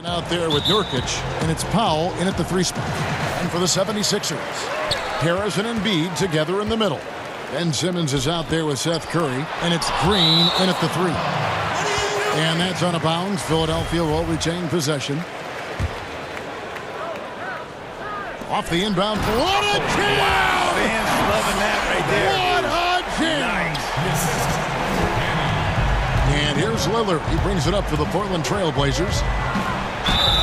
Out there with Nurkic, and it's Powell in at the 3 spot. And for the 76ers, Harris and Embiid together in the middle. Ben Simmons is out there with Seth Curry, and it's Green in at the 3. And that's out of bounds. Philadelphia will retain possession. Off the inbound. What a jam! Wow, fans loving that right there. What a jam! Nice. And here's Lillard. He brings it up for the Portland Trailblazers.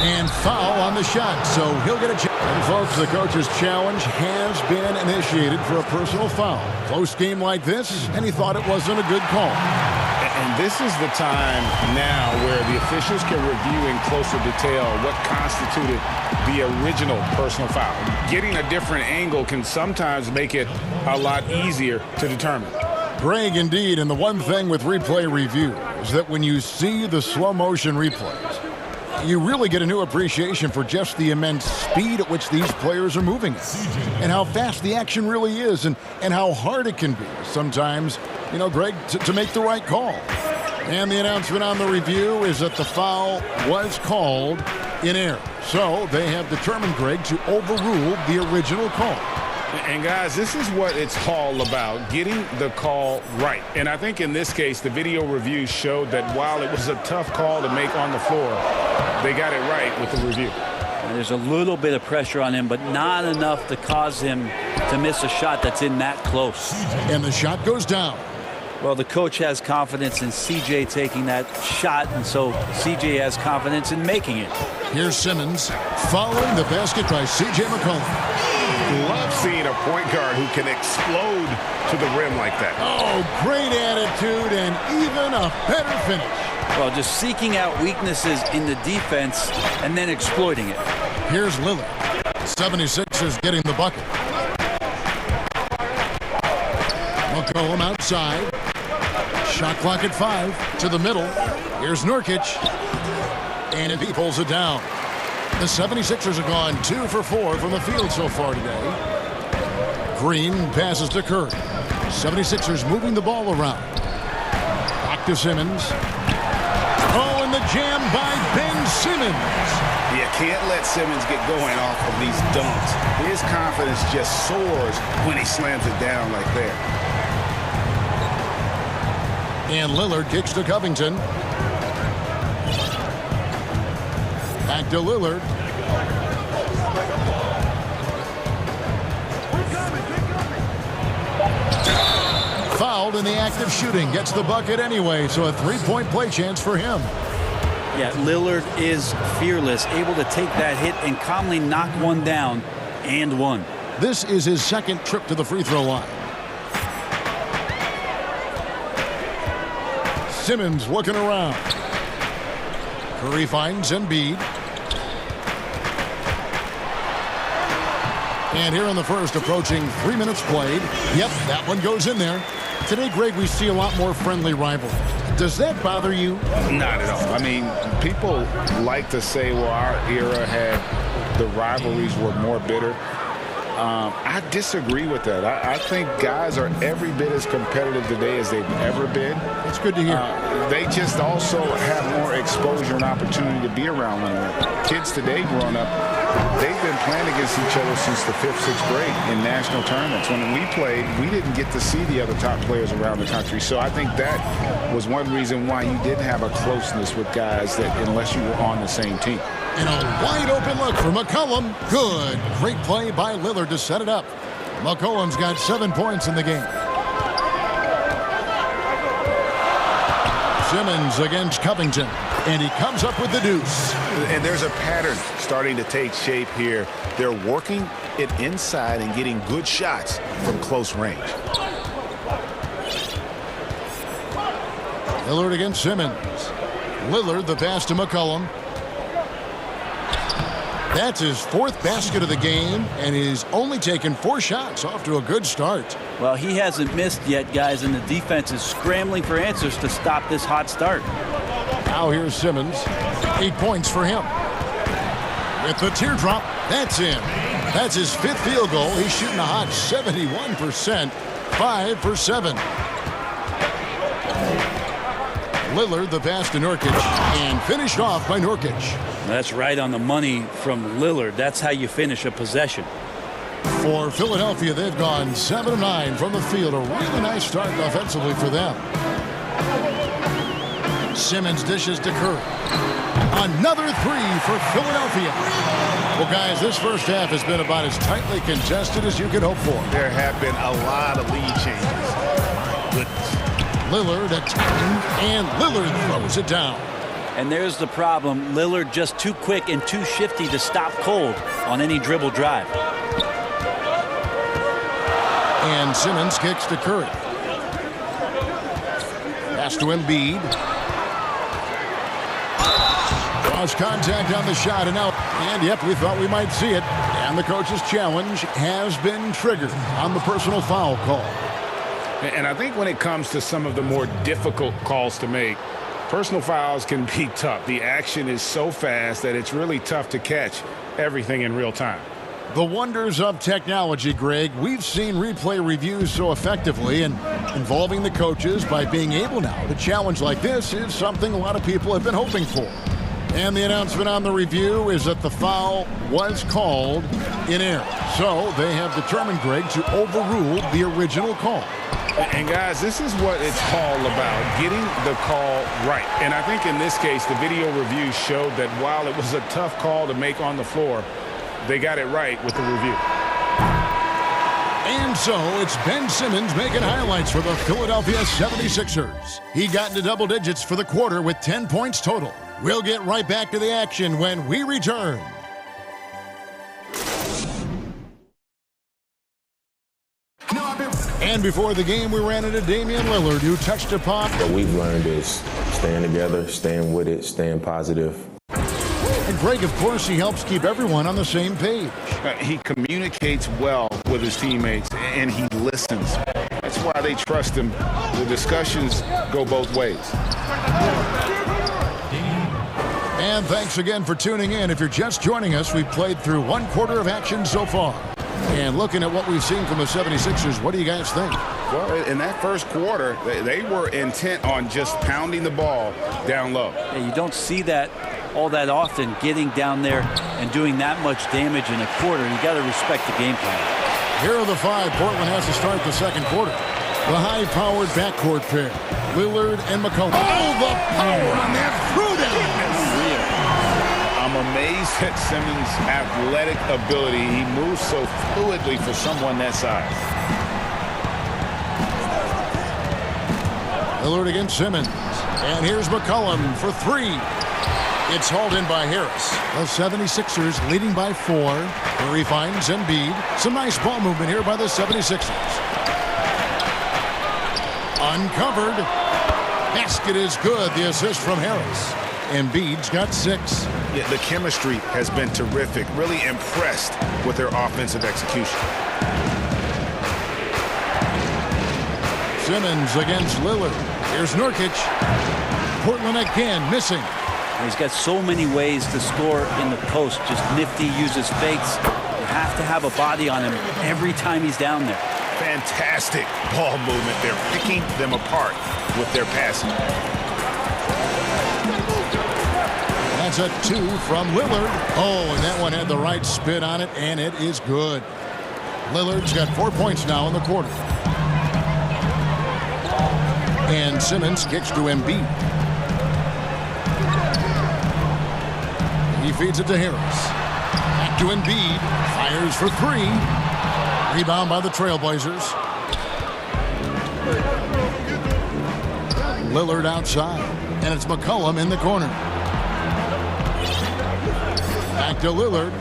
And foul on the shot, so he'll get a chance. And folks, the coach's challenge has been initiated for a personal foul. Close game like this, and he thought it wasn't a good call. And this is the time now where the officials can review in closer detail what constituted the original personal foul. Getting a different angle can sometimes make it a lot easier to determine. Greg, indeed, and the one thing with replay review is that when you see the slow motion replays, you really get a new appreciation for just the immense speed at which these players are moving and how fast the action really is and how hard it can be sometimes, you know, Greg, to make the right call. And the announcement on the review is that the foul was called in error. So they have determined, Greg, to overrule the original call. And guys, this is what it's all about, getting the call right. And I think in this case, the video review showed that while it was a tough call to make on the floor, they got it right with the review. And there's a little bit of pressure on him, but not enough to cause him to miss a shot that's in that close. And the shot goes down. Well, the coach has confidence in CJ taking that shot, and so CJ has confidence in making it. Here's Simmons following the basket by CJ McCollum. Love seeing a point guard who can explode to the rim like that. Oh, great attitude and even a better finish. Well, just seeking out weaknesses in the defense and then exploiting it. Here's Lillard. 76ers getting the bucket. McCollum outside. Shot clock at 5 to the middle. Here's Nurkic. And he pulls it down. The 76ers have gone 2 for 4 from the field so far today. Green passes to Curry. 76ers moving the ball around. Back to Simmons. Oh, and the jam by Ben Simmons. You can't let Simmons get going off of these dunks. His confidence just soars when he slams it down like that. And Lillard kicks to Covington. Back to Lillard. Fouled in the act of shooting. Gets the bucket anyway, so a 3-point play chance for him. Yeah, Lillard is fearless, able to take that hit and calmly knock one down and one. This is his second trip to the free throw line. Simmons looking around. Curry finds Embiid. And here in the first, approaching 3 minutes played. Yep, that one goes in there. Today, Greg, we see a lot more friendly rivalry. Does that bother you? Not at all. I mean, people like to say, well, our era had the rivalries were more bitter. I disagree with that. I think guys are every bit as competitive today as they've ever been. It's good to hear. They just also have more exposure and opportunity to be around one another. Kids today growing up, they've been playing against each other since the 5th, 6th grade in national tournaments. When we played, we didn't get to see the other top players around the country. So I think that was one reason why you didn't have a closeness with guys that unless you were on the same team. And a wide open look for McCollum. Good. Great play by Lillard to set it up. McCollum's got 7 points in the game. Simmons against Covington. And he comes up with the deuce. And there's a pattern starting to take shape here. They're working it inside and getting good shots from close range. Lillard against Simmons. Lillard the pass to McCollum. That's his 4th basket of the game, and he's only taken 4 shots. Off to a good start. Well, he hasn't missed yet, guys, and the defense is scrambling for answers to stop this hot start. Now here's Simmons. 8 points for him. With the teardrop, that's in. That's his 5th field goal. He's shooting a hot 71%. 5 for 7. Lillard the pass to Nurkic, and finished off by Nurkic. That's right on the money from Lillard. That's how you finish a possession. For Philadelphia, they've gone 7 of 9 from the field. A really nice start offensively for them. Simmons dishes to Curry. Another three for Philadelphia. Well, guys, this first half has been about as tightly contested as you could hope for. There have been a lot of lead changes. Goodness. Lillard attacking, and Lillard throws it down. And there's the problem. Lillard just too quick and too shifty to stop cold on any dribble drive. And Simmons kicks to Curry. Pass to Embiid. Draws contact on the shot and out. And yep, we thought we might see it. And the coach's challenge has been triggered on the personal foul call. And I think when it comes to some of the more difficult calls to make, personal fouls can be tough. The action is so fast that it's really tough to catch everything in real time. The wonders of technology, Greg. We've seen replay reviews so effectively, and involving the coaches by being able now to challenge like this is something a lot of people have been hoping for. And the announcement on the review is that the foul was called in error. So they have determined, Greg, to overrule the original call. And guys, this is what it's all about, getting the call right. And I think in this case, the video review showed that while it was a tough call to make on the floor, they got it right with the review. And so it's Ben Simmons making highlights for the Philadelphia 76ers. He got into double digits for the quarter with 10 points total. We'll get right back to the action when we return. And before the game, we ran into Damian Lillard, who touched upon. What we've learned is staying together, staying with it, staying positive. And Greg, of course, he helps keep everyone on the same page. He communicates well with his teammates, and he listens. That's why they trust him. The discussions go both ways. And thanks again for tuning in. If you're just joining us, we've played through one quarter of action so far. And looking at what we've seen from the 76ers, what do you guys think? Well, in that first quarter, they were intent on just pounding the ball down low. Yeah, you don't see that all that often, getting down there and doing that much damage in a quarter. You got to respect the game plan. Here are the five Portland has to start the second quarter. The high-powered backcourt pair, Lillard and McCollum. Oh, the power on that throwdown! I'm amazed at Simmons' athletic ability. He moves so fluidly for someone that size. Lillard against Simmons. And here's McCollum for three. It's hauled in by Harris. The 76ers leading by 4. Curry finds Embiid. Some nice ball movement here by the 76ers. Uncovered. Basket is good. The assist from Harris. Embiid's got 6. Yeah, the chemistry has been terrific. Really impressed with their offensive execution. Simmons against Lillard. Here's Nurkic. Portland again missing. He's got so many ways to score in the post. Just nifty, uses fakes. You have to have a body on him every time he's down there. Fantastic ball movement. They're picking them apart with their passing. That's a 2 from Lillard. Oh, and that one had the right spin on it, and it is good. Lillard's got 4 points now in the quarter. And Simmons kicks to Embiid. He feeds it to Harris. Back to Embiid. Fires for 3. Rebound by the Trailblazers. Lillard outside. And it's McCollum in the corner. Back to Lillard.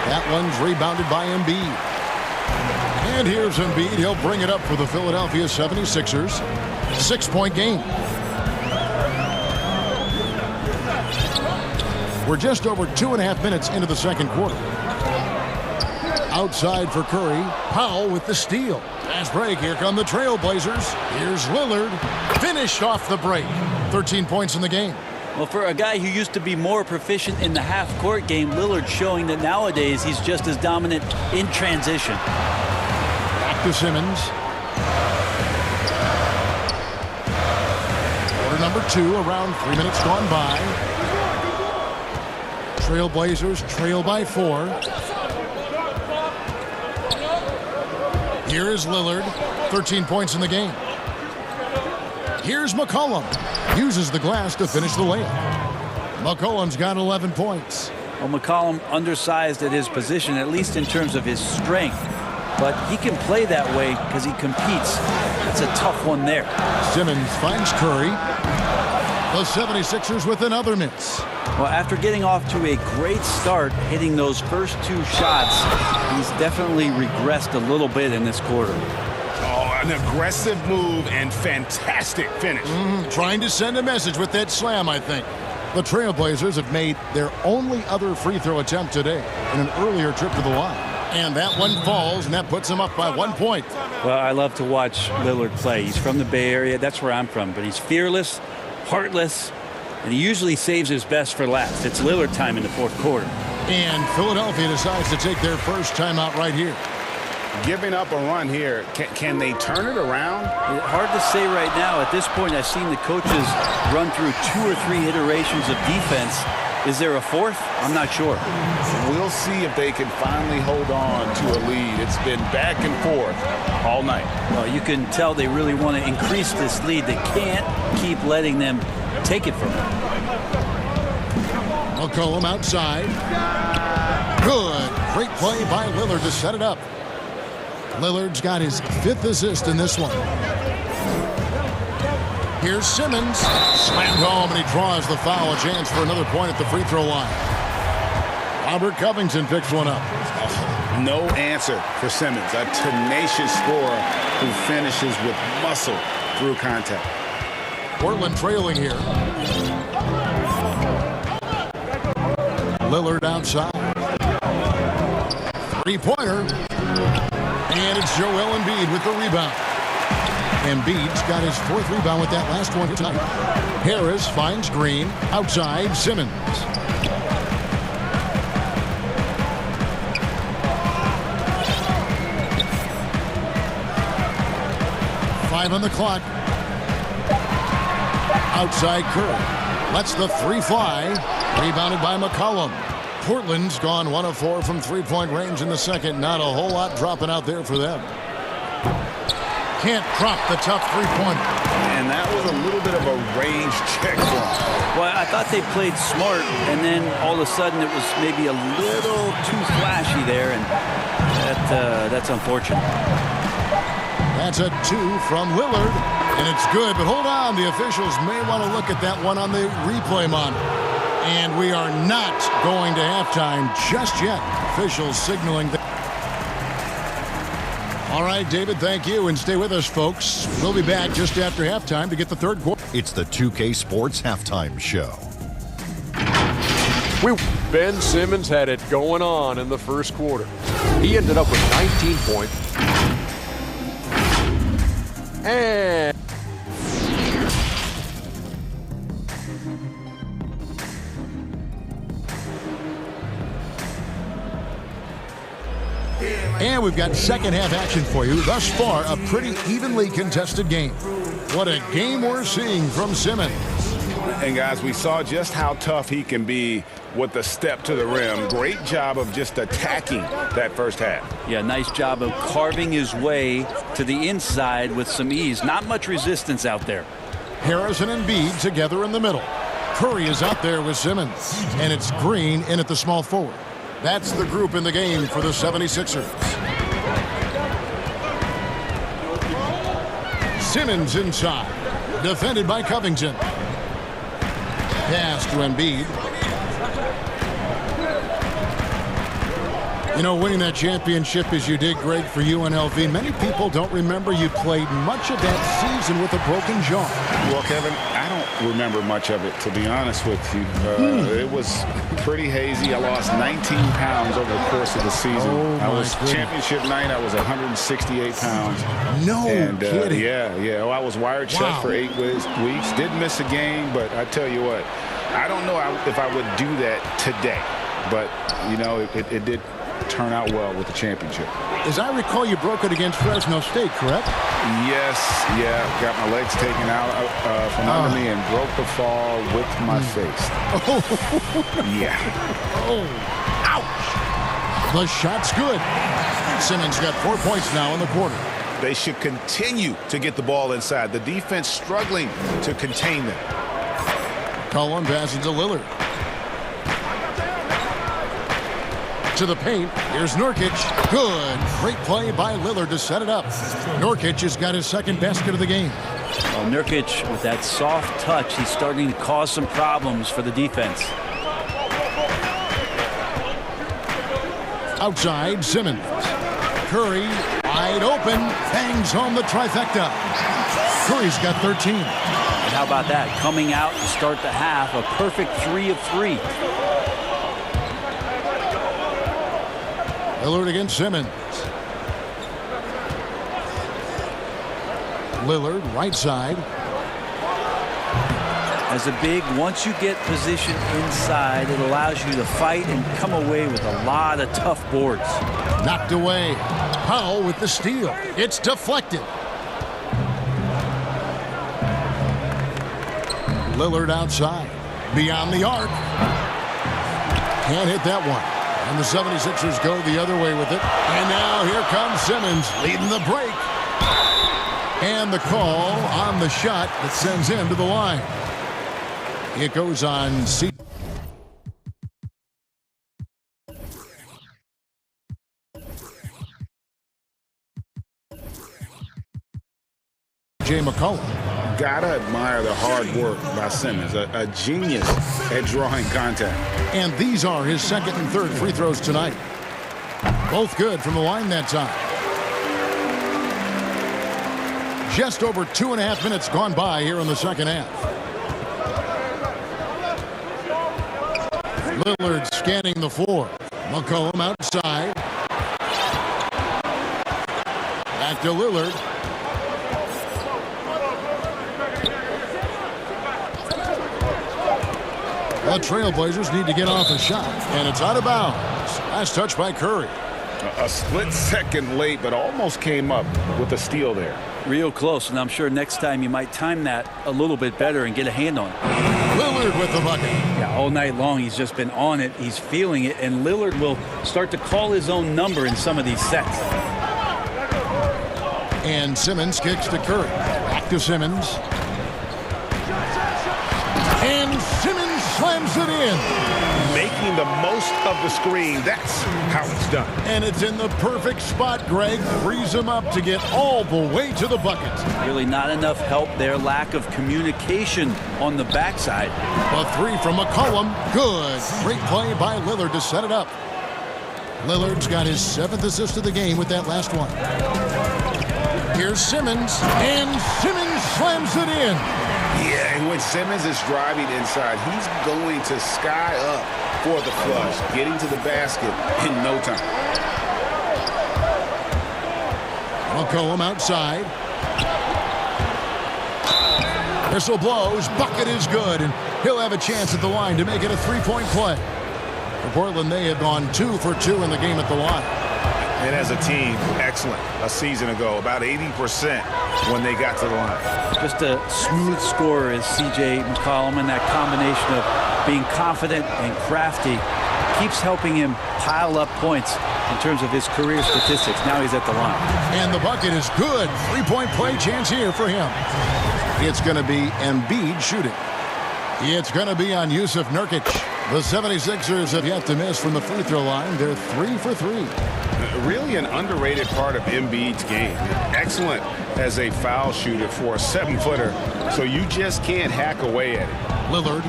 That one's rebounded by Embiid. And here's Embiid. He'll bring it up for the Philadelphia 76ers. 6-point game. We're just over 2.5 minutes into the second quarter. Outside for Curry. Powell with the steal. Fast break. Here come the Trailblazers. Here's Lillard. Finished off the break. 13 points in the game. Well, for a guy who used to be more proficient in the half-court game, Lillard's showing that nowadays he's just as dominant in transition. Back to Simmons. number 2, around 3 minutes gone by. Trailblazers trail by 4. Here is Lillard, 13 points in the game. Here's McCollum, uses the glass to finish the layup. McCollum's got 11 points. Well, McCollum undersized at his position, at least in terms of his strength. But he can play that way because he competes. That's a tough one there. Simmons finds Curry. The 76ers with another miss. Well, after getting off to a great start, hitting those first 2 shots, he's definitely regressed a little bit in this quarter. Oh, an aggressive move and fantastic finish. Trying to send a message with that slam, I think. The Trailblazers have made their only other free throw attempt today in an earlier trip to the line. And that one falls, and that puts them up by 1 point. Well, I love to watch Lillard play. He's from the Bay Area. That's where I'm from. But he's fearless, heartless, and he usually saves his best for last. It's Lillard time in the fourth quarter. And Philadelphia decides to take their first timeout right here. Giving up a run here. Can they turn it around? Hard to say right now. At this point, I've seen the coaches run through 2 or 3 iterations of defense. Is there a fourth? I'm not sure. We'll see if they can finally hold on to a lead. It's been back and forth all night. Well, you can tell they really want to increase this lead. They can't keep letting them take it from them. McCollum outside. Good. Great play by Lillard to set it up. Lillard's got his 5th assist in this one. Here's Simmons. Slammed home, and he draws the foul. A chance for another point at the free throw line. Robert Covington picks one up. No answer for Simmons. A tenacious scorer who finishes with muscle through contact. Portland trailing here. Lillard outside. 3-pointer. And it's Joel Embiid with the rebound. Embiid's got his 4th rebound with that last one tonight. Harris finds Green. Outside, Simmons. Five on the clock. Outside Curry. Lets the 3 fly. Rebounded by McCollum. Portland's gone 1 of 4 from 3-point range in the second. Not a whole lot dropping out there for them. Can't drop the tough 3-pointer. And that was a little bit of a range check for him. Well, I thought they played smart, and then all of a sudden it was maybe a little too flashy there, and that's unfortunate. That's a 2 from Lillard, and it's good. But hold on, the officials may want to look at that one on the replay monitor. And we are not going to halftime just yet. Officials signaling that. All right, David, thank you. And stay with us, folks. We'll be back just after halftime to get the third quarter. It's the 2K Sports Halftime Show. Ben Simmons had it going on in the first quarter. He ended up with 19 points. And we've got second half action for you. Thus far, a pretty evenly contested game. What a game we're seeing from Simmons. And guys, we saw just how tough he can be with the step to the rim. Great job of just attacking that first half. Yeah, nice job of carving his way to the inside with some ease. Not much resistance out there. Harris and Embiid together in the middle. Curry is out there with Simmons. And it's Green in at the small forward. That's the group in the game for the 76ers. Simmons inside. Defended by Covington. Pass to Embiid. You know, winning that championship as you did, Greg, for UNLV, many people don't remember you played much of that season with a broken jaw. Well, Kevin, I don't remember much of it, to be honest with you. It was pretty hazy. I lost 19 pounds over the course of the season. I was championship night. I was 168 pounds. No kidding. Yeah. I was wired shut for 8 weeks. Didn't miss a game, but I tell you what, I don't know if I would do that today. But, you know, it did turn out well with the championship. As I recall, you broke it against Fresno State, correct? Yes, yeah. Got my legs taken out from under me and broke the fall with my face. Yeah. Oh, ouch. The shot's good. Simmons got 4 points now in the quarter. They should continue to get the ball inside. The defense struggling to contain them. Cullen passes to Lillard. To the paint. Here's Nurkic. Good. Great play by Lillard to set it up. Nurkic has got his second basket of the game. Well, Nurkic, with that soft touch, he's starting to cause some problems for the defense. Outside, Simmons. Curry, wide open, bangs home the trifecta. Curry's got 13. And how about that? Coming out to start the half, a perfect 3 of 3. Lillard against Simmons. Lillard, right side. As a big, once you get position inside, it allows you to fight and come away with a lot of tough boards. Knocked away. Powell with the steal. It's deflected. Lillard outside. Beyond the arc. Can't hit that one. And the 76ers go the other way with it. And now here comes Simmons leading the break. And the call on the shot that sends him to the line. It goes on C. Jay McCullough. Gotta admire the hard work by Simmons, a genius at drawing contact. And these are his second and third free throws tonight. Both good from the line that time. Just over 2.5 minutes gone by here in the second half. Lillard scanning the floor. McCollum outside. Back to Lillard. The Trailblazers need to get off a shot, and it's out of bounds. Last touch by Curry. A split second late, but almost came up with a steal there. Real close, and I'm sure next time you might time that a little bit better and get a hand on it. Lillard with the bucket. Yeah, all night long he's just been on it. He's feeling it, and Lillard will start to call his own number in some of these sets. And Simmons kicks to Curry. Back to Simmons. And Simmons slams it in. Making the most of the screen. That's how it's done. And it's in the perfect spot, Greg. Frees him up to get all the way to the bucket. Really not enough help there. Lack of communication on the backside. A three from McCollum. Good. Great play by Lillard to set it up. Lillard's got his 7th assist of the game with that last one. Here's Simmons. And Simmons slams it in. Yeah, and when Simmons is driving inside, he's going to sky up for the flush, getting to the basket in no time. McCollum outside. Whistle blows. Bucket is good, and he'll have a chance at the line to make it a three-point play. For Portland, they had gone 2 for 2 in the game at the line. And as a team, excellent. A season ago, about 80% when they got to the line. Just a smooth scorer is C.J. McCollum, and that combination of being confident and crafty keeps helping him pile up points in terms of his career statistics. Now he's at the line. And the bucket is good. Three-point play chance here for him. It's going to be Embiid shooting. It's going to be on Yusuf Nurkic. The 76ers have yet to miss from the free throw line. They're 3 for 3. Really an underrated part of Embiid's game. Excellent as a foul shooter for a 7-footer, so you just can't hack away at it. Lillard.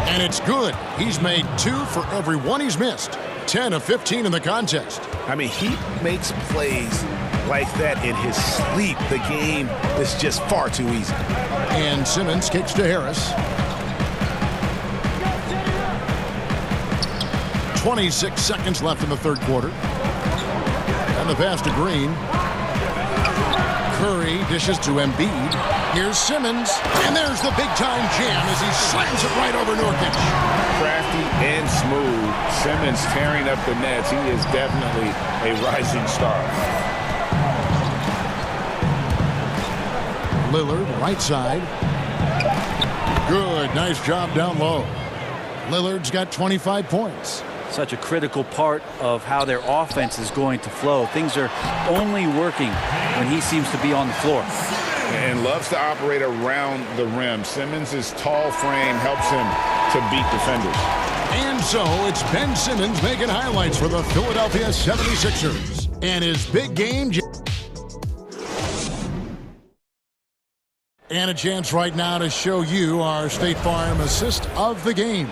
And it's good. He's made 2 for every one he's missed. 10 of 15 in the contest. I mean, he makes plays like that in his sleep. The game is just far too easy. And Simmons kicks to Harris. 26 seconds left in the third quarter. And the pass to Green. Curry dishes to Embiid. Here's Simmons. And there's the big-time jam as he slams it right over Nurkic. crafty and smooth. Simmons tearing up the nets. He is definitely a rising star. Lillard, right side. Good, nice job down low. Lillard's got 25 points. Such a critical part of how their offense is going to flow. Things are only working when he seems to be on the floor. And loves to operate around the rim. Simmons' tall frame helps him to beat defenders. And so it's Ben Simmons making highlights for the Philadelphia 76ers. And his big game. And a chance right now to show you our State Farm assist of the game.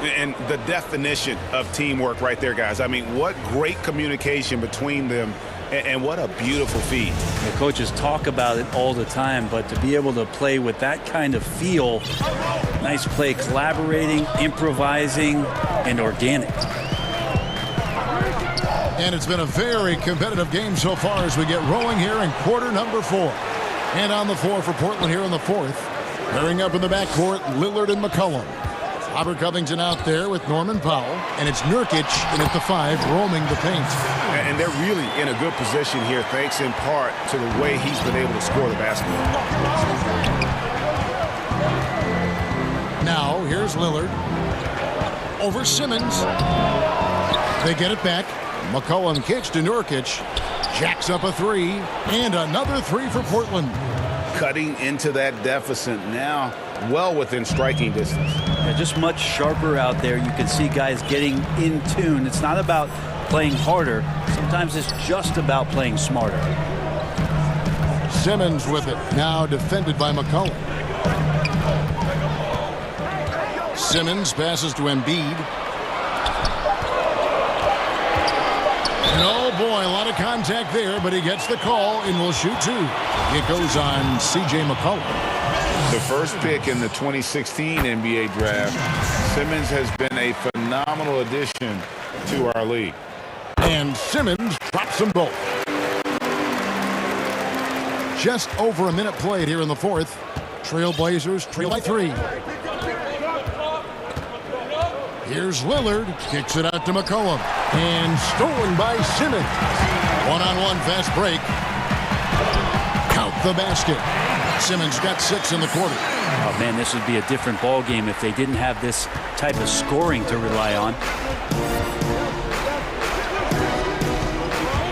And the definition of teamwork right there, guys. I mean, what great communication between them, and what a beautiful feed. The coaches talk about it all the time, but to be able to play with that kind of feel, nice play, collaborating, improvising, and organic. And it's been a very competitive game so far as we get rolling here in quarter number 4. And on the floor for Portland here in the 4th. Pairing up in the backcourt, Lillard and McCollum. Robert Covington out there with Norman Powell. And it's Nurkic in at the 5, roaming the paint. And they're really in a good position here, thanks in part to the way he's been able to score the basketball. Now, here's Lillard. Over Simmons. They get it back. McCollum kicks to Nurkic. Jacks up a 3. And another 3 for Portland. Cutting into that deficit now, well within striking distance. Yeah, just much sharper out there. You can see guys getting in tune. It's not about playing harder. Sometimes it's just about playing smarter. Simmons with it. Now defended by McCollum. Simmons passes to Embiid. And oh boy, a lot of contact there, but he gets the call and will shoot 2. It goes on C.J. McCollum. The first pick in the 2016 NBA draft, Simmons has been a phenomenal addition to our league. And Simmons drops them both. Just over a minute played here in the 4th. Trailblazers trail by 3. Here's Lillard, kicks it out to McCollum, and stolen by Simmons. One-on-one fast break. Count the basket. Simmons got 6 in the quarter. Oh man, this would be a different ball game if they didn't have this type of scoring to rely on.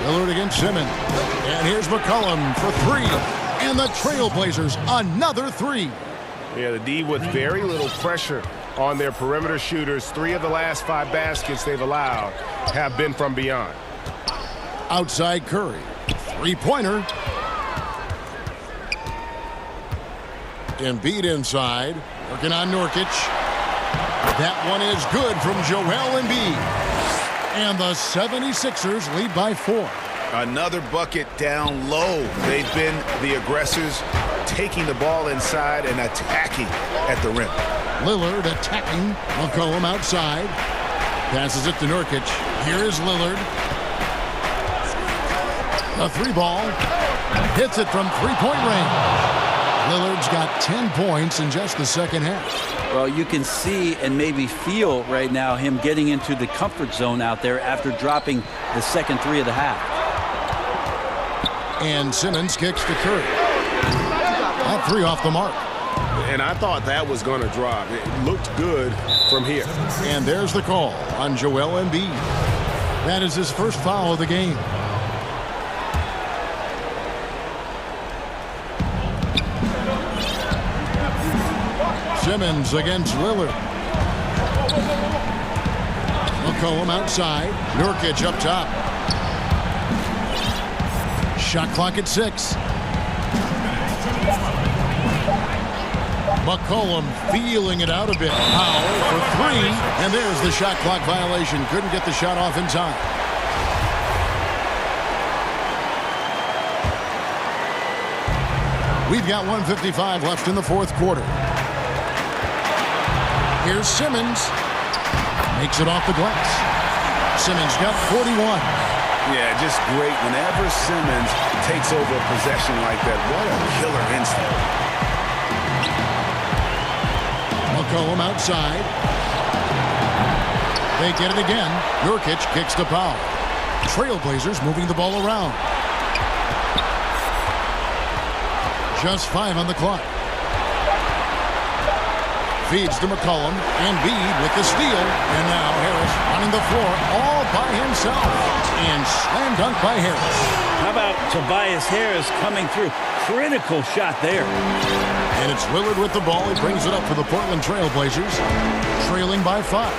Lillard against Simmons. And here's McCollum for 3. And the Trailblazers, another 3. Yeah, the D with very little pressure on their perimeter shooters. 3 of the last 5 baskets they've allowed have been from beyond. Outside Curry. 3-pointer. Embiid inside. Working on Nurkic. That one is good from Joel Embiid. And the 76ers lead by 4. Another bucket down low. They've been the aggressors, taking the ball inside and attacking at the rim. Lillard attacking. McCollum outside. Passes it to Nurkic. Here is Lillard. The 3-ball. Hits it from 3-point range. Lillard's got 10 points in just the second half. Well, you can see and maybe feel right now him getting into the comfort zone out there after dropping the second 3 of the half. And Simmons kicks to Curry. That 3 off the mark. And I thought that was going to drop. It looked good from here. And there's the call on Joel Embiid. That is his first foul of the game. Simmons against Lillard. McCollum outside. Nurkic up top. Shot clock at 6. McCollum feeling it out a bit. Powell for 3. And there's the shot clock violation. Couldn't get the shot off in time. We've got 1:55 left in the 4th quarter. Here's Simmons. Makes it off the glass. Simmons got 41. Yeah, just great. Whenever Simmons takes over a possession like that, what a killer instinct. McCollum outside. They get it again. Nurkic kicks to Powell. Trailblazers moving the ball around. Just 5 on the clock. Feeds to McCollum. Embiid with the steal. And now Harris running the floor all by himself. And slam dunk by Harris. How about Tobias Harris coming through? Critical shot there. And it's Lillard with the ball. He brings it up for the Portland Trailblazers. Trailing by 5.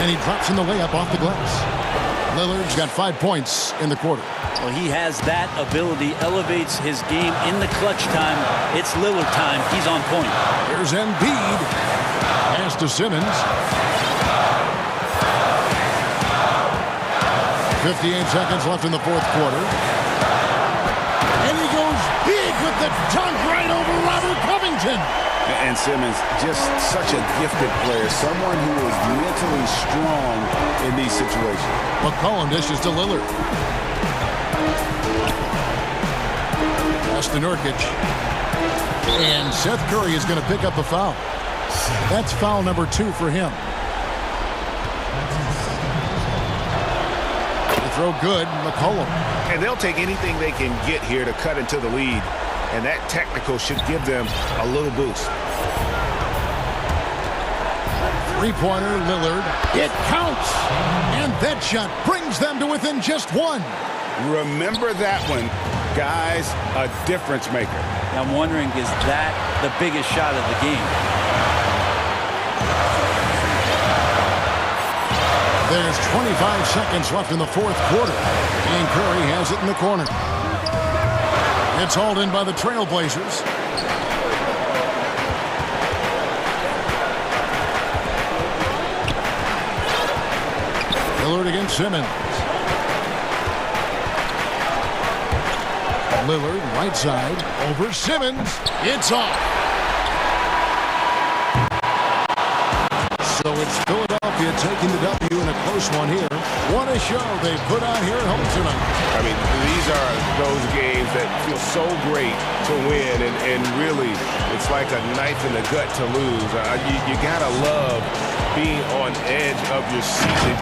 And he drops in the layup off the glass. Lillard's got 5 points in the quarter. Well, he has that ability, elevates his game in the clutch time. It's Lillard time. He's on point. Here's Embiid. Pass to Simmons. 58 seconds left in the fourth quarter. And he goes big with the dunk right over Robert Covington. And Simmons, just such a gifted player, someone who is mentally strong in these situations. McCollum dishes to Lillard. Pass to Nurkic. And Seth Curry is going to pick up a foul. That's foul number 2 for him. The throw good, McCollum. And they'll take anything they can get here to cut into the lead. And that technical should give them a little boost. Three-pointer, Lillard. It counts! And that shot brings them to within just 1. Remember that one, guys, a difference maker. I'm wondering, is that the biggest shot of the game? There's 25 seconds left in the fourth quarter. And Curry has it in the corner. It's hauled in by the Trailblazers. Lillard against Simmons. Lillard, right side, over Simmons. It's off. So it's Philadelphia taking the W in a close one here. What a show they put on here at home tonight. I mean, these are those games that feel so great to win, and really, it's like a knife in the gut to lose. You gotta love being on edge of your seat.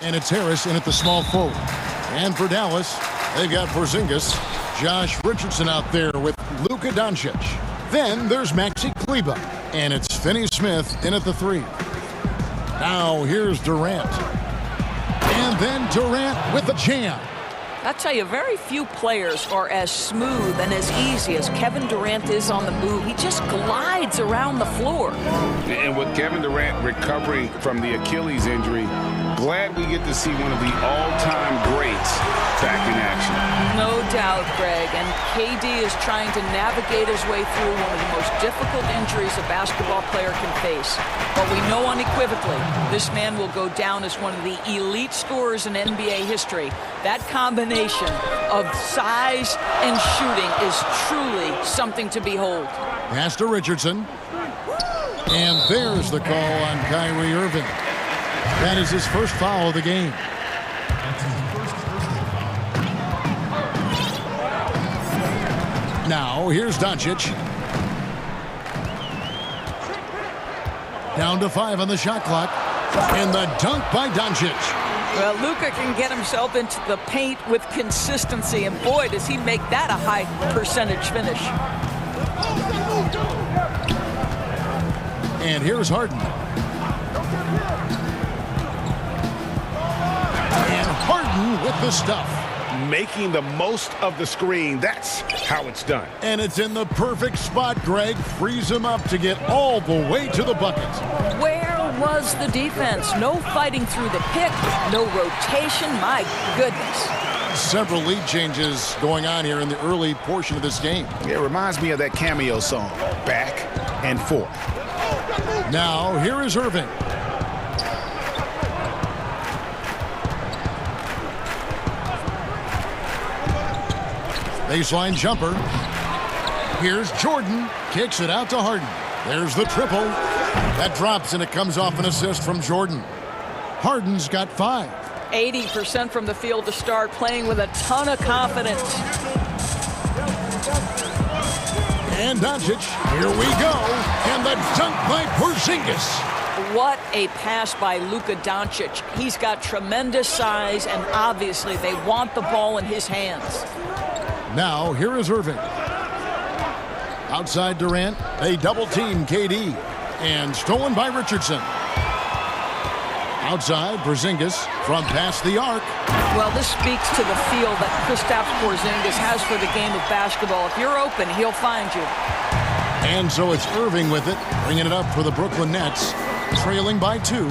And it's Harris in at the small forward. And for Dallas, They've got Porzingis, Josh Richardson out there with Luka Doncic. Then there's Maxi Kleber, and it's Finney Smith in at the 3. Now here's Durant. And then Durant with the jam. I'll tell you, very few players are as smooth and as easy as Kevin Durant is on the move. He just glides around the floor. And with Kevin Durant recovering from the Achilles injury, glad we get to see one of the all-time greats back in action. No doubt, Greg. And KD is trying to navigate his way through one of the most difficult injuries a basketball player can face. But we know unequivocally this man will go down as one of the elite scorers in NBA history. That combination of size and shooting is truly something to behold. Pass to Richardson. And there's the call on Kyrie Irving. That is his first foul of the game. Now, here's Doncic. Down to 5 on the shot clock. And the dunk by Doncic. Well, Luka can get himself into the paint with consistency, and boy, does he make that a high percentage finish. And here's Harden. And Harden with the stuff. Making the most of the screen. That's how it's done. And it's in the perfect spot, Greg. Frees him up to get all the way to the bucket. Where was the defense? No fighting through the pick, no rotation. My goodness. Several lead changes going on here in the early portion of this game. It reminds me of that cameo song, Back and Forth. Now, here is Irving. Baseline jumper. Here's Jordan. Kicks it out to Harden. There's the triple. That drops, and it comes off an assist from Jordan. Harden's got 5. 80% from the field to start, playing with a ton of confidence. And Doncic, here we go. And the dunk by Porzingis. What a pass by Luka Doncic. He's got tremendous size, and obviously they want the ball in his hands. Now, here is Irving. Outside Durant, they double-team KD. And stolen by Richardson. Outside, Porzingis from past the arc. Well, this speaks to the feel that Kristaps Porzingis has for the game of basketball. If you're open, he'll find you. And so it's Irving with it, bringing it up for the Brooklyn Nets, trailing by 2.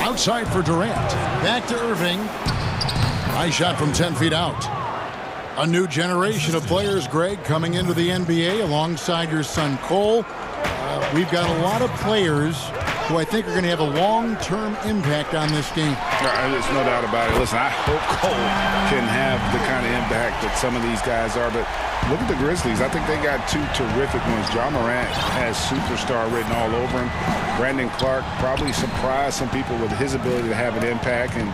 Outside for Durant. Back to Irving. Nice shot from 10 feet out. A new generation of players, Greg, coming into the NBA alongside your son Cole. We've got a lot of players who I think are going to have a long-term impact on this game. There's no doubt about it. Listen, I hope Cole can have the kind of impact that some of these guys are. But look at the Grizzlies. I think they got 2 terrific ones. Ja Morant has superstar written all over him. Brandon Clark probably surprised some people with his ability to have an impact. And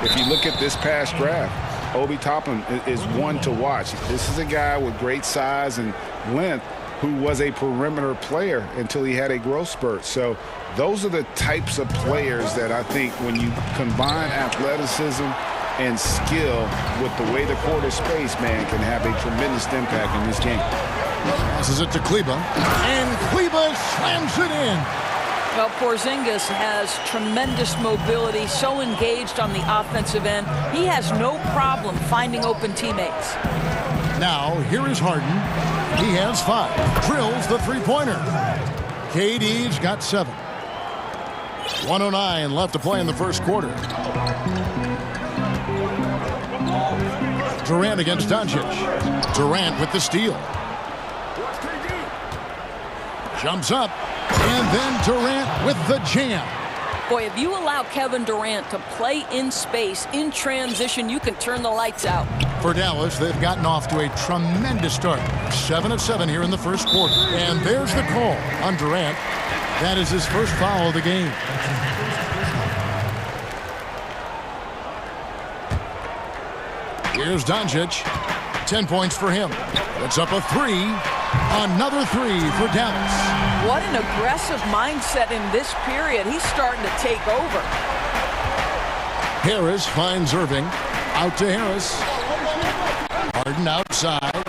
if you look at this past draft, Obi Toppin is one to watch. This is a guy with great size and length who was a perimeter player until he had a growth spurt. So those are the types of players that I think when you combine athleticism and skill with the way the court is spaced, man, can have a tremendous impact in this game. Passes it to Kleber. And Kleber slams it in. Well, Porzingis has tremendous mobility, so engaged on the offensive end. He has no problem finding open teammates. Now, here is Harden. He has 5. Drills the three-pointer. KD's got 7. 1:09 left to play in the first quarter. Durant against Doncic. Durant with the steal. Jumps up. And then Durant with the jam. Boy, if you allow Kevin Durant to play in space, in transition, you can turn the lights out. For Dallas, they've gotten off to a tremendous start. 7 of 7 here in the first quarter. And there's the call on Durant. That is his first foul of the game. Here's Doncic. 10 points for him. It's up a 3. Another 3 for Dallas. What an aggressive mindset in this period. He's starting to take over. Harris finds Irving. Out to Harris. Harden outside.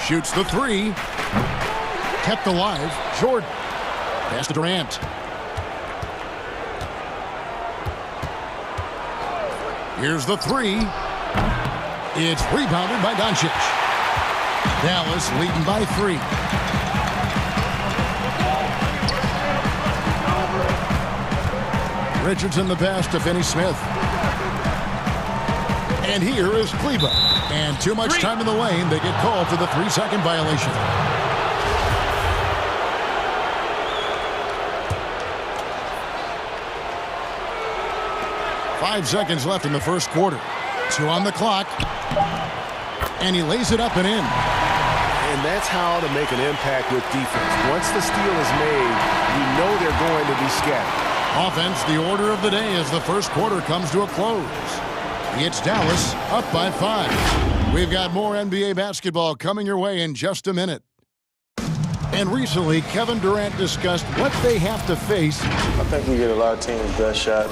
Shoots the three. Kept alive. Jordan. Pass to Durant. Here's the three. It's rebounded by Doncic. Dallas leading by 3. Richardson the pass to Finney-Smith. And here is Kleber. And too much time in the lane. They get called for the 3-second violation. Five seconds left in the first quarter. 2 on the clock. And he lays it up and in. And that's how to make an impact with defense. Once the steal is made, you know they're going to be scattered. Offense, the order of the day as the first quarter comes to a close. It's Dallas up by 5. We've got more NBA basketball coming your way in just a minute. And recently, Kevin Durant discussed what they have to face. I think we get a lot of teams' best shot.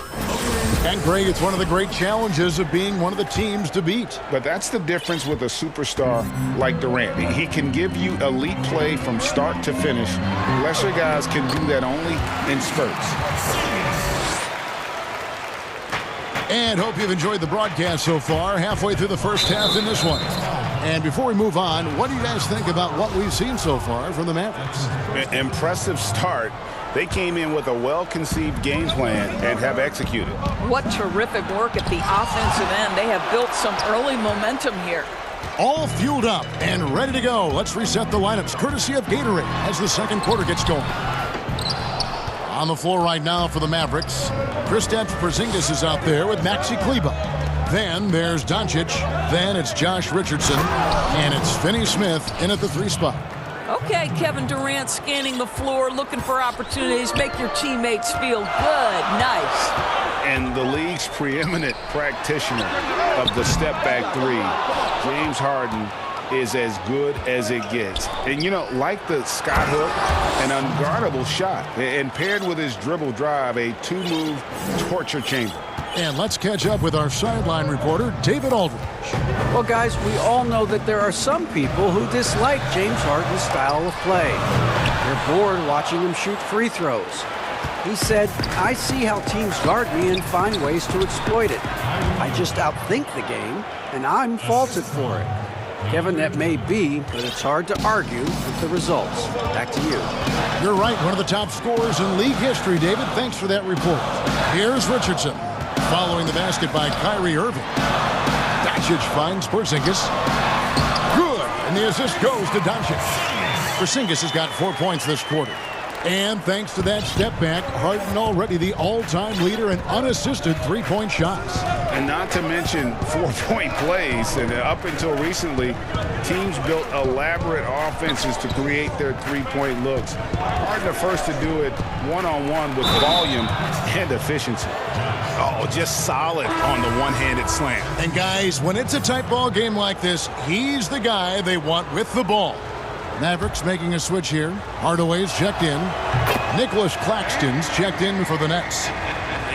And Greg, it's one of the great challenges of being one of the teams to beat. But that's the difference with a superstar like Durant. He can give you elite play from start to finish. Lesser guys can do that only in spurts. And hope you've enjoyed the broadcast so far. Halfway through the first half in this one. And before we move on, what do you guys think about what we've seen so far from the Mavericks? Impressive start. They came in with a well-conceived game plan and have executed. What terrific work at the offensive end. They have built some early momentum here. All fueled up and ready to go. Let's reset the lineups courtesy of Gatorade as the second quarter gets going. On the floor right now for the Mavericks, Kristaps Porzingis is out there with Maxi Kleber. Then there's Doncic. Then it's Josh Richardson. And it's Finney-Smith in at the 3 spot. Okay, Kevin Durant scanning the floor, looking for opportunities. Make your teammates feel good. Nice. And the league's preeminent practitioner of the step-back 3, James Harden, is as good as it gets. And, you know, like the Scott hook, an unguardable shot. And paired with his dribble drive, a 2-move torture chamber. And let's catch up with our sideline reporter, David Aldridge. Well, guys, we all know that there are some people who dislike James Harden's style of play. They're bored watching him shoot free throws. He said, I see how teams guard me and find ways to exploit it. I just outthink the game, and I'm faulted for it. Kevin, that may be, but it's hard to argue with the results. Back to you. You're right, one of the top scorers in league history, David. Thanks for that report. Here's Richardson. Following the basket by Kyrie Irving. Doncic finds Porzingis. Good, and the assist goes to Doncic. Porzingis has got 4 points this quarter. And thanks to that step back, Harden already the all-time leader in unassisted 3-point shots. And not to mention 4-point plays. And up until recently, teams built elaborate offenses to create their 3-point looks. Harden the first to do it one-on-one with volume and efficiency. Oh, just solid on the one-handed slam. And guys, when it's a tight ball game like this, he's the guy they want with the ball. Mavericks making a switch here. Hardaway's checked in. Nicholas Claxton's checked in for the Nets.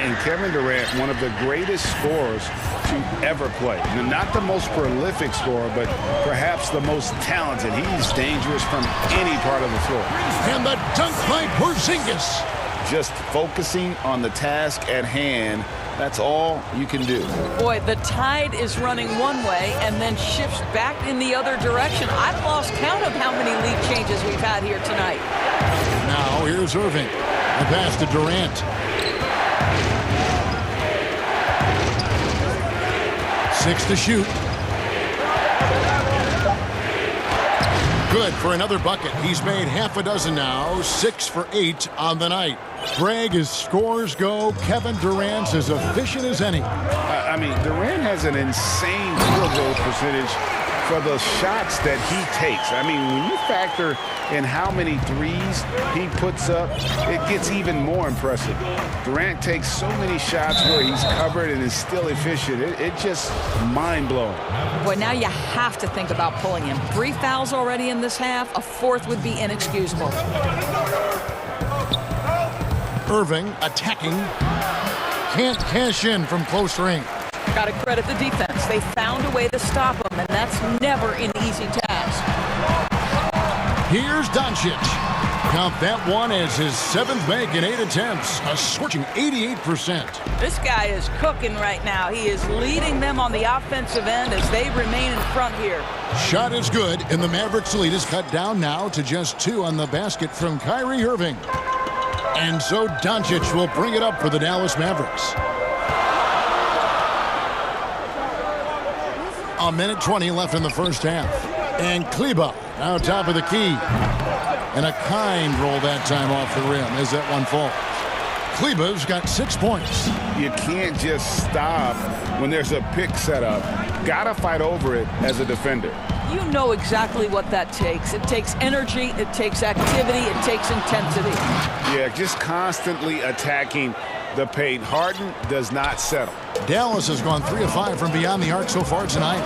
And Kevin Durant, one of the greatest scorers to ever play. Not the most prolific scorer, but perhaps the most talented. He's dangerous from any part of the floor. And the dunk by Porzingis. Just focusing on the task at hand. That's all you can do. Boy, the tide is running one way and then shifts back in the other direction. I've lost count of how many lead changes we've had here tonight. Now here's Irving. The pass to Durant. 6 to shoot. Good for another bucket. He's made half a dozen now. 6 for 8 on the night. Greg, as scores go, Kevin Durant's as efficient as any. I mean, Durant has an insane field goal percentage for the shots that he takes. I mean, when you factor in how many threes he puts up, it gets even more impressive. Durant takes so many shots where he's covered and is still efficient. It's just mind-blowing. Boy, now you have to think about pulling him. 3 fouls already in this half. A 4th would be inexcusable. Irving attacking. can't cash in from close range. Got to credit the defense. They found a way to stop him, and that's never an easy task. Here's Doncic. Count that one as his 7th make in 8 attempts, a scorching 88%. This guy is cooking right now. He is leading them on the offensive end as they remain in front here. Shot is good, and the Mavericks' lead is cut down now to just 2 on the basket from Kyrie Irving. And so Doncic will bring it up for the Dallas Mavericks. A minute 20 left in the first half. And Kleber now top of the key. And a kind roll that time off the rim as that one falls. Kleber's got 6 points. You can't just stop when there's a pick set up. Gotta fight over it as a defender. You know exactly what that takes. It takes energy, it takes activity, it takes intensity. Yeah, just constantly attacking the paint. Harden does not settle. Dallas has gone 3 of 5 from beyond the arc so far tonight.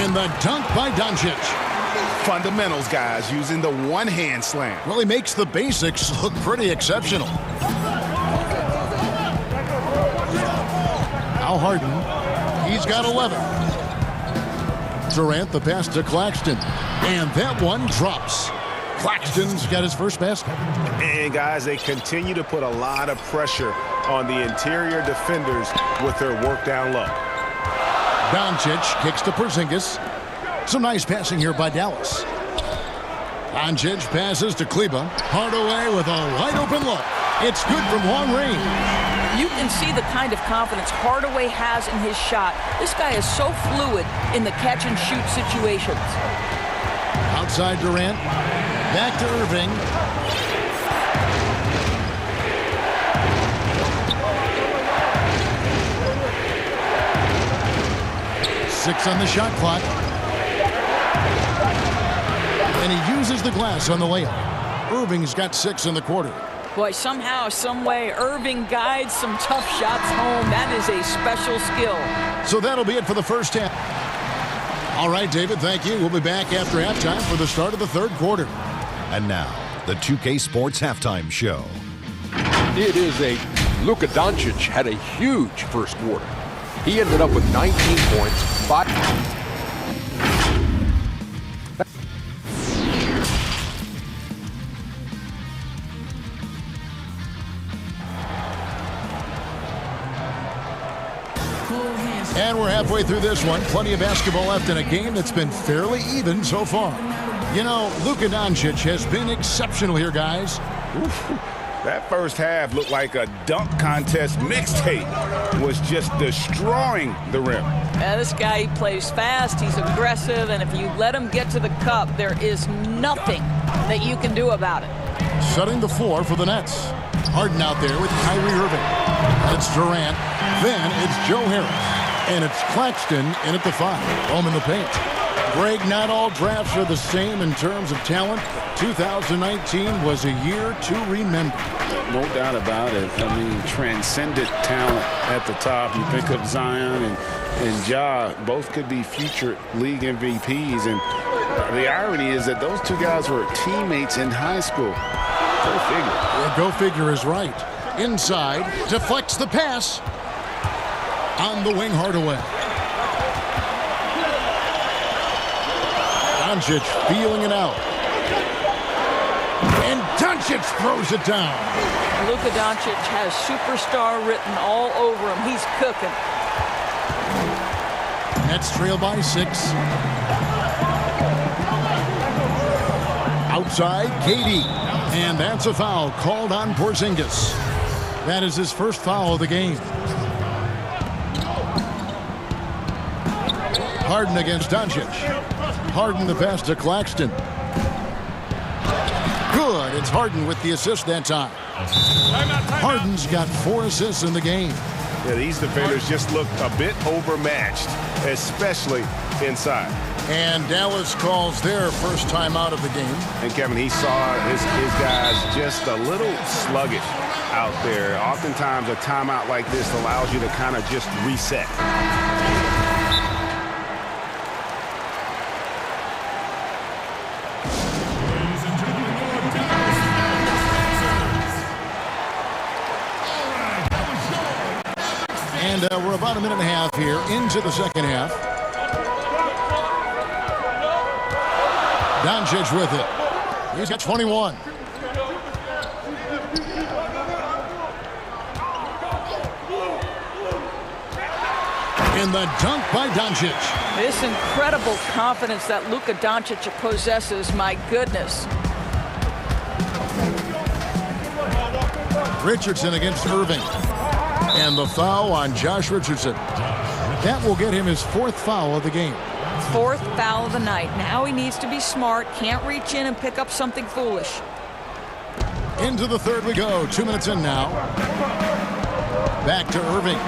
And the dunk by Doncic. Fundamentals, guys, using the one-hand slam. Well, he makes the basics look pretty exceptional. Now Harden. He's got 11. Durant, the pass to Claxton. And that one drops. Claxton's got his first basket. And, guys, they continue to put a lot of pressure on the interior defenders with their work down low. Doncic kicks to Porzingis. Some nice passing here by Dallas. Doncic passes to Kleber. Hardaway with a wide-open look. It's good from long range. You can see the kind of confidence Hardaway has in his shot. This guy is so fluid in the catch-and-shoot situations. Outside Durant. Back to Irving. Six on the shot clock. And he uses the glass on the layup. Irving's got 6 in the quarter. Boy, somehow, some way, Irving guides some tough shots home. That is a special skill. So that'll be it for the first half. All right, David, thank you. We'll be back after halftime for the start of the third quarter. And now, the 2K Sports Halftime Show. It is Luka Doncic had a huge first quarter. He ended up with 19 points, 5. And we're halfway through this one. Plenty of basketball left in a game that's been fairly even so far. You know, Luka Doncic has been exceptional here, guys. Oof. That first half looked like a dunk contest mixtape. Was just destroying the rim. Yeah, this guy, he plays fast, he's aggressive, and if you let him get to the cup, there is nothing that you can do about it. Setting the floor for the Nets. Harden out there with Kyrie Irving. It's Durant. Then it's Joe Harris. And it's Claxton in at the 5. Home in the paint. Greg, not all drafts are the same in terms of talent. 2019 was a year to remember. No doubt about it. I mean, transcendent talent at the top. You think of Zion and Ja, both could be future league MVPs. And the irony is that those two guys were teammates in high school. Go figure. Well, go figure is right. Inside, deflects the pass. On the wing, Hardaway. Doncic feeling it out. And Doncic throws it down. Luka Doncic has superstar written all over him. He's cooking. Nets trail by 6. Outside, KD. And that's a foul called on Porzingis. That is his first foul of the game. Harden against Doncic. Harden the pass to Claxton. Good. It's Harden with the assist that time. Harden's got 4 assists in the game. Yeah, these defenders just look a bit overmatched, especially inside. And Dallas calls their first time out of the game. And Kevin, he saw his guys just a little sluggish out there. Oftentimes a timeout like this allows you to kind of just reset. And we're about a minute and a half here into the second half. Doncic with it. He's got 21. In the dunk by Doncic. This incredible confidence that Luka Doncic possesses, my goodness. Richardson against Irving. And the foul on Josh Richardson. That will get him his 4th foul of the game. 4th foul of the night. Now he needs to be smart. Can't reach in and pick up something foolish. Into the third we go. 2 minutes in now. Back to Irving.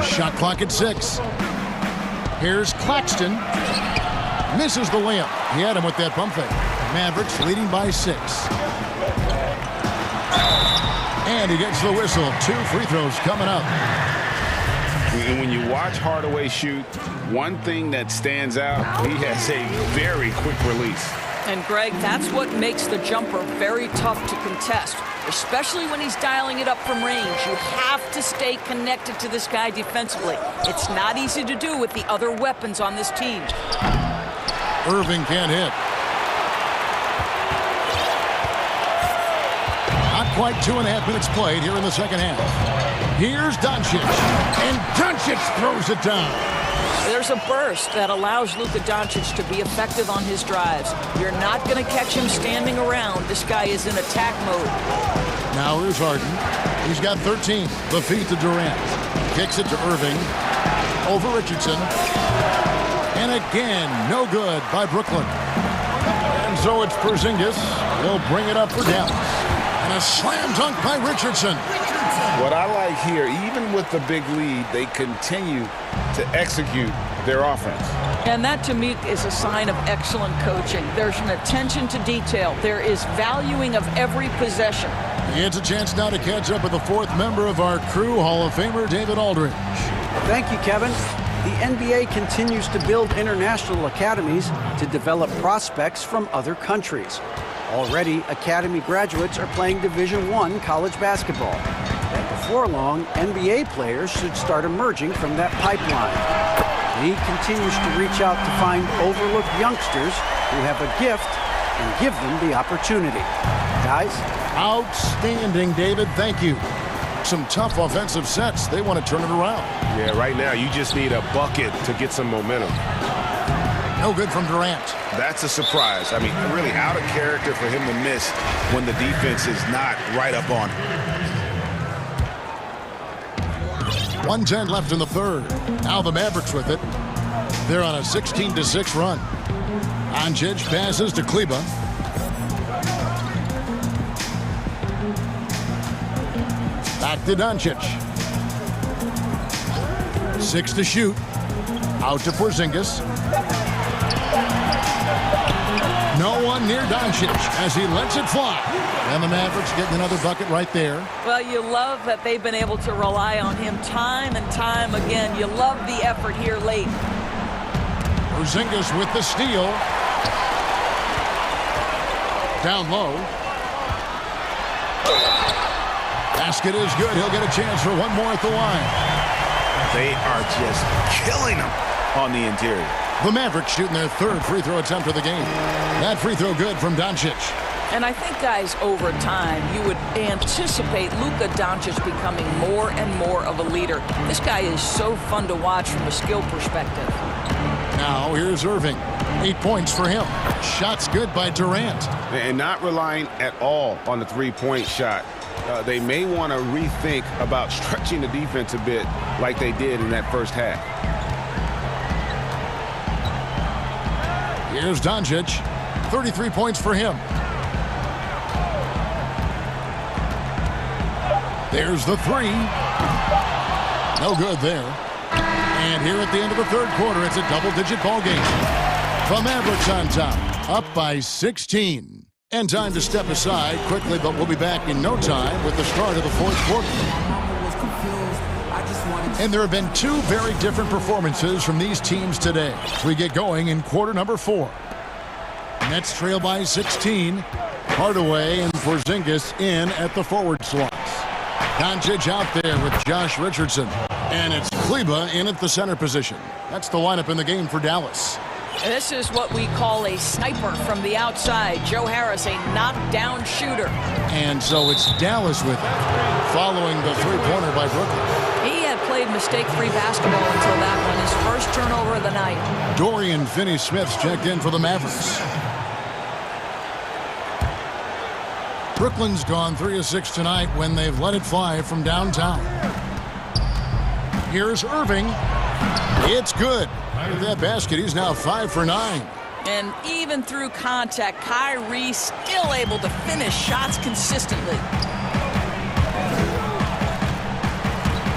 Shot clock at 6. Here's Claxton. Misses the layup. He had him with that pump fake. Mavericks leading by 6. And he gets the whistle. 2 free throws coming up. And when you watch Hardaway shoot, one thing that stands out, he has a very quick release. And Greg, that's what makes the jumper very tough to contest, especially when he's dialing it up from range. You have to stay connected to this guy defensively. It's not easy to do with the other weapons on this team. Irving can't hit. Not quite 2.5 minutes played here in the second half. Here's Doncic. And Doncic throws it down. There's a burst that allows Luka Doncic to be effective on his drives. You're not going to catch him standing around. This guy is in attack mode. Now here's Harden. He's got 13. The feed to Durant. Kicks it to Irving. Over Richardson. And again, no good by Brooklyn. And so it's Porzingis. He'll bring it up for Dallas. And a slam dunk by Richardson. What I like here, even with the big lead, they continue to execute their offense. And that, to me, is a sign of excellent coaching. There's an attention to detail. There is valuing of every possession. It's a chance now to catch up with the 4th member of our crew, Hall of Famer David Aldridge. Thank you, Kevin. The NBA continues to build international academies to develop prospects from other countries. Already, academy graduates are playing Division I college basketball. And before long, NBA players should start emerging from that pipeline. The league continues to reach out to find overlooked youngsters who have a gift and give them the opportunity. Guys? Outstanding, David. Thank you. Some tough offensive sets. They want to turn it around. Yeah, right now you just need a bucket to get some momentum. No good from Durant. That's a surprise. I mean, really out of character for him to miss when the defense is not right up on him. 1:10 left in the third. Now the Mavericks with it. They're on a 16-6 run. Doncic passes to Kleba. Back to Doncic. 6 to shoot. Out to Porzingis. No one near Doncic as he lets it fly. And the Mavericks getting another bucket right there. Well, you love that they've been able to rely on him time and time again. You love the effort here late. Porzingis with the steal. Down low. Basket is good. He'll get a chance for one more at the line. They are just killing him on the interior. The Mavericks shooting their 3rd free throw attempt of the game. That free throw good from Doncic. And I think, guys, over time, you would anticipate Luka Doncic becoming more and more of a leader. This guy is so fun to watch from a skill perspective. Now here's Irving. 8 points for him. Shots good by Durant. And not relying at all on the three-point shot. They may want to rethink about stretching the defense a bit like they did in that first half. Here's Doncic. 33 points for him. There's the 3. No good there. And here at the end of the third quarter, it's a double-digit ball game. The Mavericks on top, up by 16. And time to step aside quickly, but we'll be back in no time with the start of the 4th quarter. And there have been 2 very different performances from these teams today as we get going in quarter number 4. Nets trail by 16. Hardaway and Porzingis in at the forward slots. Doncic out there with Josh Richardson. And it's Kleba in at the center position. That's the lineup in the game for Dallas. This is what we call a sniper from the outside. Joe Harris, a knockdown shooter. And so it's Dallas with it, following the three-pointer by Brooklyn. He had played mistake-free basketball until that one, his first turnover of the night. Dorian Finney-Smith's checked in for the Mavericks. Brooklyn's gone 3 of 6 tonight when they've let it fly from downtown. Here's Irving. It's good. With that basket, he's now 5 for 9. And even through contact, Kyrie still able to finish shots consistently.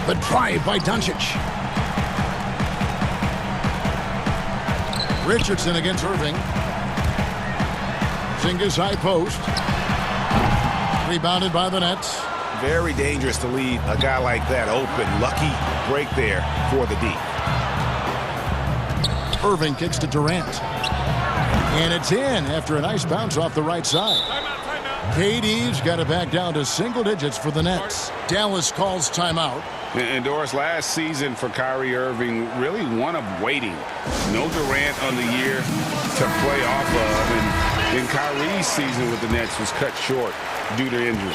The drive by Doncic. Richardson against Irving. Porzingis high post. Rebounded by the Nets. Very dangerous to leave a guy like that open. Lucky break there for the D. Irving kicks to Durant. And it's in after a nice bounce off the right side. KD's got it back down to single digits for the Nets. Dallas calls timeout. And Doris, last season for Kyrie Irving, really one of waiting. No Durant on the year to play off of. And Kyrie's season with the Nets was cut short due to injury.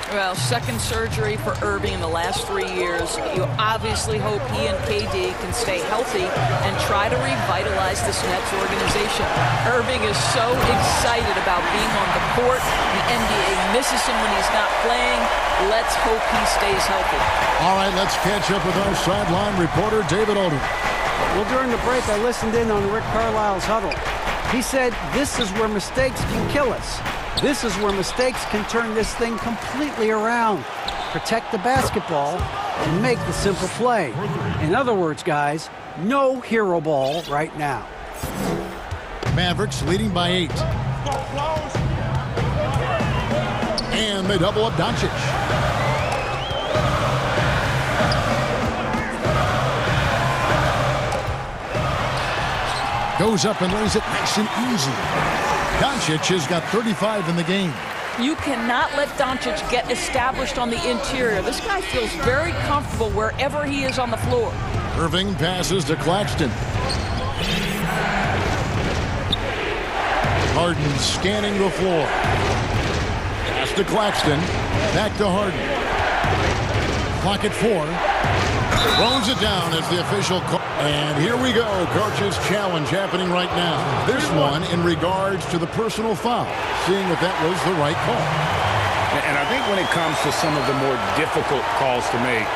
Well, second surgery for Irving in the last 3 years. You obviously hope he and KD can stay healthy and try to revitalize this Nets organization. Irving is so excited about being on the court. The NBA misses him when he's not playing. Let's hope he stays healthy. All right, let's catch up with our sideline reporter, David Odom. Well, during the break, I listened in on Rick Carlisle's huddle. He said, this is where mistakes can kill us. This is where mistakes can turn this thing completely around. Protect the basketball and make the simple play. In other words, guys, no hero ball right now. Mavericks leading by 8. And they double up Doncic. Goes up and lays it nice and easy. Doncic has got 35 in the game. You cannot let Doncic get established on the interior. This guy feels very comfortable wherever he is on the floor. Irving passes to Claxton. Harden scanning the floor. Pass to Claxton. Back to Harden. Clock at 4. Throws it down as the official call. And here we go. Coach's challenge happening right now. This one in regards to the personal foul. Seeing if that was the right call. And I think when it comes to some of the more difficult calls to make,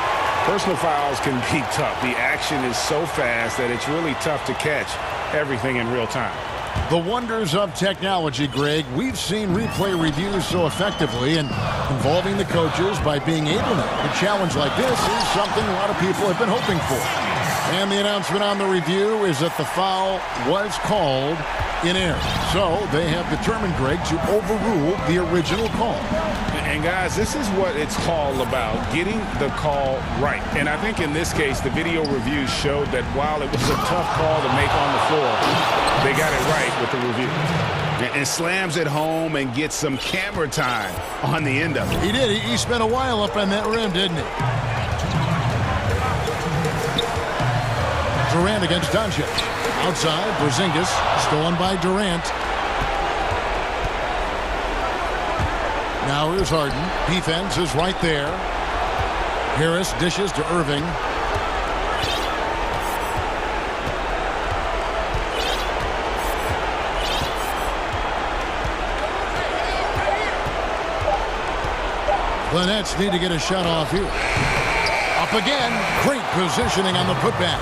personal fouls can be tough. The action is so fast that it's really tough to catch everything in real time. The wonders of technology, Greg. We've seen replay reviews so effectively and involving the coaches by being able to. A challenge like this is something a lot of people have been hoping for. And the announcement on the review is that the foul was called in error. So they have determined, Greg, to overrule the original call. And guys, this is what it's all about, getting the call right. And I think in this case, the video review showed that while it was a tough call to make on the floor, they got it right with the review. And slams it home and gets some camera time on the end of it. He did. He spent a while up on that rim, didn't he? Durant against Doncic. Outside, Porzingis, stolen by Durant. Now here's Harden. Defense is right there. Harris dishes to Irving. The Nets need to get a shot off here. Up again. Great positioning on the putback.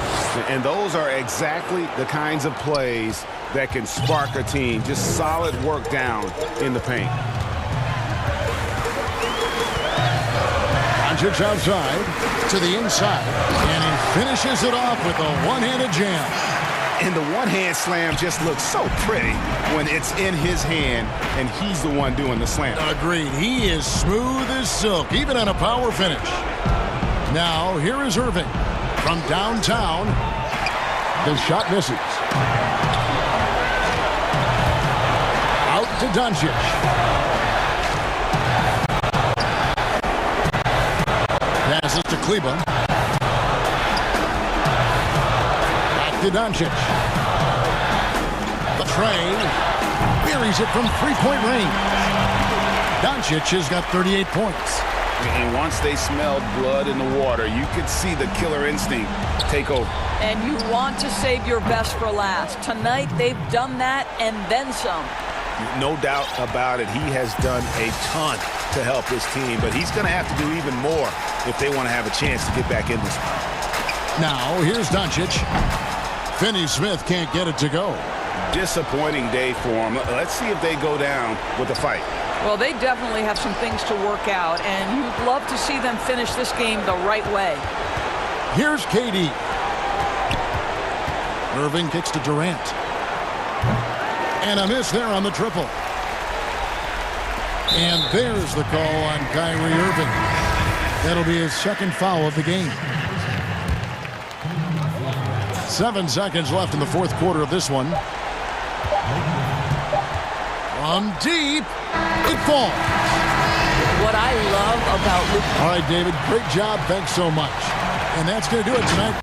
And those are exactly the kinds of plays that can spark a team. Just solid work down in the paint. Doncic outside to the inside. And he finishes it off with a one-handed jam. And the one-hand slam just looks so pretty when it's in his hand and he's the one doing the slam. Agreed. He is smooth as silk, even on a power finish. Now, here is Irving from downtown. The shot misses. Out to Doncic. Kleba. Back to Doncic. The tray. Buries it from three-point range. Doncic has got 38 points. And once they smelled blood in the water, you could see the killer instinct take over. And you want to save your best for last. Tonight, they've done that and then some. No doubt about it. He has done a ton to help his team, but he's going to have to do even more if they want to have a chance to get back in this one. Now, here's Doncic. Finney-Smith can't get it to go. Disappointing day for him. Let's see if they go down with a fight. Well, they definitely have some things to work out, and you'd love to see them finish this game the right way. Here's KD. Irving kicks to Durant. And a miss there on the triple. And there's the call on Kyrie Irving. That'll be his second foul of the game. 7 seconds left in the fourth quarter of this one. From deep, it falls. What I love about Luke. All right, David, great job. Thanks so much. And that's going to do it tonight.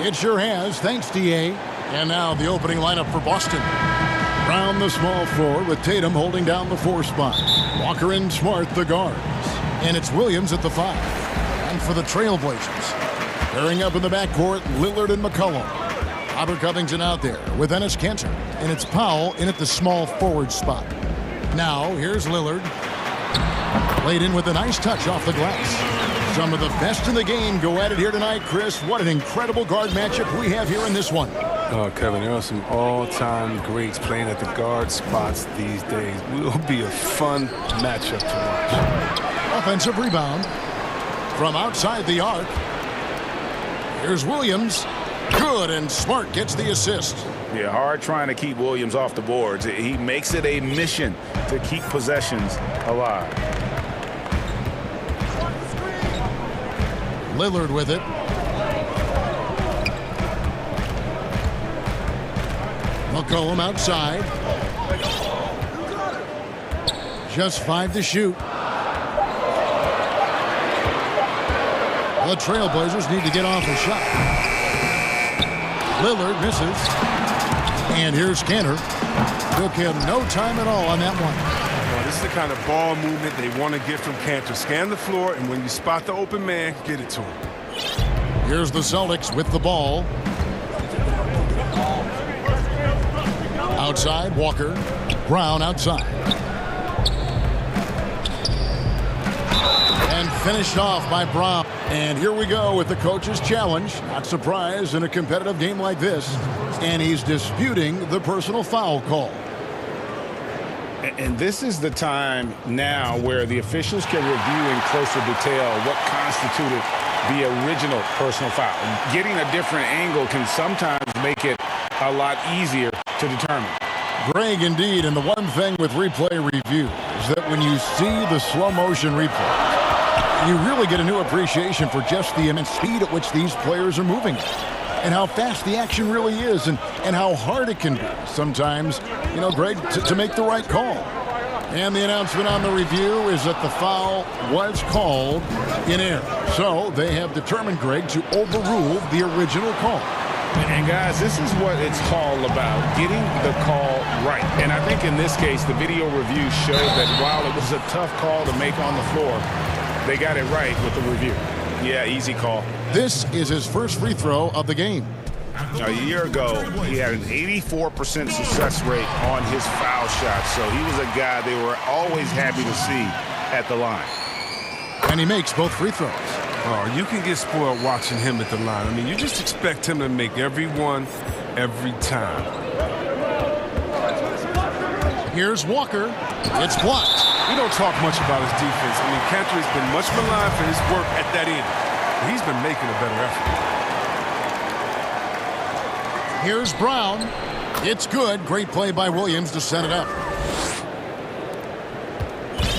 It sure has. Thanks, DA. And now the opening lineup for Boston. Brown the small forward with Tatum holding down the 4 spot. Walker and Smart the guards. And it's Williams at the 5. And for the Trailblazers, pairing up in the backcourt, Lillard and McCollum. Robert Covington out there with Enes Kanter. And it's Powell in at the small forward spot. Now, here's Lillard. Played in with a nice touch off the glass. Some of the best in the game go at it here tonight, Chris. What an incredible guard matchup we have here in this one. Oh, Kevin, there are some all-time greats playing at the guard spots these days. It will be a fun matchup to watch. Offensive rebound from outside the arc. Here's Williams. Good, and Smart gets the assist. Yeah, hard trying to keep Williams off the boards. He makes it a mission to keep possessions alive. Lillard with it. McCollum outside. Just 5 to shoot. The Trailblazers need to get off a shot. Lillard misses. And here's Kanter. Took him no time at all on that one. Well, this is the kind of ball movement they want to get from Kanter. Scan the floor, and when you spot the open man, get it to him. Here's the Celtics with the ball. Outside, Walker. Brown outside. And finished off by Brown. And here we go with the coach's challenge. Not surprised in a competitive game like this. And he's disputing the personal foul call. And this is the time now where the officials can review in closer detail what constituted the original personal foul. Getting a different angle can sometimes make it a lot easier to determine. Greg, indeed, and the one thing with replay review is that when you see the slow motion replay, you really get a new appreciation for just the immense speed at which these players are moving and how fast the action really is and how hard it can be sometimes, you know, Greg, to make the right call. And the announcement on the review is that the foul was called in error. So they have determined, Greg, to overrule the original call. And guys, this is what it's all about, getting the call right. And I think in this case, the video review showed that while it was a tough call to make on the floor, they got it right with the review. Yeah, easy call. This is his first free throw of the game. A year ago, he had an 84% success rate on his foul shots, so he was a guy they were always happy to see at the line. And he makes both free throws. Oh, you can get spoiled watching him at the line. I mean, you just expect him to make every one, every time. Here's Walker. It's blocked. We don't talk much about his defense. I mean, Kanter has been much maligned for his work at that end. He's been making a better effort. Here's Brown. It's good. Great play by Williams to set it up.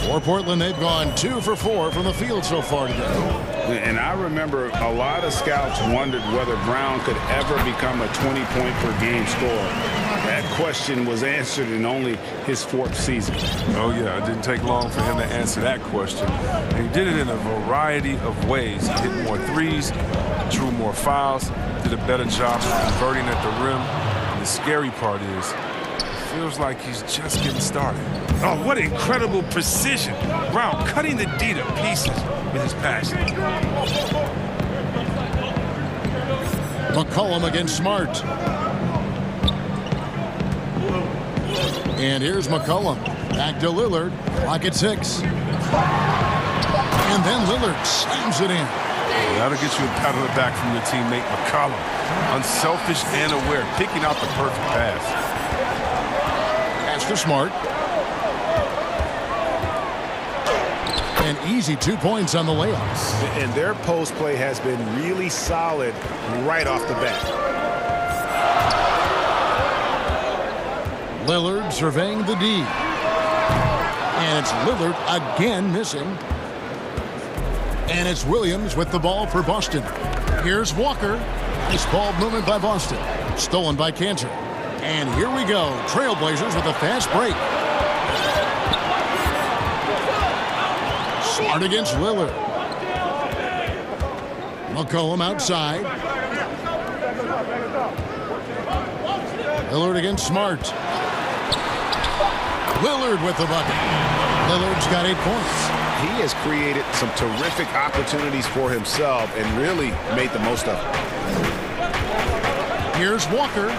For Portland, they've gone 2 for 4 from the field so far today. And I remember a lot of scouts wondered whether Brown could ever become a 20-point-per-game scorer. That question was answered in only his 4th season. Oh, yeah, it didn't take long for him to answer that question. And he did it in a variety of ways. He hit more threes, drew more fouls, did a better job of converting at the rim. And the scary part is, it feels like he's just getting started. Oh, what incredible precision. Brown cutting the D to pieces with his passion. McCollum against Smart. And here's McCollum. Back to Lillard. Clock at 6. And then Lillard slams it in. Well, that'll get you a pat on the back from your teammate, McCollum. Unselfish and aware, picking out the perfect pass. Pass to Smart. And easy 2 points on the layups. And their post play has been really solid right off the bat. Lillard surveying the D. And it's Lillard again missing. And it's Williams with the ball for Boston. Here's Walker. Nice ball movement by Boston. Stolen by Kanter. And here we go. Trailblazers with a fast break. Smart against Lillard. McCollum outside. Lillard against Smart. Lillard with the bucket. Lillard's got 8 points. He has created some terrific opportunities for himself and really made the most of it. Here's Walker.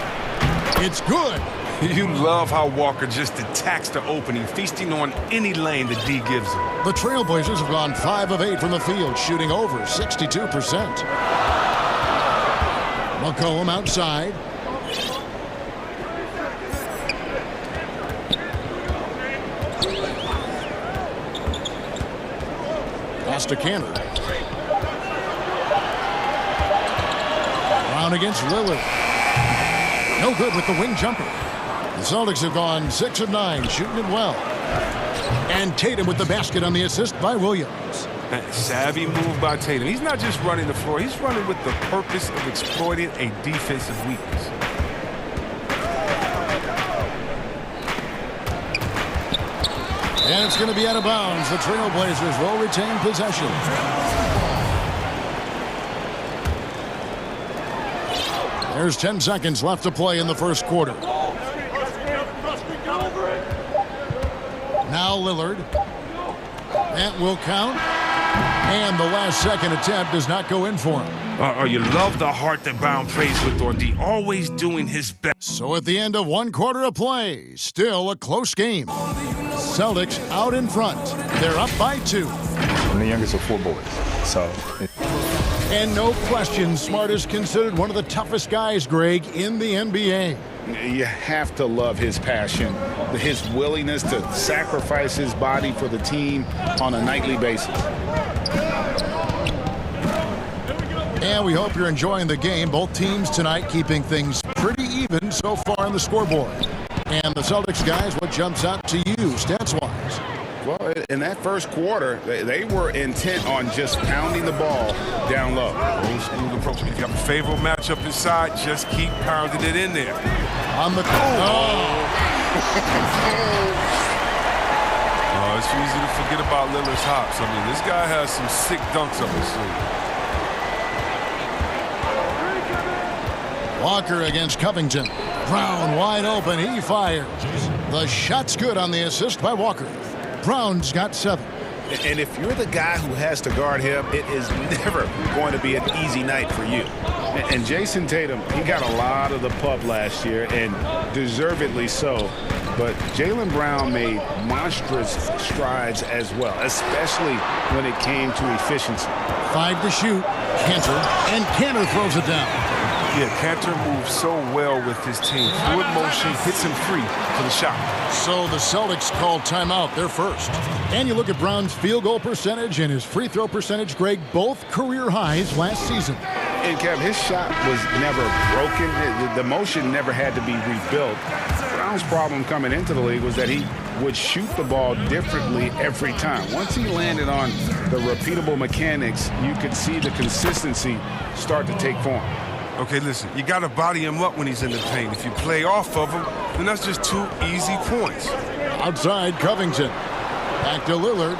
It's good. You love how Walker just attacks the opening, feasting on any lane the D gives him. The Trailblazers have gone 5 of 8 from the field, shooting over 62%. McCollum outside. Pass to Canner. Brown against Lillard. No good with the wing jumper. The Celtics have gone 6 of 9, shooting it well. And Tatum with the basket on the assist by Williams. Savvy move by Tatum. He's not just running the floor. He's running with the purpose of exploiting a defensive weakness. And it's going to be out of bounds. The Trailblazers will retain possession. There's 10 seconds left to play in the first quarter. Now Lillard. That will count. And the last second attempt does not go in for him. You love the heart that Brown plays with on D, always doing his best. So at the end of 1 quarter of play, still a close game. Celtics out in front. They're up by 2. I'm the youngest of 4 boys, so... And no question, Smart is considered one of the toughest guys, Greg, in the NBA. You have to love his passion, his willingness to sacrifice his body for the team on a nightly basis. And we hope you're enjoying the game. Both teams tonight keeping things pretty even so far on the scoreboard. And the Celtics guys, what jumps out to you stats-wise? Well, in that first quarter, they were intent on just pounding the ball down low. Old school approach. If you have a favorable matchup inside, just keep pounding it in there. On the it's easy to forget about Lillard's hops. I mean, this guy has some sick dunks up his sleeve. Walker against Covington. Brown wide open. He fires. The shot's good on the assist by Walker. Brown's got 7. And if you're the guy who has to guard him, it is never going to be an easy night for you. And Jason Tatum, he got a lot of the pub last year, and deservedly so. But Jaylen Brown made monstrous strides as well, especially when it came to efficiency. 5 to shoot. Cantor, and Cantor throws it down. Yeah, Cantor moves so well with his team. Fluid motion hits him free for the shot. So the Celtics called timeout. They're first. And you look at Brown's field goal percentage and his free throw percentage, Greg, both career highs last season. And Kev, his shot was never broken. The motion never had to be rebuilt. Brown's problem coming into the league was that he would shoot the ball differently every time. Once he landed on the repeatable mechanics, you could see the consistency start to take form. Okay, listen, you got to body him up when he's in the paint. If you play off of him, then that's just 2 easy points. Outside Covington. Back to Lillard.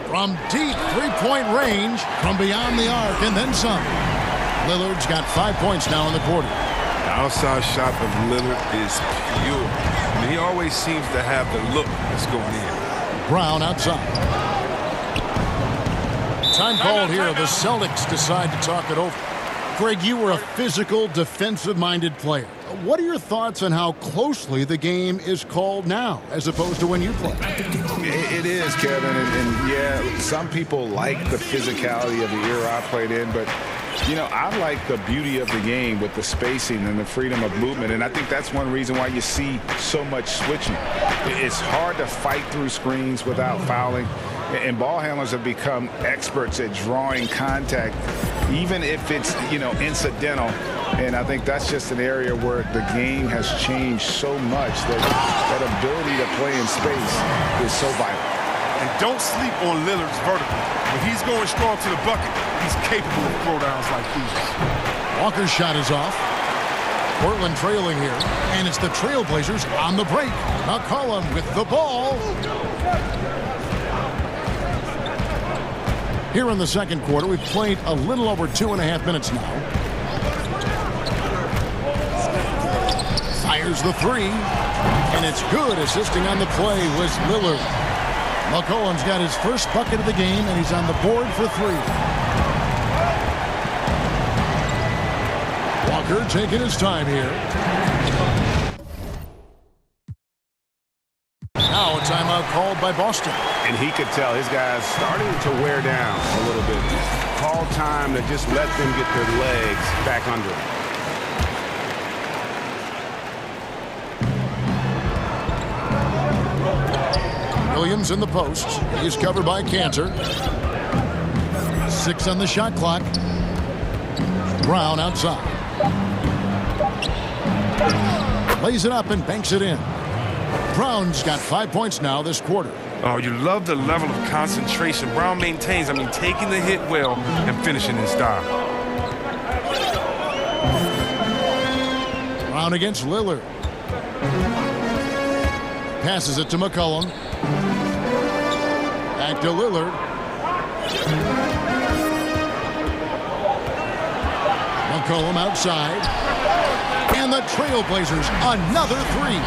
From deep three-point range, from beyond the arc, and then some. Lillard's got 5 points now in the quarter. The outside shot of Lillard is pure. I mean, he always seems to have the look that's going in. Brown outside. Time called here. The Celtics decide to talk it over. Greg, you were a physical, defensive-minded player. What are your thoughts on how closely the game is called now, as opposed to when you played? It is, Kevin, and yeah, some people like the physicality of the era I played in, but you know, I like the beauty of the game with the spacing and the freedom of movement, and I think that's one reason why you see so much switching. It's hard to fight through screens without fouling, and ball handlers have become experts at drawing contact, even if it's, you know, incidental. And I think that's just an area where the game has changed so much that that ability to play in space is so vital. And don't sleep on Lillard's vertical. When he's going strong to the bucket, he's capable of throwdowns like these. Walker's shot is off. Portland trailing here, and it's the Trailblazers on the break. McCollum with the ball. Here in the second quarter, we've played a little over 2.5 minutes now. Fires the three, and it's good. Assisting on the play was Lillard. McCollum's got his first bucket of the game, and he's on the board for three. Walker taking his time here. Now a timeout called by Boston. And he could tell his guys starting to wear down a little bit. Call time to just let them get their legs back under them. Williams in the post. He's covered by Cantor. 6 on the shot clock. Brown outside. Lays it up and banks it in. Brown's got 5 points now this quarter. Oh, you love the level of concentration Brown maintains. Taking the hit well and finishing in style. Brown against Lillard. Passes it to McCollum. Back to Lillard. McCollum outside. And the Trailblazers, another three.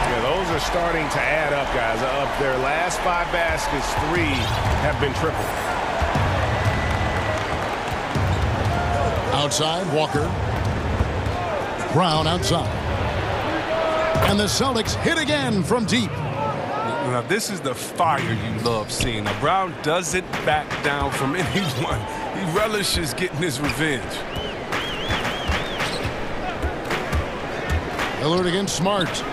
Yeah, those are starting to add up, guys. Of their last 5 baskets, 3 have been triple. Outside, Walker. Brown outside. And the Celtics hit again from deep. Now, this is the fire you love seeing. Now, Brown doesn't back down from anyone. He relishes getting his revenge. Lillard against Smart.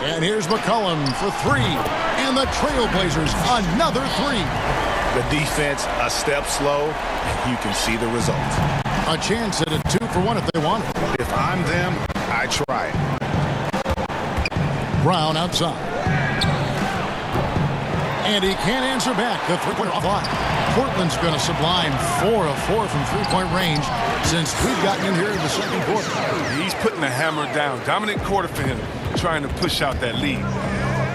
And here's McCollum for 3. And the Trailblazers, another 3. The defense a step slow, and you can see the result. A chance at a 2 for 1 if they want it. If I'm them, I try it. Brown outside. And he can't answer back. The three-pointer off line. Portland's been a sublime 4 of 4 from three-point range since we've gotten in here in the second quarter. He's putting the hammer down. Dominant quarter for him, trying to push out that lead.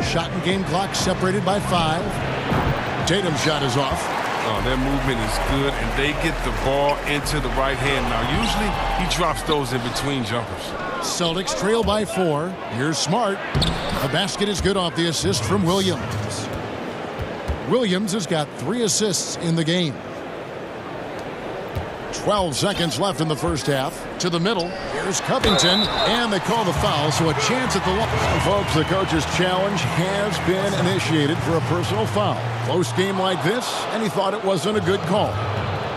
Shot and game clock separated by 5. Tatum's shot is off. Oh, their movement is good, and they get the ball into the right hand. Now, usually he drops those in between jumpers. Celtics trail by 4. Here's Smart. The basket is good off the assist from Williams. Williams has got 3 assists in the game. 12 seconds left in the first half. To the middle. Here's Covington. And they call the foul, so a chance at the line. Folks, the coach's challenge has been initiated for a personal foul. Close game like this, and he thought it wasn't a good call.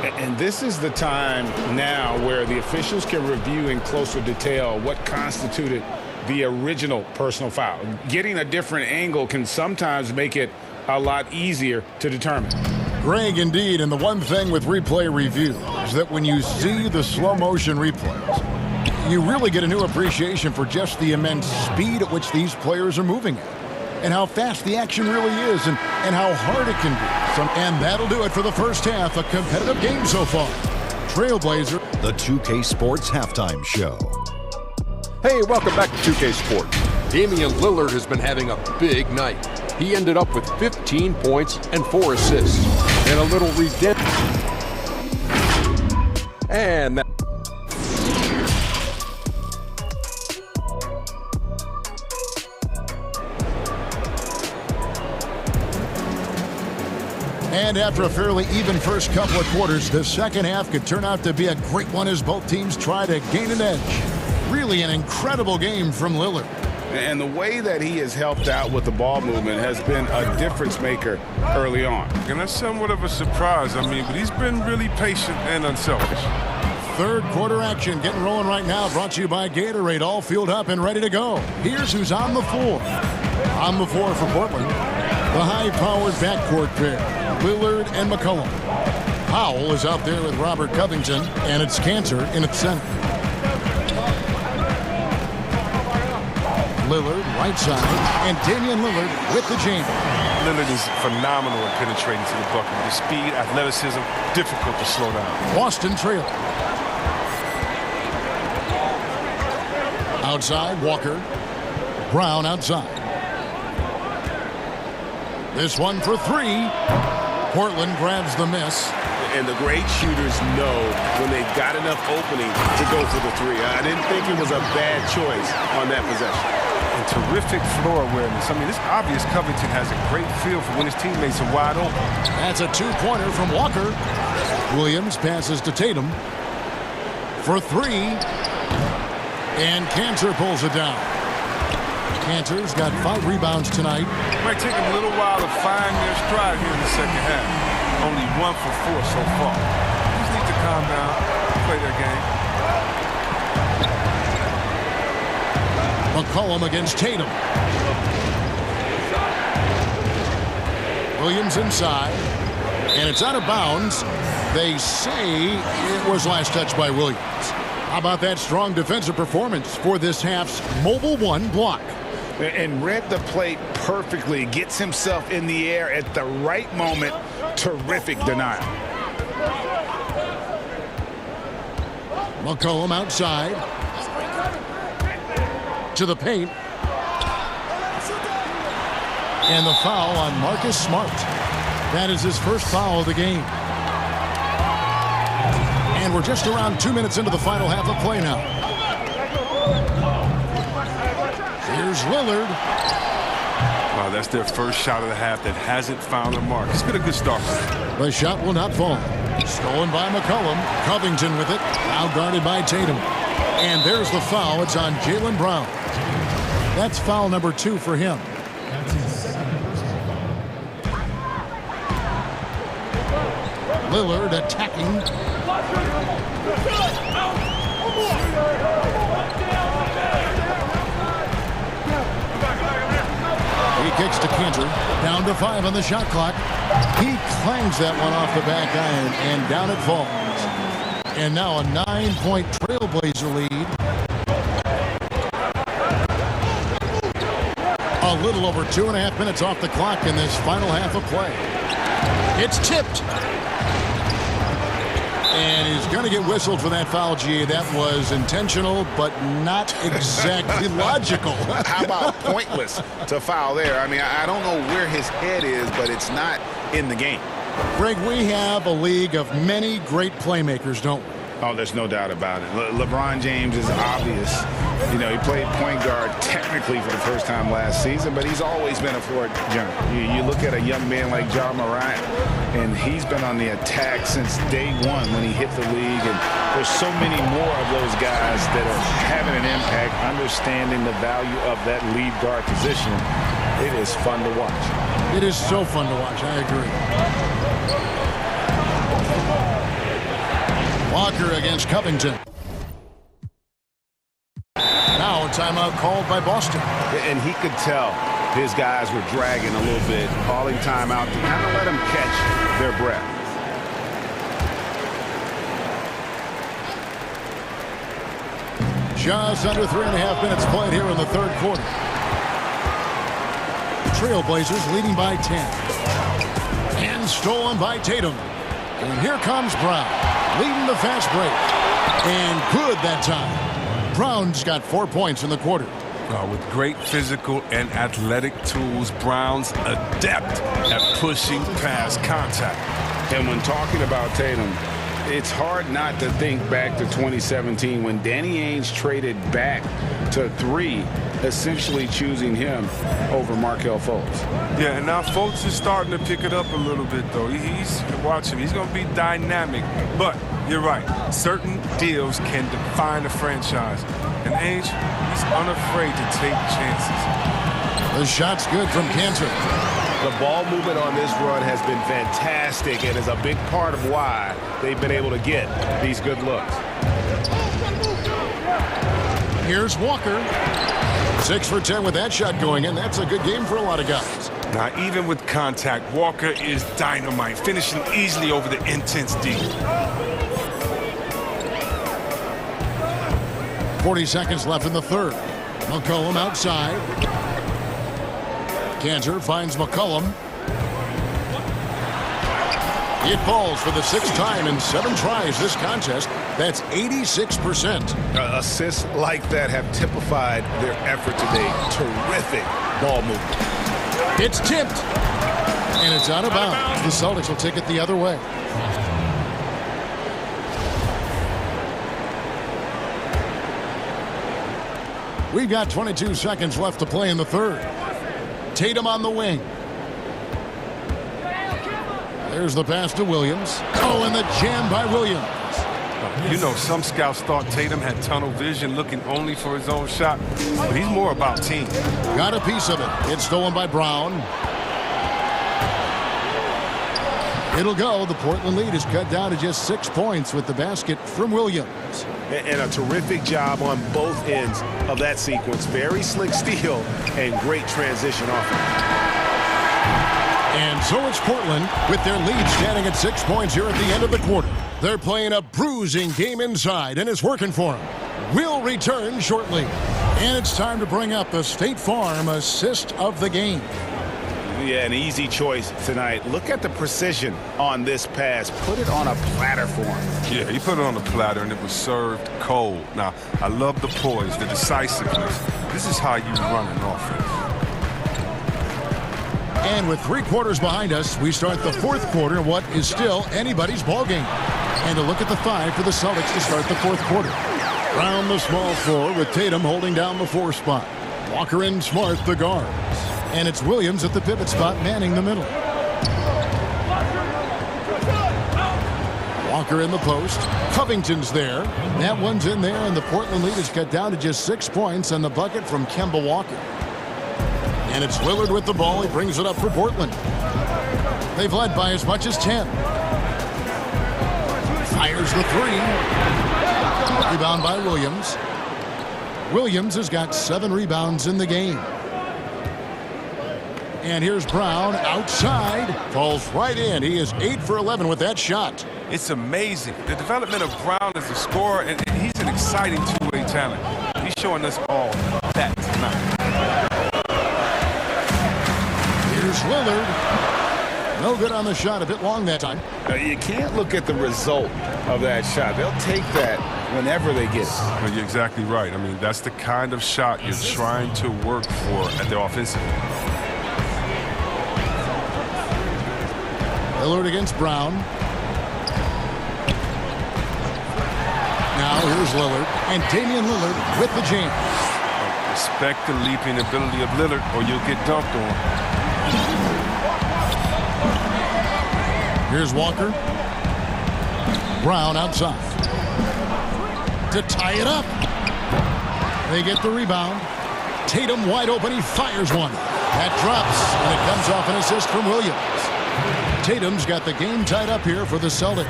And this is the time now where the officials can review in closer detail what constituted the original personal foul. Getting a different angle can sometimes make it a lot easier to determine. Greg, indeed, and the one thing with replay review is that when you see the slow motion replays, you really get a new appreciation for just the immense speed at which these players are moving at, and how fast the action really is, and how hard it can be. And that'll do it for the first half. A competitive game so far. Trailblazer. The 2K Sports Halftime Show. Hey, welcome back to 2K Sports. Damian Lillard has been having a big night. He ended up with 15 points and 4 assists. And a little redemption. And that. And after a fairly even first couple of quarters, the second half could turn out to be a great one as both teams try to gain an edge. Really an incredible game from Lillard. And the way that he has helped out with the ball movement has been a difference maker early on. And that's somewhat of a surprise, but he's been really patient and unselfish. Third quarter action getting rolling right now, brought to you by Gatorade, all fueled up and ready to go. Here's who's on the floor. On the floor for Portland, the high-powered backcourt pair, Lillard and McCollum. Powell is out there with Robert Covington, and it's Cantor in its center. Lillard, right side, and Damian Lillard with the jam. Lillard is phenomenal at penetrating to the bucket. With speed, athleticism, difficult to slow down. Boston trail. Outside, Walker. Brown outside. This one for 3. Portland grabs the miss. And the great shooters know when they've got enough opening to go for the three. I didn't think it was a bad choice on that possession. And terrific floor awareness. I mean, it's obvious Covington has a great feel for when his teammates are wide open. That's a two-pointer from Walker. Williams passes to Tatum for three. And Cantor pulls it down. Cantor's got 5 rebounds tonight. It might take them a little while to find their stride here in the second half. Only 1 for 4 so far. Just need to calm down, play their game. McCollum against Tatum. Williams inside. And it's out of bounds. They say it was last touched by Williams. How about that strong defensive performance for this half's Mobile One block? And read the plate perfectly. Gets himself in the air at the right moment. Terrific denial. McCollum outside. To the paint. And the foul on Marcus Smart. That is his first foul of the game. And we're just around 2 minutes into the final half of play now. Here's Lillard. Wow, that's their first shot of the half that hasn't found a mark. It's been a good start. The shot will not fall. Stolen by McCollum. Covington with it. Now guarded by Tatum. And there's the foul. It's on Jaylen Brown. That's foul number 2 for him. Lillard attacking. He kicks to Cantor. Down to 5 on the shot clock. He clangs that one off the back iron, and down it falls. And now a 9-point Trailblazer lead. A little over 2.5 minutes off the clock in this final half of play. It's tipped. And he's going to get whistled for that foul, G. That was intentional, but not exactly logical. How about pointless to foul there? I mean, I don't know where his head is, but it's not in the game. Greg, we have a league of many great playmakers, don't we? Oh, there's no doubt about it. LeBron James is obvious. You know, he played point guard technically for the first time last season, but he's always been a floor general. You look at a young man like Ja Morant, and he's been on the attack since day one when he hit the league. And there's so many more of those guys that are having an impact, understanding the value of that lead guard position. It is fun to watch. It is so fun to watch. I agree. Walker against Covington. Now a timeout called by Boston. And he could tell his guys were dragging a little bit, calling timeout to kind of let them catch their breath. Just under 3.5 minutes played here in the third quarter. Trailblazers leading by 10. And stolen by Tatum. And here comes Brown, leading the fast break. And good that time. Brown's got 4 points in the quarter. With great physical and athletic tools, Brown's adept at pushing past contact. And when talking about Tatum, it's hard not to think back to 2017 when Danny Ainge traded back to 3, essentially choosing him over Markelle Fultz. Yeah, and now Fultz is starting to pick it up a little bit, though. Watch him. He's going to be dynamic. But you're right. Certain deals can define a franchise. And Ainge, he's unafraid to take chances. The shot's good from Cantor. The ball movement on this run has been fantastic and is a big part of why they've been able to get these good looks. Here's Walker. 6 for 10 with that shot going in. That's a good game for a lot of guys. Now, even with contact, Walker is dynamite, finishing easily over the intense D. 40 seconds left in the third. McCollum outside. Cantor finds McCollum. It falls for the 6th time in 7 tries this contest. That's 86%. Assists like that have typified their effort today. Terrific ball movement. It's tipped. And it's out of bounds. The Celtics will take it the other way. We've got 22 seconds left to play in the third. Tatum on the wing. There's the pass to Williams. Oh, and the jam by Williams. You know, some scouts thought Tatum had tunnel vision, looking only for his own shot, but he's more about team. Got a piece of it. It's stolen by Brown. It'll go. The Portland lead is cut down to just 6 points with the basket from Williams. And a terrific job on both ends of that sequence. Very slick steal and great transition offense. And so it's Portland with their lead standing at 6 points here at the end of the quarter. They're playing a bruising game inside, and it's working for them. We'll return shortly. And it's time to bring up the State Farm assist of the game. Yeah, an easy choice tonight. Look at the precision on this pass. Put it on a platter for him. Yeah, he put it on a platter, and it was served cold. Now, I love the poise, the decisiveness. This is how you run an offense. And with 3 quarters behind us, we start the fourth quarter in what is still anybody's ball game. And a look at the 5 for the Celtics to start the fourth quarter. Round the small floor with Tatum holding down the 4 spot. Walker and Smart the guards. And it's Williams at the pivot spot manning the middle. Walker in the post. Covington's there. That one's in there, and the Portland lead is cut down to just 6 points and the bucket from Kemba Walker. And it's Lillard with the ball. He brings it up for Portland. They've led by as much as 10. Fires the 3. Rebound by Williams. Williams has got 7 rebounds in the game. And here's Brown outside. Falls right in. He is 8 for 11 with that shot. It's amazing. The development of Brown as a scorer, and he's an exciting two-way talent. He's showing us all that tonight. Here's Lillard. No good on the shot. A bit long that time. You can't look at the result of that shot. They'll take that whenever they get it. Well, you're exactly right. I mean, that's the kind of shot you're trying to work for at the offensive end. Lillard against Brown. Now here's Lillard. And Damian Lillard with the jam. Respect the leaping ability of Lillard or you'll get dunked on. Here's Walker. Brown outside. To tie it up. They get the rebound. Tatum wide open. He fires one. That drops, and it comes off an assist from Williams. Tatum's got the game tied up here for the Celtics.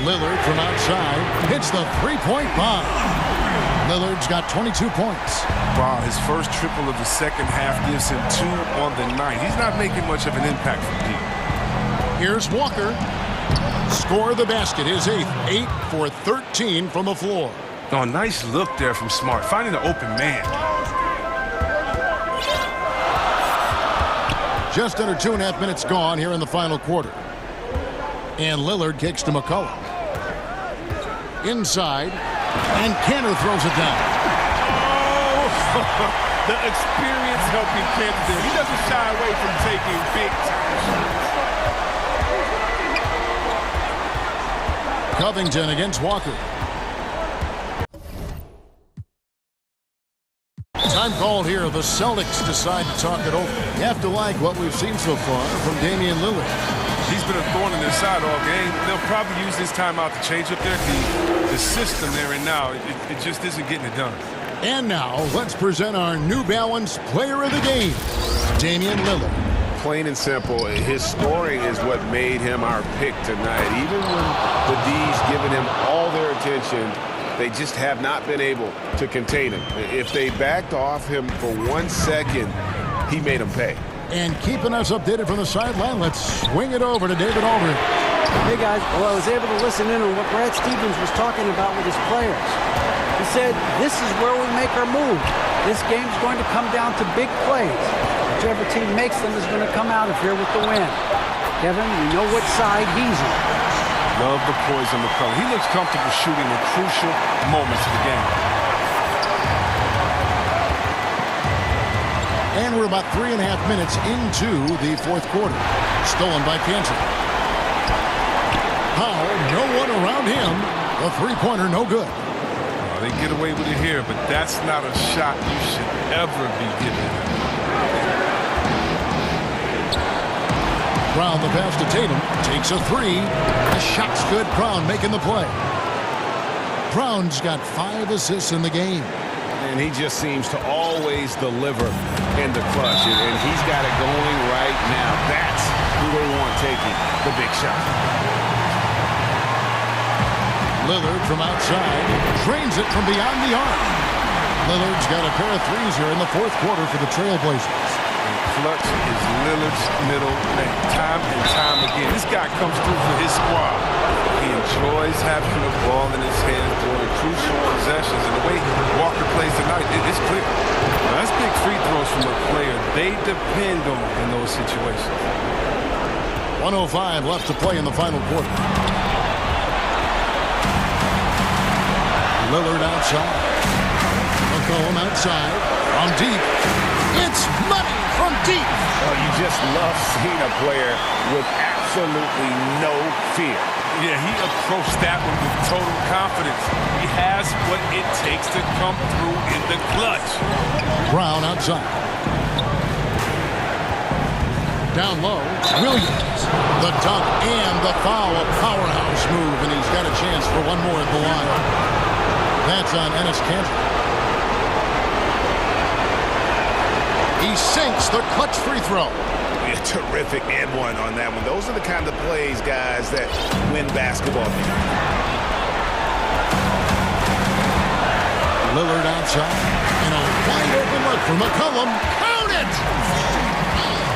Lillard from outside hits the three-point bomb. Lillard's got 22 points. Wow, his first triple of the second half gives him 2 on the night. He's not making much of an impact from deep. Here's Walker. Score the basket, his 8th. 8 for 13 from the floor. Oh, nice look there from Smart, finding the open man. Just under 2.5 minutes gone here in the final quarter. And Lillard kicks to McCullough. Inside. And Cantor throws it down. Oh, the experience helping Kent there. He doesn't shy away from taking big time shots. Covington against Walker. Time called here. The Celtics decide to talk it over. You have to like what we've seen so far from Damian Lillard. He's been a thorn in their side all game. They'll probably use this timeout to change up their team. The system there and now, it just isn't getting it done. And now, let's present our New Balance Player of the Game, Damian Lillard. Plain and simple, his scoring is what made him our pick tonight. Even when the D's giving him all their attention, they just have not been able to contain him. If they backed off him for 1 second, he made them pay. And keeping us updated from the sideline, let's swing it over to David Aldridge. Hey guys, well, I was able to listen in on what Brad Stevens was talking about with his players. He said, this is where we make our move. This game's going to come down to big plays. Whichever team makes them is going to come out of here with the win. Kevin, we know what side he's on. Love the poise of McCullough. He looks comfortable shooting in crucial moments of the game. And we're about 3.5 minutes into the fourth quarter. Stolen by Kansas. Powell, no one around him. The three-pointer, no good. They get away with it here, but that's not a shot you should ever be given. Brown, the pass to Tatum, takes a three. The shot's good. Brown making the play. Brown's got 5 assists in the game. And he just seems to always deliver in the clutch. And he's got it going right now. That's who they want taking the big shot. Lillard from outside drains it from beyond the arc. Lillard's got a pair of threes here in the fourth quarter for the Trailblazers. And clutch is Lillard's middle name. Time and time again. This guy comes through for his squad. He enjoys having the ball in his hands during crucial possessions. And the way Walker plays tonight, it's clear. Now, that's big free throws from a player they depend on in those situations. 1:05 left to play in the final quarter. Lillard outside. McCollum outside. From deep. It's money from deep. Well, you just love seeing a player with absolutely no fear. Yeah, he approached that one with total confidence. He has what it takes to come through in the clutch. Brown outside. Down low, Williams. The dunk and the foul. A powerhouse move, and he's got a chance for one more at the line. That's on Enes Kanter. He sinks the clutch free throw. A terrific and one on that one. Those are the kind of plays, guys, that win basketball games. Lillard outside. And a wide open look for McCollum. Count it!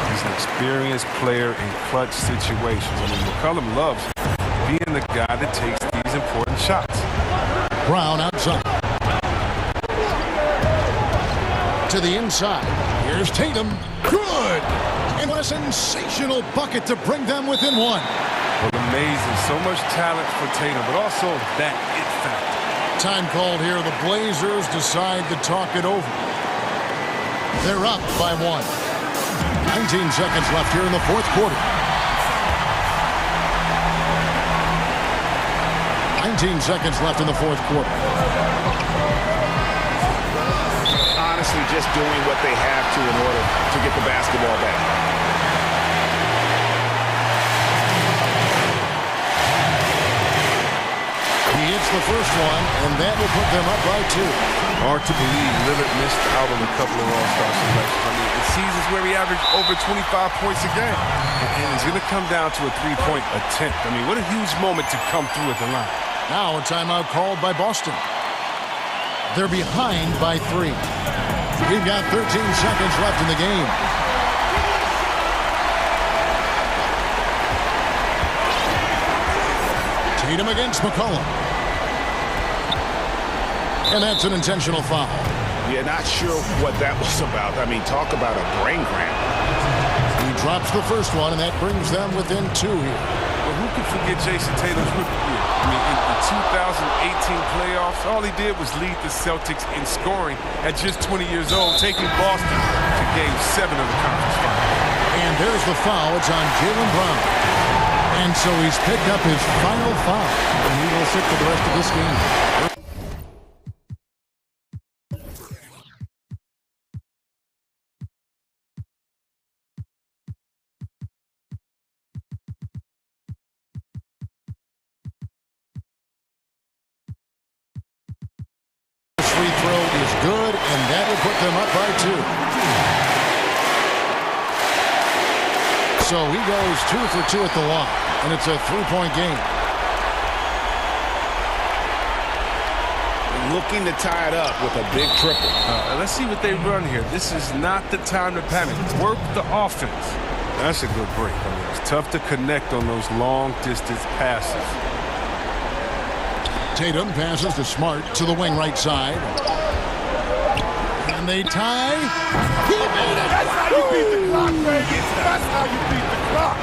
He's an experienced player in clutch situations. I mean, McCollum loves being the guy that takes these important shots. Brown outside. To the inside. Here's Tatum. Good! And a sensational bucket to bring them within one. Well, amazing. So much talent for Tatum, but also that it factor. Time called here. The Blazers decide to talk it over. They're up by 1. 19 seconds left here in the fourth quarter. 19 seconds left in the fourth quarter. Honestly, just doing what they have to in order to get the basketball back. He hits the first one, and that will put them up by 2. Hard to believe Lillard missed out on a couple of All-Star selections. I mean, in seasons where he averaged over 25 points a game. And it's going to come down to a three-point attempt. I mean, what a huge moment to come through at the line. Now a timeout called by Boston. They're behind by 3. We've got 13 seconds left in the game. Tatum against McCollum. And that's an intentional foul. Yeah, not sure what that was about. I mean, talk about a brain cramp. He drops the first one, and that brings them within 2 here. Well, who could forget Jason Tatum's rookie year? I mean, in the 2018 playoffs, all he did was lead the Celtics in scoring at just 20 years old, taking Boston to Game 7 of the conference final. And there's the foul. It's on Jaylen Brown. And so he's picked up his final foul, and he will sit for the rest of this game. Free throw is good, and that will put them up by 2. So he goes 2 for 2 at the line, and it's a 3-point game. Looking to tie it up with a big triple. Let's see what they run here. This is not the time to panic. Work the offense. That's a good break. I mean, it's tough to connect on those long-distance passes. Tatum passes to Smart to the wing right side. And they tie. He made it! That's how you beat the clock, Vegas. That's how you beat the clock.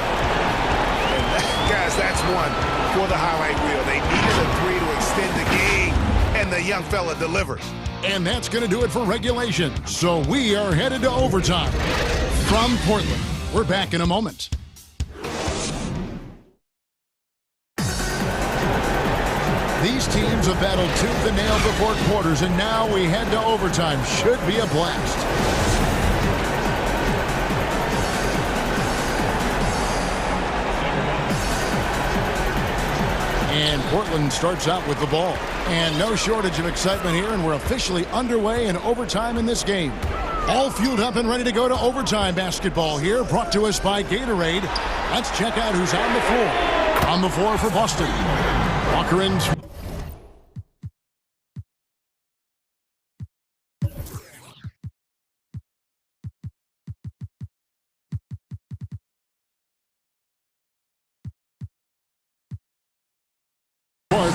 And guys, that's one for the highlight reel. They needed a 3 to extend the game, and and the young fella delivers. And that's going to do it for regulation. So we are headed to overtime. From Portland, we're back in a moment. These teams have battled tooth and nail before quarters, and now we head to overtime. Should be a blast. And Portland starts out with the ball. And no shortage of excitement here, and we're officially underway in overtime in this game. All fueled up and ready to go to overtime basketball here, brought to us by Gatorade. Let's check out who's on the floor. On the floor for Boston, Walker in.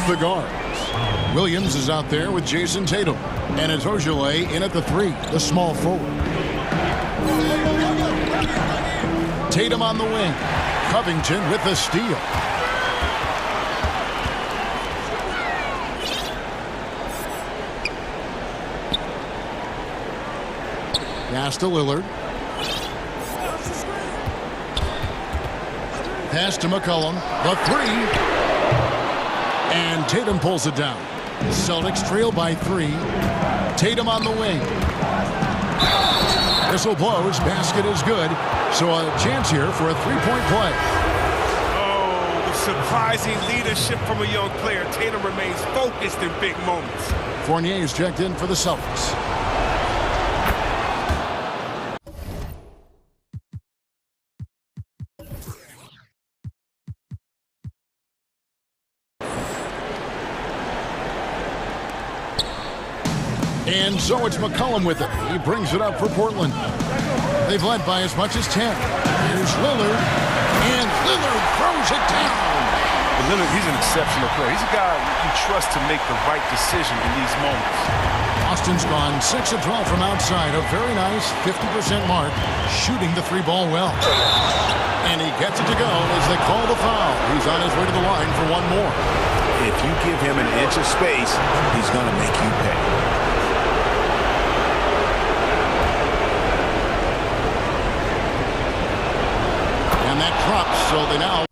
The guards. Williams is out there with Jason Tatum. And it's Ojale in at the 3, the small forward. Tatum on the wing. Covington with the steal. Pass to Lillard. Pass to McCollum. The 3. And Tatum pulls it down. The Celtics trail by 3. Tatum on the wing. Whistle blows. Basket is good. So a chance here for a three-point play. Oh, the surprising leadership from a young player. Tatum remains focused in big moments. Fournier is checked in for the Celtics. And so it's McCollum with it. He brings it up for Portland. They've led by as much as 10. Here's Lillard. And Lillard throws it down. Lillard, he's an exceptional player. He's a guy you trust to make the right decision in these moments. Austin's gone 6 of 12 from outside. A very nice 50% mark. Shooting the 3-ball well. And he gets it to go as they call the foul. He's on his way to the line for one more. If you give him an inch of space, he's going to make you pay. And that drops, so they now...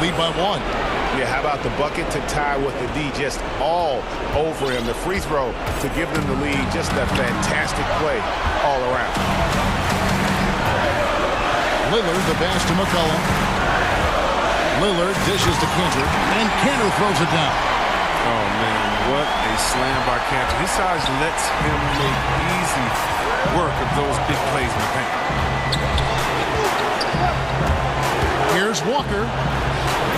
lead by 1. Yeah, how about the bucket to tie with the D just all over him. The free throw to give them the lead. Just a fantastic play all around. Lillard, the pass to McCollum. Lillard dishes to Cantor, and Cantor throws it down. Oh, man, what a slam by Cantor. His size lets him make easy work of those big plays in the paint. Here's Walker,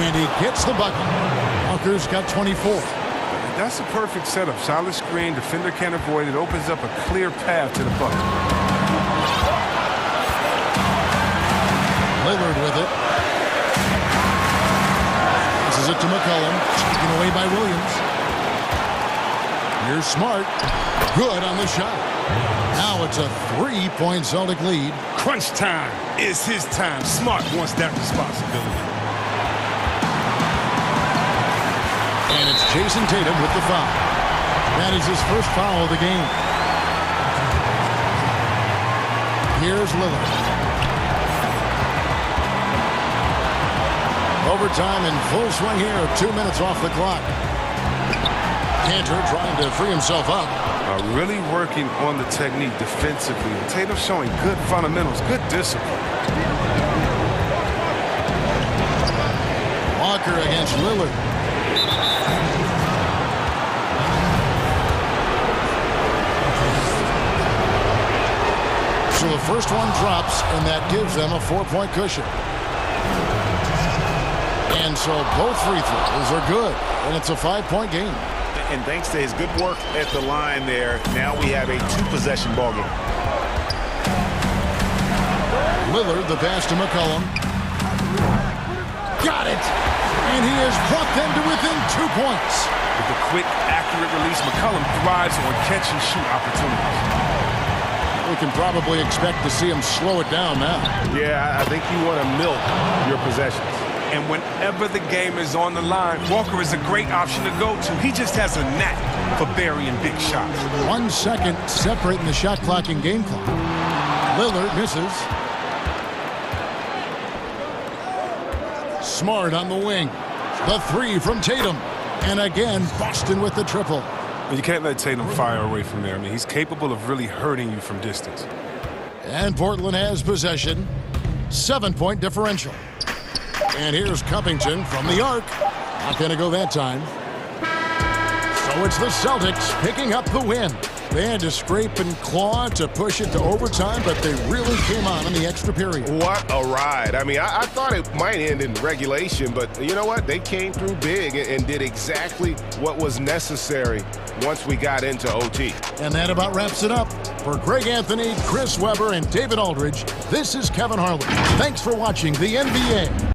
and he gets the bucket. Walker's got 24. That's a perfect setup. Solid screen, defender can't avoid it. Opens up a clear path to the bucket. Lillard with it. Passes it to McCollum. Taken away by Williams. Here's Smart. Good on the shot. Now it's a 3-point Celtic lead. Crunch time is his time. Smart wants that responsibility. And it's Jason Tatum with the foul. That is his first foul of the game. Here's Lillard. Overtime in full swing here. 2 minutes off the clock. Cantor trying to free himself up. Really working on the technique defensively. Tatum showing good fundamentals, good discipline. Walker against Lillard. So the first one drops, and that gives them a 4-point cushion. And so both free throws are good, and it's a 5-point game. And thanks to his good work at the line there, now we have a 2-possession ball game. Lillard, the pass to McCollum. Got it! And he has brought them to within 2 points. With a quick, accurate release, McCollum thrives on catch-and-shoot opportunities. we can probably expect to see him slow it down now. Yeah, I think you want to milk your possessions. And whenever the game is on the line, Walker is a great option to go to. He just has a knack for burying big shots. 1 second separating the shot clock and game clock. Lillard misses. Smart on the wing. The three from Tatum. And again, Boston with the triple. You can't let Tatum fire away from there. I mean, he's capable of really hurting you from distance. And Portland has possession. 7-point differential. And here's Covington from the arc. Not going to go that time. So it's the Celtics picking up the win. They had to scrape and claw to push it to overtime, but they really came on in the extra period. What a ride. I mean, I thought it might end in regulation, but you know what? They came through big and did exactly what was necessary once we got into OT. And that about wraps it up. For Greg Anthony, Chris Webber, and David Aldridge, this is Kevin Harlan. Thanks for watching the NBA.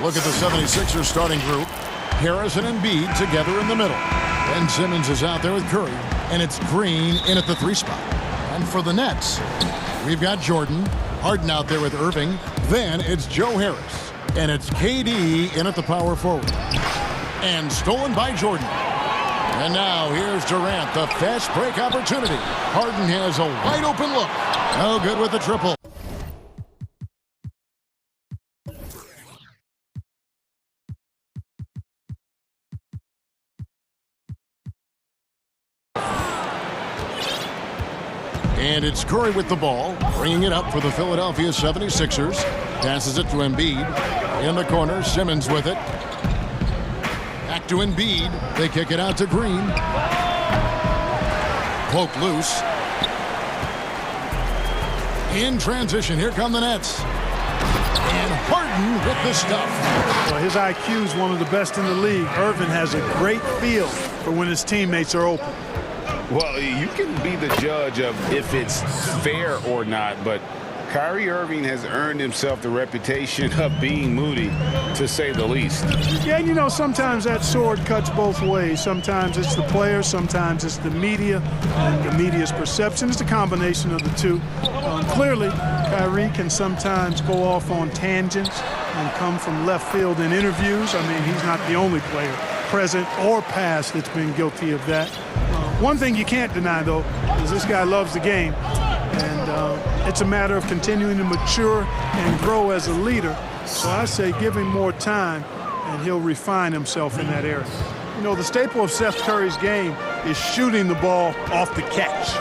Look at the 76ers starting group. Harrison and Embiid together in the middle. Ben Simmons is out there with Curry. And it's Green in at the 3 spot. And for the Nets, we've got Jordan. Harden out there with Irving. Then it's Joe Harris. And it's KD in at the power forward. And stolen by Jordan. And now here's Durant, the fast break opportunity. Harden has a wide open look. No good with the triple. And it's Curry with the ball, bringing it up for the Philadelphia 76ers. Passes it to Embiid. In the corner, Simmons with it. Back to Embiid. They kick it out to Green. Cloak loose. In transition, here come the Nets. And Harden with the stuff. Well, his IQ is one of the best in the league. Irvin has a great feel for when his teammates are open. Well, you can be the judge of if it's fair or not, but Kyrie Irving has earned himself the reputation of being moody, to say the least. Yeah, you know, sometimes that sword cuts both ways. Sometimes it's the player, sometimes it's the media, and the media's perception. It's a combination of the two. Clearly, Kyrie can sometimes go off on tangents and come from left field in interviews. I mean, he's not the only player, present or past, that's been guilty of that. One thing you can't deny, though, is this guy loves the game. And it's a matter of continuing to mature and grow as a leader. So I say give him more time, and he'll refine himself in that area. You know, the staple of Seth Curry's game is shooting the ball off the catch.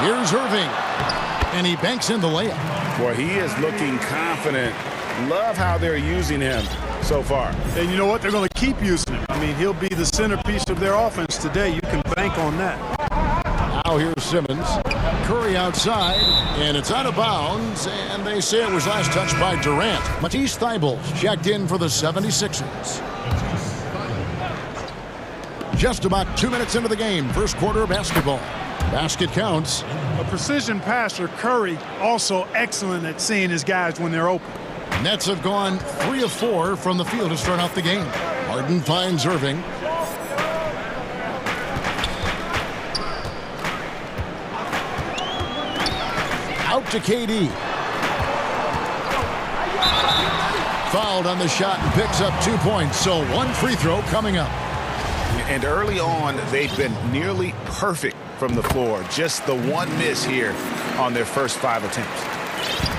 Here's Irving, and he banks in the layup. Boy, he is looking confident. Love how they're using him so far. And you know what? They're going to keep using him. I mean, he'll be the centerpiece of their offense today. You can bank on that. Now here's Simmons. Curry outside, and it's out of bounds, and they say it was last touched by Durant. Matisse Thybulle checked in for the 76ers. Just about 2 minutes into the game, first quarter of basketball. Basket counts. A precision passer, Curry, also excellent at seeing his guys when they're open. Nets have gone 3 of 4 from the field to start off the game. Harden finds Irving. Out to KD. Fouled on the shot and picks up 2 points. So one free throw coming up. And early on, they've been nearly perfect from the floor. Just the one miss here on their first 5 attempts.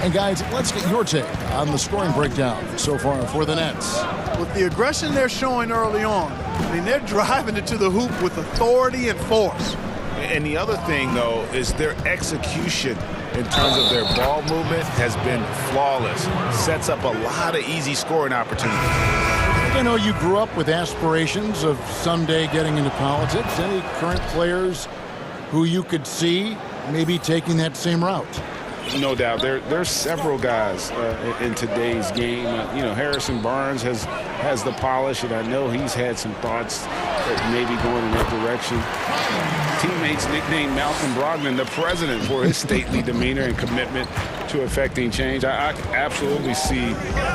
And guys, let's get your take on the scoring breakdown so far for the Nets. With the aggression they're showing early on, I mean, they're driving it to the hoop with authority and force. And the other thing, though, is their execution in terms of their ball movement has been flawless. Sets up a lot of easy scoring opportunities. You know, you grew up with aspirations of someday getting into politics. Any current players who you could see maybe taking that same route? No doubt. There's several guys in today's game. You know, Harrison Barnes has the polish, and I know he's had some thoughts that maybe going in that direction. Teammates nicknamed Malcolm Brogdon the president for his stately demeanor and commitment to affecting change. I absolutely see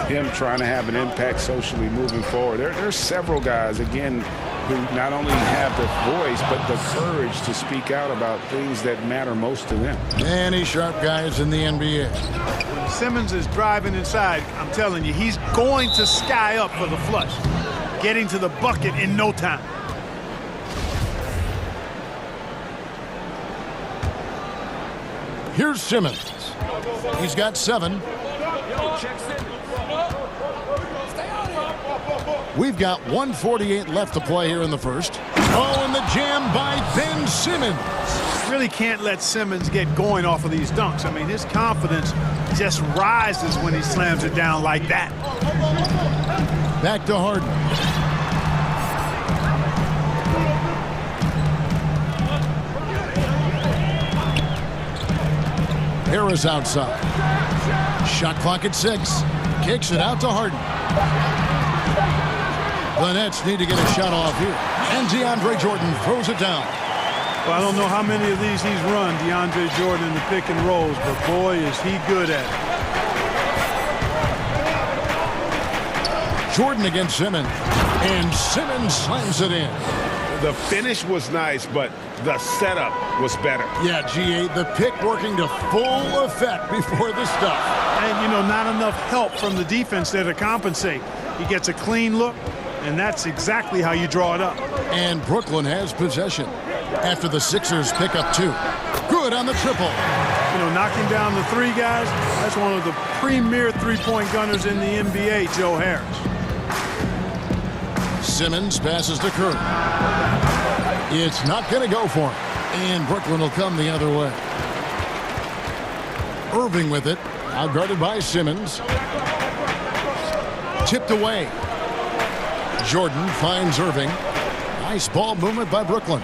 him trying to have an impact socially moving forward. There's several guys, again, who not only have the voice, but the courage to speak out about things that matter most to them. Many sharp guys in the NBA. When Simmons is driving inside, I'm telling you, he's going to sky up for the flush, getting to the bucket in no time. Here's Simmons. He's got 7. We've got 1:48 left to play here in the first. Oh, and the jam by Ben Simmons. Really can't let Simmons get going off of these dunks. I mean, his confidence just rises when he slams it down like that. Back to Harden. Harris outside. Shot clock at 6. Kicks it out to Harden. The Nets need to get a shot off here. And DeAndre Jordan throws it down. Well, I don't know how many of these he's run, DeAndre Jordan, in the pick and rolls, but boy, is he good at it. Jordan against Simmons. And Simmons slams it in. The finish was nice, but the setup was better. Yeah, G8, the pick working to full effect before the stuff. And, you know, not enough help from the defense there to compensate. He gets a clean look, and that's exactly how you draw it up. And Brooklyn has possession after the Sixers pick up 2. Good on the triple. You know, knocking down the 3 guys, that's one of the premier three-point gunners in the NBA, Joe Harris. Simmons passes to Curry. It's not going to go for him. And Brooklyn will come the other way. Irving with it. Out guarded by Simmons. Tipped away. Jordan finds Irving. Nice ball movement by Brooklyn.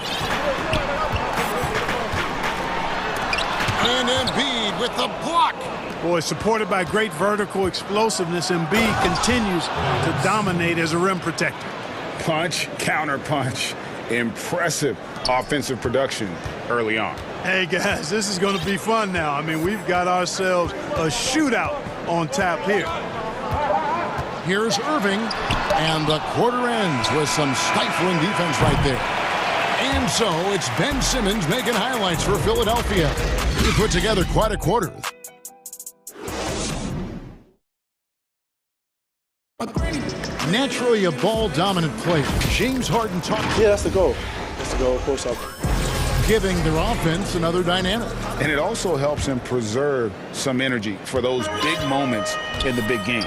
And Embiid with the block. Boy, supported by great vertical explosiveness, Embiid continues to dominate as a rim protector. Punch, counter punch. Impressive offensive production early on. Hey, guys, this is going to be fun now. I mean, we've got ourselves a shootout on tap here. Here's Irving, and the quarter ends with some stifling defense right there. And so it's Ben Simmons making highlights for Philadelphia. He put together quite a quarter. Naturally a ball-dominant player, James Harden talked. Yeah, that's the goal. That's the goal, of course. Giving their offense another dynamic. And it also helps them preserve some energy for those big moments in the big game.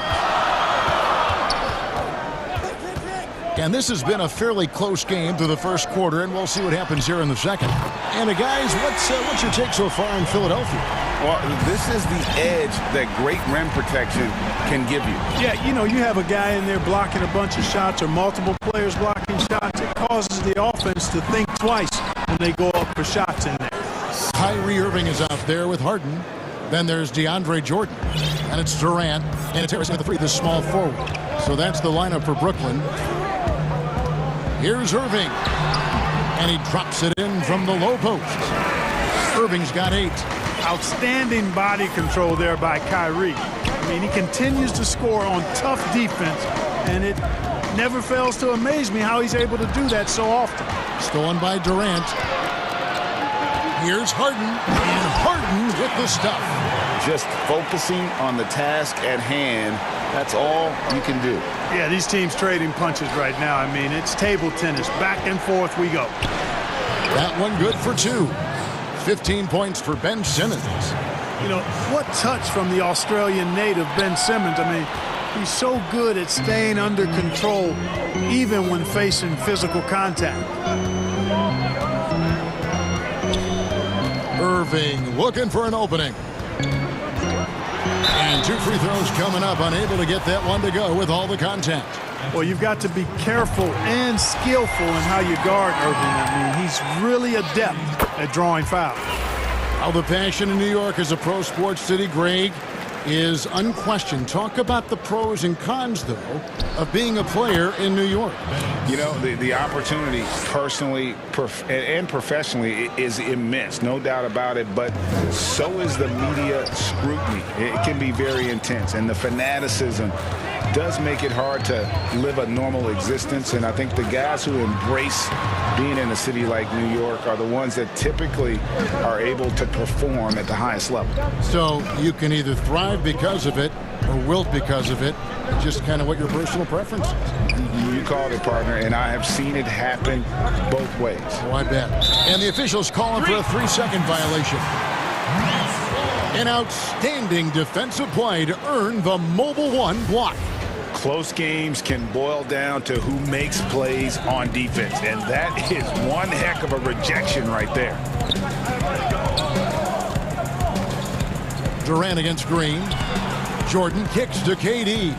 And this has been a fairly close game through the first quarter, and we'll see what happens here in the second. And guys, what's your take so far in Philadelphia? Well, this is the edge that great rim protection can give you. Yeah, you know, you have a guy in there blocking a bunch of shots or multiple players blocking shots. It causes the offense to think twice when they go up for shots in there. Kyrie Irving is out there with Harden. Then there's DeAndre Jordan. And it's Durant. And it's Harris at the three, the small forward. So that's the lineup for Brooklyn. Here's Irving. And he drops it in from the low post. Irving's got 8. Outstanding body control there by Kyrie. I mean, he continues to score on tough defense, and it never fails to amaze me how he's able to do that so often. Stolen by Durant. Here's Harden, and Harden with the stuff. Just focusing on the task at hand, that's all you can do. Yeah, these teams trading punches right now. I mean, it's table tennis. Back and forth we go. That one good for 2. 15 points for Ben Simmons. You know, what touch from the Australian native, Ben Simmons. I mean, he's so good at staying under control, even when facing physical contact. Irving looking for an opening. And 2 free throws coming up, unable to get that one to go with all the contact. Well, you've got to be careful and skillful in how you guard Irving. I mean, he's really adept at drawing fouls. How the passion in New York is a pro sports city, Greg, is unquestioned. Talk about the pros and cons, though, of being a player in New York. You know, the opportunity personally and professionally is immense, no doubt about it, but so is the media scrutiny. It can be very intense, and the fanaticism does make it hard to live a normal existence. And I think the guys who embrace being in a city like New York are the ones that typically are able to perform at the highest level. So you can either thrive because of it or wilt because of it. Just kind of what your personal preference is. You called it, partner, and I have seen it happen both ways. Oh, I bet. And the officials calling for a 3-second violation. An outstanding defensive play to earn the Mobile One block. Close games can boil down to who makes plays on defense, and that is one heck of a rejection right there. Durant against Green. Jordan kicks to KD.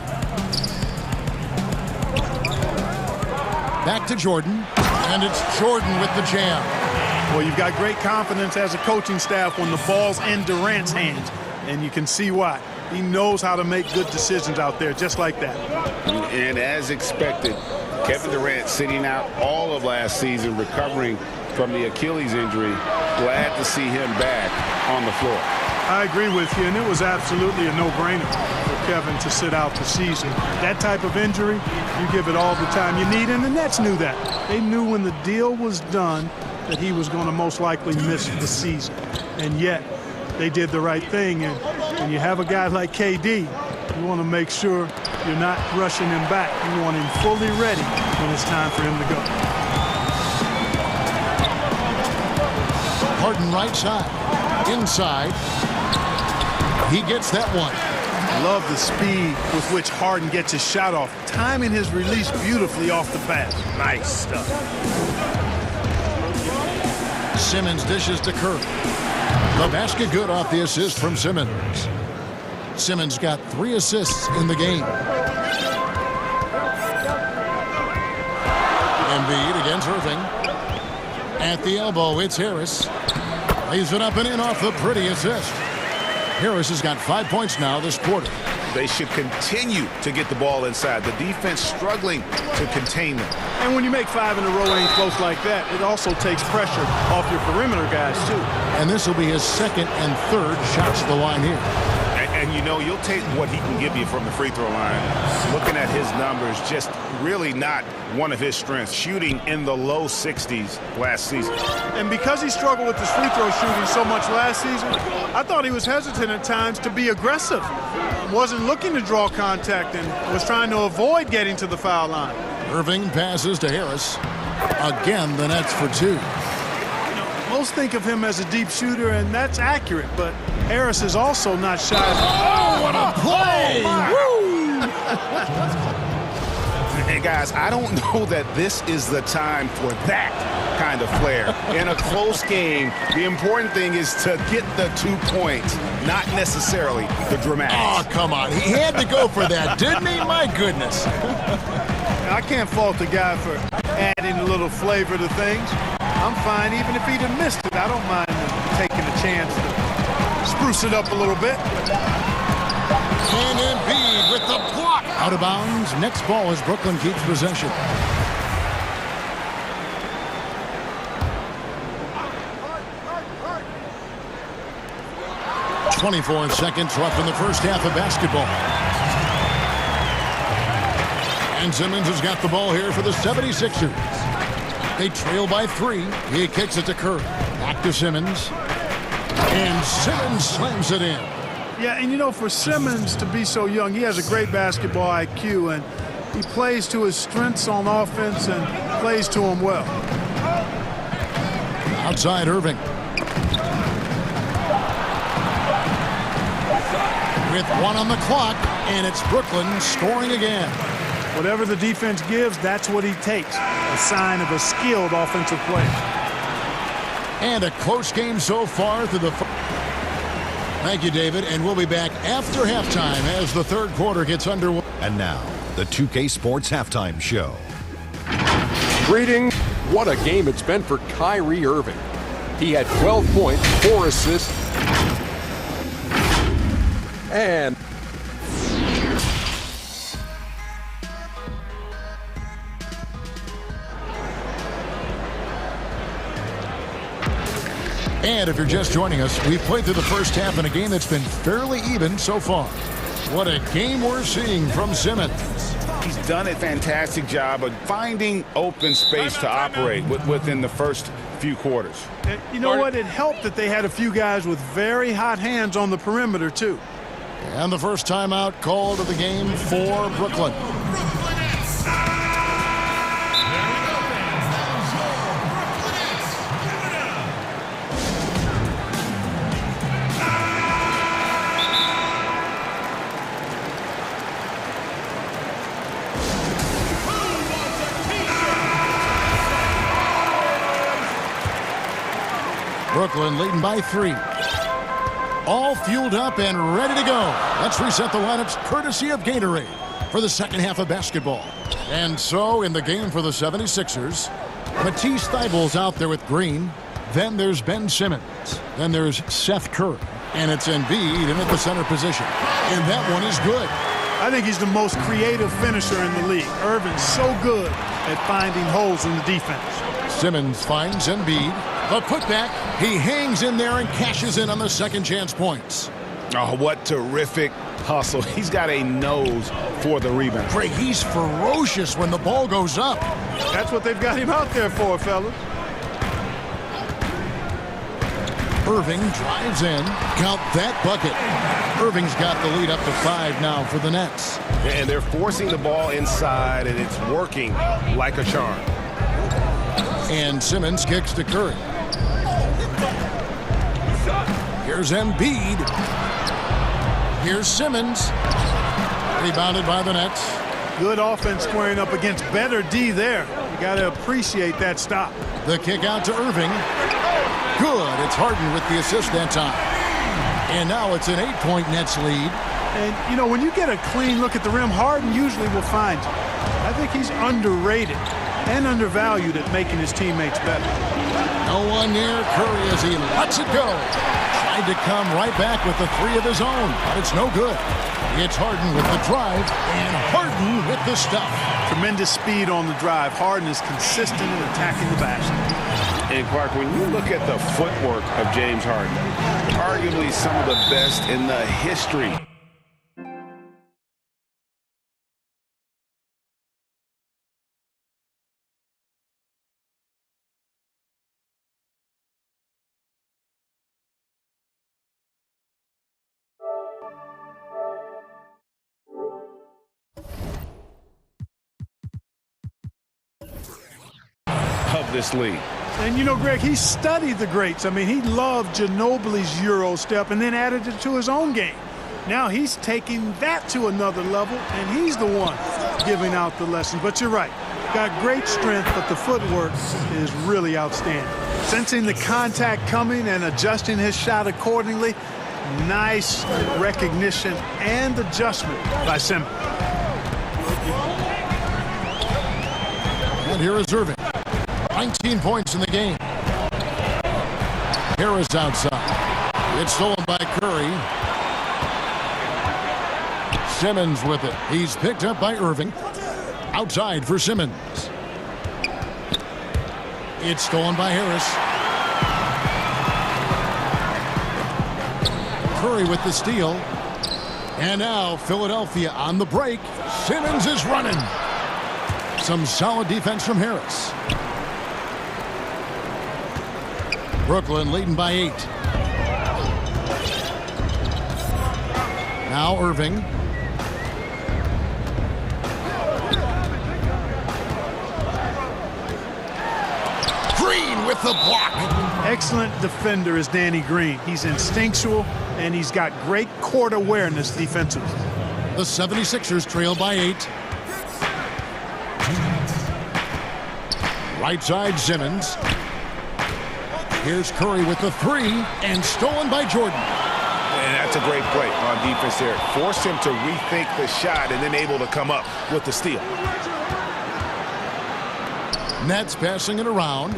Back to Jordan, and it's Jordan with the jam. Well, you've got great confidence as a coaching staff when the ball's in Durant's hands, and you can see why. He knows how to make good decisions out there, just like that. And as expected, Kevin Durant sitting out all of last season, recovering from the Achilles injury. Glad to see him back on the floor. I agree with you, and it was absolutely a no-brainer for Kevin to sit out the season. That type of injury, you give it all the time you need, and the Nets knew that. They knew when the deal was done that he was going to most likely miss the season. And yet, they did the right thing, and when you have a guy like KD, you want to make sure you're not rushing him back. You want him fully ready when it's time for him to go. Harden right side. Inside. He gets that one. Love the speed with which Harden gets his shot off, timing his release beautifully off the pass. Nice stuff. Simmons dishes to Curry. The basket good off the assist from Simmons. Simmons got 3 assists in the game. Embiid against Irving. At the elbow, it's Harris. Lays it up and in off the pretty assist. Harris has got 5 points now this quarter. They should continue to get the ball inside. The defense struggling to contain them. And when you make 5 in a row ain't close like that, it also takes pressure off your perimeter guys, too. And this will be his 2nd and 3rd shots to the line here. And you know, you'll take what he can give you from the free throw line. Looking at his numbers, just really not one of his strengths. Shooting in the low 60s last season. And because he struggled with his free throw shooting so much last season, I thought he was hesitant at times to be aggressive. Wasn't looking to draw contact and was trying to avoid getting to the foul line. Irving passes to Harris. Again, the Nets for 2. Most think of him as a deep shooter, and that's accurate, but Harris is also not shy. Oh, what a play! Hey, guys, I don't know that this is the time for that kind of flair. In a close game, the important thing is to get the 2 points, not necessarily the dramatics. Oh, come on. He had to go for that, didn't he? My goodness. I can't fault the guy for adding a little flavor to things. I'm fine even if he'd have missed it. I don't mind taking a chance to spruce it up a little bit. And Embiid with the block. Out of bounds. Next ball as Brooklyn keeps possession. .24 seconds left in the first half of basketball. And Simmons has got the ball here for the 76ers. They trail by 3. He kicks it to Curry. Back to Simmons. And Simmons slams it in. Yeah, and you know, for Simmons to be so young, he has a great basketball IQ, and he plays to his strengths on offense and plays to them well. Outside Irving. With 1 on the clock, and it's Brooklyn scoring again. Whatever the defense gives, that's what he takes. A sign of a skilled offensive player. And a close game so far through the... Thank you, David, and we'll be back after halftime as the 3rd quarter gets underway. And now, the 2K Sports Halftime Show. Greetings. What a game it's been for Kyrie Irving. He had 12 points, 4 assists, and... And if you're just joining us, we've played through the first half in a game that's been fairly even so far. What a game we're seeing from Simmons. He's done a fantastic job of finding open space to operate within the first few quarters. And you know what? It helped that they had a few guys with very hot hands on the perimeter, too. And the first timeout called of the game for Brooklyn. Brooklyn leading by 3. All fueled up and ready to go. Let's reset the lineups courtesy of Gatorade for the second half of basketball. And so in the game for the 76ers, Matisse Thybulle's out there with Green. Then there's Ben Simmons. Then there's Seth Curry. And it's Embiid in at the center position. And that one is good. I think he's the most creative finisher in the league. Irving's so good at finding holes in the defense. Simmons finds Embiid. The putback, he hangs in there and cashes in on the second chance points. Oh, what terrific hustle. He's got a nose for the rebound. Craig, he's ferocious when the ball goes up. That's what they've got him out there for, fellas. Irving drives in. Count that bucket. Irving's got the lead up to 5 now for the Nets. And they're forcing the ball inside, and it's working like a charm. And Simmons kicks to Curry. Here's Embiid. Here's Simmons. Rebounded by the Nets. Good offense squaring up against better D there. You got to appreciate that stop. The kick out to Irving. good. It's Harden with the assist that time. And now it's an 8-point Nets lead. And, you know, when you get a clean look at the rim, Harden usually will find you. I think he's underrated and undervalued at making his teammates better. No one near Curry as he lets it go. Tried to come right back with the three of his own, but it's no good. It's Harden with the drive, and Harden with the stuff. Tremendous speed on the drive. Harden is consistent in attacking the basket. And Clark, when you look at the footwork of James Harden, arguably some of the best in the history. Of this league. And you know, Greg, he studied the greats. I mean, he loved Ginobili's Euro step and then added it to his own game. Now he's taking that to another level, and he's the one giving out the lessons. But you're right, got great strength, but the footwork is really outstanding. Sensing the contact coming and adjusting his shot accordingly. Nice recognition and adjustment by Simmons. And here is Irving. 19 points in the game. Harris outside. It's stolen by Curry. Simmons with it. He's picked up by Irving. Outside for Simmons. It's stolen by Harris. Curry with the steal. And now Philadelphia on the break. Simmons is running. Some solid defense from Harris. Brooklyn leading by 8. Now Irving. Green with the block. Excellent defender is Danny Green. He's instinctual, and he's got great court awareness defensively. The 76ers trail by 8. Right side Simmons. Here's Curry with the three, and stolen by Jordan. And that's a great play on defense there. Forced him to rethink the shot and then able to come up with the steal. Nets passing it around.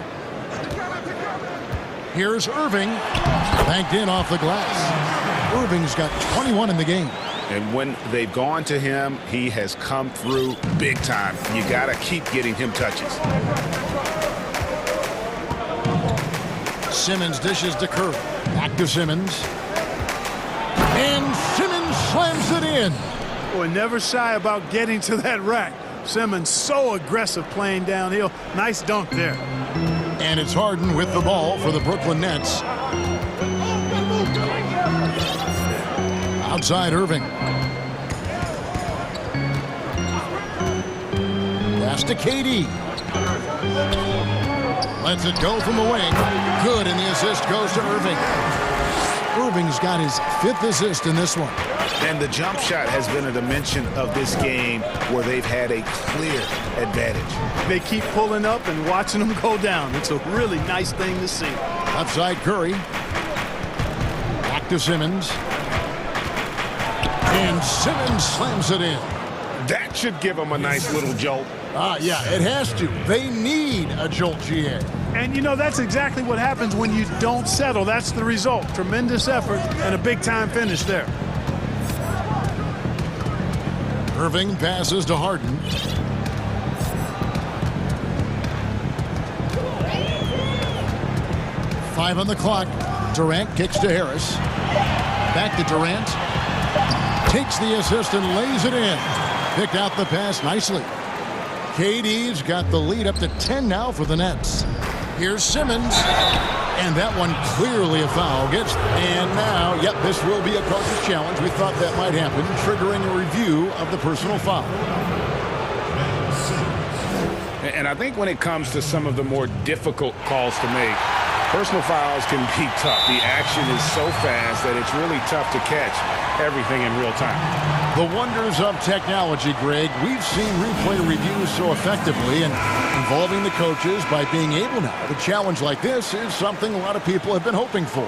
Here's Irving. Banked in off the glass. Irving's got 21 in the game. And when they've gone to him, he has come through big time. You got to keep getting him touches. Simmons dishes to Curry. Back to Simmons. And Simmons slams it in. Boy, never shy about getting to that rack. Simmons so aggressive playing downhill. Nice dunk there. And it's Harden with the ball for the Brooklyn Nets. Outside Irving. Pass to KD. Lets it go from the wing. Good, and the assist goes to Irving. Irving's got his 5th assist in this one. And the jump shot has been a dimension of this game where they've had a clear advantage. They keep pulling up and watching them go down. It's a really nice thing to see. Outside Curry. Back to Simmons. And Simmons slams it in. That should give them a nice little jolt. Yeah, it has to. They need a jolt, GA. And, you know, that's exactly what happens when you don't settle. That's the result. Tremendous effort and a big-time finish there. Irving passes to Harden. Five on the clock. Durant kicks to Harris. Back to Durant. Takes the assist and lays it in. Picked out the pass nicely. KD's got the lead up to 10 now for the Nets. Here's Simmons. And that one clearly a foul. And now, yep, this will be a coach's challenge. We thought that might happen, triggering a review of the personal foul. And I think when it comes to some of the more difficult calls to make, Personal fouls can be tough. The action is so fast that it's really tough to catch everything in real time. The wonders of technology, Greg. We've seen replay reviews so effectively, and involving the coaches by being able now to challenge like this is something a lot of people have been hoping for.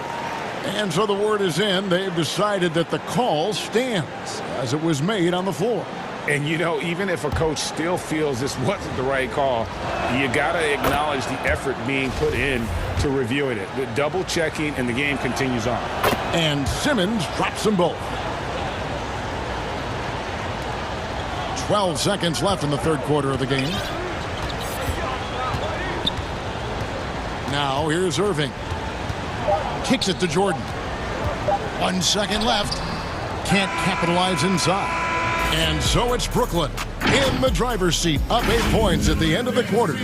And so the word is in. They've decided that the call stands as it was made on the floor. And, you know, even if a coach still feels this wasn't the right call, you got to acknowledge the effort being put in to reviewing it. The double checking, and the game continues on. And Simmons drops them both. 12 seconds left in the third quarter of the game. Now here's Irving. Kicks it to Jordan. 1 second left. Can't capitalize inside. And so it's Brooklyn in the driver's seat, up 8 points at the end of the quarter.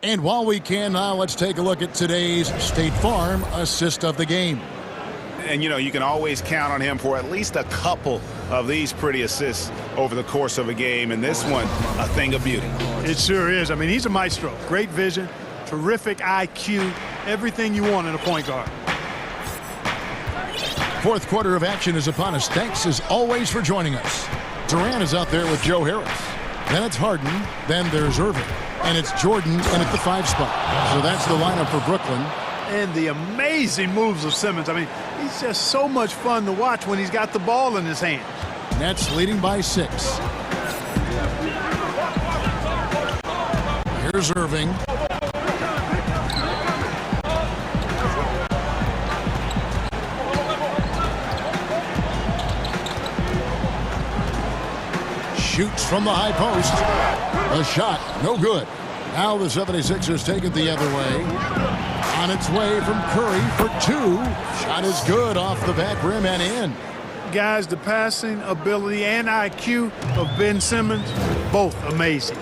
And while we can now, let's take a look at today's State Farm assist of the game. And, you know, you can always count on him for at least a couple of these pretty assists over the course of a game. And this one, a thing of beauty. It sure is. I mean, he's a maestro. Great vision, terrific IQ, everything you want in a point guard. Fourth quarter of action is upon us. Thanks as always for joining us. Durant is out there with Joe Harris. Then it's Harden. Then there's Irving. And it's Jordan in at the 5 spot. So that's the lineup for Brooklyn. And the amazing moves of Simmons. I mean, he's just so much fun to watch when he's got the ball in his hand. Nets leading by 6. Here's Irving. Shoots from the high post. A shot, no good. Now the 76ers take it the other way. On its way from Curry for 2. Shot is good off the back rim and in. Guys, the passing ability and IQ of Ben Simmons, both amazing.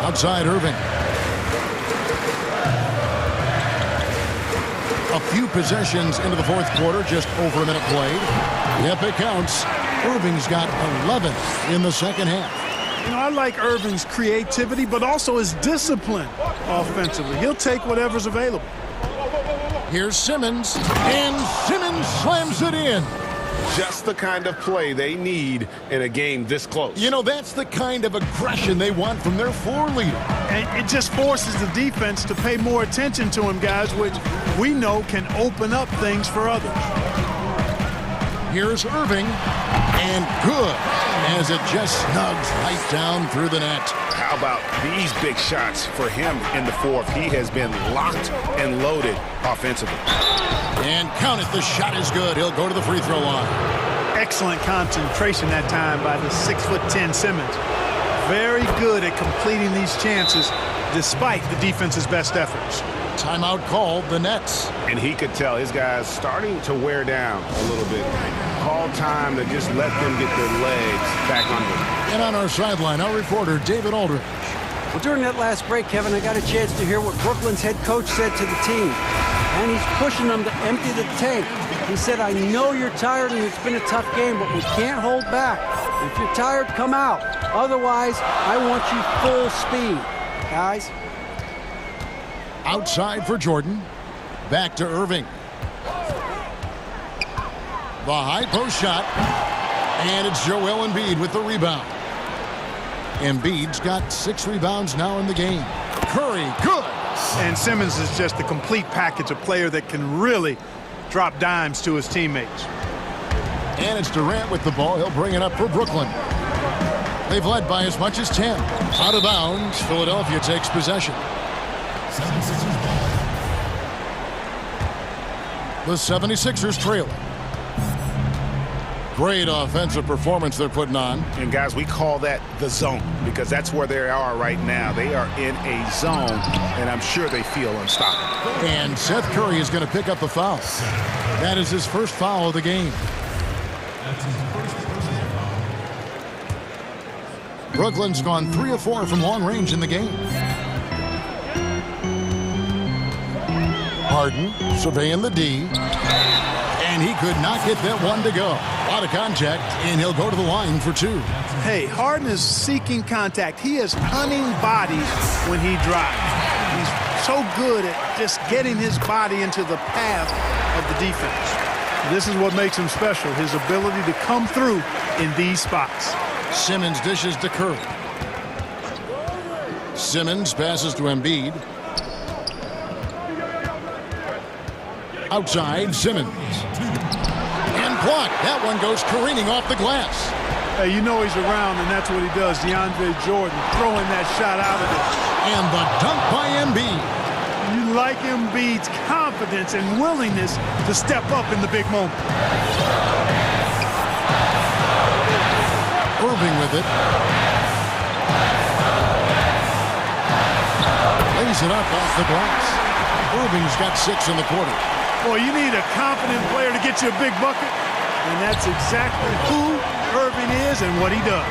Outside Irving. A few possessions into the fourth quarter, just over a minute played. Yep, it counts. Irving's got 11 in the second half. You know, I like Irving's creativity, but also his discipline offensively. He'll take whatever's available. Here's Simmons, and Simmons slams it in. Just the kind of play they need in a game this close. You know, that's the kind of aggression they want from their floor leader. And it just forces the defense to pay more attention to him, guys, which we know can open up things for others. Here's Irving, and good, as it just snugs right down through the net. How about these big shots for him in the fourth? He has been locked and loaded offensively. And count it, the shot is good. He'll go to the free throw line. Excellent concentration that time by the 6'10" Simmons. Very good at completing these chances despite the defense's best efforts. Timeout called, the Nets. And he could tell his guys starting to wear down a little bit. Call time to just let them get their legs back under. And on our sideline, our reporter, David Aldridge. Well, during that last break, Kevin, I got a chance to hear what Brooklyn's head coach said to the team. And he's pushing them to empty the tank. He said, I know you're tired and it's been a tough game, but we can't hold back. If you're tired, come out. Otherwise, I want you full speed. Guys. Outside for Jordan. Back to Irving. The high post shot. And it's Joel Embiid with the rebound. Embiid's got 6 rebounds now in the game. Curry, good. And Simmons is just a complete package, a player that can really drop dimes to his teammates. And it's Durant with the ball. He'll bring it up for Brooklyn. They've led by as much as 10. Out of bounds, Philadelphia takes possession. The 76ers trailing. Great offensive performance they're putting on. And, guys, we call that the zone because that's where they are right now. They are in a zone, and I'm sure they feel unstoppable. And Seth Curry is going to pick up the foul. That is his first foul of the game. Brooklyn's gone 3 of 4 from long range in the game. Harden surveying the D. And he could not get that one to go. A lot of contact, and he'll go to the line for two. Hey, Harden is seeking contact. He is hunting bodies when he drives. He's so good at just getting his body into the path of the defense. This is what makes him special, his ability to come through in these spots. Simmons dishes to Curry. Simmons passes to Embiid. Outside, Simmons. And blocked. That one goes careening off the glass. Hey, you know he's around, and that's what he does. DeAndre Jordan throwing that shot out of it. And the dunk by Embiid. You like Embiid's confidence and willingness to step up in the big moment. Irving with it. Lays it up off the glass. Irving's got 6 in the quarter. Boy, you need a confident player to get you a big bucket, and that's exactly who Irving is and what he does.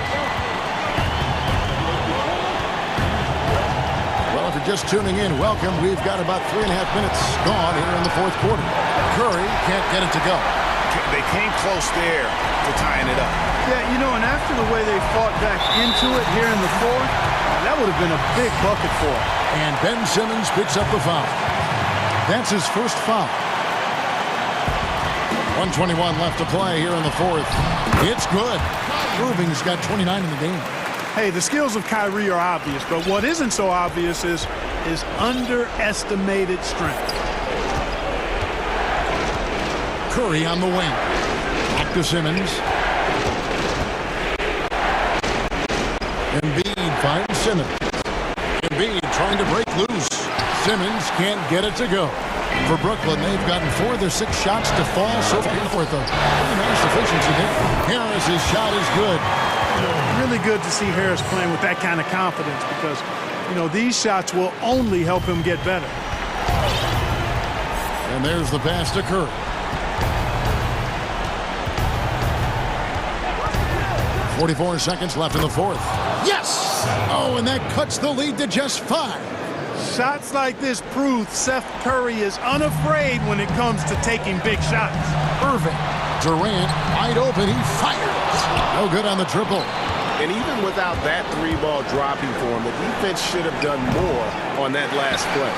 Well, if you're just tuning in, welcome. We've got about 3.5 minutes gone here in the fourth quarter. Curry can't get it to go. They came close there to tying it up. Yeah, you know, and after the way they fought back into it here in the fourth, that would have been a big bucket for him. And Ben Simmons picks up the foul. That's his first foul. 1:21 left to play here in the fourth. It's good. Irving's got 29 in the game. Hey, the skills of Kyrie are obvious, but what isn't so obvious is his underestimated strength. Curry on the wing. Back to Simmons. Embiid finds Simmons. Embiid trying to break loose. Simmons can't get it to go. For Brooklyn, they've gotten 4 of their 6 shots to fall so far with a pretty nice efficiency there. Harris's shot is good. Really good to see Harris playing with that kind of confidence because, you know, these shots will only help him get better. And there's the pass to Curry. .44 seconds left in the fourth. Yes! Oh, and that cuts the lead to just 5. Shots like this prove Seth Curry is unafraid when it comes to taking big shots. Irving. Durant wide open. He fires. No good on the triple. And even without that 3-ball dropping for him, the defense should have done more on that last play.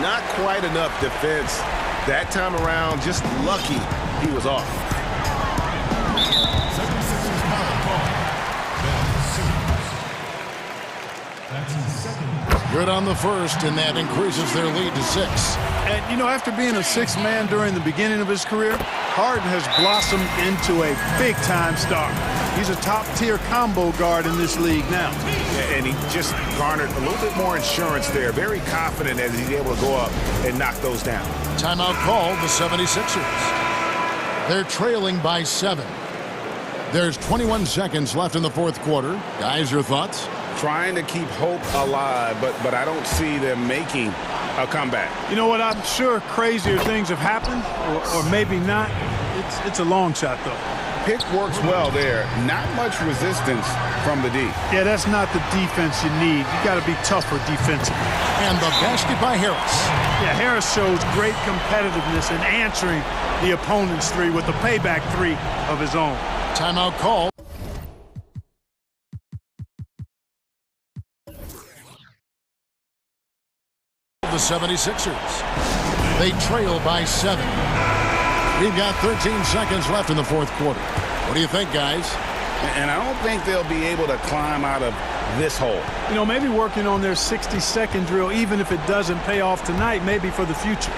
Not quite enough defense that time around. Just lucky he was off. Good on the first, and that increases their lead to 6. And, you know, after being a 6th man during the beginning of his career, Harden has blossomed into a big-time star. He's a top-tier combo guard in this league now. And he just garnered a little bit more insurance there. Very confident as he's able to go up and knock those down. Timeout called the 76ers. They're trailing by 7. There's 21 seconds left in the fourth quarter. Guys, your thoughts? Trying to keep hope alive, but I don't see them making a comeback. You know what? I'm sure crazier things have happened, or maybe not. It's a long shot, though. Pick works well there. Not much resistance from the D. Yeah, that's not the defense you need. You got to be tougher defensively. And the basket by Harris. Yeah, Harris shows great competitiveness in answering the opponent's 3 with the payback 3 of his own. Timeout call. The 76ers. They trail by 7. We've got 13 seconds left in the fourth quarter. What do you think, guys? And I don't think they'll be able to climb out of this hole. You know, maybe working on their 60-second drill, even if it doesn't pay off tonight, maybe for the future.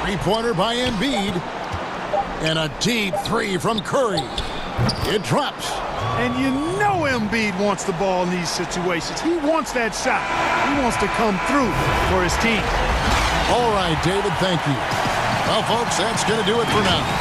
3-pointer by Embiid. And a deep 3 from Curry. It drops. And you know Embiid wants the ball in these situations. He wants that shot. He wants to come through for his team. All right, David, thank you. Well, folks, that's going to do it for now.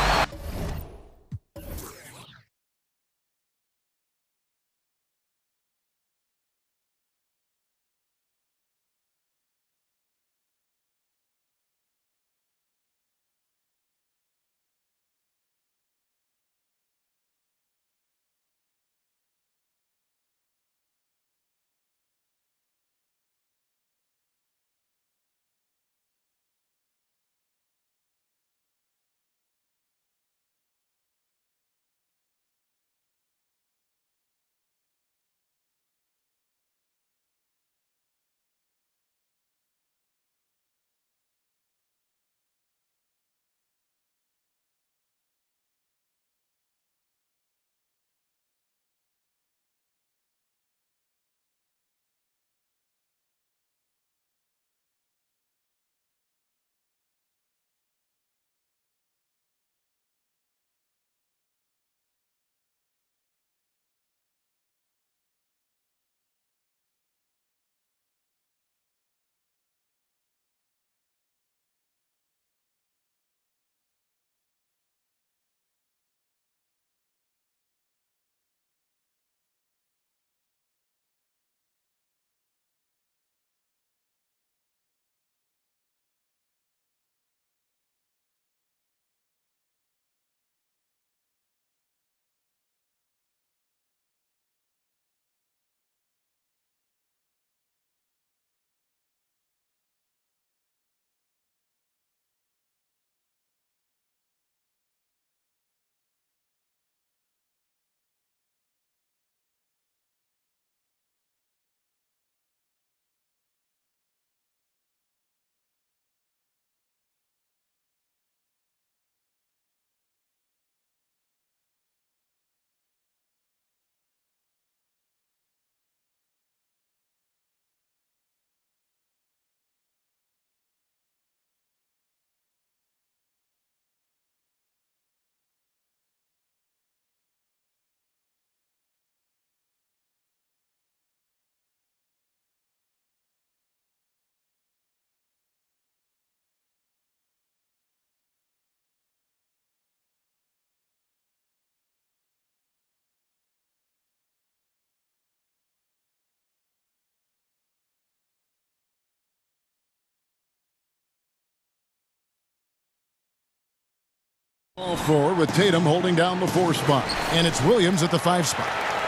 Ball forward with Tatum holding down the 4 spot. And it's Williams at the 5 spot.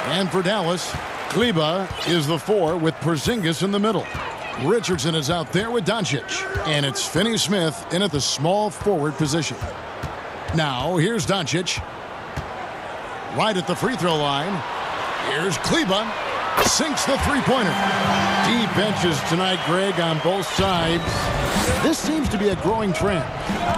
And for Dallas, Kleba is the 4 with Porzingis in the middle. Richardson is out there with Doncic. And it's Finney-Smith in at the small forward position. Now, here's Doncic. Right at the free throw line. Here's Kleba. Sinks the three-pointer. Deep benches tonight, Greg, on both sides. This seems to be a growing trend.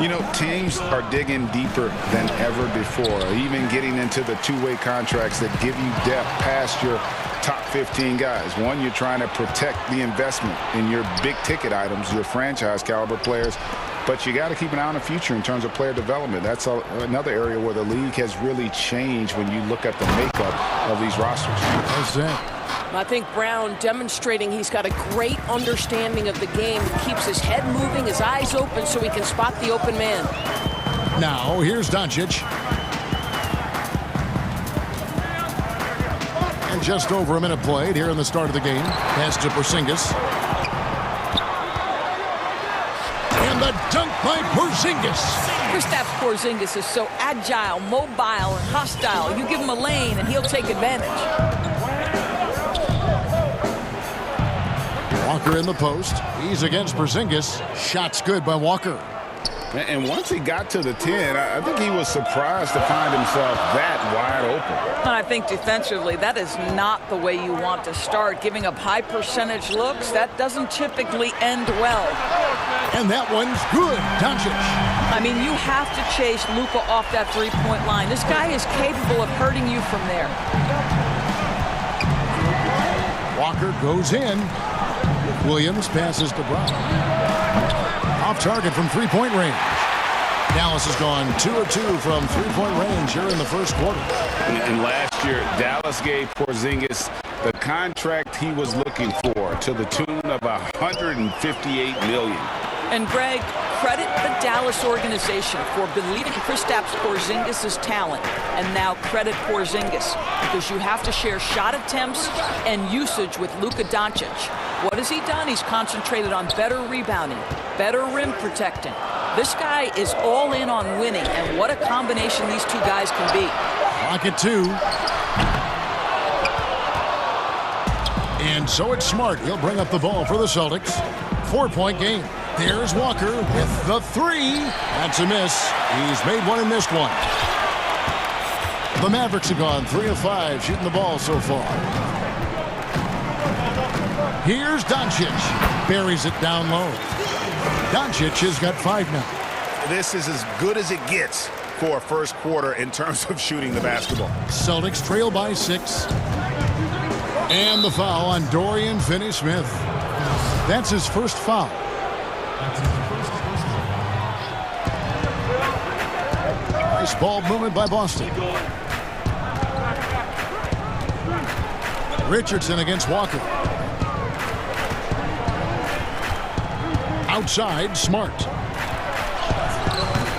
You know, teams are digging deeper than ever before, even getting into the two-way contracts that give you depth past your top 15 guys. One, you're trying to protect the investment in your big-ticket items, your franchise-caliber players. But you got to keep an eye on the future in terms of player development. That's another area where the league has really changed when you look at the makeup of these rosters. That's it. I think Brown demonstrating he's got a great understanding of the game. He keeps his head moving, his eyes open so he can spot the open man. Now, here's Doncic. And just over a minute played here in the start of the game. Pass to Porzingis. And the dunk by Porzingis. Kristaps Porzingis is so agile, mobile, and hostile. You give him a lane, and he'll take advantage. Walker in the post. He's against Porzingis. Shot's good by Walker. And once he got to the 10, I think he was surprised to find himself that wide open. And I think defensively, that is not the way you want to start. Giving up high percentage looks, that doesn't typically end well. And that one's good. Doncic. I mean, you have to chase Luka off that three-point line. This guy is capable of hurting you from there. Walker goes in. Williams passes to Brown. Off target from three-point range. Dallas has gone 2 of 2 from three-point range here in the first quarter. And last year, Dallas gave Porzingis the contract he was looking for to the tune of $158 million. And Greg, credit the Dallas organization for believing Kristaps Porzingis' talent. And now credit Porzingis, because you have to share shot attempts and usage with Luka Doncic. What has he done? He's concentrated on better rebounding, better rim protecting. This guy is all in on winning, and what a combination these two guys can be. Clock at 2. And so it's Smart. He'll bring up the ball for the Celtics. 4-point game. There's Walker with the 3. That's a miss. He's made one and missed one. The Mavericks have gone 3 of 5 shooting the ball so far. Here's Doncic. Buries it down low. Doncic has got 5 now. This is as good as it gets for a first quarter in terms of shooting the basketball. Celtics trail by 6. And the foul on Dorian Finney-Smith. That's his first foul. Nice ball movement by Boston. Richardson against Walker. Outside, Smart.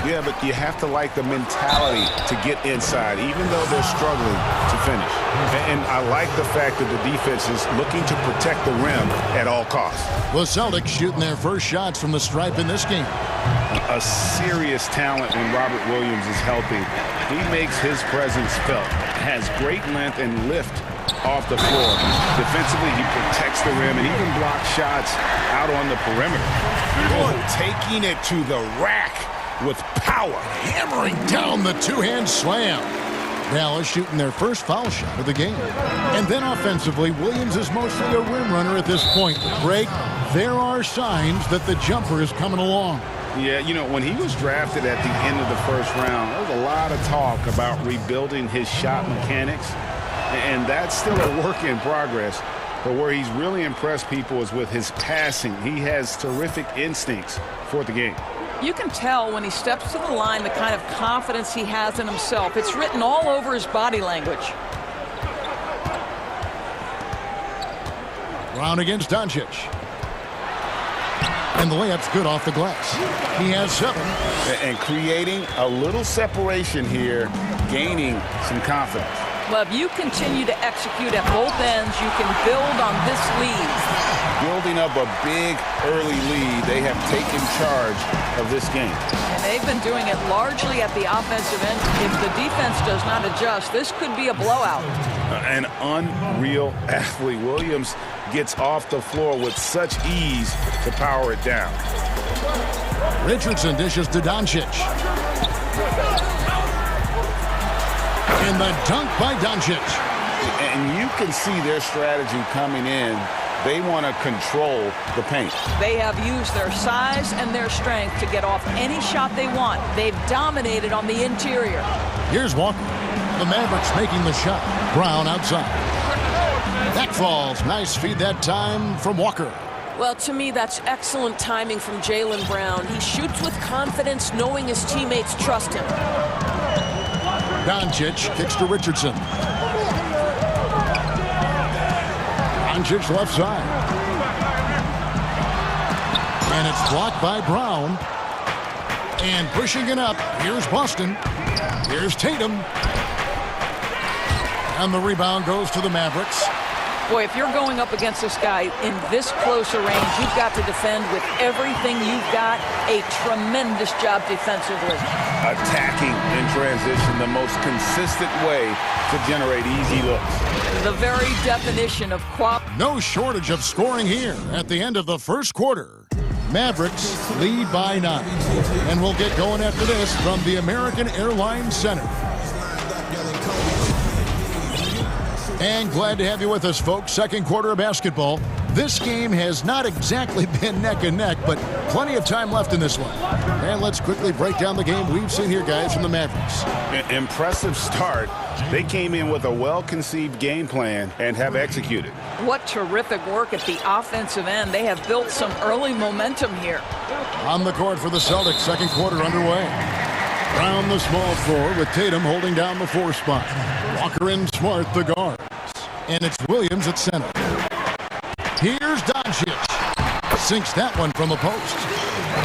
Yeah, but you have to like the mentality to get inside, even though they're struggling to finish. And I like the fact that the defense is looking to protect the rim at all costs. The Celtics shooting their first shots from the stripe in this game. A serious talent when Robert Williams is healthy. He makes his presence felt. Has great length and lift off the floor. Defensively, he protects the rim and even blocks shots out on the perimeter. Taking it to the rack with power. Hammering down the two-hand slam. Dallas shooting their first foul shot of the game. And then offensively, Williams is mostly a rim runner at this point. Greg, there are signs that the jumper is coming along. Yeah, you know, when he was drafted at the end of the first round, there was a lot of talk about rebuilding his shot mechanics. And that's still a work in progress. But where he's really impressed people is with his passing. He has terrific instincts for the game. You can tell when he steps to the line the kind of confidence he has in himself. It's written all over his body language. Brown against Doncic. And the layup's good off the glass. He has 7. And creating a little separation here, gaining some confidence. Well, if you continue to execute at both ends, you can build on this lead. Building up a big early lead, they have taken charge of this game. And they've been doing it largely at the offensive end. If the defense does not adjust, this could be a blowout. An unreal athlete. Williams gets off the floor with such ease to power it down. Richardson dishes to Doncic. And the dunk by Doncic. And you can see their strategy coming in. They want to control the paint. They have used their size and their strength to get off any shot they want. They've dominated on the interior. Here's Walker. The Mavericks making the shot. Brown outside. That falls. Nice feed that time from Walker. Well, to me, that's excellent timing from Jaylen Brown. He shoots with confidence, knowing his teammates trust him. Doncic kicks to Richardson. Doncic left side. And it's blocked by Brown. And pushing it up, here's Boston. Here's Tatum. And the rebound goes to the Mavericks. Boy, if you're going up against this guy in this close a range, you've got to defend with everything you've got. A tremendous job defensively. Attacking in transition, the most consistent way to generate easy looks. The very definition of No shortage of scoring here at the end of the first quarter. Mavericks lead by 9. And we'll get going after this from the American Airlines Center. And glad to have you with us, folks. Second quarter of basketball. This game has not exactly been neck and neck, but plenty of time left in this one. And let's quickly break down the game we've seen here, guys, from the Mavericks. Impressive start. They came in with a well-conceived game plan and have executed. What terrific work at the offensive end. They have built some early momentum here. On the court for the Celtics, second quarter underway. Brown the small forward with Tatum holding down the 4 spot. Walker and Smart the guards. And it's Williams at center. Here's Doncic. Sinks that one from the post.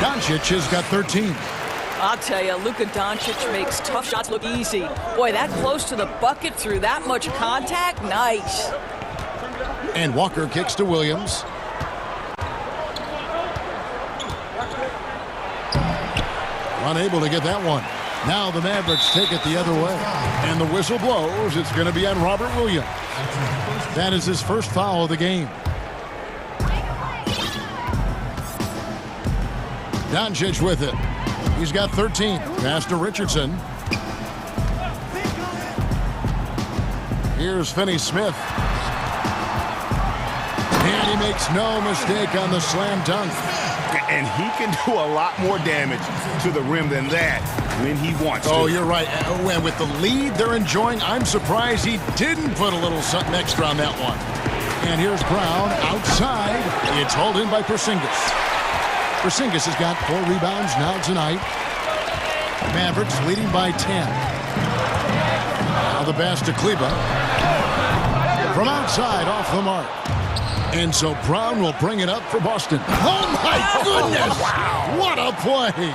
Doncic has got 13. I'll tell you, Luka Doncic makes tough shots look easy. Boy, that close to the bucket through that much contact, nice. And Walker kicks to Williams. Unable to get that one. Now the Mavericks take it the other way. And the whistle blows. It's going to be on Robert Williams. That is his first foul of the game. Doncic with it. He's got 13. Pass to Richardson. Here's Finney-Smith. And he makes no mistake on the slam dunk. And he can do a lot more damage to the rim than that when he wants to. Oh, you're right. And with the lead they're enjoying, I'm surprised he didn't put a little something extra on that one. And here's Brown outside. It's hauled in by Porzingis. Porzingis has got 4 rebounds now tonight. Mavericks leading by 10. Now the pass to Kleba. From outside, off the mark. And so Brown will bring it up for Boston. Oh, my goodness! Wow. What a play!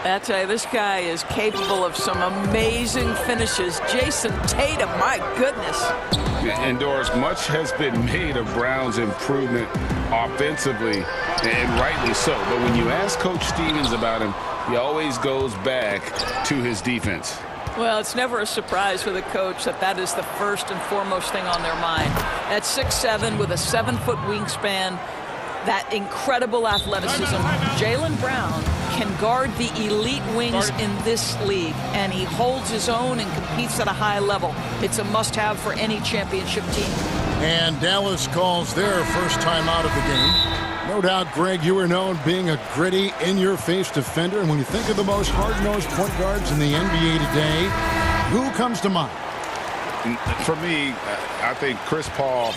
I tell you, this guy is capable of some amazing finishes. Jason Tatum, my goodness. And Doris, much has been made of Brown's improvement offensively, and rightly so. But when you ask Coach Stevens about him, he always goes back to his defense. Well, it's never a surprise for the coach that is the first and foremost thing on their mind. At 6'7" with a 7-foot wingspan, that incredible athleticism. Jaylen Brown can guard the elite wings in this league, and he holds his own and competes at a high level. It's a must-have for any championship team. And Dallas calls their first time out of the game. No doubt, Greg, you are known being a gritty, in-your-face defender. And when you think of the most hard-nosed point guards in the NBA today, who comes to mind? For me, I think Chris Paul,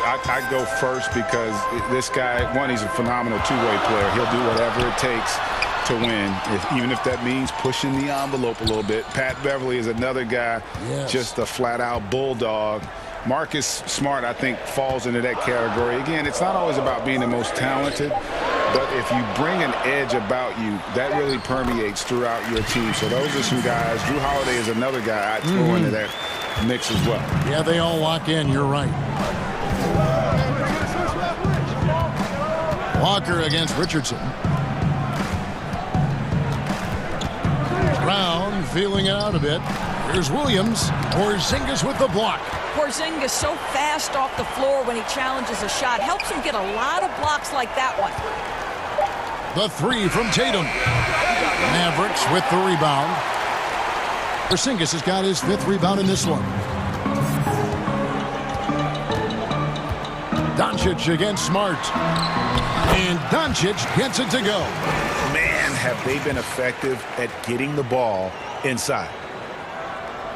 I'd go first because this guy, one, he's a phenomenal two-way player. He'll do whatever it takes to win, even if that means pushing the envelope a little bit. Pat Beverly is another guy, just a flat-out bulldog. Marcus Smart, I think, falls into that category. Again, it's not always about being the most talented, but if you bring an edge about you, that really permeates throughout your team. So those are some guys. Drew Holiday is another guy I'd throw into that mix as well. Yeah, they all lock in. You're right. Walker against Richardson. feeling it out a bit. Here's Williams. Porzingis with the block. Porzingis so fast off the floor when he challenges a shot. Helps him get a lot of blocks like that one. The three from Tatum. Mavericks with the rebound. Porzingis has got his 5th rebound in this one. Doncic against Smart. And Doncic gets it to go. Man, have they been effective at getting the ball inside.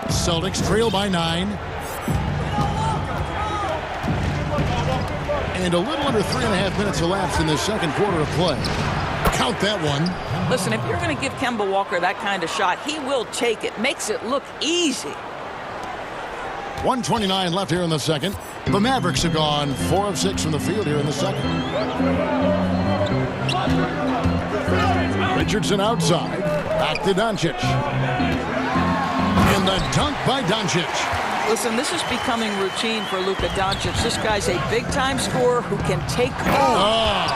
Celtics trail by 9. And a little under 3.5 minutes elapsed in the second quarter of play. Count that one. Listen, if you're going to give Kemba Walker that kind of shot, he will take it. Makes it look easy. 1:29 left here in the second. The Mavericks have gone 4 of 6 from the field here in the second. Richardson outside. Back to Doncic. And the dunk by Doncic. Listen, this is becoming routine for Luka Doncic. This guy's a big-time scorer who can take off.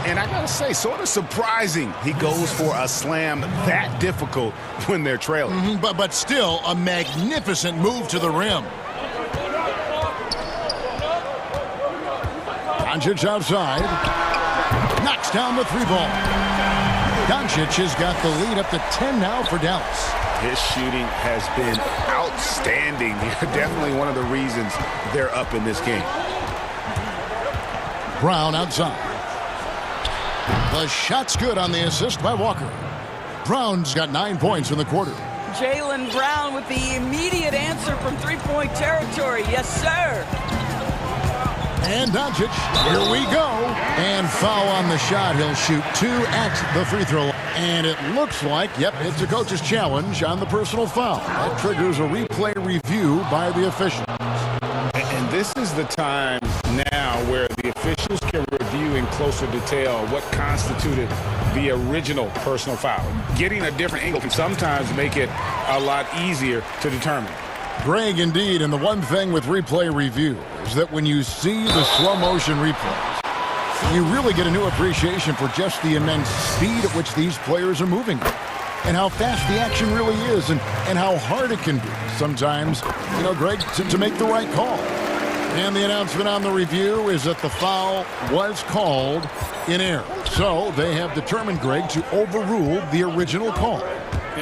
And I gotta say, sort of surprising he goes for a slam that difficult when they're trailing. But still a magnificent move to the rim. Doncic outside. Knocks down the 3-ball. Doncic has got the lead up to 10 now for Dallas. His shooting has been outstanding. Definitely one of the reasons they're up in this game. Brown outside. The shot's good on the assist by Walker. Brown's got 9 points in the quarter. Jaylen Brown with the immediate answer from 3-point territory. Yes, sir. And Doncic, here we go. And foul on the shot. He'll shoot 2 at the free throw line. And it looks like, yep, it's a coach's challenge on the personal foul. That triggers a replay review by the officials. And this is the time now where the officials can review in closer detail what constituted the original personal foul. Getting a different angle can sometimes make it a lot easier to determine. Greg, indeed, and the one thing with replay review is that when you see the slow motion replays, you really get a new appreciation for just the immense speed at which these players are moving and how fast the action really is and how hard it can be sometimes, you know, Greg, to make the right call. And the announcement on the review is that the foul was called in error. So they have determined, Greg, to overrule the original call.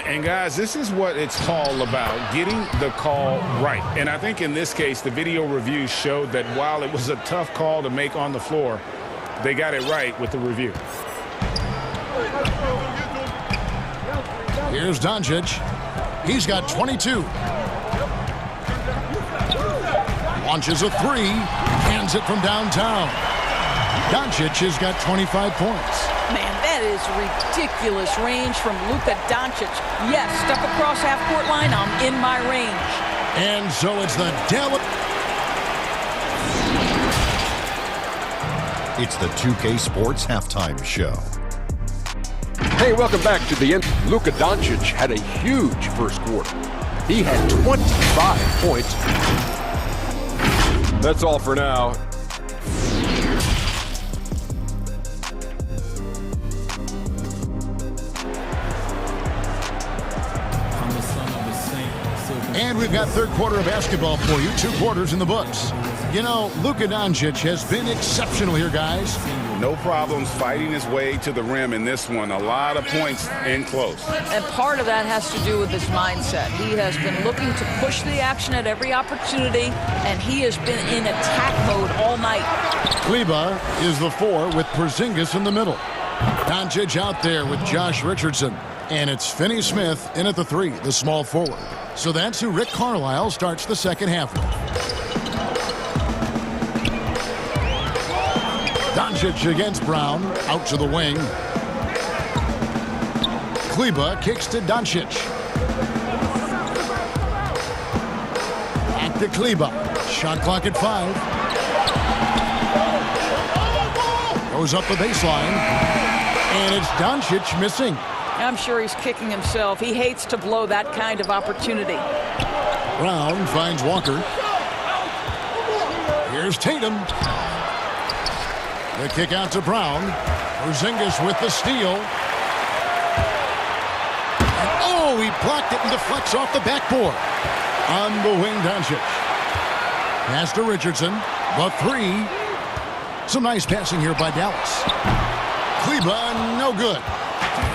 And guys, this is what it's all about, getting the call right. And I think in this case, the video review showed that while it was a tough call to make on the floor, they got it right with the review. Here's Doncic. He's got 22. Launches a 3. Hands it from downtown. Doncic has got 25 points. Man, that is ridiculous range from Luka Doncic. Yes, stuck across half-court line, I'm in my range. And so it's the Dallas. It's the 2K Sports Halftime Show. Hey, welcome back to the end. Luka Doncic had a huge first quarter. He had 25 points. That's all for now. And we've got third quarter of basketball for you. 2 quarters in the books. You know, Luka Doncic has been exceptional here, guys. No problems fighting his way to the rim in this one. A lot of points in close. And part of that has to do with his mindset. He has been looking to push the action at every opportunity, and he has been in attack mode all night. Kleba is the 4 with Porzingis in the middle. Doncic out there with Josh Richardson. And it's Finney Smith in at the 3, the small forward. So that's who Rick Carlisle starts the second half with. Doncic against Brown, out to the wing. Kleba kicks to Doncic. Back to Kleba. Shot clock at 5. Goes up the baseline. And it's Doncic missing. I'm sure he's kicking himself. He hates to blow that kind of opportunity. Brown finds Walker. Here's Tatum. The kick out to Brown. Porzingis with the steal. And blocked it and deflects off the backboard. On the wing, Doncic. Pass to Richardson. The three. Some nice passing here by Dallas. Kleba, no good.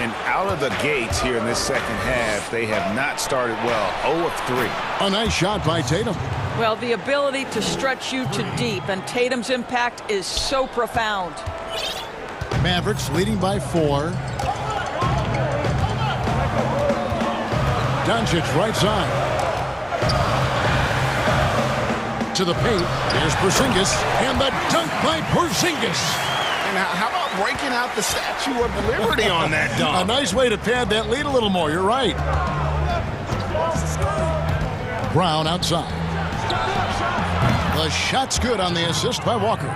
And out of the gates here in this second half, they have not started well. 0 of 3. A nice shot by Tatum. Well, the ability to stretch you to deep, and Tatum's impact is so profound. Mavericks leading by 4. Doncic right side. To the paint. Here's Porzingis. And the dunk by Porzingis. And how about breaking out the Statue of Liberty on that dunk? A nice way to pad that lead a little more. You're right. Brown outside. The shot's good on the assist by Walker.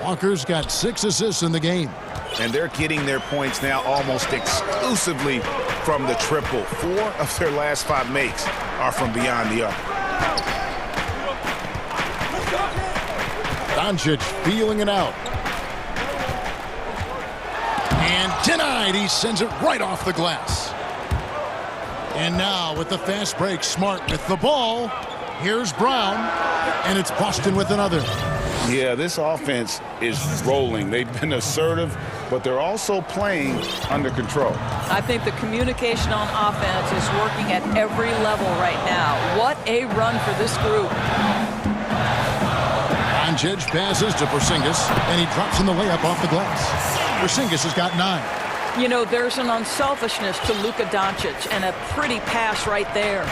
Walker's got 6 assists in the game. And they're getting their points now almost exclusively from the triple. 4 of their last 5 makes are from beyond the arc. Doncic feeling it out. And denied. He sends it right off the glass. And now with the fast break, Smart with the ball. Here's Brown. And it's Boston with another. Yeah, this offense is rolling. They've been assertive, but they're also playing under control. I think the communication on offense is working at every level right now. What a run for this group. Doncic passes to Porzingis, and he drops in the layup off the glass. Porzingis has got 9. You know, there's an unselfishness to Luka Doncic, and a pretty pass right there.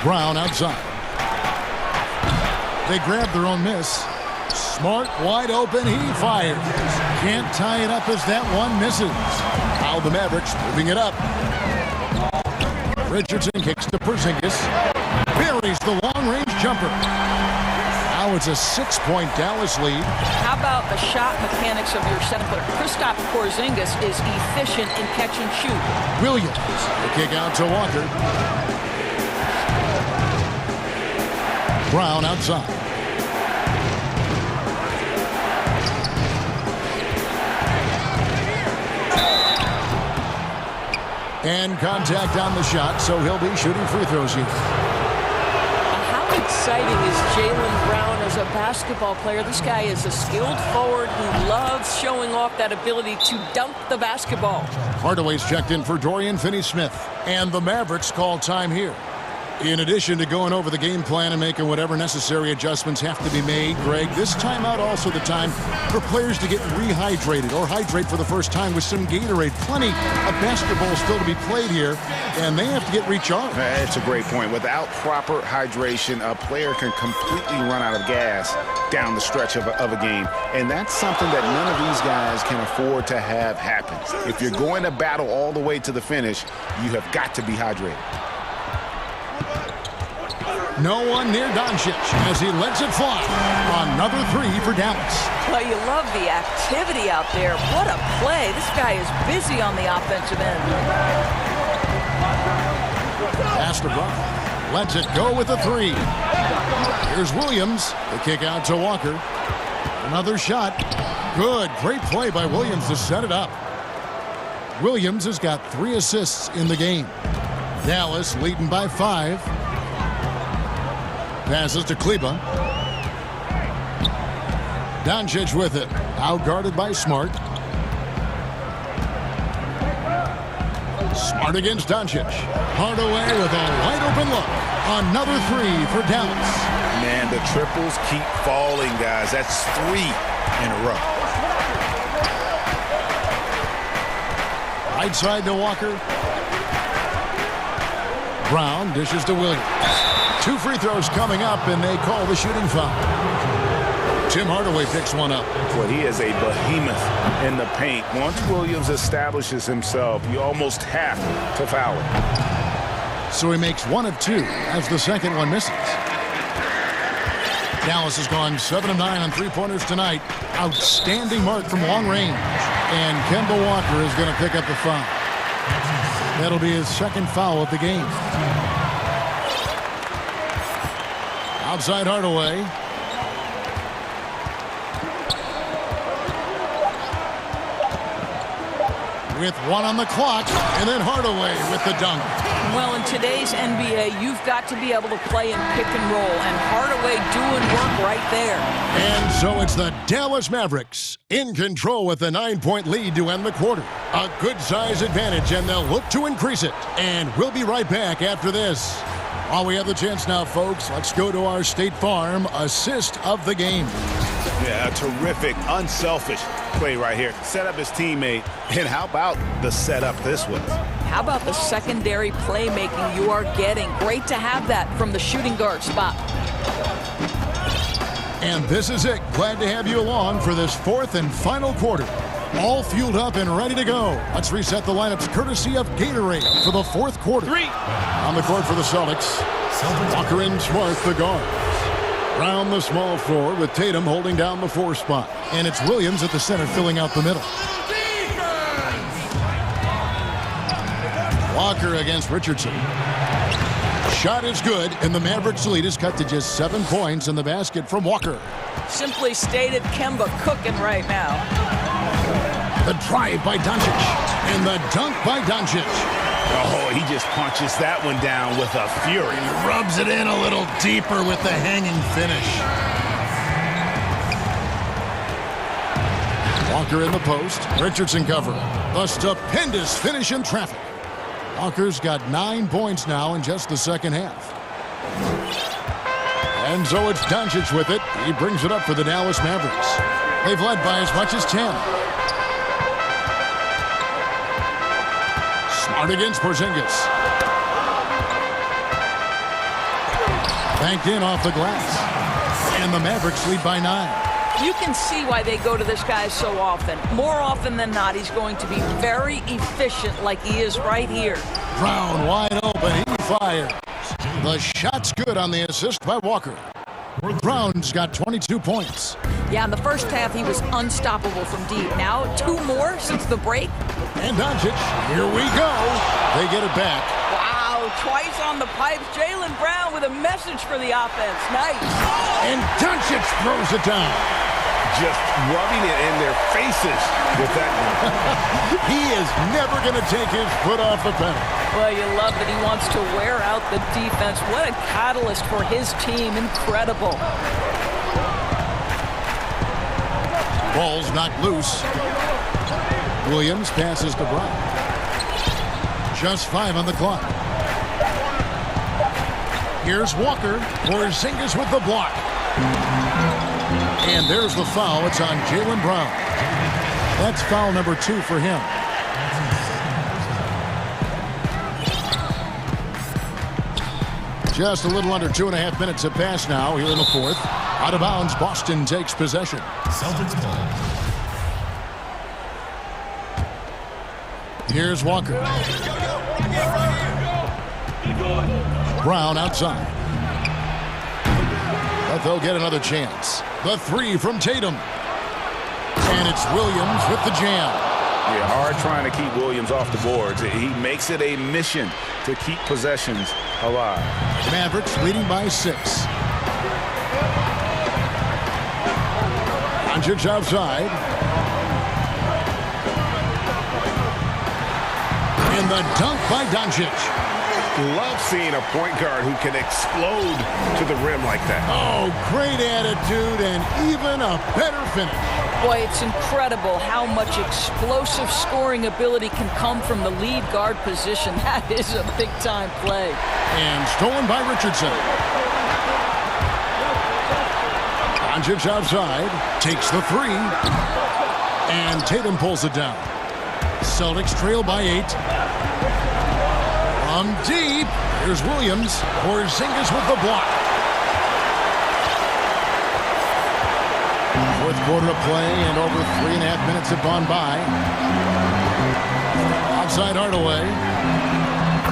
Brown outside. They grab their own miss. Smart wide open. He fires. Can't tie it up as that one misses. Now the Mavericks moving it up. Richardson kicks to Porzingis. Buries the long-range jumper. Now it's a 6-point Dallas lead. How about the shot mechanics of your center? Kristaps Porzingis is efficient in catch and shoot. Williams, the kick out to Walker. Brown outside. And contact on the shot, so he'll be shooting free throws here. How exciting is Jaylen Brown as a basketball player? This guy is a skilled forward who loves showing off that ability to dunk the basketball. Hardaway's checked in for Dorian Finney-Smith, and the Mavericks call time here. In addition to going over the game plan and making whatever necessary adjustments have to be made, Greg, this timeout also the time for players to get rehydrated or hydrate for the first time with some Gatorade. Plenty of basketball still to be played here, and they have to get recharged. That's a great point. Without proper hydration, a player can completely run out of gas down the stretch of a game, and that's something that none of these guys can afford to have happen. If you're going to battle all the way to the finish, you have got to be hydrated. No one near Doncic as he lets it fly. Another 3 for Dallas. Well, you love the activity out there. What a play. This guy is busy on the offensive end. Pass to Brown. Lets it go with a 3. Here's Williams. The kick out to Walker. Another shot. Good. Great play by Williams to set it up. Williams has got 3 assists in the game. Dallas leading by 5. Passes to Kleba. Doncic with it. Out guarded by Smart. Smart against Doncic. Hardaway with a wide open look. Another 3 for Dallas. Man, the triples keep falling, guys. That's 3 in a row. Right side to Walker. Brown dishes to Williams. 2 free throws coming up, and they call the shooting foul. Tim Hardaway picks one up. Well, he is a behemoth in the paint. Once Williams establishes himself, you almost have to foul him. So he makes 1 of 2 as the second one misses. Dallas has gone 7 of 9 on 3-pointers tonight. Outstanding mark from long range. And Kemba Walker is going to pick up the foul. That'll be his second foul of the game. Outside Hardaway. with 1 on the clock, and then Hardaway with the dunk. Well, in today's NBA, you've got to be able to play in pick and roll, and Hardaway doing work right there. And so it's the Dallas Mavericks in control with a 9-point lead to end the quarter. A good-size advantage, and they'll look to increase it. And we'll be right back after this. While we have the chance now, folks, let's go to our State Farm assist of the game. Yeah, a terrific, unselfish play right here. Set up his teammate, and how about the setup this was? How about the secondary playmaking you are getting? Great to have that from the shooting guard spot. And this is it. Glad to have you along for this 4th and final quarter. All fueled up and ready to go. Let's reset the lineups courtesy of Gatorade for the 4th quarter. 3. On the court for the Celtics, Walker and Smart, the guards. Round the small floor with Tatum holding down the 4 spot. And it's Williams at the center filling out the middle. Walker against Richardson. Shot is good, and the Mavericks lead is cut to just 7 points in the basket from Walker. Simply stated, Kemba cooking right now. The drive by Doncic, and the dunk by Doncic. Oh, he just punches that one down with a fury. He rubs it in a little deeper with the hanging finish. Walker in the post. Richardson covering. The stupendous finish in traffic. Walker's got 9 points now in just the second half. And so it's Doncic with it. He brings it up for the Dallas Mavericks. They've led by as much as 10. Smart against Porzingis. Banked in off the glass. And the Mavericks lead by 9. You can see why they go to this guy so often. More often than not, he's going to be very efficient like he is right here. Brown wide open. He fires. The shot's good on the assist by Walker. Brown's got 22 points. Yeah, in the first half, he was unstoppable from deep. Now, 2 more since the break. And Doncic, here we go. They get it back. Wow, twice on the pipes. Jaylen Brown with a message for the offense. Nice. And Doncic throws it down. Just rubbing it in their faces with that one. He is never going to take his foot off the pedal. Well, you love that he wants to wear out the defense. What a catalyst for his team. Incredible. Ball's knocked loose. Williams passes to Brown. Just 5 on the clock. Here's Walker. Porzingis with the block. And there's the foul. It's on Jaylen Brown. That's foul number 2 for him. Just a little under 2.5 minutes have passed now here in the 4th. Out of bounds, Boston takes possession. Celtics ball. Here's Walker. Brown outside. But they'll get another chance. The 3 from Tatum. And it's Williams with the jam. Yeah, hard trying to keep Williams off the boards. He makes it a mission to keep possessions alive. Mavericks leading by 6. Doncic outside. And the dunk by Doncic. Love seeing a point guard who can explode to the rim like that. Oh, great attitude and even a better finish. Boy, it's incredible how much explosive scoring ability can come from the lead guard position. That is a big-time play. And stolen by Richardson. Doncic outside, takes the 3. And Tatum pulls it down. Celtics trail by 8. From deep, here's Williams. Porzingis with the block. 4th quarter of play, and over 3.5 minutes have gone by. Outside Hardaway.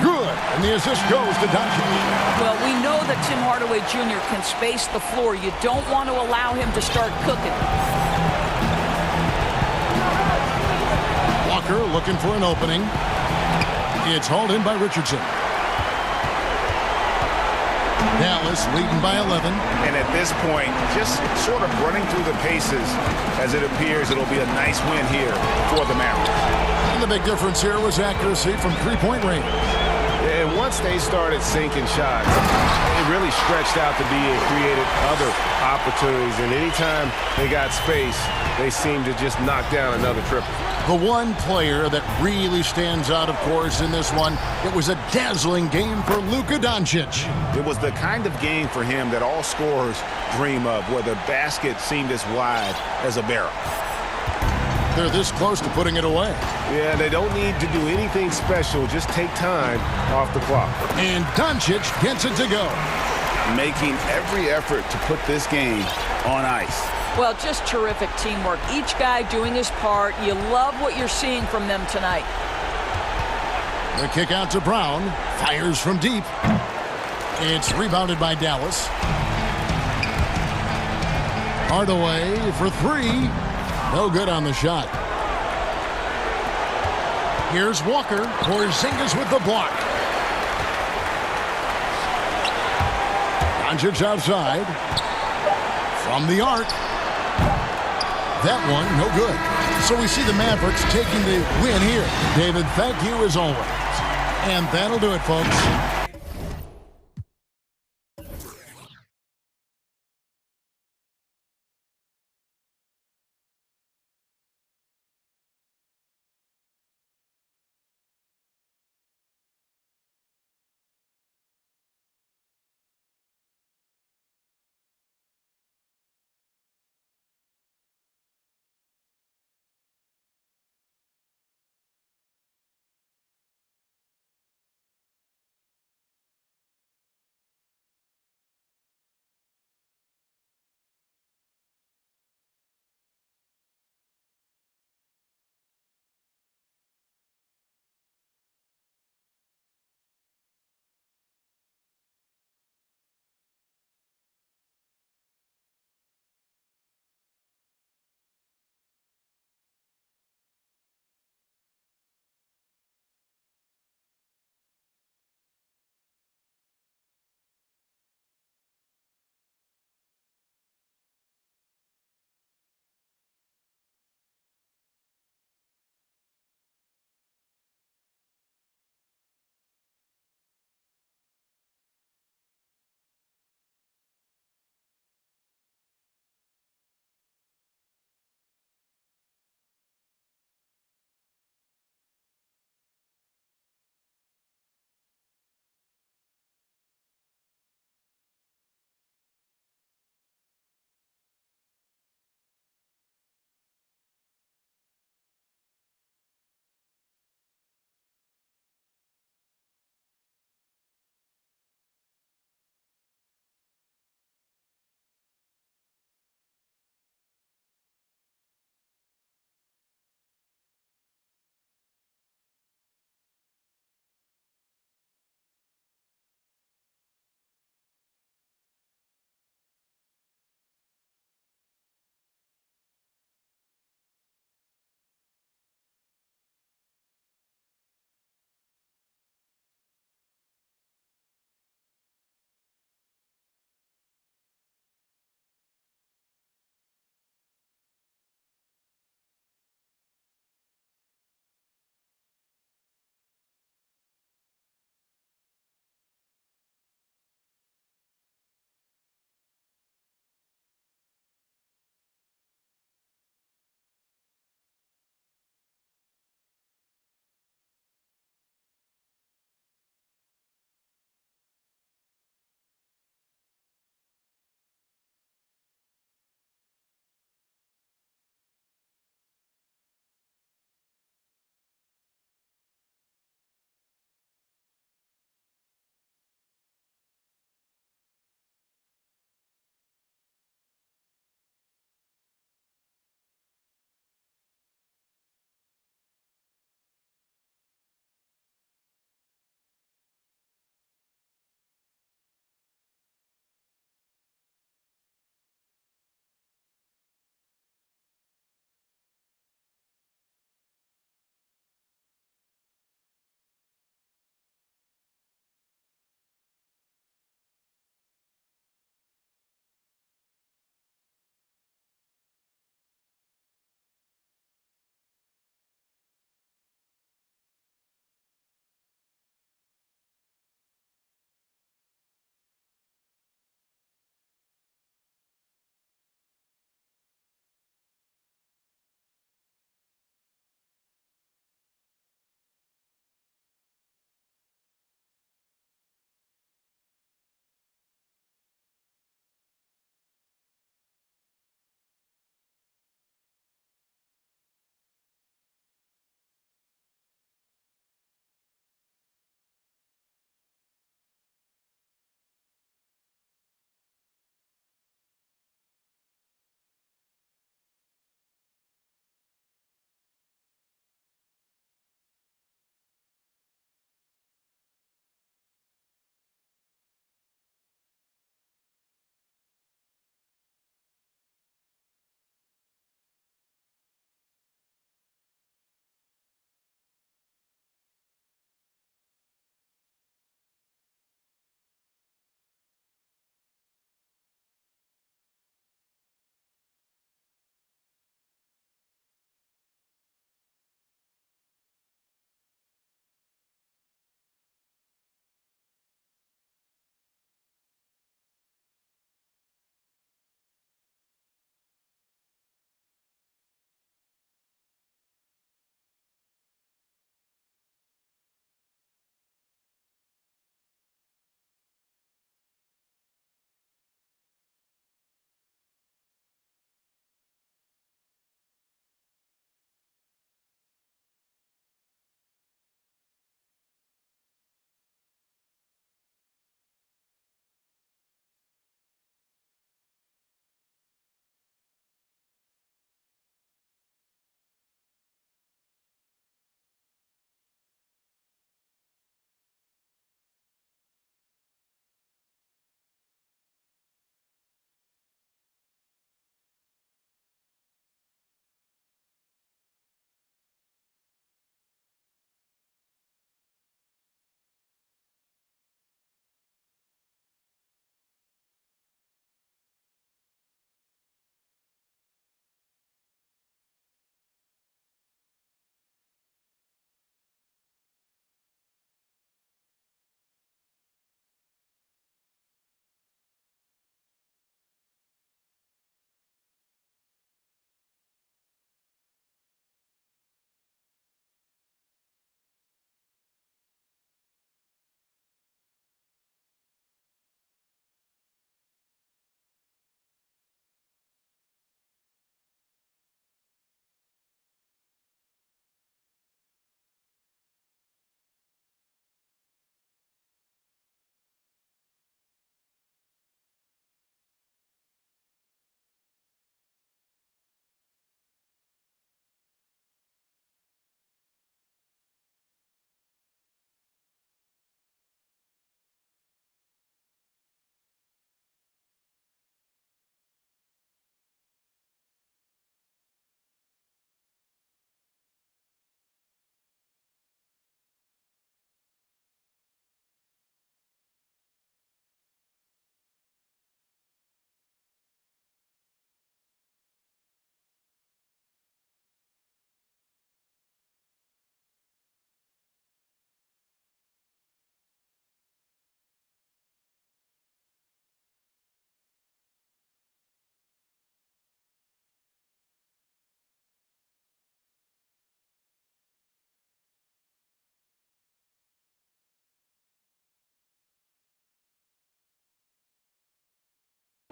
Good, and the assist goes to Doncic. Well, we know that Tim Hardaway Jr. can space the floor. You don't want to allow him to start cooking. Walker looking for an opening. It's hauled in by Richardson. Now Dallas leading by 11. And at this point, just sort of running through the paces as it appears it'll be a nice win here for the Mavericks. And the big difference here was accuracy from three-point range. And once they started sinking shots, it really stretched out to be and created other opportunities. And anytime they got space, they seemed to just knock down another triple. The one player that really stands out, of course, in this one, it was a dazzling game for Luka Doncic. It was the kind of game for him that all scorers dream of, where the basket seemed as wide as a barrel. They're this close to putting it away. Yeah, they don't need to do anything special. Just take time off the clock. And Doncic gets it to go. Making every effort to put this game on ice. Well, just terrific teamwork. Each guy doing his part. You love what you're seeing from them tonight. The kick out to Brown. Fires from deep. It's rebounded by Dallas. Hardaway for three. No good on the shot. Here's Walker. Porzingis with the block. Doncic outside. From the arc. That one, no good. So we see the Mavericks taking the win here. David, thank you as always. And that'll do it, folks.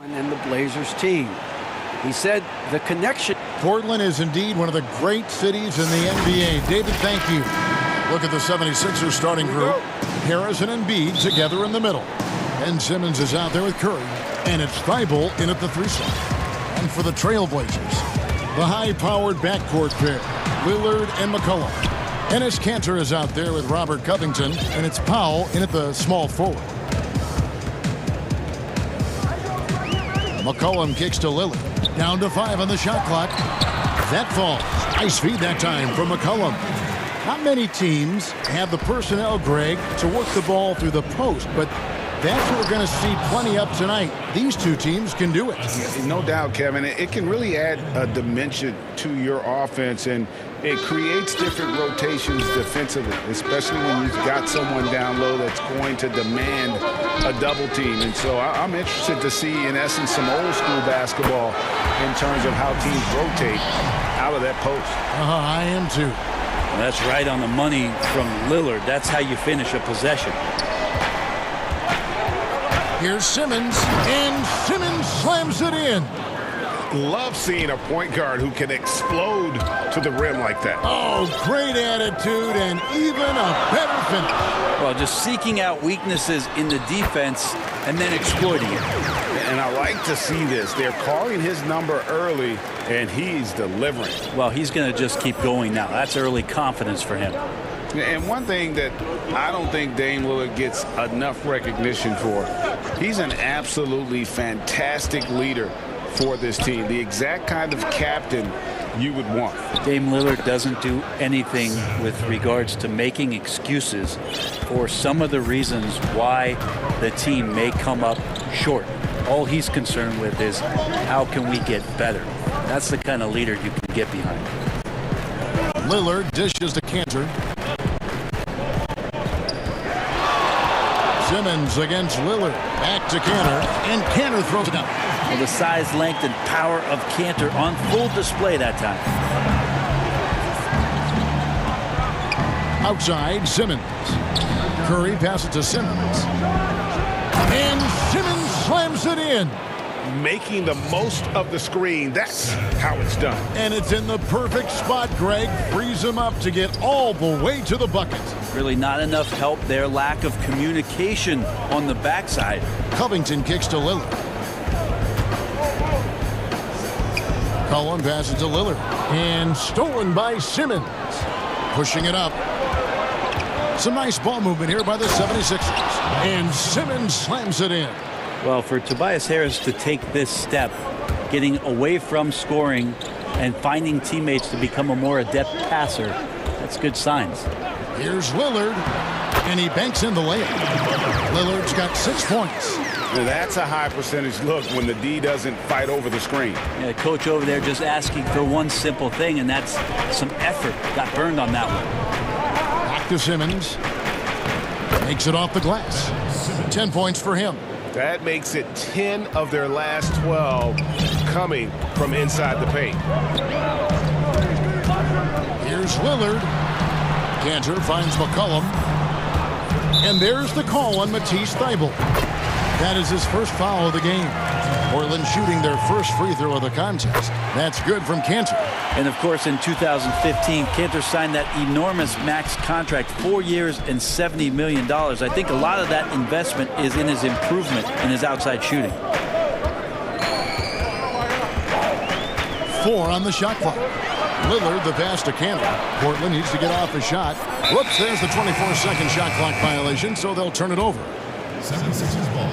And the Blazers team. He said the connection. Portland is indeed one of the great cities in the NBA. David, thank you. Look at the 76ers starting group. Harris and Embiid together in the middle. Ben Simmons is out there with Curry. And it's Thibault in at the 3 slot. And for the Trailblazers, the high-powered backcourt pair, Lillard and McCollum. Enes Kanter is out there with Robert Covington. And it's Powell in at the small forward. McCollum kicks to Lillard. Down to 5 on the shot clock. That falls. Nice feed that time from McCollum. Not many teams have the personnel, Greg, to work the ball through the post, but that's what we're going to see plenty of tonight. These two teams can do it. No doubt, Kevin. It can really add a dimension to your offense, and it creates different rotations defensively, especially when you've got someone down low that's going to demand a double team. And so I'm interested to see, in essence, some old school basketball in terms of how teams rotate out of that post. I am too. Well, that's right on the money from Lillard. That's how you finish a possession. Here's Simmons, and Simmons slams it in. Love seeing a point guard who can explode to the rim like that. Oh, great attitude and even a better finish. Well, just seeking out weaknesses in the defense and then exploiting it. And I like to see this. They're calling his number early, and he's delivering. Well, he's going to just keep going now. That's early confidence for him. And one thing that I don't think Dame Lillard gets enough recognition for, he's an absolutely fantastic leader for this team. The exact kind of captain you would want. Dame Lillard doesn't do anything with regards to making excuses for some of the reasons why the team may come up short. All he's concerned with is how can we get better. That's the kind of leader you can get behind. Lillard dishes to Kanter. Simmons against Lillard. Back to Kanter, and Kanter throws it down. Well, the size, length, and power of Kanter on full display that time. Outside, Simmons. Curry passes to Simmons. And Simmons slams it in. Making the most of the screen. That's how it's done. And it's in the perfect spot, Greg. Frees him up to get all the way to the bucket. Really not enough help there. Lack of communication on the backside. Covington kicks to Lillard. Cullen passes to Lillard. And stolen by Simmons. Pushing it up. Some nice ball movement here by the 76ers. And Simmons slams it in. Well, for Tobias Harris to take this step, getting away from scoring and finding teammates to become a more adept passer, that's good signs. Here's Lillard, and he banks in the layup. Lillard's got 6 points. That's a high percentage look when the D doesn't fight over the screen. Yeah, coach over there just asking for one simple thing, and that's some effort. Got burned on that one. Back to Simmons. Makes it off the glass. 10 points for him. That makes it 10 of their last 12 coming from inside the paint. Here's Lillard. Kanter finds McCollum. And there's the call on Matisse Thybulle. That is his first foul of the game. Portland shooting their first free throw of the contest. That's good from Kanter. And, of course, in 2015, Kanter signed that enormous max contract, 4 years and $70 million. I think a lot of that investment is in his improvement in his outside shooting. 4 on the shot clock. Lillard, the pass to Kanter. Portland needs to get off a shot. Whoops, there's the 24-second shot clock violation, so they'll turn it over. 76ers ball.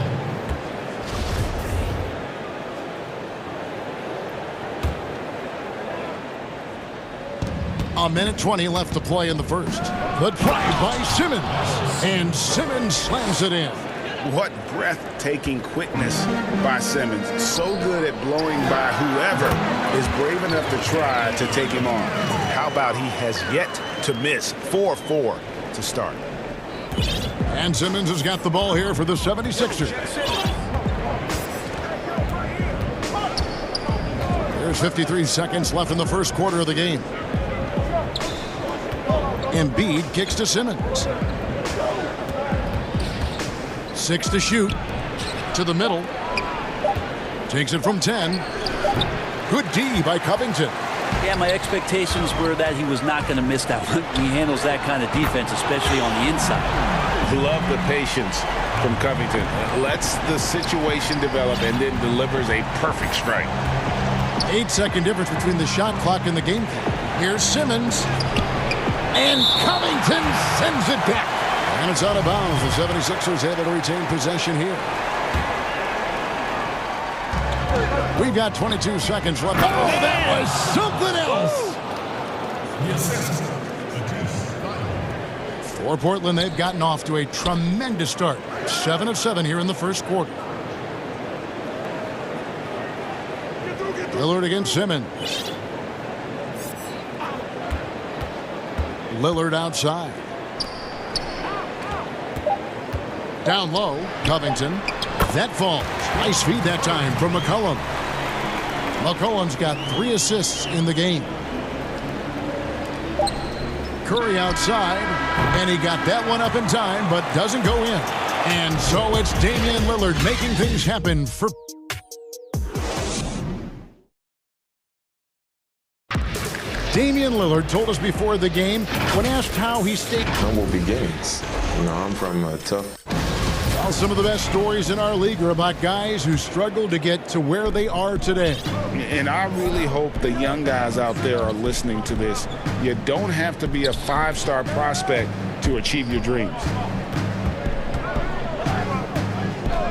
A minute 20 left to play in the first. The drive by Simmons. And Simmons slams it in. What breathtaking quickness by Simmons. So good at blowing by whoever is brave enough to try to take him on. How about he has yet to miss? 4-4 to start. And Simmons has got the ball here for the 76ers. There's 53 seconds left in the first quarter of the game. Embiid kicks to Simmons. 6 to shoot. To the middle. Takes it from 10. Good D by Covington. Yeah, my expectations were that he was not going to miss that one. He handles that kind of defense, especially on the inside. Love the patience from Covington. Lets the situation develop and then delivers a perfect strike. 8-second difference between the shot clock and the game clock. Here's Simmons. And Covington sends it back. And it's out of bounds. The 76ers able to retain possession here. We've got 22 seconds left. Oh, that was something else. For Portland, they've gotten off to a tremendous start. 7 of 7 here in the first quarter. Lillard against Simmons. Lillard outside. Down low, Covington. That falls. Nice feed that time from McCollum. McCollum's got 3 assists in the game. Curry outside, and he got that one up in time, but doesn't go in. And so it's Damian Lillard making things happen for... Damian Lillard told us before the game, when asked how he stayed... Humble beginnings. You know, I'm from a tough... Well, some of the best stories in our league are about guys who struggled to get to where they are today. And I really hope the young guys out there are listening to this. You don't have to be a 5-star prospect to achieve your dreams.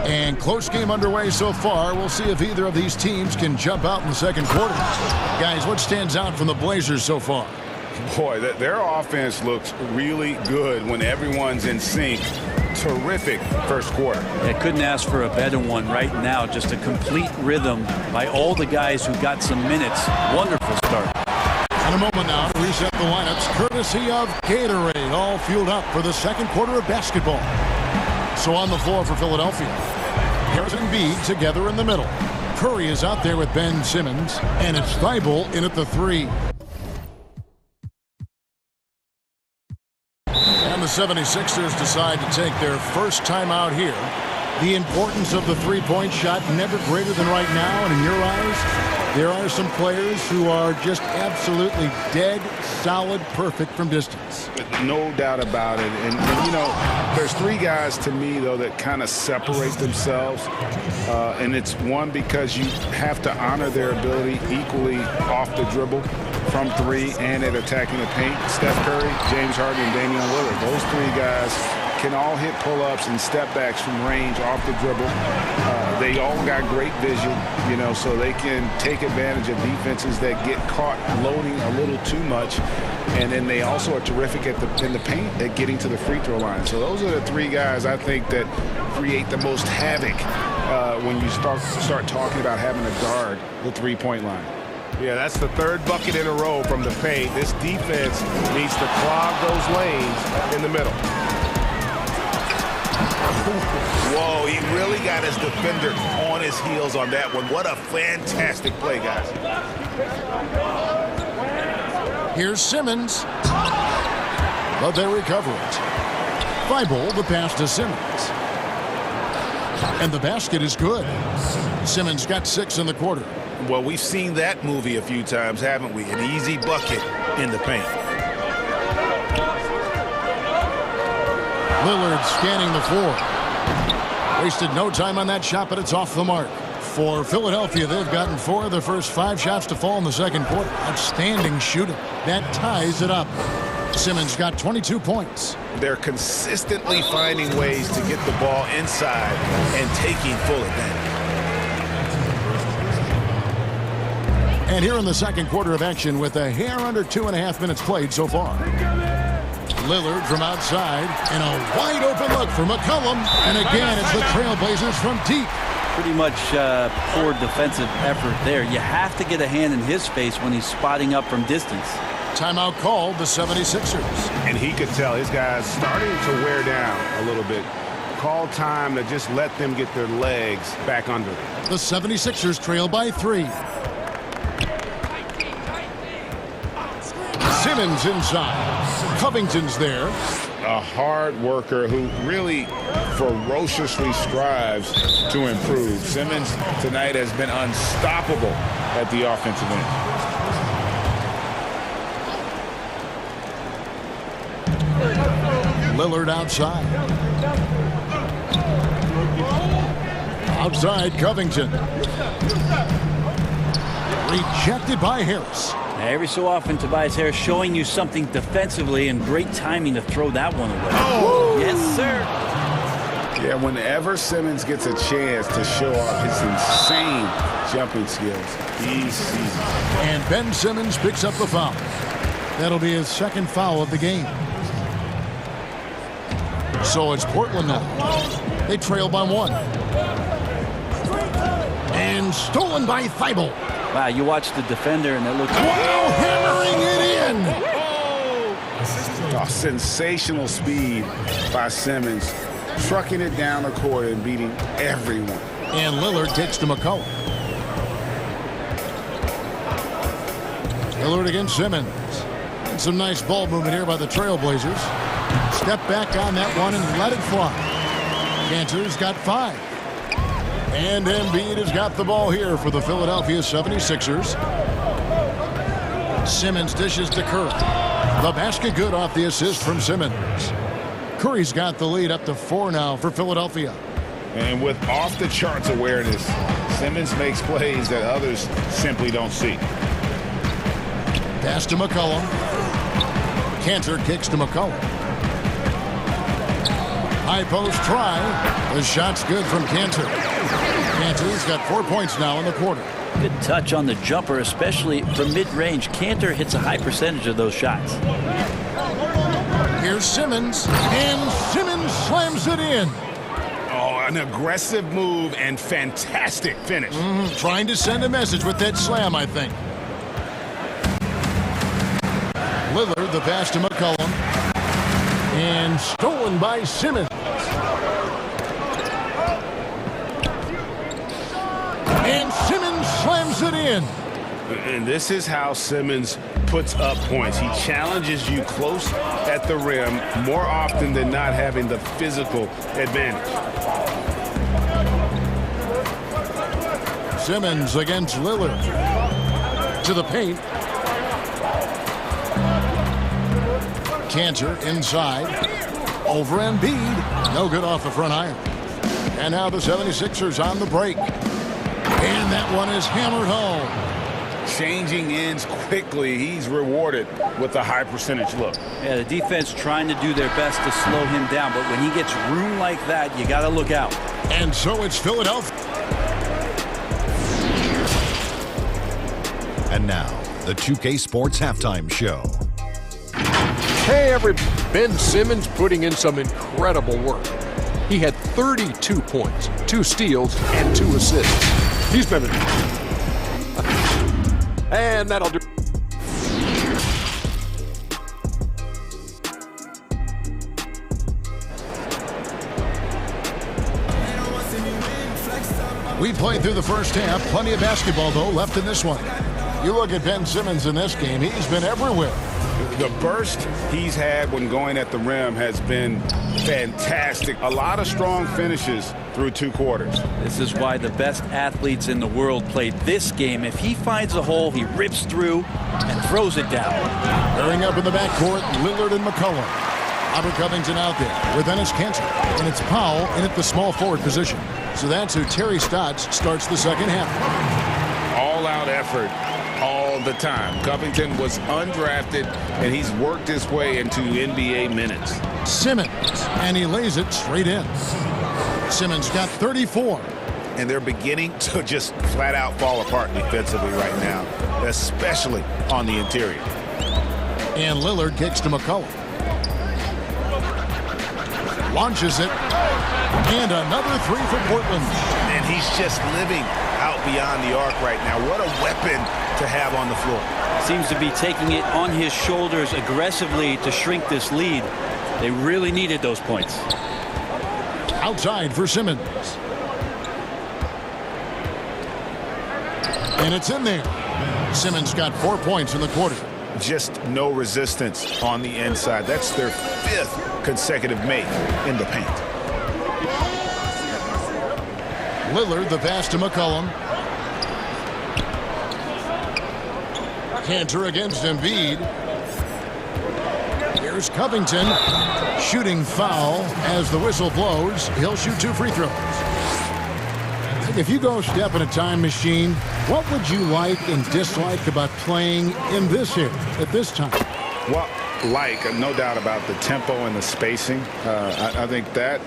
And close game underway so far. We'll see if either of these teams can jump out in the second quarter. Guys, what stands out from the Blazers so far? Boy, their offense looks really good when everyone's in sync. Terrific first quarter. I couldn't ask for a better one right now. Just a complete rhythm by all the guys who got some minutes. Wonderful start. In a moment now to reset the lineups, courtesy of Gatorade, all fueled up for the second quarter of basketball. So on the floor for Philadelphia, Harris and Embiid together in the middle. Curry is out there with Ben Simmons, and it's Thibault in at the 3. The 76ers decide to take their first time out here. The importance of the three-point shot never greater than right now, and in your eyes, there are some players who are just absolutely dead, solid, perfect from distance. No doubt about it. And you know, there's 3 guys to me, though, that kind of separate themselves. And it's one, because you have to honor their ability equally off the dribble, from 3, and at attacking the paint. Steph Curry, James Harden, and Damian Lillard. Those 3 guys can all hit pull-ups and step-backs from range off the dribble. They all got great vision, you know, so they can take advantage of defenses that get caught loading a little too much. And then they also are terrific in the paint at getting to the free throw line. So those are the 3 guys I think that create the most havoc when you start talking about having to guard the three-point line. Yeah, that's the 3rd bucket in a row from the paint. This defense needs to clog those lanes in the middle. Whoa, he really got his defender on his heels on that one. What a fantastic play, guys. Here's Simmons. But they recover it. Thibault, the pass to Simmons. And the basket is good. Simmons got 6 in the quarter. Well, we've seen that movie a few times, haven't we? An easy bucket in the paint. Lillard scanning the floor. Wasted no time on that shot, but it's off the mark. For Philadelphia, they've gotten 4 of their first 5 shots to fall in the second quarter. Outstanding shooting. That ties it up. Simmons got 22 points. They're consistently finding ways to get the ball inside and taking full advantage. And here in the second quarter of action with a hair under 2.5 minutes played so far. Lillard from outside and a wide open look for McCollum. And again, it's the Trailblazers from deep. Pretty much poor defensive effort there. You have to get a hand in his face when he's spotting up from distance. Timeout called the 76ers. And he could tell his guys starting to wear down a little bit. Call time to just let them get their legs back under them. The 76ers trail by 3. Simmons inside. Covington's there. a hard worker who really ferociously strives to improve. Simmons tonight has been unstoppable at the offensive end. Lillard outside. Outside, Covington. Rejected by Harris. Every so often, Tobias Harris showing you something defensively, and great timing to throw that one away. Oh! Yes, sir. Yeah, whenever Simmons gets a chance to show off his insane jumping skills, he sees it. And Ben Simmons picks up the foul. That'll be his second foul of the game. So it's Portland now. They trail by 1. And stolen by Thibault. Wow, you watch the defender and it looks... Wow, hammering it in! Oh, sensational speed by Simmons, trucking it down the court and beating everyone. And Lillard kicks to McCollum. Lillard against Simmons. And some nice ball movement here by the Trailblazers. Step back on that one and let it fly. Cantor's got 5. And Embiid has got the ball here for the Philadelphia 76ers. Simmons dishes to Curry. The basket good off the assist from Simmons. Curry's got the lead up to 4 now for Philadelphia. And with off-the-charts awareness, Simmons makes plays that others simply don't see. Pass to McCollum. Cantor kicks to McCollum. High post try. The shot's good from Cantor. Cantor's got 4 points now in the quarter. Good touch on the jumper, especially from mid-range. Cantor hits a high percentage of those shots. Here's Simmons, and Simmons slams it in. Oh, an aggressive move and fantastic finish. Trying to send a message with that slam, I think. Lillard, the pass to McCollum. And stolen by Simmons. And Simmons slams it in. And this is how Simmons puts up points. He challenges you close at the rim more often than not, having the physical advantage. Simmons against Lillard. To the paint. Cantor inside. Over Embiid. No good off the front iron. And now the 76ers on the break. And that one is hammered home. Changing ends quickly. He's rewarded with a high percentage look. Yeah, the defense trying to do their best to slow him down, but when he gets room like that, you got to look out. And so it's Philadelphia. And now, the 2K Sports Halftime Show. Hey, Ben Simmons putting in some incredible work. He had 32 points, 2 steals, and 2 assists. He's been... And that'll do... We played through the first half. Plenty of basketball, though, left in this one. You look at Ben Simmons in this game. He's been everywhere. The burst he's had when going at the rim has been fantastic. A lot of strong finishes through 2 quarters. This is why the best athletes in the world play this game. If he finds a hole, he rips through and throws it down. Pairing up in the backcourt, Lillard and McCollum. Robert Covington out there with Enes Kanter. And it's Powell in at the small forward position. So that's who Terry Stotts starts the second half. All-out effort all the time. Covington was undrafted, and he's worked his way into NBA minutes. Simmons, and he lays it straight in. Simmons got 34. And they're beginning to just flat out fall apart defensively right now, especially on the interior. And Lillard kicks to McCollum. Launches it. And another 3 for Portland. And he's just living out beyond the arc right now. What a weapon to have on the floor. Seems to be taking it on his shoulders aggressively to shrink this lead. They really needed those points. Outside for Simmons. And it's in there. Simmons got 4 points in the quarter. just no resistance on the inside. That's their 5th consecutive make in the paint. Lillard, the pass to McCollum. Cantor against Embiid. Here's Covington. Shooting foul as the whistle blows. He'll shoot 2 free throws. If you go step in a time machine, what would you like and dislike about playing in this here at this time? Well, no doubt about the tempo and the spacing. I think that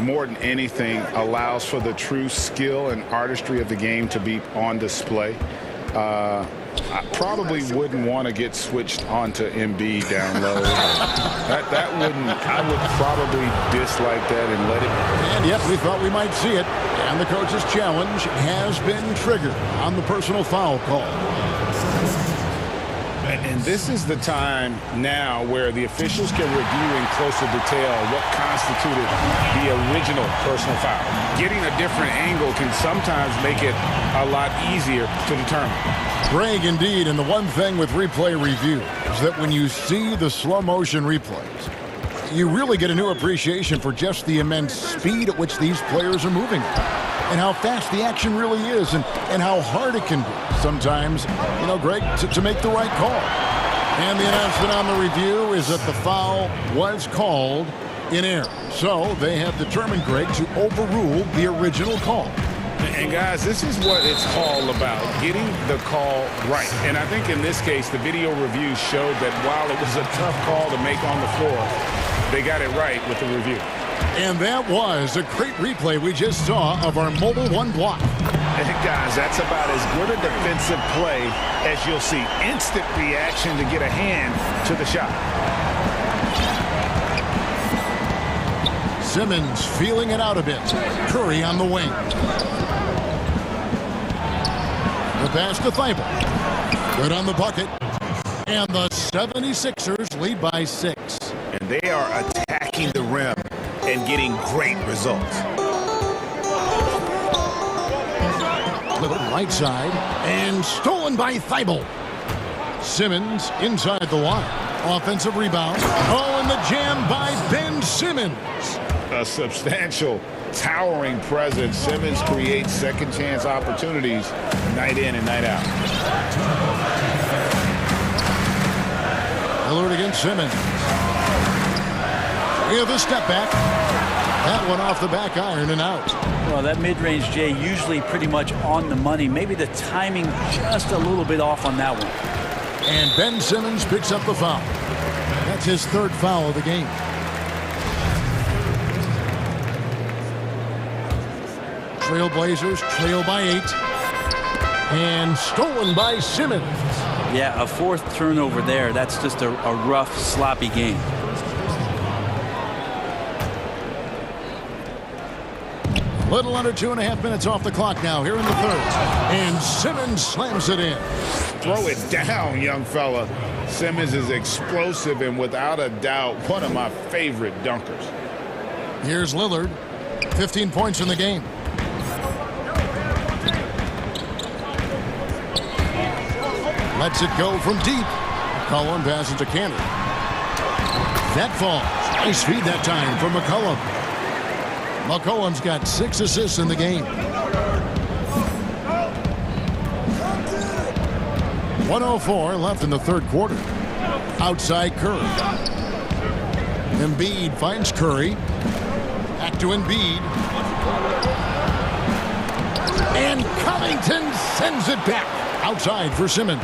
more than anything allows for the true skill and artistry of the game to be on display. I probably wouldn't want to get switched onto Embiid down low. I would probably dislike that and let it. And yep, we thought we might see it. And the coach's challenge has been triggered on the personal foul call. And this is the time now where the officials can review in closer detail what constituted the original personal foul. Getting a different angle can sometimes make it a lot easier to determine. Greg, indeed, and the one thing with replay review is that when you see the slow motion replays, you really get a new appreciation for just the immense speed at which these players are moving and how fast the action really is and how hard it can be sometimes, Greg, to make the right call. And the announcement on the review is that the foul was called in error. So they have determined, Greg, to overrule the original call. And guys, this is what it's all about, getting the call right. And I think in this case, the video review showed that while it was a tough call to make on the floor, they got it right with the review. And that was a great replay we just saw of our Mobile One block. And guys, that's about as good a defensive play as you'll see. Instant reaction to get a hand to the shot. Simmons feeling it out a bit. Curry on the wing. The pass to Thibault. Good on the bucket. And the 76ers lead by 6. And they are attacking the rim and getting great results. Right side. And stolen by Thibault. Simmons inside the line. Offensive rebound. Oh, and the jam by Ben Simmons. A substantial, towering presence. Simmons creates second chance opportunities night in and night out. Lillard against Simmons. We have a step back. That one off the back iron and out. Well, that mid-range, Jay, usually pretty much on the money. Maybe the timing just a little bit off on that one. And Ben Simmons picks up the foul. That's his 3rd foul of the game. Trailblazers trail by 8. And stolen by Simmons. Yeah, a 4th turnover there. That's just a rough, sloppy game. Little under 2.5 minutes off the clock now here in the 3rd. And Simmons slams it in. Throw it down, young fella. Simmons is explosive and without a doubt one of my favorite dunkers. Here's Lillard. 15 points in the game. Lets it go from deep. McCollum passes to Cantor. That falls. Nice feed that time for McCollum. McCollum's got 6 assists in the game. 1:04 left in the 3rd quarter. Outside Curry. Embiid finds Curry. Back to Embiid. And Covington sends it back. Outside for Simmons.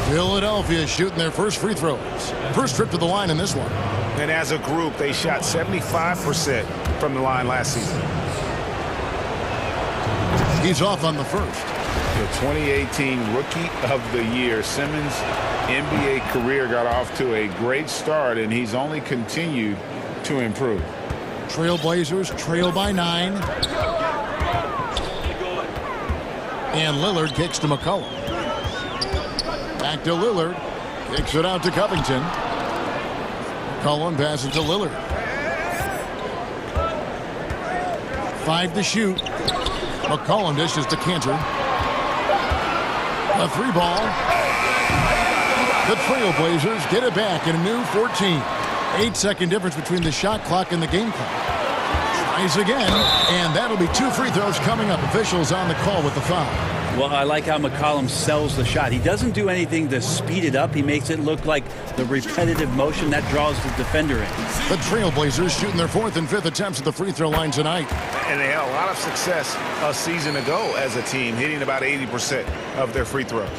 Philadelphia shooting their first free throws. First trip to the line in this one. And as a group, they shot 75% from the line last season. He's off on the first. The 2018 Rookie of the Year. Simmons' NBA career got off to a great start, and he's only continued to improve. Trailblazers trail by 9. And Lillard kicks to McCollum. Back to Lillard. Kicks it out to Covington. McCollum passes to Lillard. 5 to shoot. McCollum dishes to Cantor. A 3-ball. The Trailblazers get it back in a new 14. 8-second difference between the shot clock and the game clock. Tries again, and that'll be 2 free throws coming up. Officials on the call with the foul. Well, I like how McCollum sells the shot. He doesn't do anything to speed it up. He makes it look like the repetitive motion that draws the defender in. The Trailblazers shooting their 4th and 5th attempts at the free throw line tonight. And they had a lot of success a season ago as a team, hitting about 80% of their free throws.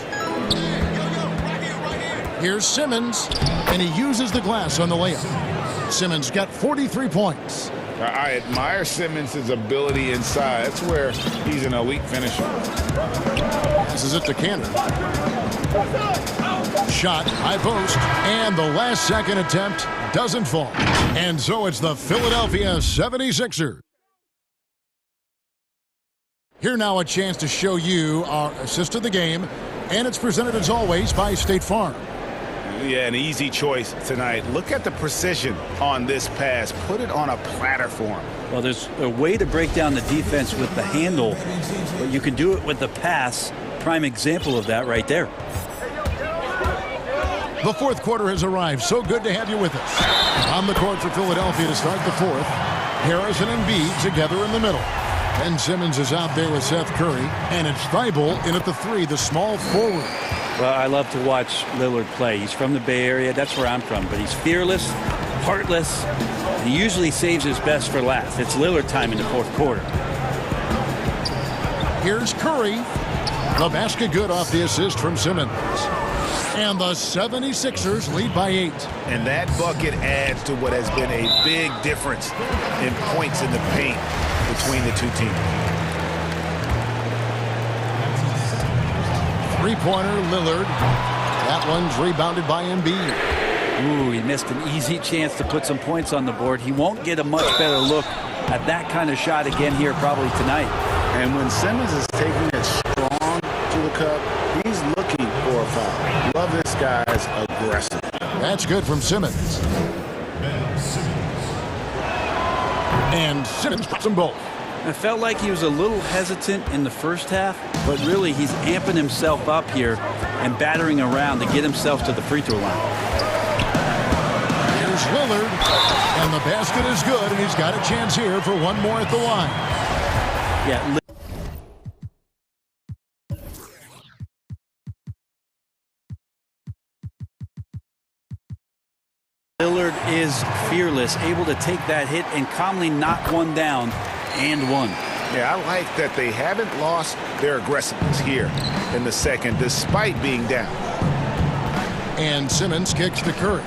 Here's Simmons, and he uses the glass on the layup. Simmons got 43 points. I admire Simmons' ability inside. That's where he's an elite finisher. Passes it to Cantor. Shot, high post, and the last second attempt doesn't fall. And so it's the Philadelphia 76ers. Here now a chance to show you our assist of the game, and it's presented as always by State Farm. Yeah, an easy choice tonight. Look at the precision on this pass. Put it on a platter for him. Well, there's a way to break down the defense with the handle, but you can do it with the pass. Prime example of that right there. The 4th quarter has arrived. So good to have you with us. On the court for Philadelphia to start the 4th. Harris and Embiid together in the middle. Ben Simmons is out there with Seth Curry, and it's Thibault in at the 3, the small forward. Well, I love to watch Lillard play. He's from the Bay Area. That's where I'm from. But he's fearless, heartless. He usually saves his best for last. It's Lillard time in the 4th quarter. Here's Curry. The basket good off the assist from Simmons. And the 76ers lead by 8. And that bucket adds to what has been a big difference in points in the paint between the two teams. 3-pointer, Lillard. That one's rebounded by Embiid. Ooh, he missed an easy chance to put some points on the board. He won't get a much better look at that kind of shot again here probably tonight. And when Simmons is taking it strong to the cup, he's looking for a foul. Love this guy's aggressive. That's good from Simmons. And Simmons puts them both. I felt like he was a little hesitant in the first half, but really he's amping himself up here and battering around to get himself to the free throw line. Here's Lillard, and the basket is good, and he's got a chance here for one more at the line. Yeah. Lillard is fearless, able to take that hit and calmly knock one down and one. Yeah, I like that they haven't lost their aggressiveness here in the second, despite being down. And Simmons kicks to Curry.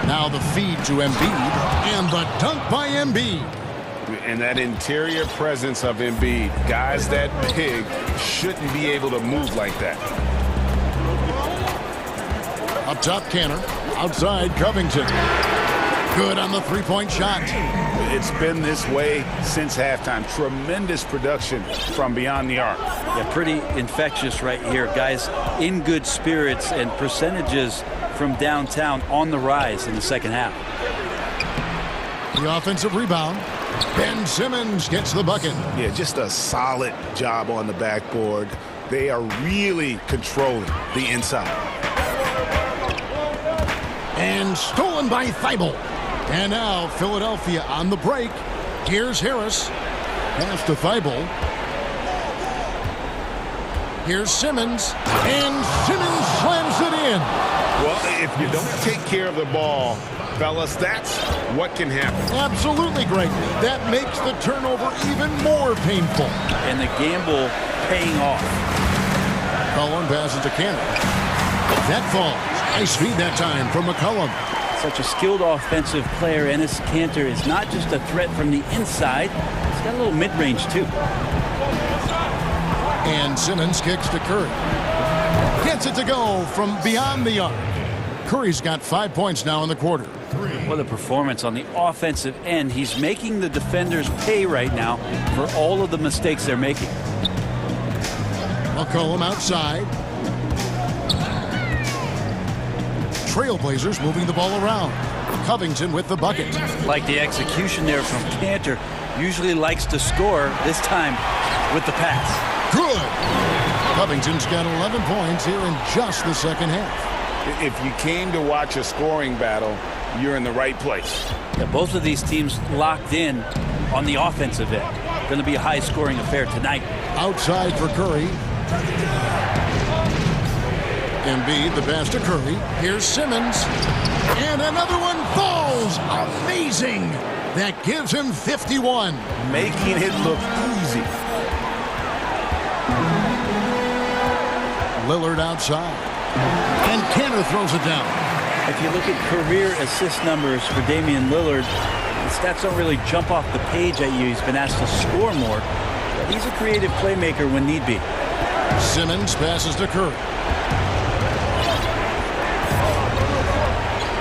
Now the feed to Embiid, and the dunk by Embiid. And that interior presence of Embiid, guys that big shouldn't be able to move like that. Up top, Cantor. Outside, Covington. Good on the three-point shot. It's been this way since halftime. Tremendous production from beyond the arc. Yeah, pretty infectious right here. Guys in good spirits and percentages from downtown on the rise in the second half. The offensive rebound. Ben Simmons gets the bucket. Yeah, just a solid job on the backboard. They are really controlling the inside. And stolen by Thibault. And now Philadelphia on the break. Here's Harris. Pass to Thibault. Here's Simmons. And Simmons slams it in. Well, if you don't take care of the ball, fellas, that's what can happen. Absolutely, Greg. That makes the turnover even more painful. And the gamble paying off. McCollum passes to Cantor. That falls. Nice feed that time from McCollum. Such a skilled offensive player. Enes Kanter is not just a threat from the inside. He's got a little mid-range, too. And Simmons kicks to Curry. Gets it to go from beyond the arc. Curry's got 5 points now in the quarter. What a performance on the offensive end. He's making the defenders pay right now for all of the mistakes they're making. McCollum outside. Trailblazers moving the ball around. Covington with the bucket. Like the execution there from Kanter. usually likes to score, this time with the pass. Good. Covington's got 11 points here in just the second half. If you came to watch a scoring battle, you're in the right place. Yeah, both of these teams locked in on the offensive end. Going to be a high-scoring affair tonight. Outside for Curry. Embiid, the pass to Curry. Here's Simmons. And another one falls. Amazing. That gives him 51. Making it look easy. Lillard outside. And Cantor throws it down. If you look at career assist numbers for Damian Lillard, the stats don't really jump off the page at you. He's been asked to score more, but he's a creative playmaker when need be. Simmons passes to Curry.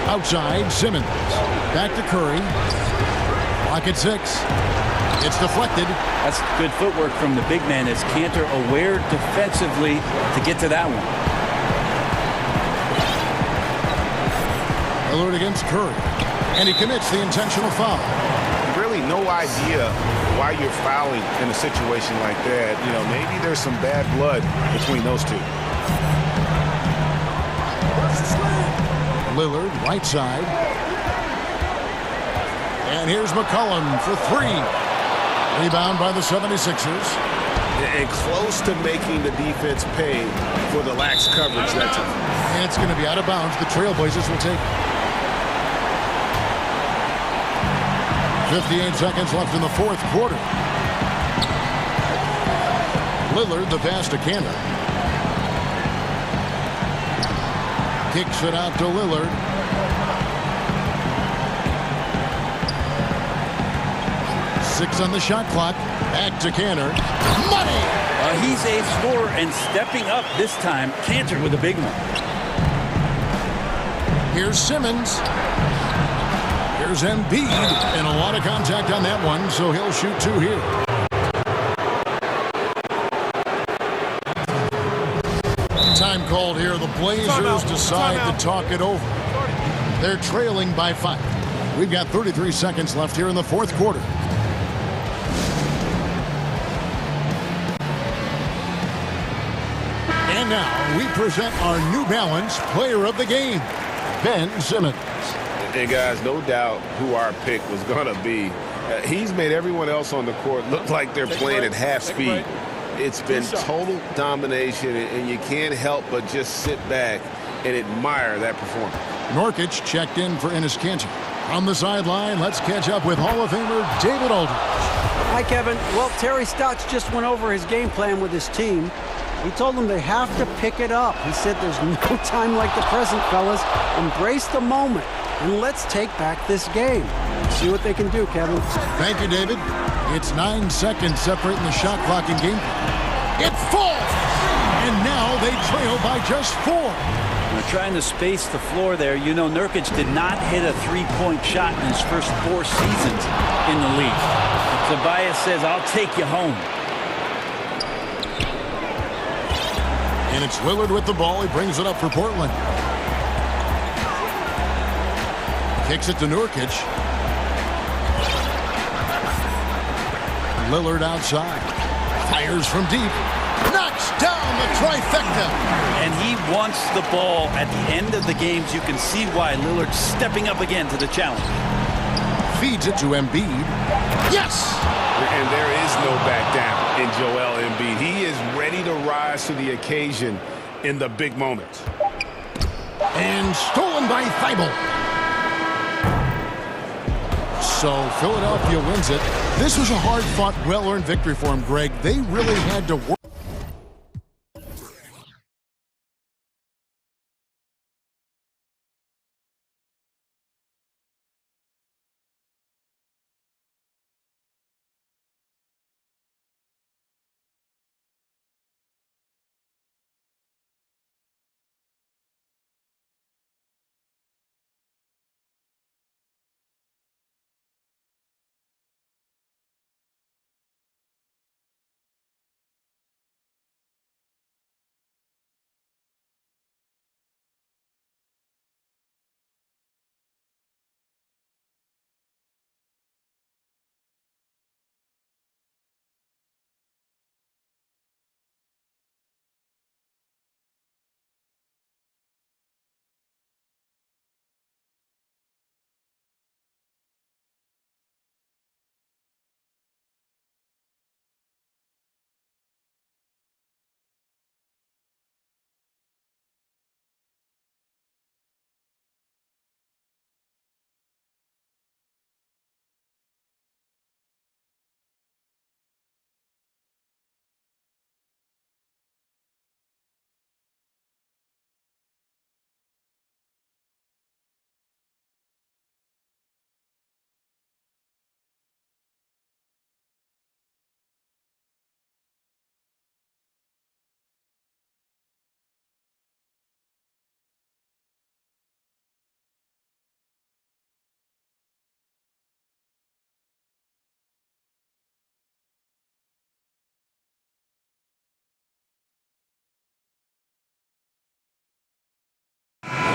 Outside, Simmons. Back to Curry. Lock at 6. It's deflected. That's good footwork from the big man as Cantor aware defensively to get to that one. Lillard against Curry. And he commits the intentional foul. Really no idea why you're fouling in a situation like that. You know, maybe there's some bad blood between those two. Lillard, right side. And here's McCollum for 3. Rebound by the 76ers. And close to making the defense pay for the lax coverage that time. And it's going to be out of bounds. The Trailblazers will take 58 seconds left in the fourth quarter. Lillard, the pass to Cantor. Kicks it out to Lillard. Six on the shot clock. Back to Cantor. Money! He's a scorer and stepping up this time. Cantor with a big one. Here's Simmons. Here's Embiid. And a lot of contact on that one, so he'll shoot 2 here. Time called here. The Blazers decide to talk it over. They're trailing by 5. We've got 33 seconds left here in the fourth quarter. And now we present our New Balance Player of the Game, Ben Simmons. And guys, no doubt who our pick was going to be. He's made everyone else on the court look like they're playing at half speed. It's been total domination, and you can't help but just sit back and admire that performance. Nurkic checked in for Enes Kanter. On the sideline, let's catch up with Hall of Famer David Aldridge. Hi, Kevin. Well, Terry Stotts just went over his game plan with his team. He told them they have to pick it up. He said there's no time like the present, fellas. Embrace the moment, and let's take back this game. See what they can do, Kevin. Thank you, David. It's 9 seconds separating the shot clock and game. It falls! And now they trail by just 4. They're trying to space the floor there. You know, Nurkic did not hit a three-point shot in his first 4 seasons in the league. Tobias says, I'll take you home. And it's Lillard with the ball. He brings it up for Portland. Kicks it to Nurkic. Lillard outside. Fires from deep. Knocks down the trifecta. And he wants the ball at the end of the games. You can see why Lillard's stepping up again to the challenge. Feeds it to Embiid. Yes! And there is no back down in Joel Embiid. He is ready to rise to the occasion in the big moments. And stolen by Thibault. So Philadelphia wins it. This was a hard-fought, well-earned victory for him, Greg. They really had to work.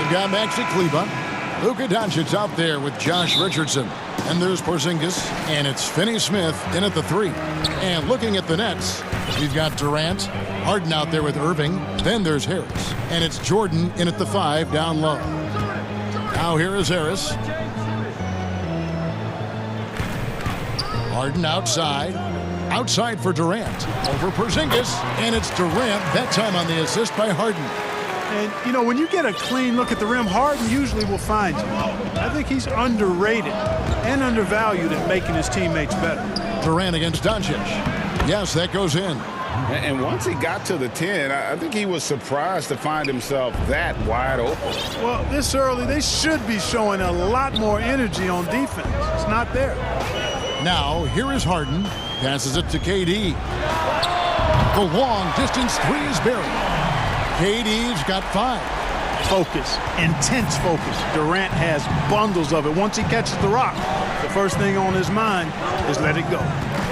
They've got Maxi Kleba. Luka Doncic out there with Josh Richardson. And there's Porzingis. And it's Finney-Smith in at the 3. And looking at the Nets, we've got Durant, Harden out there with Irving. Then there's Harris. And it's Jordan in at the 5 down low. Now here is Harris. Harden outside. Outside for Durant. Over Porzingis. And it's Durant, that time on the assist by Harden. And, you know, when you get a clean look at the rim, Harden usually will find you. I think he's underrated and undervalued at making his teammates better. Durant against Doncic. Yes, that goes in. And once he got to the 10, I think he was surprised to find himself that wide open. Well, this early, they should be showing a lot more energy on defense. It's not there. Now, here is Harden. Passes it to KD. The long distance 3 is buried. KD's got 5. Focus, intense focus. Durant has bundles of it. Once he catches the rock, the first thing on his mind is let it go.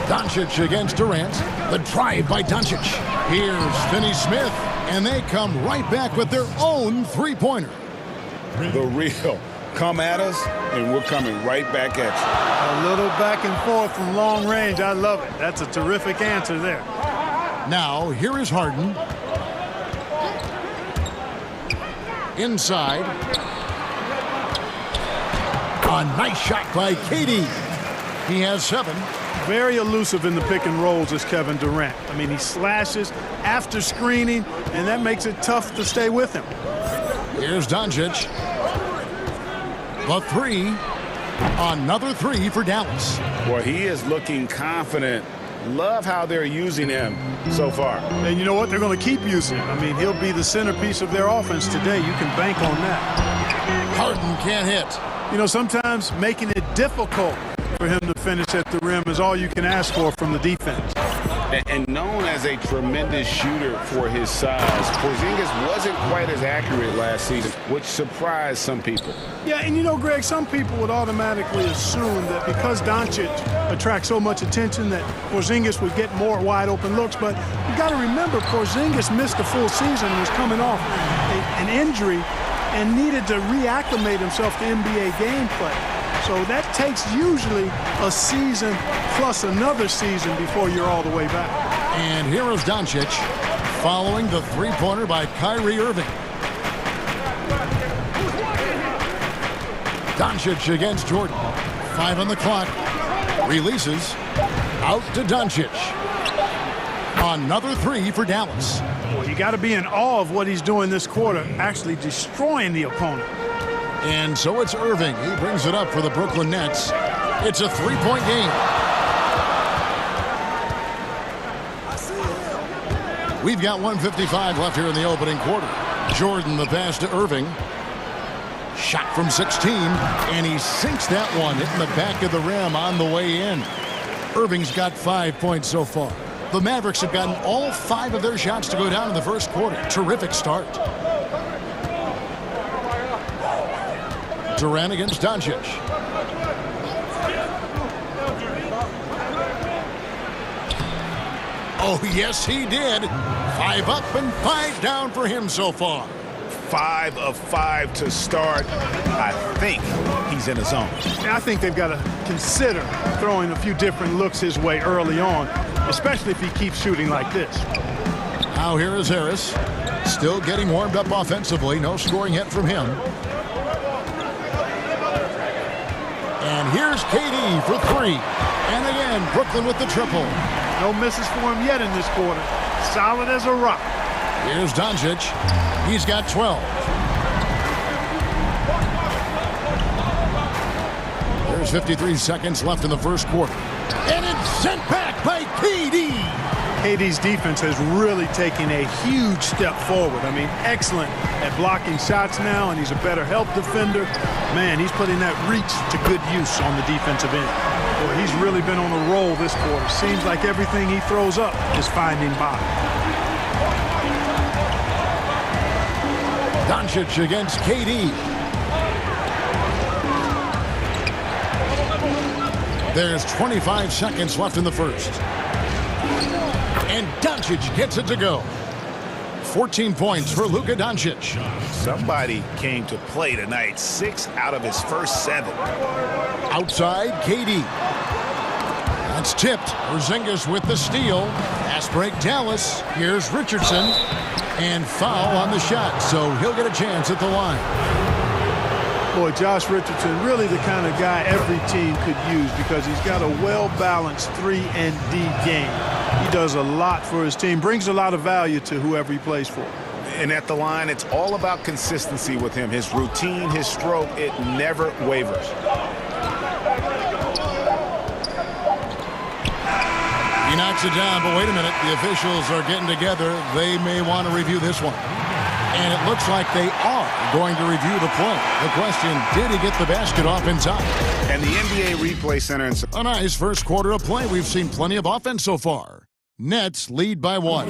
Doncic against Durant. The drive by Doncic. Here's Finney-Smith, and they come right back with their own three-pointer. The real. Come at us, and we're coming right back at you. A little back and forth from long range. I love it. That's a terrific answer there. Now, here is Harden. Inside. A nice shot by KD. He has 7. Very elusive in the pick and rolls is Kevin Durant. I mean, he slashes after screening, and that makes it tough to stay with him. Here's Doncic. The 3. Another 3 for Dallas. Well, he is looking confident. Love how they're using him so far. And you know what? They're going to keep using him. I mean, he'll be the centerpiece of their offense today. You can bank on that. Harden can't hit. You know, sometimes making it difficult for him to finish at the rim is all you can ask for from the defense. And known as a tremendous shooter for his size, Porzingis wasn't quite as accurate last season, which surprised some people. Yeah, and you know, Greg, some people would automatically assume that because Doncic attracts so much attention that Porzingis would get more wide open looks, but you got to remember Porzingis missed a full season and was coming off an injury and needed to reacclimate himself to NBA gameplay. So that takes usually a season plus another season before you're all the way back. And here is Doncic following the three-pointer by Kyrie Irving. Doncic against Jordan. 5 on the clock. Releases. Out to Doncic. Another 3 for Dallas. Well, you got to be in awe of what he's doing this quarter, actually destroying the opponent. And so it's Irving. He brings it up for the Brooklyn Nets. It's a 3-point game. We've got 1:55 left here in the opening quarter. Jordan the pass to Irving. Shot from 16, and he sinks that one, hitting the back of the rim on the way in. Irving's got 5 points so far. The Mavericks have gotten all 5 of their shots to go down in the first quarter. Terrific start. Durant against Doncic. Oh, yes, he did. 5 up and 5 down for him so far. 5 of 5 to start. I think he's in his zone. I think they've got to consider throwing a few different looks his way early on, especially if he keeps shooting like this. Now here is Harris. Still getting warmed up offensively. No scoring yet from him. And here's KD for 3. And again, Brooklyn with the triple. No misses for him yet in this quarter. Solid as a rock. Here's Doncic. He's got 12. There's 53 seconds left in the first quarter. And it's sent back by KD. KD's defense has really taken a huge step forward. I mean, excellent at blocking shots now, and he's a better help defender. Man, he's putting that reach to good use on the defensive end. Boy, he's really been on a roll this quarter. Seems like everything he throws up is finding bottom. Doncic against KD. There's 25 seconds left in the first. And Doncic gets it to go. 14 points for Luka Doncic. Somebody came to play tonight. 6 out of his first 7. Outside, KD. That's tipped. Porzingis with the steal. Fast break, Dallas. Here's Richardson. And foul on the shot, so he'll get a chance at the line. Boy, Josh Richardson, really the kind of guy every team could use because he's got a well-balanced 3 and D game. He does a lot for his team, brings a lot of value to whoever he plays for. And at the line, it's all about consistency with him. His routine, his stroke, it never wavers. He knocks it down, but wait a minute. The officials are getting together. They may want to review this one. And it looks like they are going to review the play. The question, did he get the basket off in time? And the NBA Replay Center. A nice first quarter of play. We've seen plenty of offense so far. Nets lead by 1.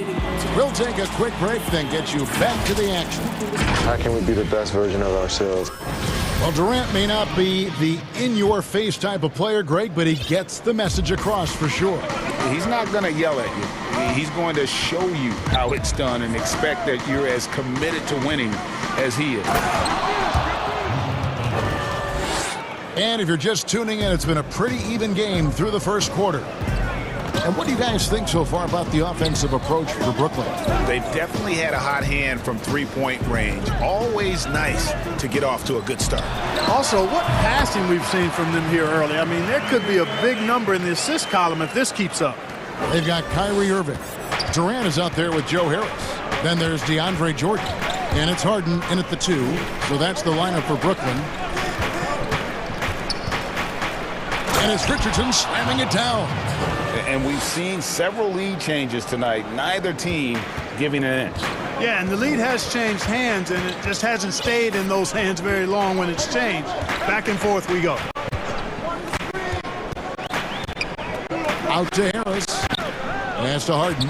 We'll take a quick break, then get you back to the action. How can we be the best version of ourselves? Well, Durant may not be the in-your-face type of player, Greg, but he gets the message across for sure. He's not going to yell at you. He's going to show you how it's done and expect that you're as committed to winning as he is. And if you're just tuning in, it's been a pretty even game through the first quarter. And what do you guys think so far about the offensive approach for Brooklyn? They've definitely had a hot hand from three-point range. Always nice to get off to a good start. Also, what passing we've seen from them here early. I mean, there could be a big number in the assist column if this keeps up. They've got Kyrie Irving. Durant is out there with Joe Harris. Then there's DeAndre Jordan. And it's Harden in at the 2. So that's the lineup for Brooklyn. And it's Richardson slamming it down. And we've seen several lead changes tonight. Neither team giving an inch. Yeah, and the lead has changed hands, and it just hasn't stayed in those hands very long when it's changed. Back and forth we go. Out to Harris. Pass to Harden.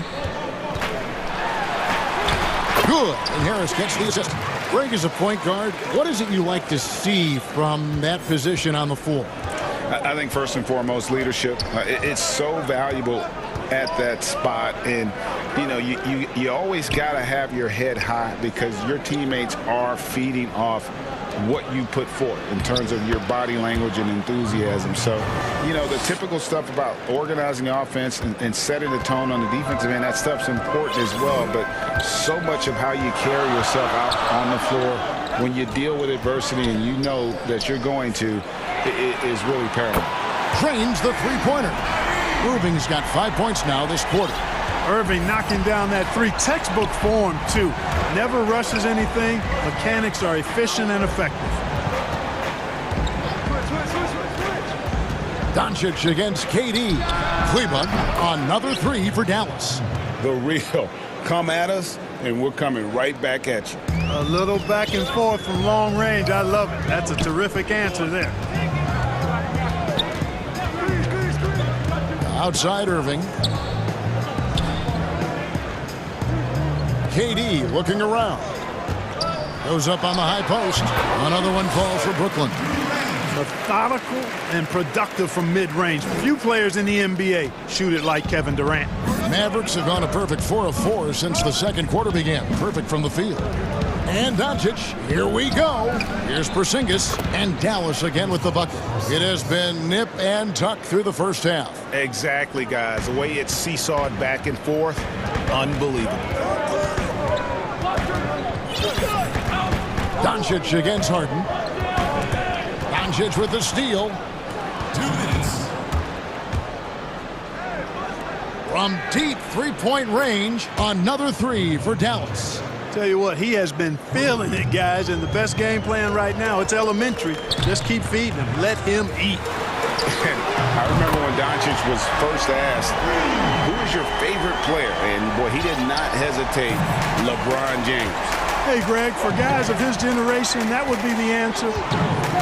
Good. And Harris gets the assist. Greg is a point guard. What is it you like to see from that position on the floor? I think first and foremost, leadership. It's so valuable at that spot. And, you know, you always got to have your head high because your teammates are feeding off what you put forth in terms of your body language and enthusiasm. So, you know, the typical stuff about organizing the offense and setting the tone on the defensive end, that stuff's important as well. But so much of how you carry yourself out on the floor when you deal with adversity and you know that you're going to, it is really paramount. Drains the three-pointer. Irving's got 5 points now this quarter. Irving knocking down that 3. Textbook form, too. Never rushes anything. Mechanics are efficient and effective. Doncic against KD. Cleveland, another 3 for Dallas. The real come at us, and we're coming right back at you. A little back and forth from long range. I love it. That's a terrific answer there. Outside Irving. KD looking around. Goes up on the high post. Another one falls for Brooklyn. Methodical and productive from mid-range. Few players in the NBA shoot it like Kevin Durant. Mavericks have gone a perfect 4 of 4 since the second quarter began. Perfect from the field. And Doncic, here we go. Here's Porzingis and Dallas again with the bucket. It has been nip and tuck through the first half. Exactly, guys. The way it's seesawed back and forth, unbelievable. Doncic against Harden. Doncic with the steal. From deep three-point range, another 3 for Dallas. Tell you what, he has been feeling it, guys, and the best game plan right now, it's elementary. Just keep feeding him. Let him eat. I remember when Doncic was first asked, who is your favorite player? And, boy, he did not hesitate. LeBron James. Hey, Greg, for guys of his generation, that would be the answer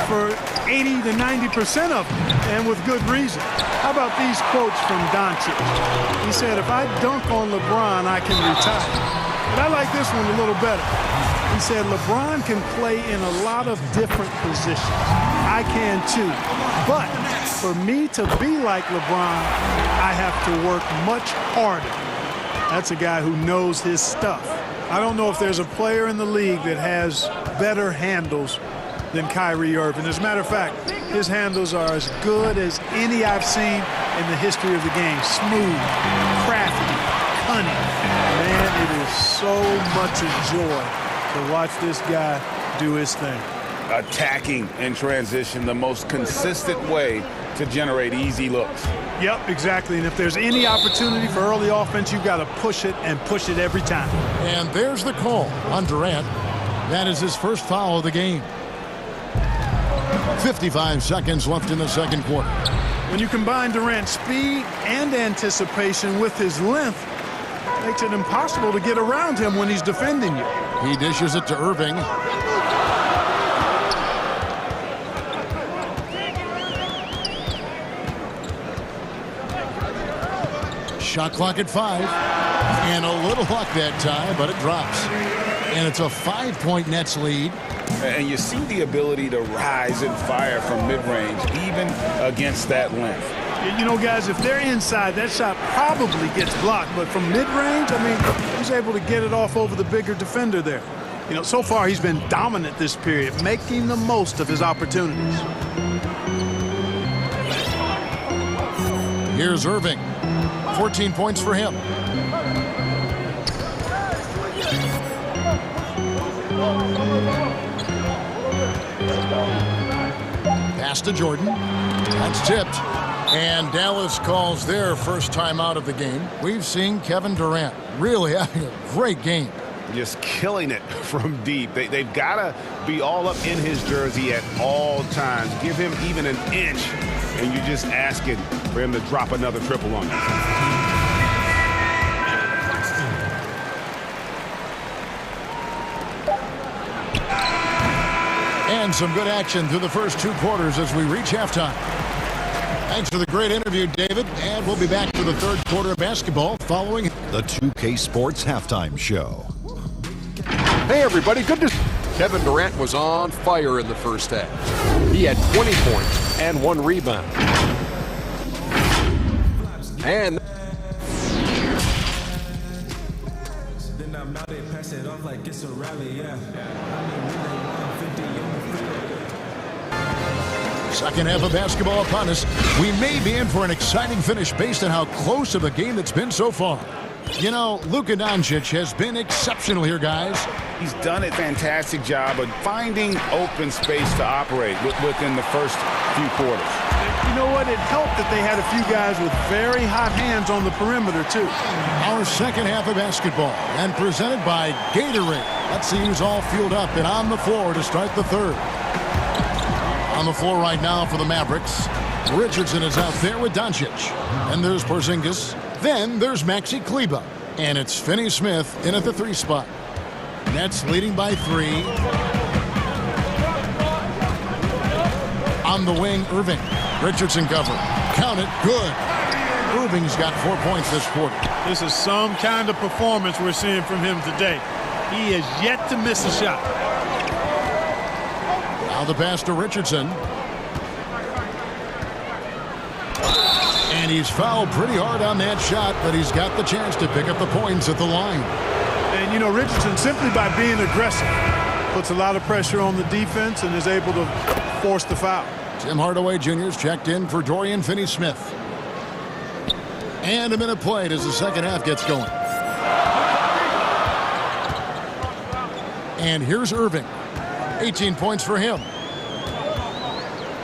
for 80 to 90% of them, and with good reason. How about these quotes from Doncic? He said, if I dunk on LeBron, I can retire. But I like this one a little better. He said, LeBron can play in a lot of different positions. I can too. But for me to be like LeBron, I have to work much harder. That's a guy who knows his stuff. I don't know if there's a player in the league that has better handles than Kyrie Irving. As a matter of fact, his handles are as good as any I've seen in the history of the game. Smooth, crafty, cunning. Man, it is so much a joy to watch this guy do his thing. Attacking in transition, the most consistent way to generate easy looks. Yep, exactly. And if there's any opportunity for early offense, you've got to push it and push it every time. And there's the call on Durant. That is his first foul of the game. 55 seconds left in the second quarter. When you combine Durant's speed and anticipation with his length, it makes it impossible to get around him when he's defending you. He dishes it to Irving. Shot clock at 5. And a little luck that time, but it drops. And it's a 5-point Nets lead. And you see the ability to rise and fire from mid-range, even against that length. You know, guys, if they're inside, that shot probably gets blocked. But from mid-range, I mean, he's able to get it off over the bigger defender there. You know, so far he's been dominant this period, making the most of his opportunities. Here's Irving. 14 points for him. Pass to Jordan. That's tipped. And Dallas calls their first time out of the game. We've seen Kevin Durant really having a great game. Just killing it from deep. They've got to be all up in his jersey at all times. Give him even an inch, and you're just asking for him to drop another triple on you. And some good action through the first 2 quarters as we reach halftime. Thanks for the great interview, David. And we'll be back for the third quarter of basketball following the 2K Sports Halftime Show. Hey, everybody. Good to see Kevin Durant was on fire in the first half. He had 20 points and 1 rebound. And then I'm out there, pass it off like it's a rally, yeah. second half of basketball upon us. We may be in for an exciting finish based on how close of a game it's been so far. You know, Luka Doncic has been exceptional here, guys. He's done a fantastic job of finding open space to operate within the first few quarters. You know what? It helped that they had a few guys with very hot hands on the perimeter, too. Our second half of basketball, and presented by Gatorade. Let's see who's all fueled up and on the floor to start the third. On the floor right now for the Mavericks, Richardson is out there with Doncic. And there's Porzingis. Then there's Maxi Kleber. And it's Finney-Smith in at the 3 spot. Nets leading by 3. On the wing, Irving. Richardson cover. Count it. Good. Irving's got 4 points this quarter. This is some kind of performance we're seeing from him today. He has yet to miss a shot. Now the pass to Richardson. And he's fouled pretty hard on that shot, but he's got the chance to pick up the points at the line. And, you know, Richardson, simply by being aggressive, puts a lot of pressure on the defense and is able to force the foul. Tim Hardaway Jr.'s checked in for Dorian Finney-Smith. And a minute played as the second half gets going. And here's Irving. 18 points for him.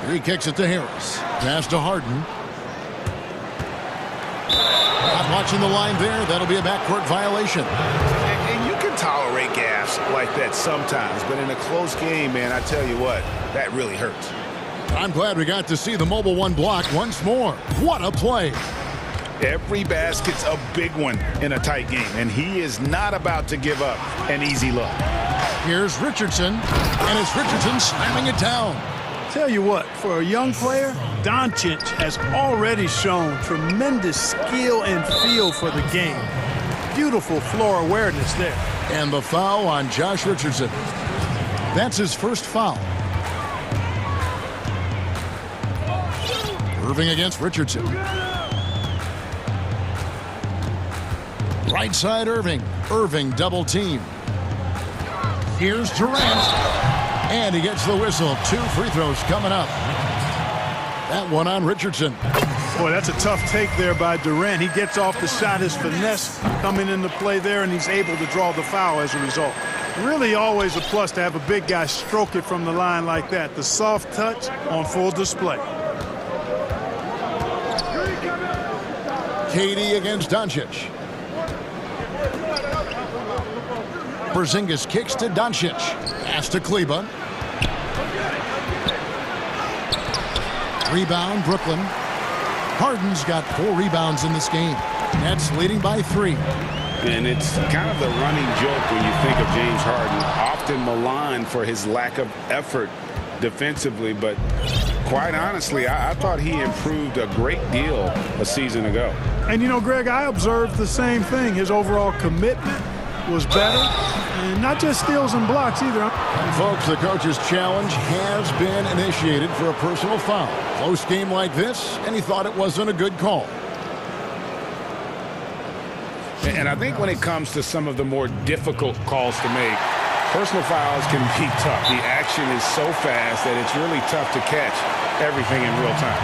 He kicks it to Harris. Pass to Harden. Not watching the line there. That'll be a backcourt violation. And you can tolerate gaffes like that sometimes, but in a close game, man, I tell you what, that really hurts. I'm glad we got to see the mobile one block once more. What a play. Every basket's a big one in a tight game, and he is not about to give up an easy look. Here's Richardson, and it's Richardson slamming it down. Tell you what, for a young player, Doncic has already shown tremendous skill and feel for the game. Beautiful floor awareness there. And the foul on Josh Richardson. That's his first foul. Irving against Richardson. Right side Irving. Irving double team. Here's Durant. And he gets the whistle. 2 free throws coming up. That one on Richardson. Boy, that's a tough take there by Durant. He gets off the shot, his finesse coming into play there, and he's able to draw the foul as a result. Really always a plus to have a big guy stroke it from the line like that. The soft touch on full display. KD against Doncic. Porzingis kicks to Doncic. Pass to Kleba. Rebound, Brooklyn. Harden's got 4 rebounds in this game. Nets leading by 3. And it's kind of the running joke when you think of James Harden. Often maligned for his lack of effort defensively, but quite honestly, I thought he improved a great deal a season ago. And, you know, Greg, I observed the same thing. His overall commitment was better, and not just steals and blocks either. And folks, the coach's challenge has been initiated for a personal foul. Close game like this, and he thought it wasn't a good call. And I think when it comes to some of the more difficult calls to make, personal fouls can be tough. The action is so fast that it's really tough to catch everything in real time.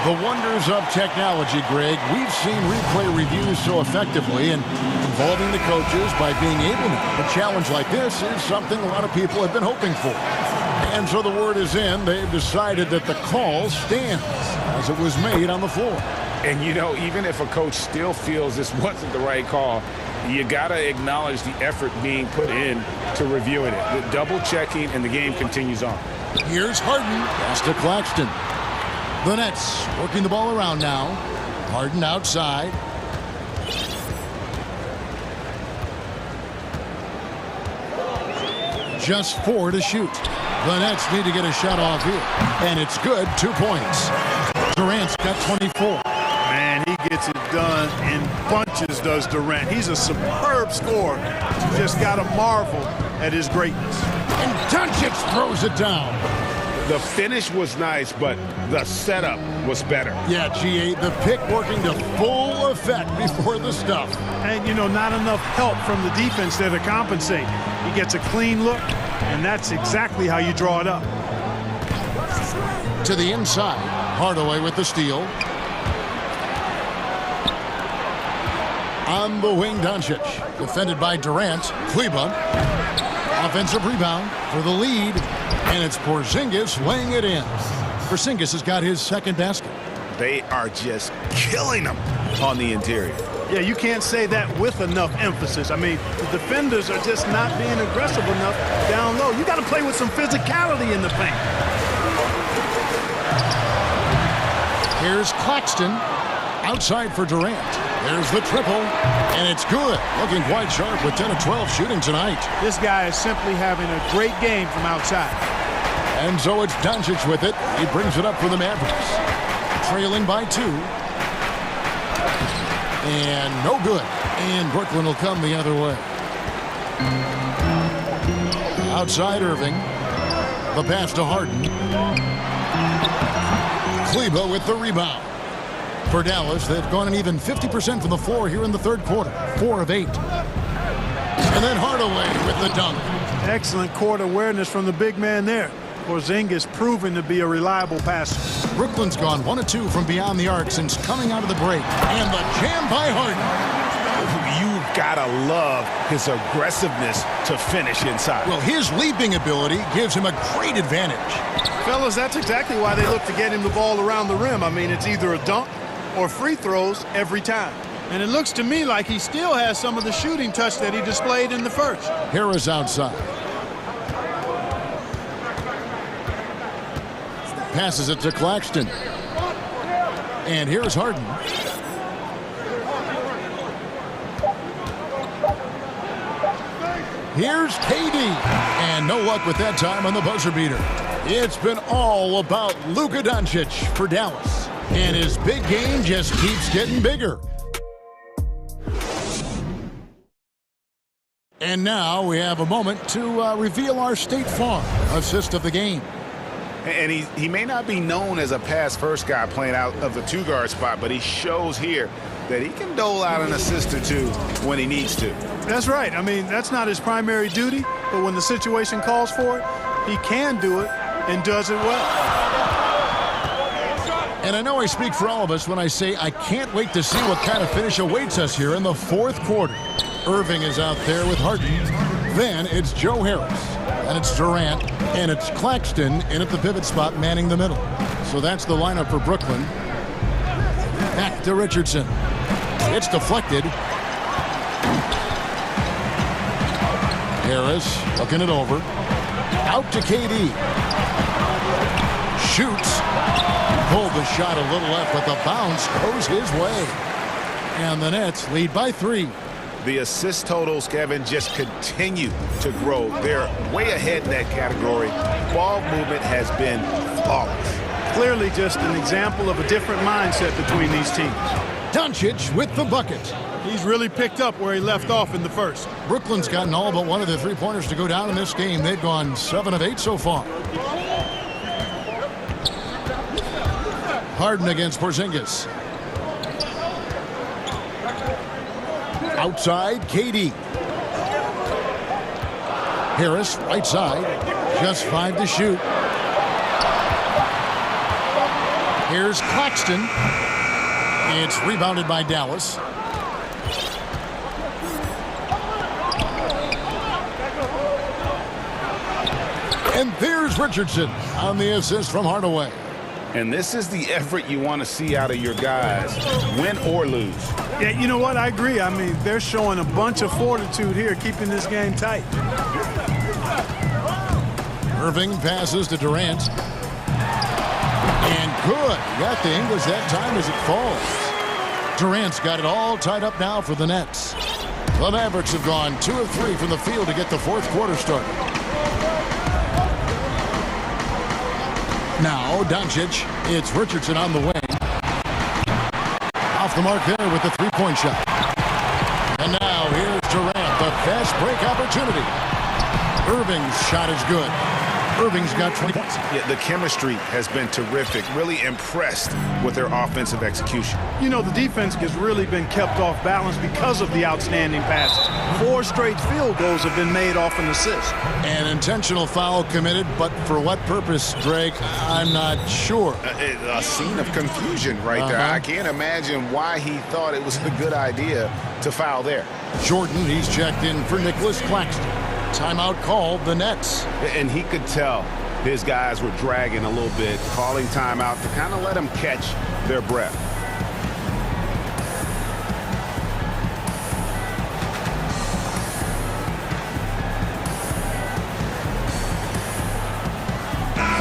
The wonders of technology, Greg. We've seen replay reviews so effectively and involving the coaches by being able to. A challenge like this is something a lot of people have been hoping for. And so the word is in. They've decided that the call stands as it was made on the floor. And, you know, even if a coach still feels this wasn't the right call, you got to acknowledge the effort being put in to reviewing it. The double checking, and the game continues on. Here's Harden. Pass to Claxton. The Nets working the ball around now. Harden outside. Just 4 to shoot. The Nets need to get a shot off here. And it's good. 2 points. Durant's got 24. Man, he gets it done in bunches, does Durant. He's a superb scorer. You just got to marvel at his greatness. And Doncic throws it down. The finish was nice, but the setup was better. Yeah, G8, the pick working to full effect before the stuff. And, you know, not enough help from the defense there to compensate. He gets a clean look, and that's exactly how you draw it up. To the inside. Hardaway with the steal. On the wing, Doncic. Defended by Durant. Kleba. Offensive rebound for the lead. And it's Porzingis laying it in. Porzingis has got his second basket. They are just killing them on the interior. Yeah, you can't say that with enough emphasis. I mean, the defenders are just not being aggressive enough down low. You got to play with some physicality in the paint. Here's Claxton. Outside for Durant. There's the triple. And it's good. Looking quite sharp with 10 of 12 shooting tonight. This guy is simply having a great game from outside. And so it's Doncic with it. He brings it up for the Mavericks. Trailing by 2. And no good. And Brooklyn will come the other way. Outside Irving. The pass to Harden. Kleba with the rebound. For Dallas, they've gone an even 50% from the floor here in the third quarter. 4 of 8. And then Hardaway with the dunk. Excellent court awareness from the big man there. Porzingis proven to be a reliable passer. Brooklyn's gone 1 of 2 from beyond the arc since coming out of the break. And the jam by Harden. You've got to love his aggressiveness to finish inside. Well, his leaping ability gives him a great advantage. Fellas, that's exactly why they look to get him the ball around the rim. I mean, it's either a dunk or free throws every time. And it looks to me like he still has some of the shooting touch that he displayed in the first. Harris outside. Passes it to Claxton. And here's Harden. Here's KD. And no luck with that time on the buzzer beater. It's been all about Luka Doncic for Dallas. And his big game just keeps getting bigger. And now we have a moment to reveal our State Farm assist of the game. And he may not be known as a pass-first guy playing out of the 2-guard spot, but he shows here that he can dole out an assist or two when he needs to. That's right. I mean, that's not his primary duty, but when the situation calls for it, he can do it and does it well. And I know I speak for all of us when I say I can't wait to see what kind of finish awaits us here in the fourth quarter. Irving is out there with Harden. Then it's Joe Harris, and it's Durant, and it's Claxton in at the pivot spot manning the middle. So that's the lineup for Brooklyn. Back to Richardson. It's deflected. Harris looking it over. Out to KD. Shoots. Pulled the shot a little left, but the bounce goes his way. And the Nets lead by 3. The assist totals, Kevin, just continue to grow. They're way ahead in that category. Ball movement has been flawless. Clearly just an example of a different mindset between these teams. Doncic with the bucket. He's really picked up where he left off in the first. Brooklyn's gotten all but one of the three-pointers to go down in this game. They've gone 7 of 8 so far. Harden against Porzingis. Outside, KD. Harris, right side. Just 5 to shoot. Here's Claxton. It's rebounded by Dallas. And there's Richardson on the assist from Hardaway. And this is the effort you want to see out of your guys, win or lose. Yeah, you know what? I agree. I mean, they're showing a bunch of fortitude here, keeping this game tight. Irving passes to Durant. And good. Got the English that time as it falls. Durant's got it all tied up now for the Nets. The Mavericks have gone 2 of 3 from the field to get the fourth quarter started. Now, Doncic. It's Richardson on the wing. Off the mark there with the three-point shot. And now here's Durant, the fast break opportunity. Irving's shot is good. Irving's got 20 points. Yeah, the chemistry has been terrific. Really impressed with their offensive execution. You know, the defense has really been kept off balance because of the outstanding passes. 4 straight field goals have been made off an assist. An intentional foul committed, but for what purpose, Greg? I'm not sure. A scene of confusion right there. I can't imagine why he thought it was a good idea to foul there. Jordan, he's checked in for Nicholas Claxton. Timeout called the Nets. And he could tell his guys were dragging a little bit, calling timeout to kind of let them catch their breath.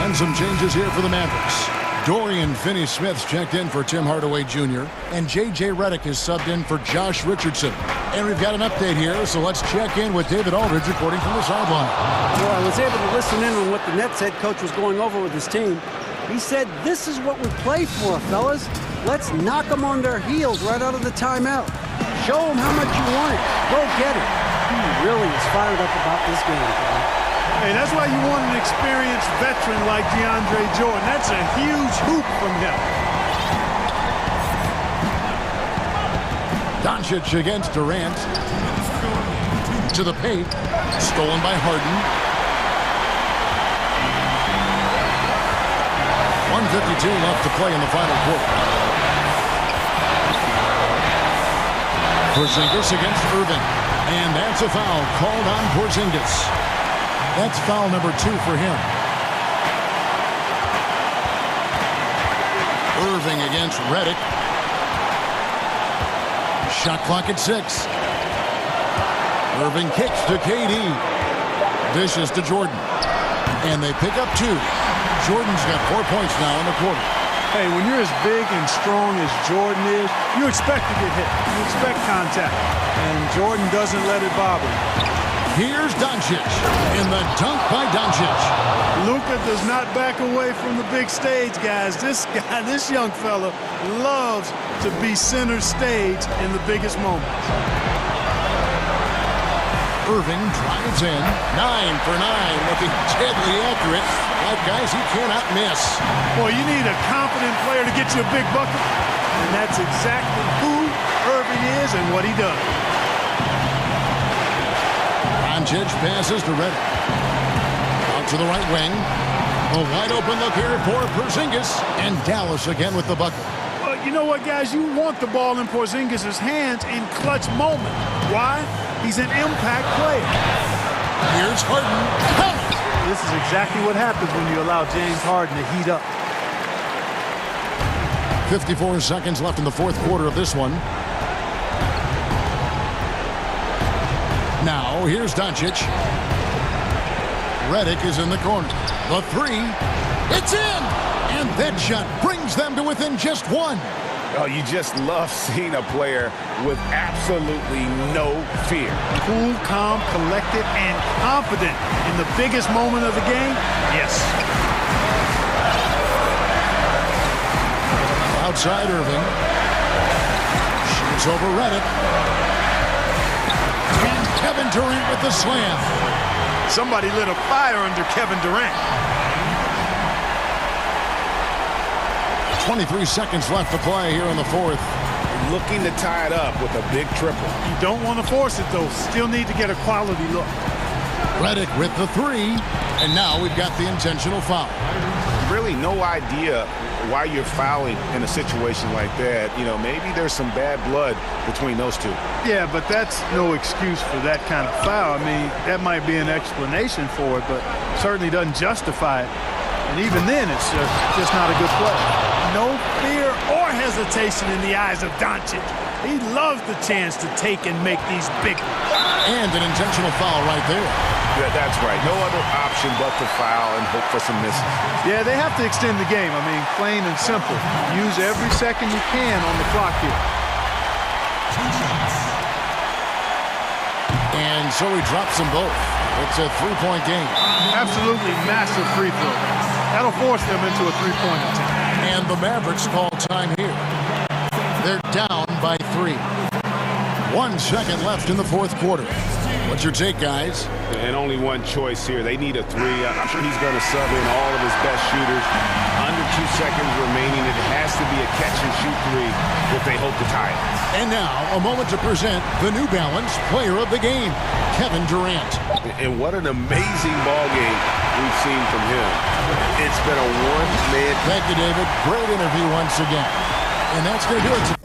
And some changes here for the Mavericks. Dorian Finney-Smith's checked in for Tim Hardaway Jr. And J.J. Redick is subbed in for Josh Richardson. And we've got an update here, so let's check in with David Aldridge reporting from the sideline. Well, I was able to listen in on what the Nets head coach was going over with his team. He said, this is what we play for, fellas. Let's knock them on their heels right out of the timeout. Show them how much you want it. Go get it. He really is fired up about this game, Kevin. Hey, that's why you want an experienced veteran like DeAndre Jordan. That's a huge hoop from him. Doncic against Durant. To the paint. Stolen by Harden. 1:52 left to play in the final quarter. Porzingis against Irving. And that's a foul called on Porzingis. That's foul number 2 for him. Irving against Redick. Shot clock at 6. Irving kicks to KD. Dishes to Jordan. And they pick up 2. Jordan's got 4 points now in the quarter. Hey, when you're as big and strong as Jordan is, you expect to get hit. You expect contact. And Jordan doesn't let it bother him. Here's Doncic in the dunk by Doncic. Luka does not back away from the big stage, guys. This young fella loves to be center stage in the biggest moments. Irving drives in. 9 for 9, looking deadly accurate. Like guys he cannot miss. Boy, you need a confident player to get you a big bucket. And that's exactly who he is and what he does. Doncic passes to Redick. Out to the right wing. A wide open look here for Porzingis. And Dallas again with the bucket. Well, you know what, guys? You want the ball in Porzingis' hands in clutch moment. Why? He's an impact player. Here's Harden. This is exactly what happens when you allow James Harden to heat up. 54 seconds left in the fourth quarter of this one. Now, here's Doncic. Redick is in the corner. The three. It's in! And that shot brings them to within just one. Oh, you just love seeing a player with absolutely no fear. Cool, calm, collected, and confident in the biggest moment of the game. Yes. Outside Irving. Shoots over Redick. And Kevin Durant with the slam. Somebody lit a fire under Kevin Durant. 23 seconds left to play here in the fourth. Looking to tie it up with a big triple. You don't want to force it, though. Still need to get a quality look. Redick with the three. And now we've got the intentional foul. Really no idea why you're fouling in a situation like that. You know, maybe there's some bad blood between those two. Yeah, but that's no excuse for that kind of foul. I mean, that might be an explanation for it, but certainly doesn't justify it. And even then, it's just not a good play. No fear or hesitation in the eyes of Doncic. He loves the chance to take and make these big ones. And an intentional foul right there. Yeah, that's right. No other option but to foul and hope for some misses. Yeah, they have to extend the game. I mean, plain and simple. Use every second you can on the clock here. And so he drops them both. It's a three-point game. Absolutely massive free throw. That'll force them into a three-point attempt. And the Mavericks call time here. They're down by 3. 1 second left in the fourth quarter. What's your take, guys? And only one choice here. They need a three. I'm sure he's going to sub in all of his best shooters. Under 2 seconds remaining. It has to be a catch-and-shoot three if they hope to tie it. And now, a moment to present the New Balance Player of the Game, Kevin Durant. And what an amazing ball game we've seen from him. It's been a one-man. Thank you, David. Great interview once again. And that's going to do it.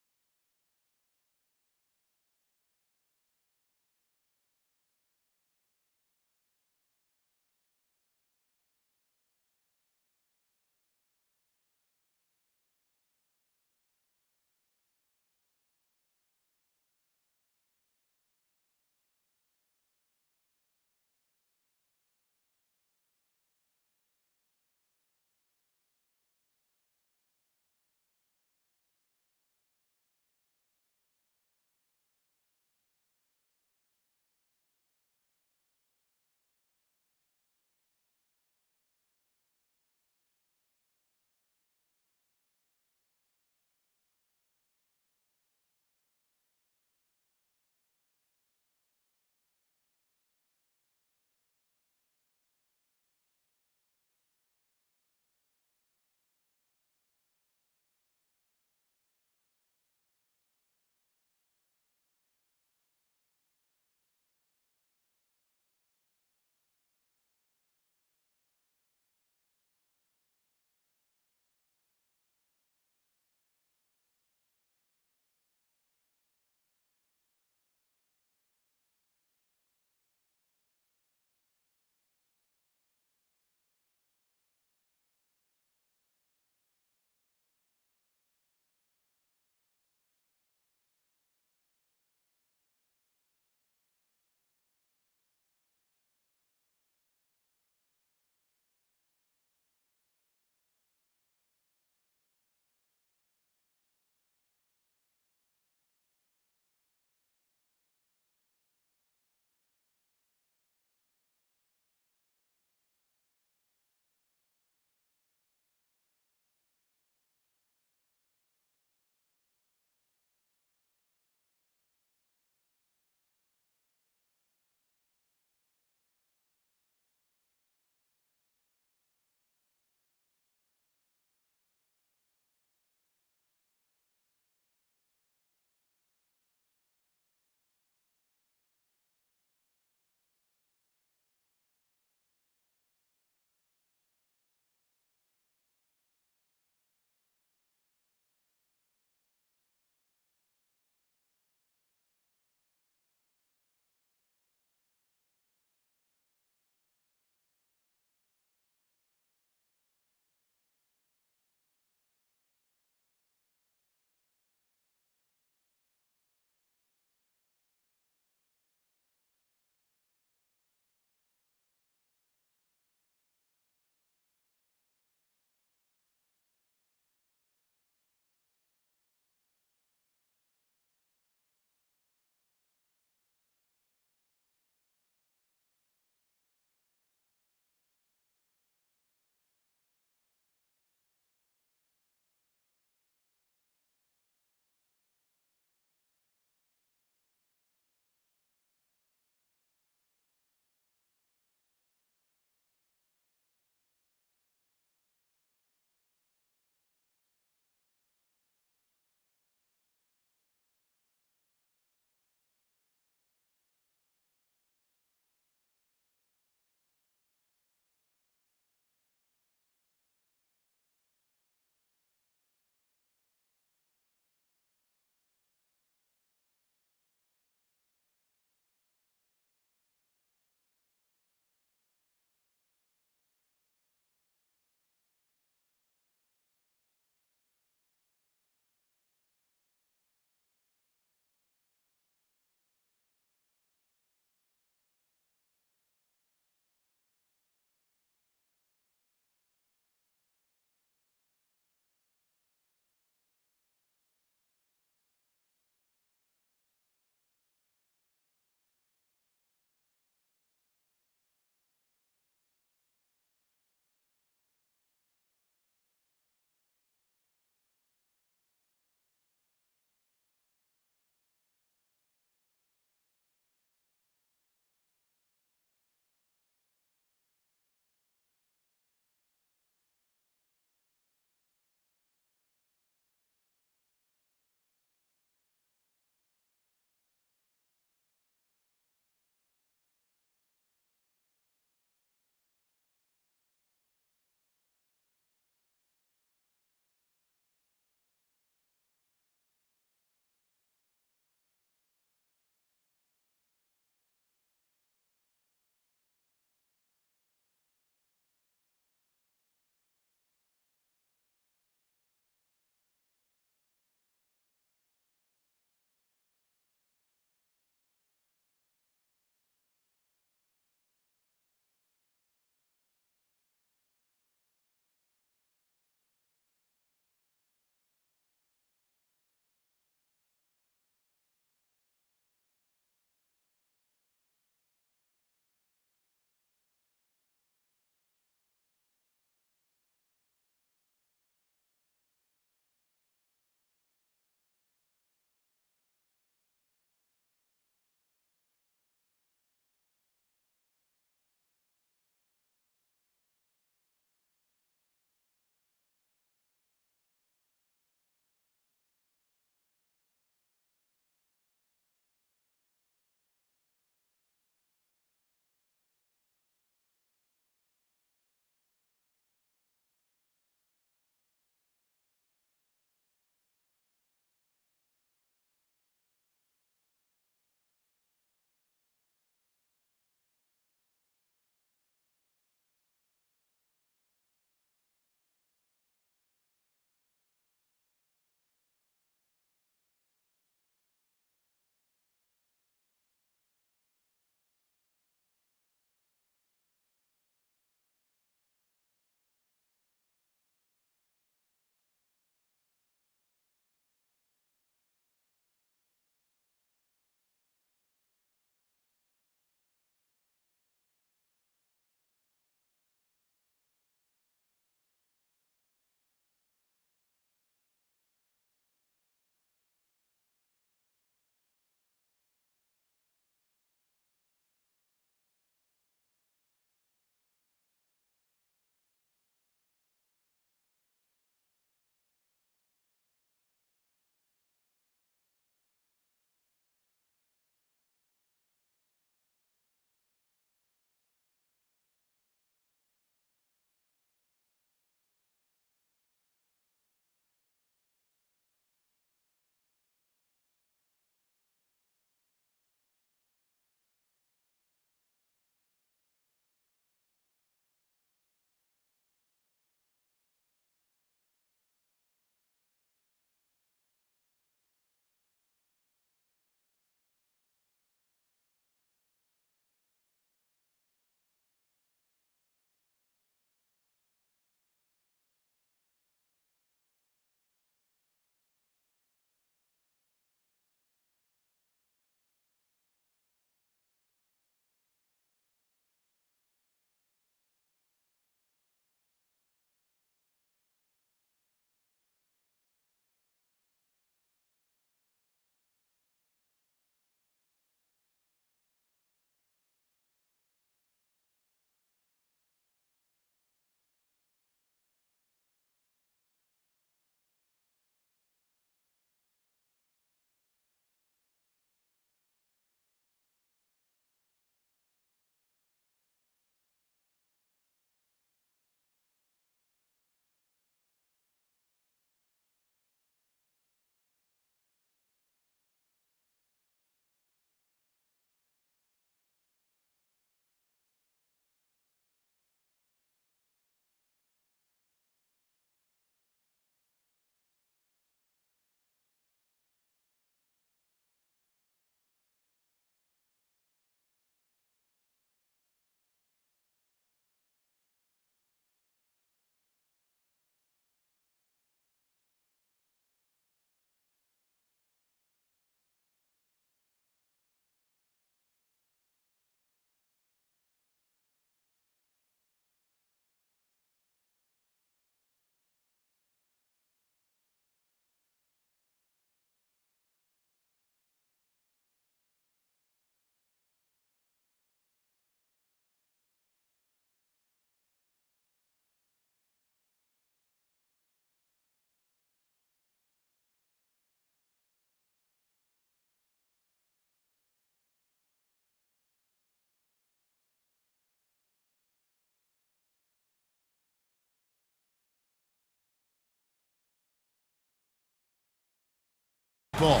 basketball.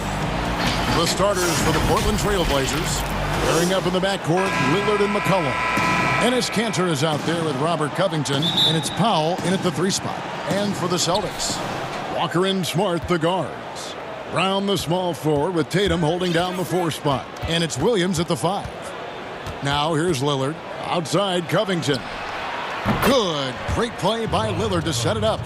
The starters for the Portland Trail Blazers. Pairing up in the backcourt, Lillard and McCollum. Enes Kanter is out there with Robert Covington, and it's Powell in at the 3 spot. And for the Celtics, Walker and Smart, the guards. Brown, the small forward, with Tatum holding down the 4 spot. And it's Williams at the 5. Now here's Lillard. Outside, Covington. Good. Great play by Lillard to set it up.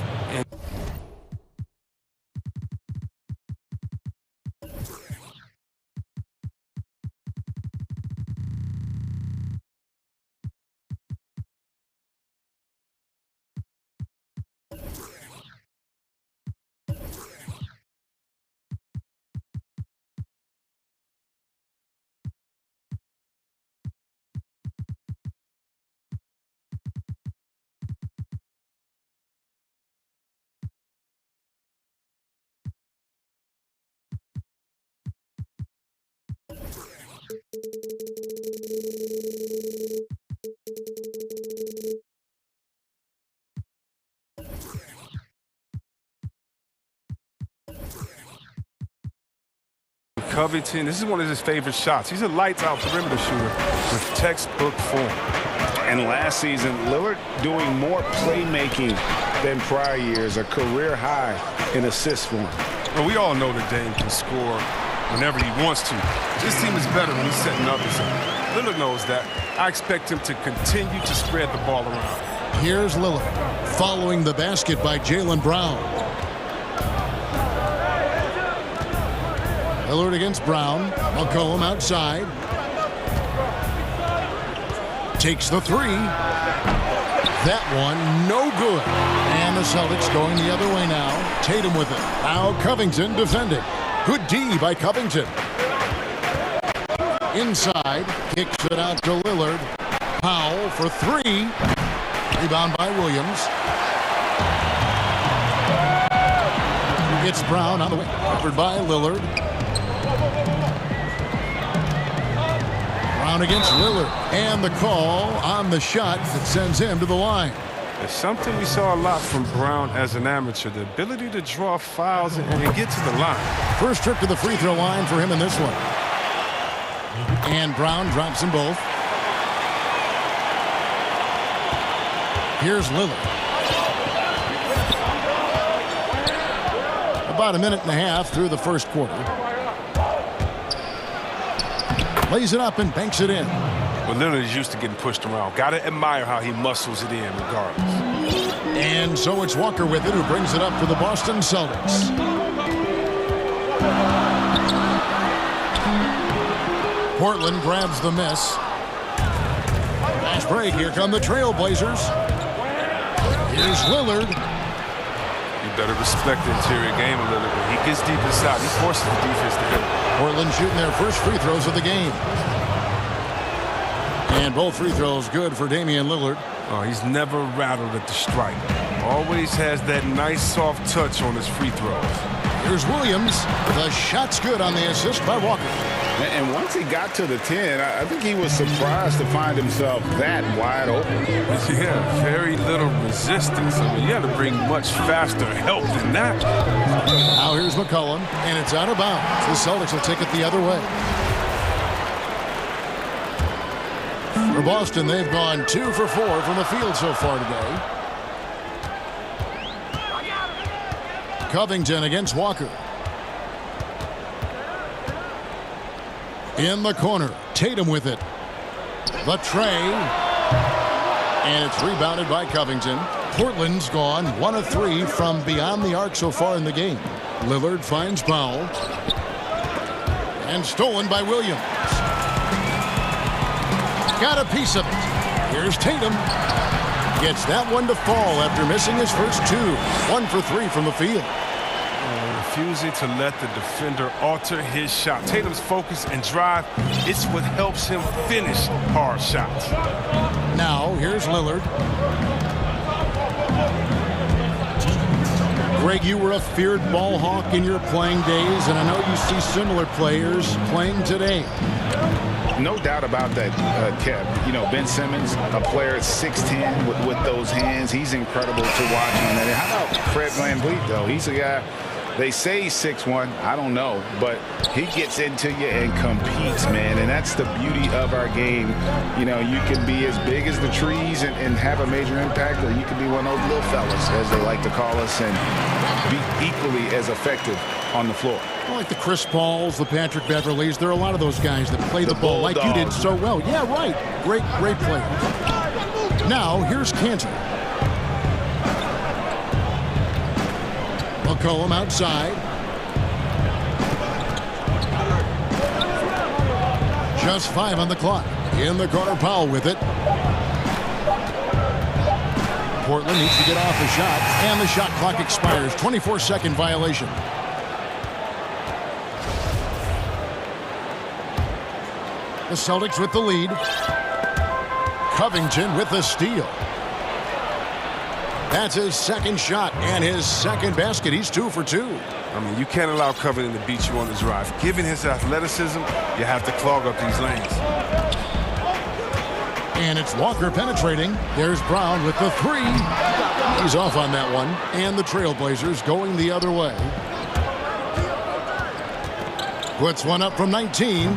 Covington, this is one of his favorite shots. He's a lights-out perimeter shooter with textbook form. And last season, Lillard doing more playmaking than prior years, a career high in assist form. Well, we all know that Dame can score whenever he wants to. This team is better when he's setting others up. Lillard knows that. I expect him to continue to spread the ball around. Here's Lillard, following the basket by Jaylen Brown. Lillard against Brown. McCollum outside. Takes the 3. That one, no good. And the Celtics going the other way now. Tatum with it. Now Covington defending. Good D by Covington. Inside. Kicks it out to Lillard. Powell for 3. Rebound by Williams. It's Brown on the way. Covered by Lillard. Brown against Lillard. And the call on the shot that sends him to the line. It's something we saw a lot from Brown as an amateur, the ability to draw fouls and get to the line. First trip to the free throw line for him in this one. And Brown drops them both. Here's Lillard. About a minute and a half through the first quarter. Lays it up and banks it in. Well, Lillard is used to getting pushed around. Got to admire how he muscles it in regardless. And so it's Walker with it, who brings it up for the Boston Celtics. Portland grabs the miss. Fast break. Here come the Trail Blazers. Here's Lillard. You better respect the interior game a little bit. He gets deep inside. He forces the defense to hit him. Portland shooting their first free throws of the game. And both free throws good for Damian Lillard. Oh, he's never rattled at the strike. Always has that nice soft touch on his free throws. Here's Williams. The shot's good on the assist by Walker. And once he got to the 10, I think he was surprised to find himself that wide open. Yeah, very little resistance. I mean, you had to bring much faster help than that. Now here's McCollum, and it's out of bounds. The Celtics will take it the other way. For Boston, they've gone 2 for 4 from the field so far today. Covington against Walker. In the corner, Tatum with it. The tray. And it's rebounded by Covington. Portland's gone 1 of 3 from beyond the arc so far in the game. Lillard finds Powell. And stolen by Williams. Got a piece of it. Here's Tatum. Gets that one to fall after missing his first 2. 1 for 3 from the field. Refusing to let the defender alter his shot. Tatum's focus and drive, it's what helps him finish hard shots. Now, here's Lillard. Greg, you were a feared ball hawk in your playing days, and I know you see similar players playing today. No doubt about that, Kev. You know, Ben Simmons, a player at 6'10" with those hands. He's incredible to watch on that. How about Fred VanVleet, though? He's a guy They say he's 6'1". I don't know, but he gets into you and competes, man. And that's the beauty of our game. You know, you can be as big as the trees and have a major impact, or you can be one of those little fellas, as they like to call us, and be equally as effective on the floor. Like the Chris Pauls, the Patrick Beverleys, there are a lot of those guys that play the ball like you did so well. Yeah, right. Great players. Now, here's Cantor. McCollum outside. Just 5 on the clock. In the corner, Powell with it. Portland needs to get off the shot, and the shot clock expires. 24-second violation. The Celtics with the lead. Covington with the steal. That's his second shot and his second basket. He's 2 for 2. I mean, you can't allow Covington to beat you on the drive. Given his athleticism, you have to clog up these lanes. And it's Walker penetrating. There's Brown with the 3. He's off on that one. And the Trailblazers going the other way. Puts one up from 19.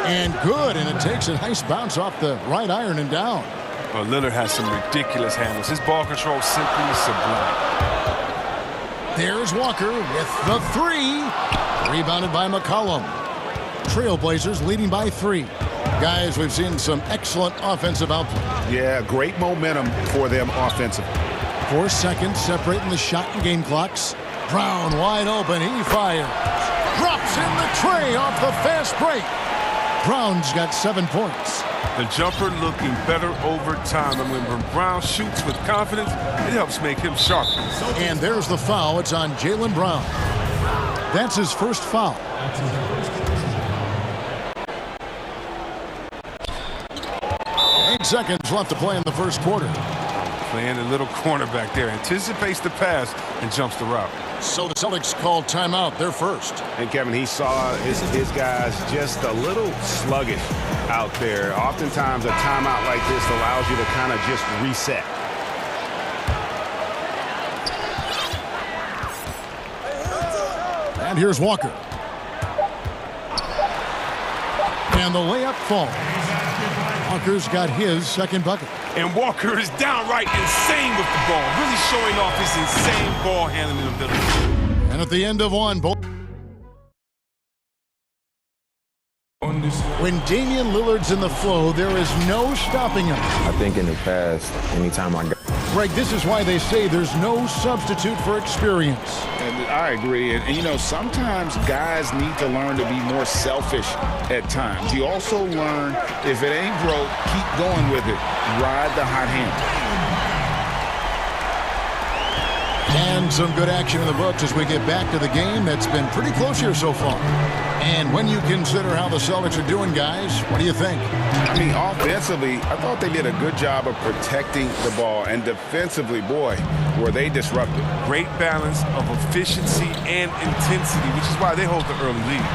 And good. And it takes a nice bounce off the right iron and down. Well, Lillard has some ridiculous handles. His ball control is simply sublime. There's Walker with the 3. Rebounded by McCollum. Trailblazers leading by 3. Guys, we've seen some excellent offensive output. Yeah, great momentum for them offensively. 4 seconds separating the shot and game clocks. Brown wide open. He fires. Drops in the tray off the fast break. Brown's got 7 points. The jumper looking better over time. And when Brown shoots with confidence, it helps make him sharper. And there's the foul. It's on Jaylen Brown. That's his first foul. Seconds left to play in the first quarter. Playing a little cornerback there. Anticipates the pass and jumps the route. So the Celtics called timeout. They're first. And Kevin, he saw his guys just a little sluggish out there. Oftentimes a timeout like this allows you to kind of just reset. And here's Walker. And the layup falls. Walker's got his second bucket. And Walker is downright insane with the ball, really showing off his insane ball handling ability. And at the end of one, when Damian Lillard's in the flow, there is no stopping him. I think in the past, anytime I got... Greg, this is why they say there's no substitute for experience. And I agree. And, you know, sometimes guys need to learn to be more selfish at times. You also learn, if it ain't broke, keep going with it. Ride the hot hand. And some good action in the books as we get back to the game that's been pretty close here so far. And when you consider how the Celtics are doing, guys, what do you think? I mean, offensively, I thought they did a good job of protecting the ball. And defensively, boy, were they disruptive. Great balance of efficiency and intensity, which is why they hold the early lead.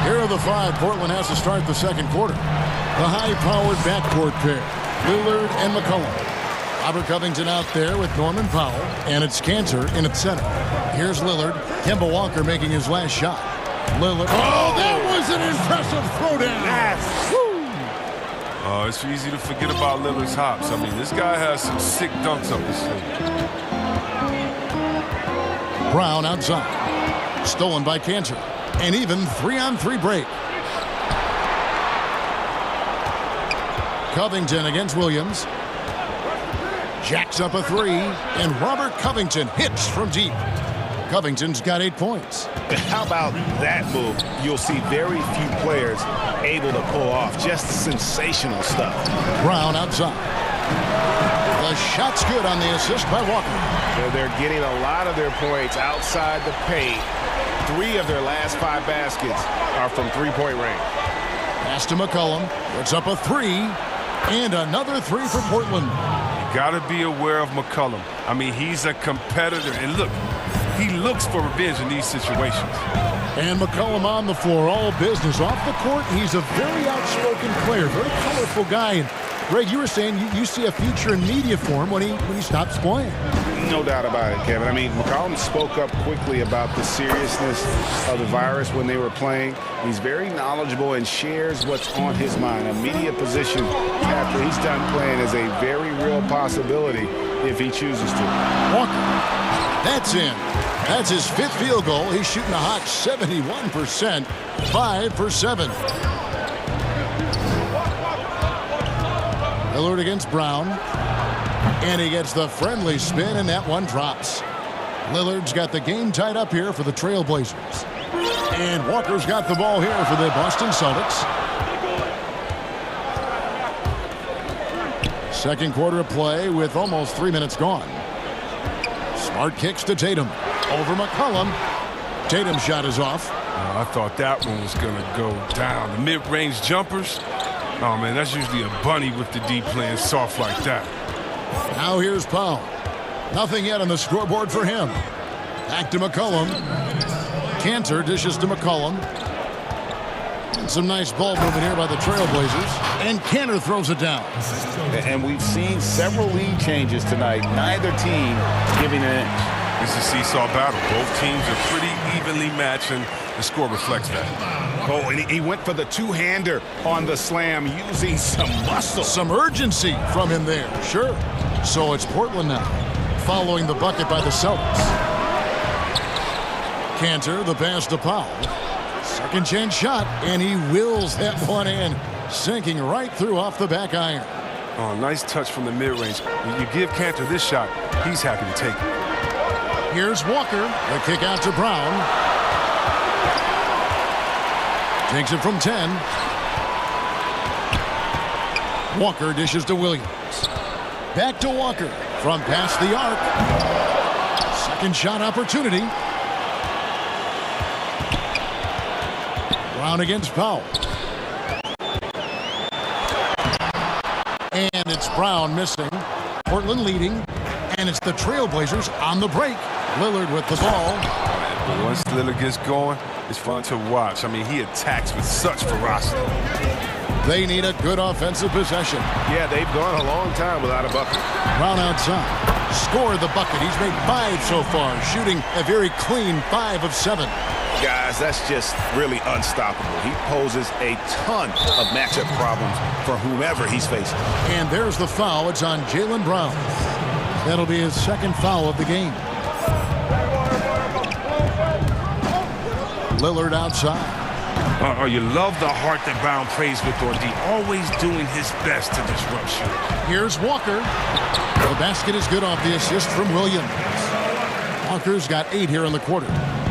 Here are the 5 Portland has to start the second quarter. The high-powered backcourt pair, Lillard and McCollum. Robert Covington out there with Norman Powell, and it's Cantor in at center. Here's Lillard. Kemba Walker making his last shot. Lillard. Oh, that was an impressive throwdown. Yes. Oh, it's easy to forget about Lillard's hops. I mean, this guy has some sick dunks up his sleeve. Brown outside. Stolen by Cantor. An even 3-on-3 break. Covington against Williams. Jacks up a 3, and Robert Covington hits from deep. Covington's got 8 points. How about that move? You'll see very few players able to pull off just sensational stuff. Brown outside. The shot's good on the assist by Walker. They're getting a lot of their points outside the paint. 3 of their last 5 baskets are from three-point range. Pass to McCollum. Puts up a 3, and another 3 for Portland. Got to be aware of McCollum. I mean, he's a competitor. And look, he looks for revenge in these situations. And McCollum on the floor, all business. Off the court, he's a very outspoken player, very colorful guy. And Greg, you were saying you see a future in media for him when he stops playing. No doubt about it, Kevin. I mean, McCollum spoke up quickly about the seriousness of the virus when they were playing. He's very knowledgeable and shares what's on his mind. A media position after he's done playing is a very real possibility if he chooses to. Walker. That's in. That's his 5th field goal. He's shooting a hot 71%. 5 for 7. Lillard against Brown. And he gets the friendly spin, and that one drops. Lillard's got the game tied up here for the Trailblazers. And Walker's got the ball here for the Boston Celtics. Second quarter of play with almost 3 minutes gone. Smart kicks to Tatum. Over McCollum. Tatum's shot is off. I thought that one was going to go down. The mid-range jumpers, oh, man, that's usually a bunny with the D playing soft like that. Now here's Powell. Nothing yet on the scoreboard for him. Back to McCollum. Cantor dishes to McCollum. And some nice ball movement here by the Trailblazers. And Cantor throws it down. And we've seen several lead changes tonight. Neither team giving an inch. It's a seesaw battle. Both teams are pretty evenly matched, and the score reflects that. Oh, and he went for the two-hander on the slam using some muscle. Some urgency from him there, sure. So it's Portland now, following the bucket by the Celtics. Cantor, the pass to Powell. Second chance shot, and he wills that one in, sinking right through off the back iron. Oh, nice touch from the mid-range. When you give Cantor this shot, he's happy to take it. Here's Walker. The kick out to Brown. Takes it from 10. Walker dishes to Williams. Back to Walker from past the arc. Second shot opportunity. Brown against Powell. And it's Brown missing. Portland leading. And it's the Trailblazers on the break. Lillard with the ball. But once Lillard gets going, it's fun to watch. I mean, he attacks with such ferocity. They need a good offensive possession. Yeah, they've gone a long time without a bucket. Brown outside. Scored the bucket. He's made 5 so far, shooting a very clean 5 of 7. Guys, that's just really unstoppable. He poses a ton of matchup problems for whomever he's facing. And there's the foul. It's on Jaylen Brown. That'll be his second foul of the game. Lillard outside. You love the heart that Brown plays with on D. Always doing his best to disrupt shooters. Here's Walker. The basket is good off the assist from Williams. Walker's got 8 here in the quarter.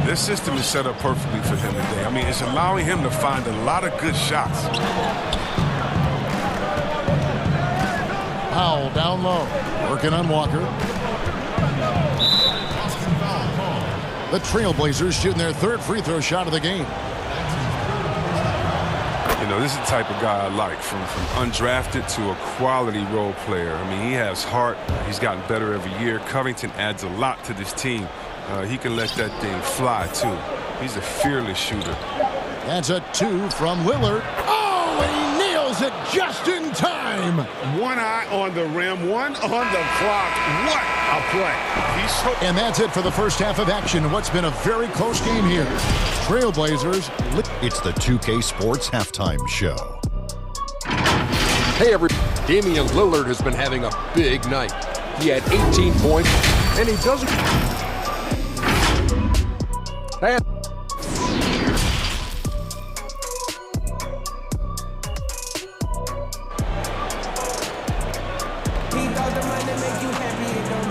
This system is set up perfectly for him today. I mean, it's allowing him to find a lot of good shots. Powell down low. Working on Walker. The Trailblazers shooting their 3rd free throw shot of the game. You know, this is the type of guy I like, from undrafted to a quality role player. I mean, he has heart. He's gotten better every year. Covington adds a lot to this team. He can let that thing fly, too. He's a fearless shooter. That's a 2 from Lillard. Oh, he nails it just in time. One eye on the rim, one on the clock. What a play. And that's it for the first half of action. What's been a very close game here. Trailblazers. It's the 2K Sports Halftime Show. Hey, everybody. Damian Lillard has been having a big night. He had 18 points, and he doesn't...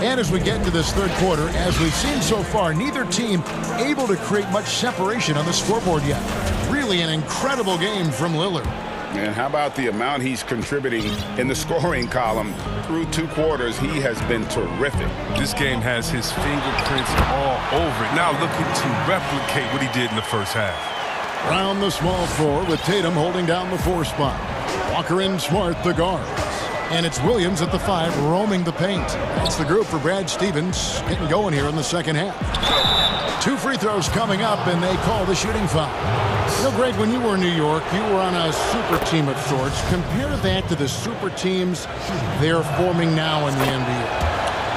And as we get into this 3rd quarter, as we've seen so far, neither team able to create much separation on the scoreboard yet. Really an incredible game from Lillard. And how about the amount he's contributing in the scoring column? Through 2 quarters, he has been terrific. This game has his fingerprints all over it. Now looking to replicate what he did in the first half. Brown, the small forward, with Tatum holding down the 4 spot. Walker and Smart, the guards. And it's Williams at the 5, roaming the paint. That's the group for Brad Stevens, getting going here in the second half. 2 free throws coming up, and they call the shooting foul. You know, Greg, when you were in New York, you were on a super team of sorts. Compare that to the super teams they're forming now in the NBA.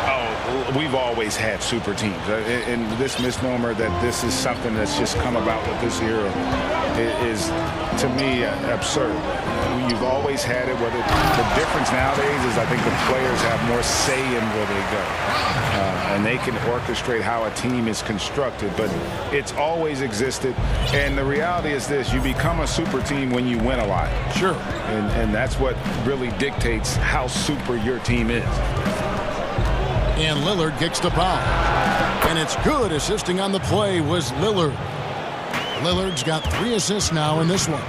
Oh, we've always had super teams. And this misnomer that this is something that's just come about with this era is, to me, absurd. You've always had it. Whether the difference nowadays is I think the players have more say in where they go. And they can orchestrate how a team is constructed. But it's always existed. And the reality is this. You become a super team when you win a lot. Sure. And that's what really dictates how super your team is. And Lillard kicks the foul. And it's good. Assisting on the play was Lillard. Lillard's got 3 assists now in this one.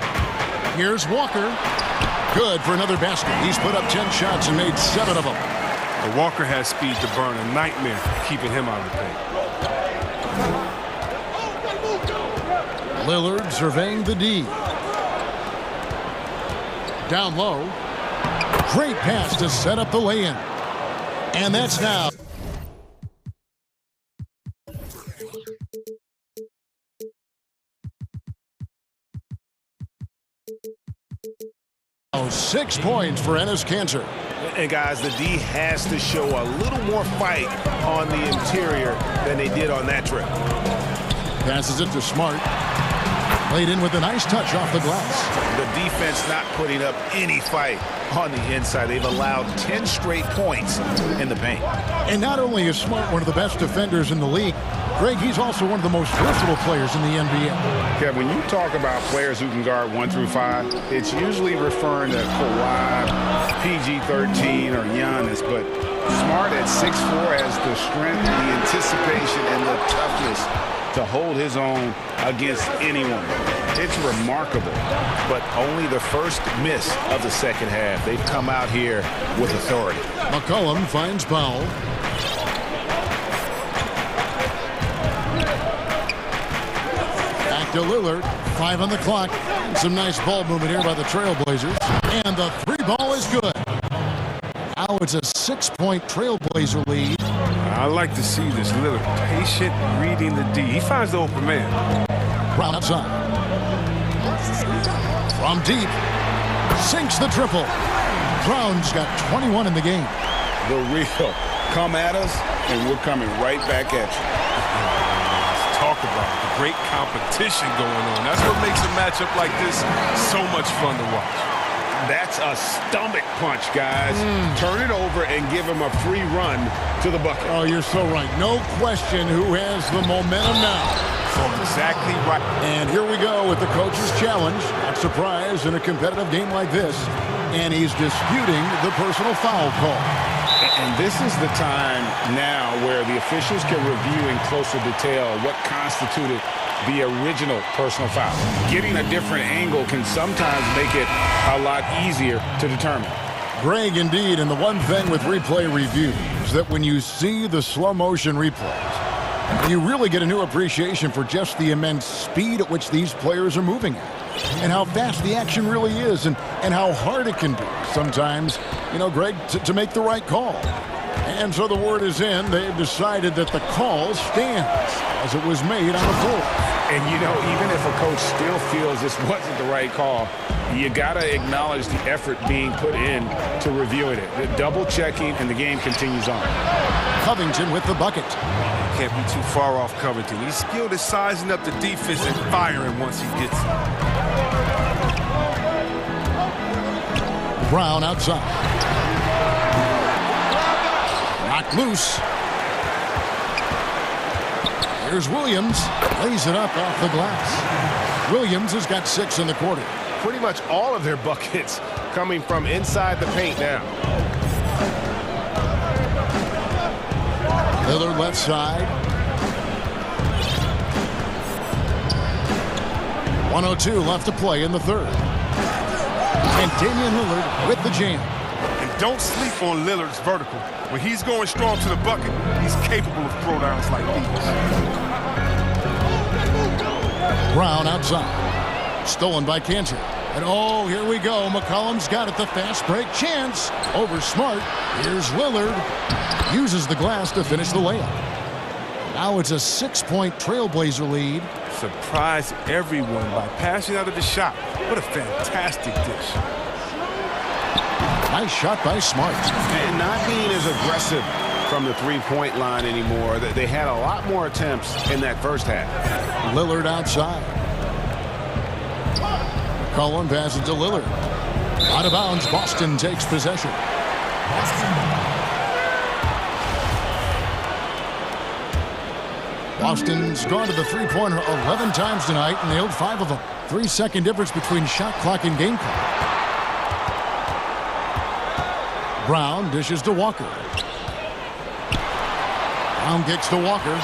Here's Walker. Good for another basket. He's put up 10 shots and made 7 of them. But Walker has speed to burn. A nightmare keeping him out of the paint. Lillard surveying the D. Down low. Great pass to set up the lay-in. And that's now. Oh, 6 points for Enes Kanter. And guys, the D has to show a little more fight on the interior than they did on that trip. Passes it to Smart. Laid in with a nice touch off the glass. The defense not putting up any fight on the inside. They've allowed 10 straight points in the paint. And not only is Smart one of the best defenders in the league, Greg, he's also one of the most versatile players in the NBA. Kev, when you talk about players who can guard 1 through 5, it's usually referring to Kawhi, PG-13, or Giannis, but Smart at 6'4" has the strength, the anticipation, and the toughness to hold his own against anyone. It's remarkable, but only the first miss of the second half. They've come out here with authority. McCollum finds Powell. Back to Lillard. 5 on the clock. Some nice ball movement here by the Trailblazers. And the 3 ball is good. Now it's a 6-point Trailblazer lead. I like to see this Lillard patient reading the D. He finds the open man. Brown outside. From deep. Sinks the triple. Brown's got 21 in the game. The real. Come at us, and we're coming right back at you. Let's talk about the great competition going on. That's what makes a matchup like this so much fun to watch. That's a stomach punch, guys. Turn it over and give him a free run to the bucket. Oh, you're so right. No question who has the momentum now. Exactly right. And here we go with the coach's challenge. Not surprised in a competitive game like this. And he's disputing the personal foul call. And this is the time now where the officials can review in closer detail what constituted the original personal foul. Getting a different angle can sometimes make it a lot easier to determine. Greg, indeed, and the one thing with replay review is that when you see the slow motion replays, you really get a new appreciation for just the immense speed at which these players are moving at, and how fast the action really is, and how hard it can be sometimes, you know, Greg, to make the right call. And so the word is in. They've decided that the call stands as it was made on the floor. And, you know, even if a coach still feels this wasn't the right call, you got to acknowledge the effort being put in to reviewing it. The double checking, and the game continues on. Covington with the bucket. Can't be too far off Covington. He's skilled at sizing up the defense and firing once he gets it. Brown outside. Knocked loose. Here's Williams. Lays it up off the glass. Williams has got 6 in the quarter. Pretty much all of their buckets coming from inside the paint now. Lillard left side. 1:02 left to play in the third. And Damian Lillard with the jam. And don't sleep on Lillard's vertical. When he's going strong to the bucket, he's capable of throwdowns like these. Brown outside. Stolen by Kanter. And oh, here we go. McCollum's got it. The fast break chance over Smart. Here's Lillard. Uses the glass to finish the layup. Now it's a 6-point Trailblazer lead. Surprise everyone by passing out of the shot. What a fantastic dish. Nice shot by Smart. And not being as aggressive from the three-point line anymore. They had a lot more attempts in that first half. Lillard outside. Cullen passes to Lillard. Out of bounds, Boston takes possession. Boston's gone to the three-pointer 11 times tonight and nailed 5 of them. 3-second difference between shot clock and game clock. Brown dishes to Walker. Brown kicks to Walker.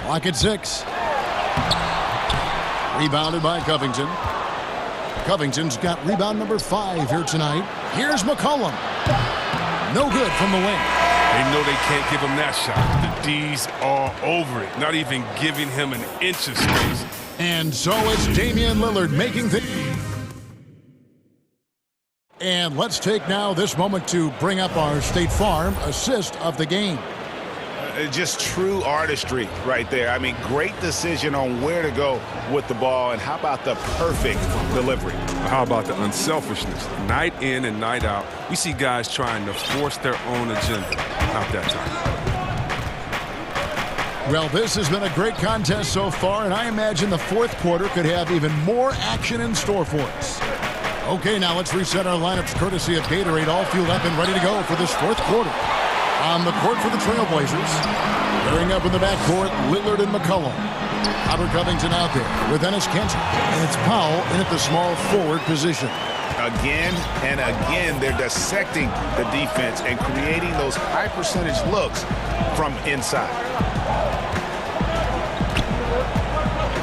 Clock at 6. Rebounded by Covington. Covington's got rebound number 5 here tonight. Here's McCollum. No good from the wing. They know they can't give him that shot. The D's all over it, not even giving him an inch of space. And so it's Damian Lillard making things. And let's take now this moment to bring up our State Farm assist of the game. Just true artistry right there. I mean, great decision on where to go with the ball, and how about the perfect delivery? How about the unselfishness? Night in and night out, we see guys trying to force their own agenda. Not that time. Well, this has been a great contest so far, and I imagine the fourth quarter could have even more action in store for us. Okay, now let's reset our lineups courtesy of Gatorade, all fueled up and ready to go for this fourth quarter. On the court for the Trailblazers, bearing up in the backcourt, Lillard and McCollum. Robert Covington out there with Enes Kanter, and it's Powell in at the small forward position. Again and again, they're dissecting the defense and creating those high percentage looks from inside.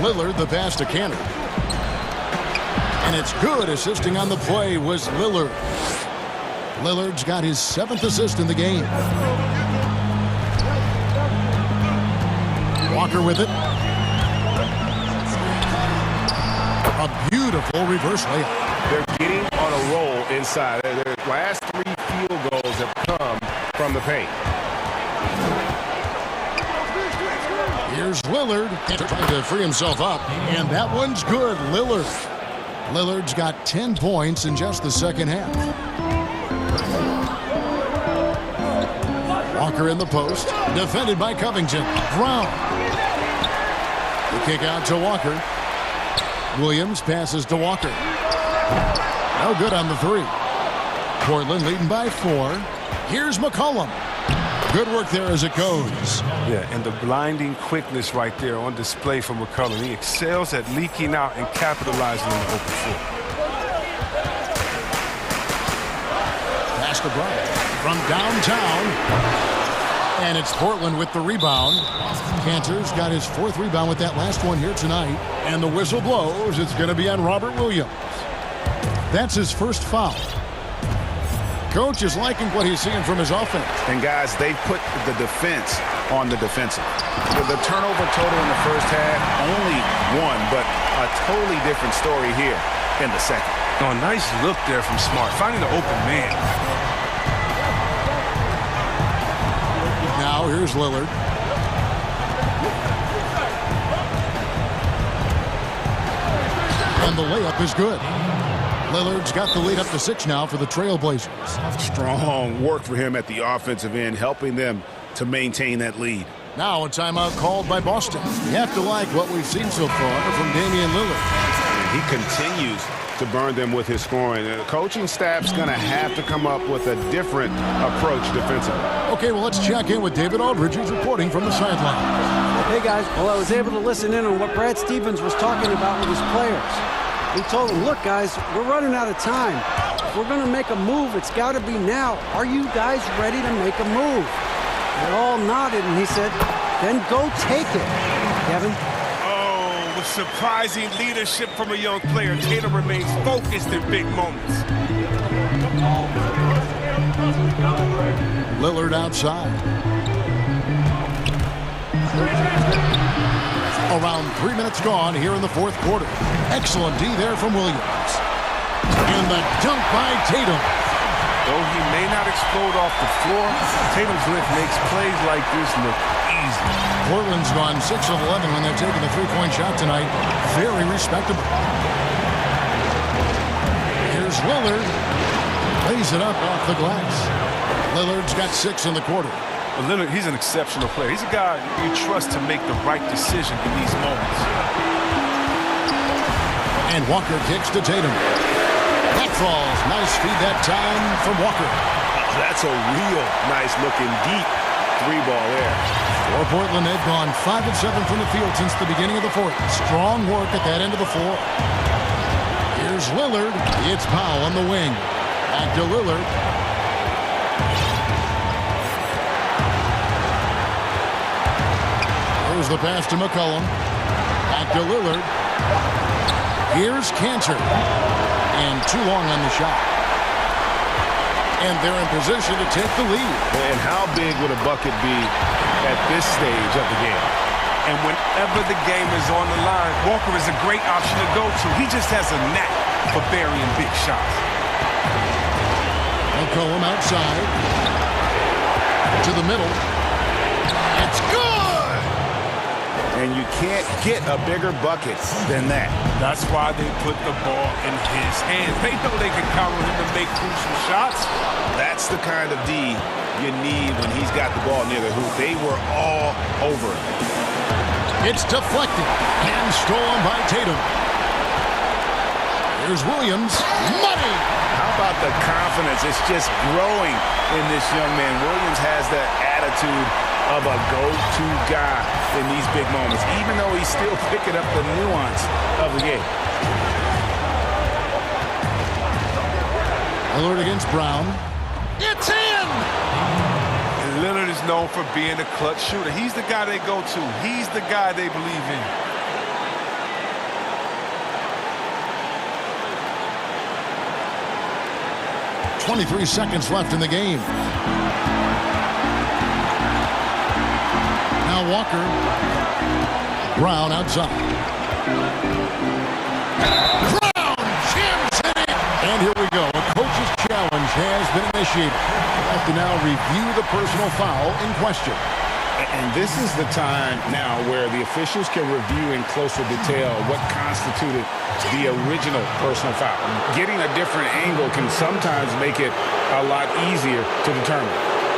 Lillard, the pass to Kanter. And it's good. Assisting on the play was Lillard. Lillard's got his 7th assist in the game. Walker with it. A beautiful reverse layup. They're getting on a roll inside. Their last 3 field goals have come from the paint. Here's Lillard trying to free himself up, and that one's good. Lillard's got 10 points in just the second half. Walker in the post, defended by Covington. Brown. The kick out to Walker. Williams passes to Walker. No good on the 3. Portland leading by 4. Here's McCollum. Good work there as it goes. Yeah, and the blinding quickness right there on display from McCollum. He excels at leaking out and capitalizing on the open floor. Pass to Brown from downtown. And it's Portland with the rebound. Kanter's got his 4th rebound with that last one here tonight. And the whistle blows. It's going to be on Robert Williams. That's his first foul. Coach is liking what he's seeing from his offense. And guys, they put the defense on the defensive. The turnover total in the first half, only 1, but a totally different story here in the second. Oh, nice look there from Smart, finding the open man. Now here's Lillard. And the layup is good. Lillard's got the lead up to 6 now for the Trailblazers. Strong work for him at the offensive end, helping them to maintain that lead. Now a timeout called by Boston. You have to like what we've seen so far from Damian Lillard. He continues to burn them with his scoring. The coaching staff's going to have to come up with a different approach defensively. Okay, well, let's check in with David Aldridge, who's reporting from the sideline. Hey, guys. Well, I was able to listen in on what Brad Stevens was talking about with his players. He told them, look, guys, we're running out of time. If we're going to make a move, it's got to be now. Are you guys ready to make a move? They all nodded, and he said, then go take it. Kevin? Oh, with surprising leadership from a young player, Tatum remains focused in big moments. Lillard outside. Around 3 minutes gone here in the fourth quarter. Excellent D there from Williams. And the dunk by Tatum. Though he may not explode off the floor, Tatum's lift makes plays like this look easy. Portland's gone 6 of 11 when they're taking the three-point shot tonight. Very respectable. Here's Lillard. Lays it up off the glass. Lillard's got 6 in the quarter. Well, Lillard, he's an exceptional player. He's a guy you trust to make the right decision in these moments. And Walker kicks to Tatum. That falls. Nice feed that time from Walker. That's a real nice looking deep 3-ball there. For Portland, they've gone 5 of 7 from the field since the beginning of the fourth. Strong work at that end of the floor. Here's Lillard. It's Powell on the wing. Back to Lillard. Here's the pass to McCollum. Back to Lillard. Here's Cantor. And too long on the shot. And they're in position to take the lead. And how big would a bucket be at this stage of the game? And whenever the game is on the line, Walker is a great option to go to. He just has a knack for burying big shots. McCollum outside. To the middle. It's good! And you can't get a bigger bucket than that. That's why they put the ball in his hands. They know they can count on him to make crucial shots. That's the kind of D you need when he's got the ball near the hoop. They were all over him. It's deflected and stolen by Tatum. Here's Williams. Money! How about the confidence? It's just growing in this young man. Williams has that attitude of a go-to guy in these big moments, even though he's still picking up the nuance of the game. Lillard against Brown. It's in! And Lillard is known for being a clutch shooter. He's the guy they go to. He's the guy they believe in. .23 seconds left in the game. Now Walker. Brown outside. Brown jams it in. And here we go. A coach's challenge has been initiated. We have to now review the personal foul in question. And this is the time now where the officials can review in closer detail what constituted the original personal foul. Getting a different angle can sometimes make it a lot easier to determine.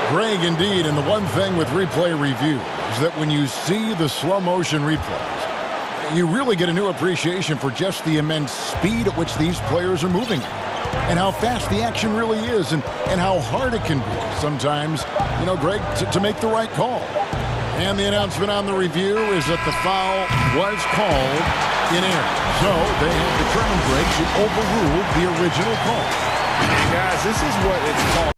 Greg, indeed, and the one thing with replay review is that when you see the slow motion replays, you really get a new appreciation for just the immense speed at which these players are moving and how fast the action really is and how hard it can be sometimes, you know, Greg, to make the right call. And the announcement on the review is that the foul was called in error. So they have determined, Greg, to overrule the original call. Guys, this is what it's called.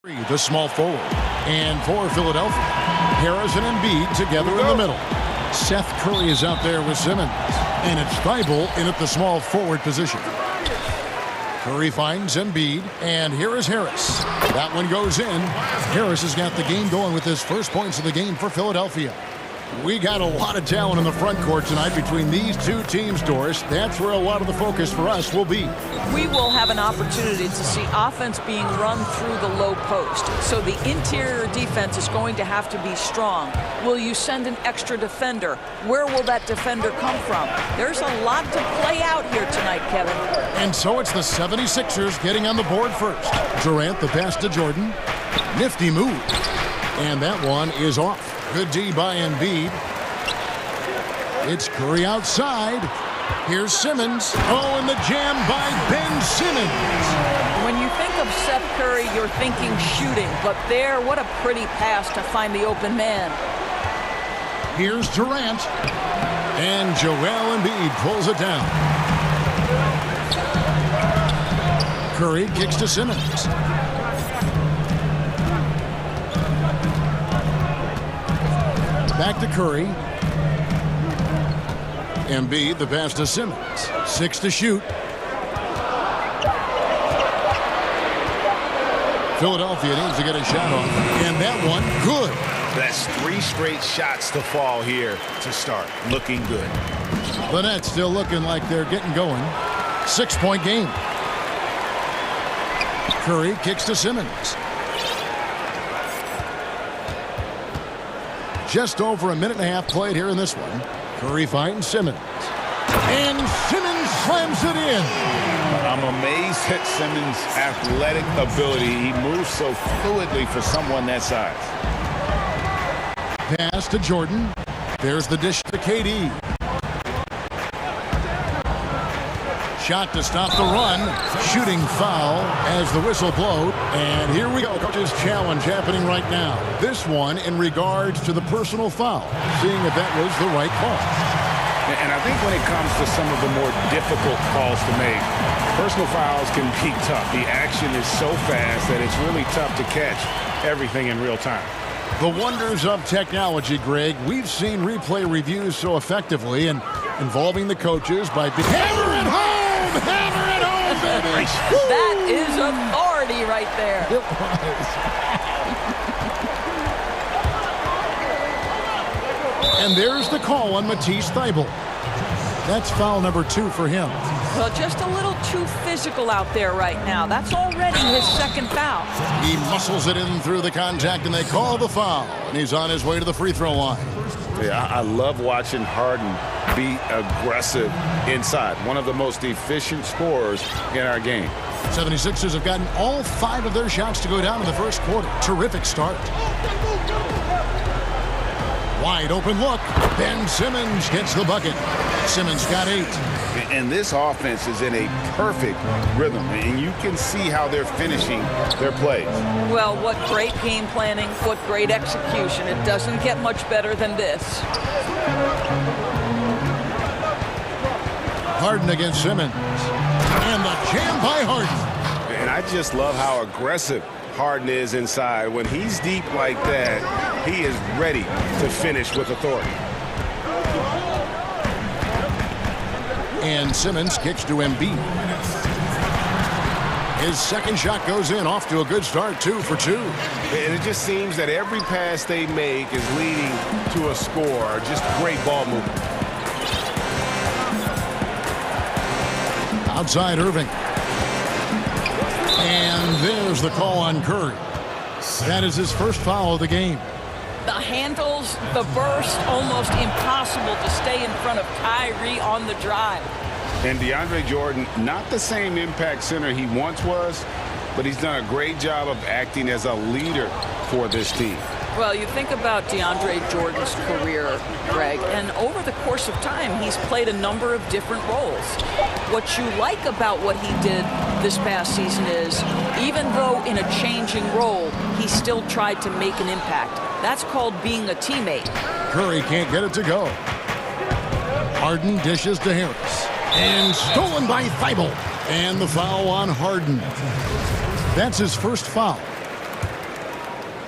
The small forward. And for Philadelphia, Harris and Embiid together in the middle. Seth Curry is out there with Simmons. And it's Thibault in at the small forward position. Curry finds Embiid, and here is Harris. That one goes in. Harris has got the game going with his first points of the game for Philadelphia. We got a lot of talent in the front court tonight between these two teams, Doris. That's where a lot of the focus for us will be. We will have an opportunity to see offense being run through the low post. So the interior defense is going to have to be strong. Will you send an extra defender? Where will that defender come from? There's a lot to play out here tonight, Kevin. And so it's the 76ers getting on the board first. Durant, the pass to Jordan. Nifty move. And that one is off. Good D by Embiid. It's Curry outside. Here's Simmons. Oh, and the jam by Ben Simmons. When you think of Seth Curry, you're thinking shooting. But there, what a pretty pass to find the open man. Here's Durant. And Joel Embiid pulls it down. Curry kicks to Simmons. Back to Curry. Embiid, the pass to Simmons. 6 to shoot. Philadelphia needs to get a shot off. And that one, good. That's 3 straight shots to fall here to start. Looking good. The Nets still looking like they're getting going. 6-point game. Curry kicks to Simmons. Just over a minute and a half played here in this one. Curry finds Simmons. And Simmons slams it in. I'm amazed at Simmons' athletic ability. He moves so fluidly for someone that size. Pass to Jordan. There's the dish to KD. Shot to stop the run. Shooting foul as the whistle blowed. And here we go. Coach's challenge happening right now. This one in regards to the personal foul. Seeing if that was the right call. And I think when it comes to some of the more difficult calls to make, personal fouls can be tough. The action is so fast that it's really tough to catch everything in real time. The wonders of technology, Greg. We've seen replay reviews so effectively and involving the coaches by hammer it home! Hammer it home, baby! That is authority right there. It was. And there's the call on Matisse Thybulle. That's foul number 2 for him. Well, just a little too physical out there right now. That's already his second foul. He muscles it in through the contact, and they call the foul. And he's on his way to the free throw line. Yeah, I love watching Harden be aggressive inside. One of the most efficient scorers in our game. 76ers have gotten all 5 of their shots to go down in the first quarter. Terrific start. Wide open look. Ben Simmons gets the bucket. Simmons got 8. And this offense is in a perfect rhythm. And you can see how they're finishing their plays. Well, what great game planning. What great execution. It doesn't get much better than this. Harden against Simmons. And the jam by Harden. And I just love how aggressive Harden is inside. When he's deep like that, he is ready to finish with authority. And Simmons kicks to Embiid. His second shot goes in, off to a good start, 2 for 2. And it just seems that every pass they make is leading to a score. Just great ball movement. Outside Irving. And there's the call on Curry. That is his first foul of the game. The handles, the burst, almost impossible to stay in front of Kyrie on the drive. And DeAndre Jordan, not the same impact center he once was, but he's done a great job of acting as a leader for this team. Well, you think about DeAndre Jordan's career, Greg, and over the course of time, he's played a number of different roles. What you like about what he did this past season is, even though in a changing role, he still tried to make an impact. That's called being a teammate. Curry can't get it to go. Harden dishes to Harris. And stolen by Thybulle. And the foul on Harden. That's his first foul.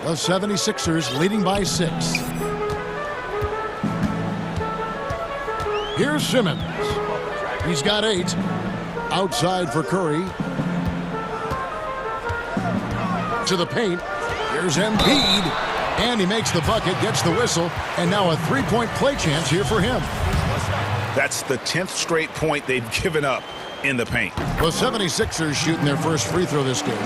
The 76ers leading by 6. Here's Simmons. He's got 8. Outside for Curry. To the paint. Here's Embiid. And he makes the bucket, gets the whistle, and now a three-point play chance here for him. That's the 10th straight point they've given up in the paint. The 76ers shooting their first free throw this game.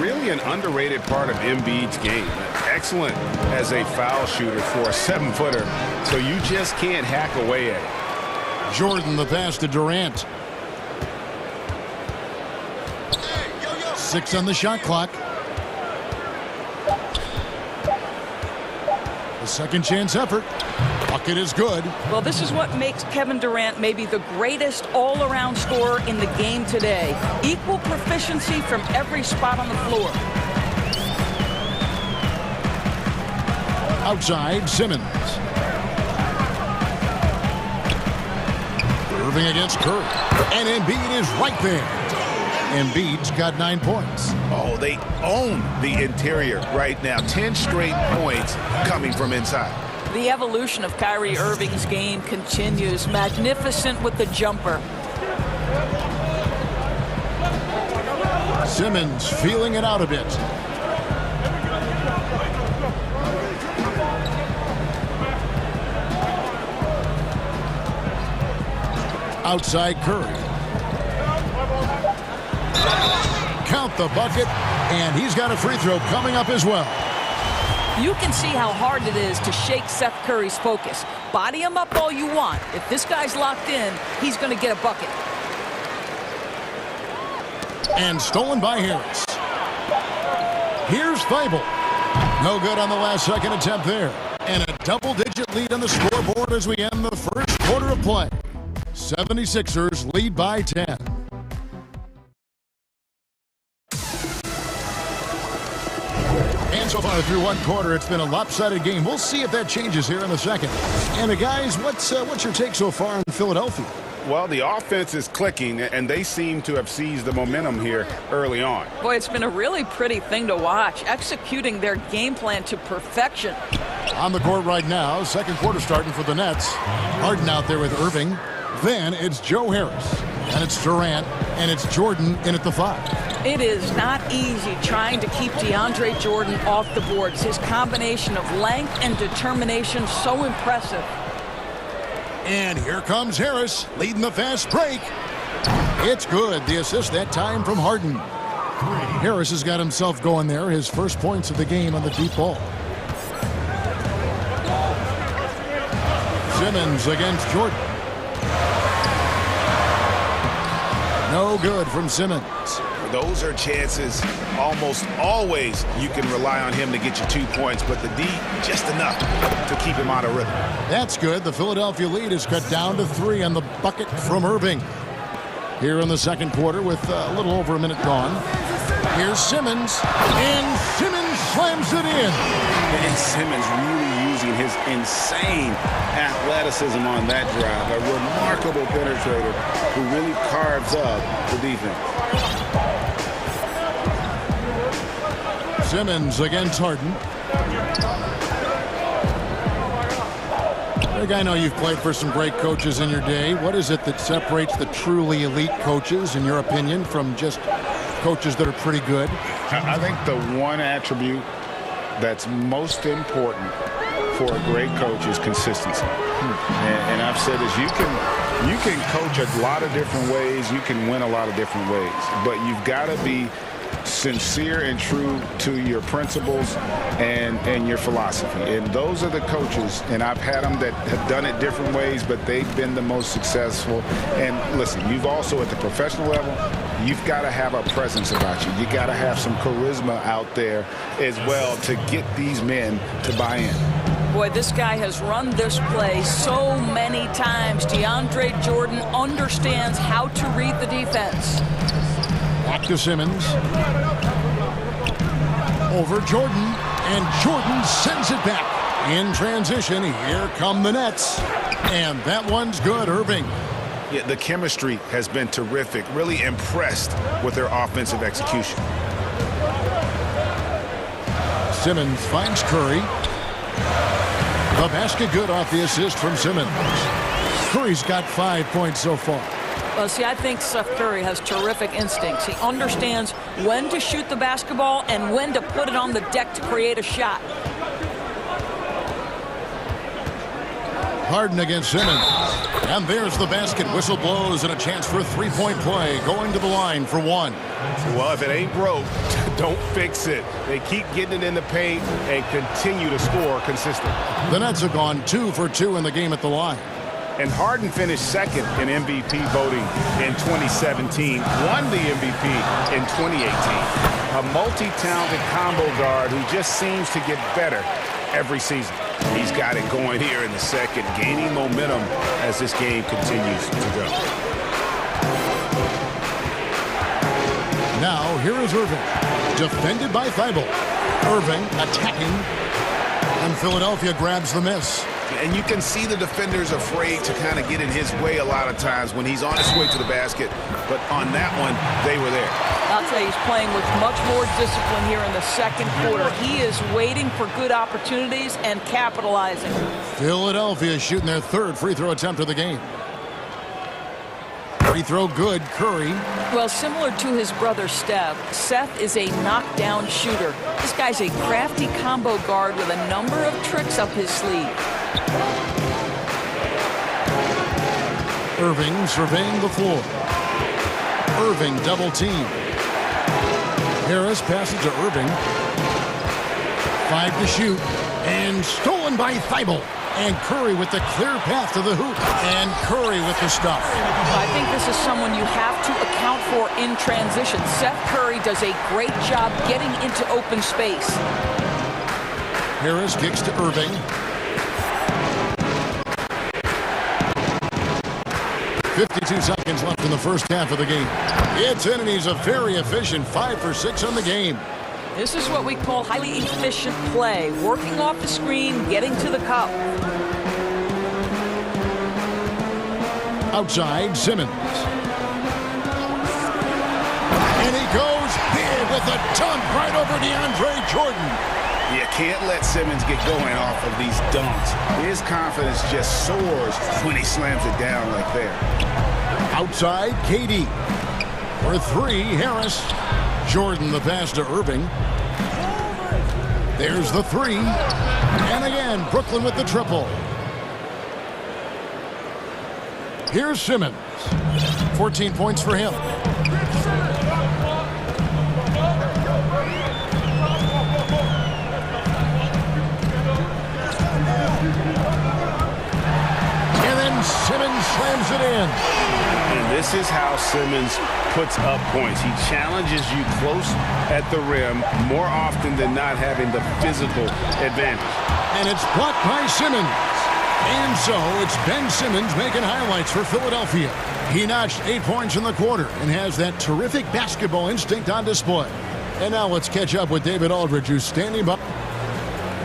Really an underrated part of Embiid's game. Excellent as a foul shooter for a 7-footer, so you just can't hack away at it. Jordan, the pass to Durant. 6 on the shot clock. The second chance effort. Bucket is good. Well, this is what makes Kevin Durant maybe the greatest all-around scorer in the game today. Equal proficiency from every spot on the floor. Outside, Simmons. Irving against Curry. And Embiid is right there. Embiid's got 9 points. Oh, they own the interior right now. 10 straight points coming from inside. The evolution of Kyrie Irving's game continues. Magnificent with the jumper. Simmons feeling it out a bit. Outside Curry. Count the bucket, and he's got a free throw coming up as well. You can see how hard it is to shake Seth Curry's focus. Body him up all you want. If this guy's locked in, he's going to get a bucket. And stolen by Harris. Here's Thibault. No good on the last second attempt there. And a double-digit lead on the scoreboard as we end the first quarter of play. 76ers lead by 10. And so far through one quarter, it's been a lopsided game. We'll see if that changes here in the second. And guys, what's your take so far in Philadelphia? Well, the offense is clicking, and they seem to have seized the momentum here early on. Boy, it's been a really pretty thing to watch, executing their game plan to perfection. On the court right now, second quarter starting for the Nets. Harden out there with Irving. Then it's Joe Harris, and it's Durant, and it's Jordan in at the 5. It is not easy trying to keep DeAndre Jordan off the boards. His combination of length and determination so impressive. And here comes Harris, leading the fast break. It's good. The assist that time from Harden. Harris has got himself going there. His first points of the game on the deep ball. Simmons against Jordan. No good from Simmons. Those are chances almost always you can rely on him to get you 2 points, but the D just enough to keep him out of rhythm. That's good. The Philadelphia lead is cut down to 3 on the bucket from Irving. Here in the second quarter with a little over a minute gone. Here's Simmons, and Simmons slams it in. And Simmons really using his insane athleticism on that drive. A remarkable penetrator who really carves up the defense. Simmons against Harden. Greg, I know you've played for some great coaches in your day. What is it that separates the truly elite coaches, in your opinion, from just coaches that are pretty good? I think the one attribute that's most important for a great coach is consistency. And I've said this, you can coach a lot of different ways, you can win a lot of different ways, but you've got to be sincere and true to your principles and your philosophy. And those are the coaches, and I've had them that have done it different ways, but they've been the most successful. And listen, you've also at the professional level, you've got to have a presence about you. You got to have some charisma out there as well to get these men to buy in. Boy, this guy has run this play so many times. DeAndre Jordan understands how to read the defense. Back to Simmons. Over Jordan, and Jordan sends it back. In transition, here come the Nets. And that one's good, Irving. Yeah, the chemistry has been terrific. Really impressed with their offensive execution. Simmons finds Curry. The basket good off the assist from Simmons. Curry's got 5 points so far. Well, see, I think Steph Curry has terrific instincts. He understands when to shoot the basketball and when to put it on the deck to create a shot. Harden against Simmons. And there's the basket. Whistle blows and a chance for a three-point play. Going to the line for one. Well, if it ain't broke, don't fix it. They keep getting it in the paint and continue to score consistently. The Nets have gone 2 for 2 in the game at the line. And Harden finished second in MVP voting in 2017, won the MVP in 2018. A multi-talented combo guard who just seems to get better every season. He's got it going here in the second, gaining momentum as this game continues to go. Now, here is Irving. Defended by Thibault. Irving attacking. And Philadelphia grabs the miss. And you can see the defenders afraid to kind of get in his way a lot of times when he's on his way to the basket. But on that one, they were there. I'll tell you, he's playing with much more discipline here in the second quarter. He is waiting for good opportunities and capitalizing. Philadelphia shooting their third free throw attempt of the game. Free throw good, Curry. Well, similar to his brother Steph, Seth is a knockdown shooter. This guy's a crafty combo guard with a number of tricks up his sleeve. Irving surveying the floor. Irving double team. Harris passes to Irving. 5 to shoot. And stolen by Thibault. And Curry with the clear path to the hoop. And Curry with the stuff. I think this is someone you have to account for in transition. Seth Curry does a great job getting into open space. Harris kicks to Irving. 52 seconds left in the first half of the game. It's in, and he's a very efficient 5 for 6 on the game. This is what we call highly efficient play. Working off the screen, getting to the cup. Outside, Simmons. And he goes big with a dunk right over DeAndre Jordan. You can't let Simmons get going off of these dunks. His confidence just soars when he slams it down like that. Outside, KD. For 3, Harris. Jordan the pass to Irving. There's the 3. And again, Brooklyn with the triple. Here's Simmons. 14 points for him. And then Simmons slams it in. And this is how Simmons puts up points. He challenges you close at the rim more often than not, having the physical advantage. And it's blocked by Simmons. And so it's Ben Simmons making highlights for Philadelphia. He notched 8 points in the quarter and has that terrific basketball instinct on display. And now let's catch up with David Aldridge, who's standing by.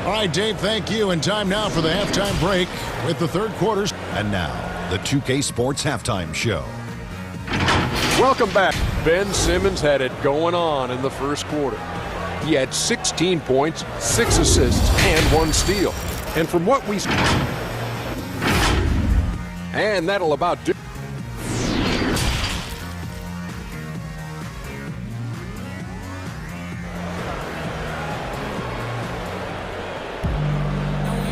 All right, Dave, thank you. And time now for the halftime break with the third quarters. And now, the 2K Sports Halftime Show. Welcome back. Ben Simmons had it going on in the first quarter. He had 16 points, 6 assists, and 1 steal. And from what we... And that'll about do...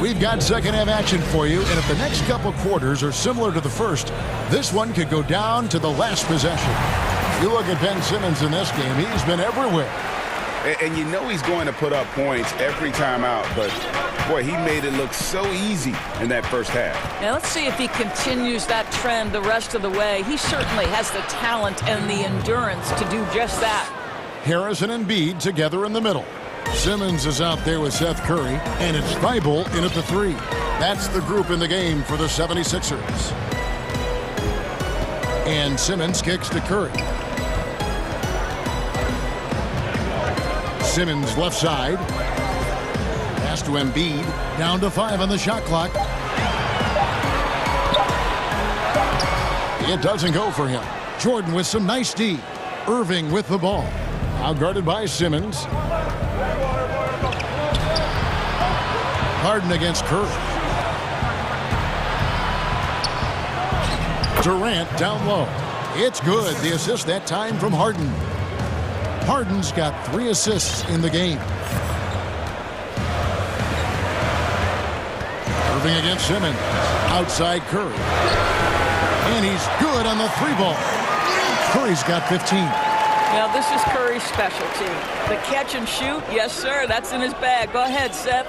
We've got second half action for you, and if the next couple quarters are similar to the first, this one could go down to the last possession. You look at Ben Simmons in this game, he's been everywhere. And you know he's going to put up points every time out, but boy, he made it look so easy in that first half. Now let's see if he continues that trend the rest of the way. He certainly has the talent and the endurance to do just that. Harris and Embiid together in the middle. Simmons is out there with Seth Curry, and it's Thibault in at the 3. That's the group in the game for the 76ers. And Simmons kicks to Curry. Simmons left side. Pass to Embiid. Down to 5 on the shot clock. It doesn't go for him. Jordan with some nice D. Irving with the ball. Now guarded by Simmons. Harden against Curry. Durant down low. It's good. The assist that time from Harden. Harden's got 3 assists in the game. Irving against Simmons. Outside Curry. And he's good on the 3-ball. Curry's got 15. Now, this is Curry's specialty. The catch and shoot, yes, sir, that's in his bag. Go ahead, Seth.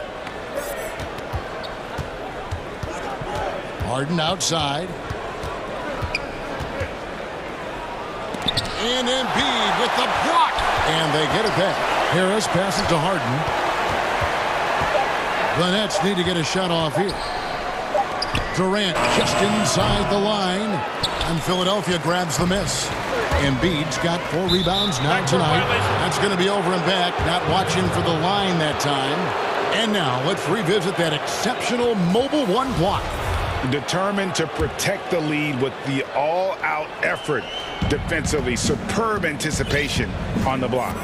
Harden outside. And Embiid with the block. And they get it back. Harris passes to Harden. The Nets need to get a shot off here. Durant just inside the line. And Philadelphia grabs the miss. Embiid's got 4 rebounds now tonight. That's going to be over and back. Not watching for the line that time. And now let's revisit that exceptional mobile 1 block. Determined to protect the lead with the all-out effort defensively. Superb anticipation on the block.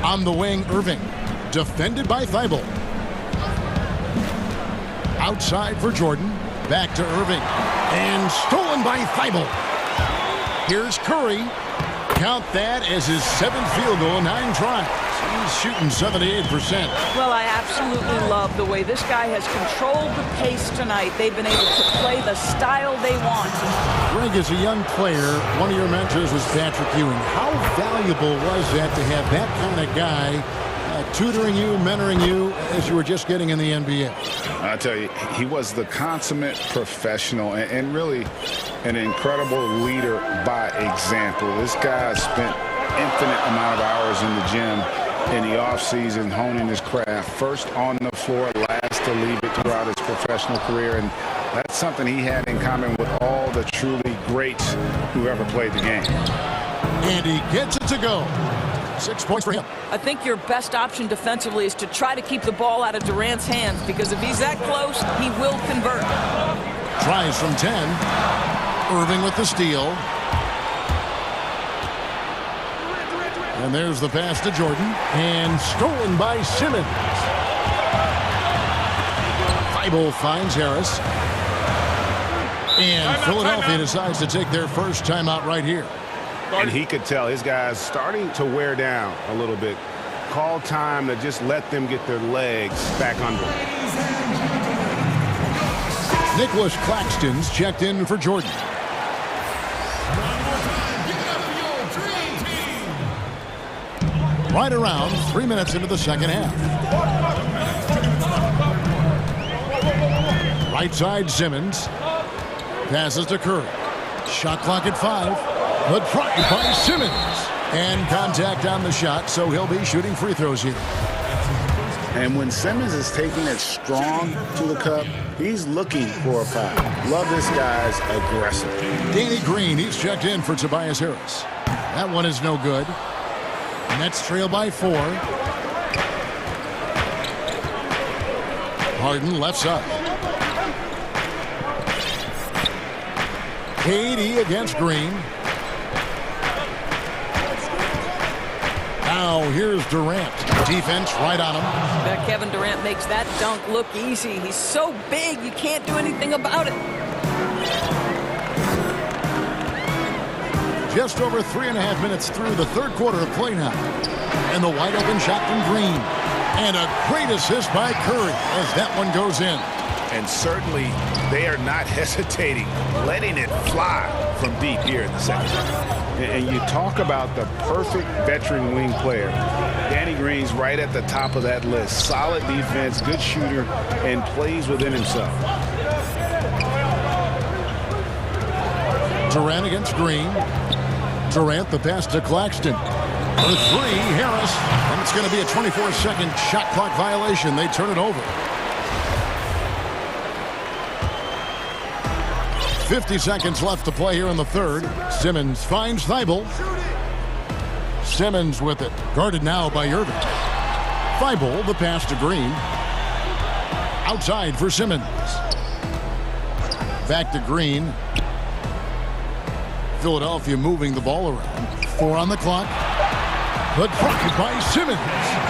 On the wing, Irving. Defended by Thibault. Outside for Jordan. Back to Irving. And stolen by Thibault. Here's Curry. Count that as his 7th field goal, 9 tries. He's shooting 78%. Well, I absolutely love the way this guy has controlled the pace tonight. They've been able to play the style they want. Greg, as a young player, one of your mentors was Patrick Ewing. How valuable was that to have that kind of guy tutoring you, mentoring you as you were just getting in the NBA? I tell you, he was the consummate professional and really an incredible leader by example. This guy spent infinite amount of hours in the gym in the offseason honing his craft, first on the floor, last to leave it throughout his professional career. And that's something he had in common with all the truly greats who ever played the game. And he gets it to go. 6 points for him. I think your best option defensively is to try to keep the ball out of Durant's hands, because if he's that close, he will convert. Tries from 10. Irving with the steal. And there's the pass to Jordan. And stolen by Simmons. Thibault finds Harris. And Philadelphia decides to take their first timeout right here. And he could tell his guys starting to wear down a little bit. Call time to just let them get their legs back under. Nicholas Claxton's checked in for Jordan. Right around 3 minutes into the second half. Right side Simmons. Passes to Curry. Shot clock at 5. But tried by Simmons. And contact on the shot, so he'll be shooting free throws here. And when Simmons is taking it strong to the cup, he's looking for a foul. Love this guy's aggressive. Danny Green, he's checked in for Tobias Harris. That one is no good. Nets trail by 4. Harden left side. KD against Green. Now here's Durant. Defense right on him. That Kevin Durant makes that dunk look easy. He's so big, you can't do anything about it. Just over 3.5 minutes through the third quarter of play now. And the wide open shot from Green. And a great assist by Curry as that one goes in. And certainly they are not hesitating, letting it fly from deep here in the second. And you talk about the perfect veteran wing player. Danny Green's right at the top of that list. Solid defense, good shooter, and plays within himself. Durant against Green. Durant the pass to Claxton. For 3, Harris. And it's going to be a 24-second shot clock violation. They turn it over. 50 seconds left to play here in the third. Simmons finds Thibault. Simmons with it. Guarded now by Irving. Thibault, the pass to Green. Outside for Simmons. Back to Green. Philadelphia moving the ball around. 4 on the clock. But blocked by Simmons.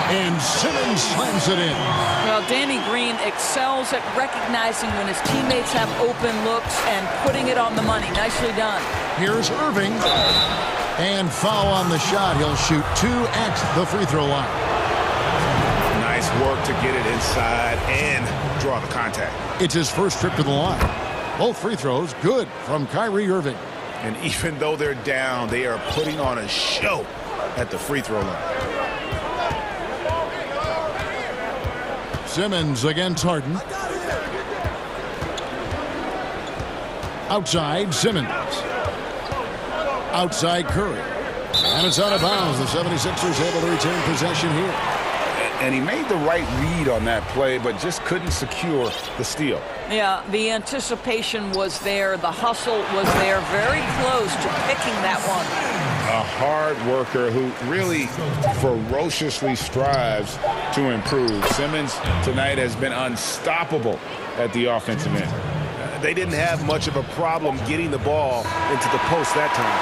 And Simmons slams it in. Well, Danny Green excels at recognizing when his teammates have open looks and putting it on the money. Nicely done. Here's Irving. And foul on the shot. He'll shoot 2 at the free throw line. Nice work to get it inside and draw the contact. It's his first trip to the line. Both free throws good from Kyrie Irving. And even though they're down, they are putting on a show at the free throw line. Simmons against Harden. Outside, Simmons. Outside, Curry. And it's out of bounds. The 76ers able to retain possession here. And he made the right read on that play, but just couldn't secure the steal. Yeah, the anticipation was there. The hustle was there. Very close to picking that one. A hard worker who really ferociously strives to improve. Simmons tonight has been unstoppable at the offensive end. They didn't have much of a problem getting the ball into the post that time.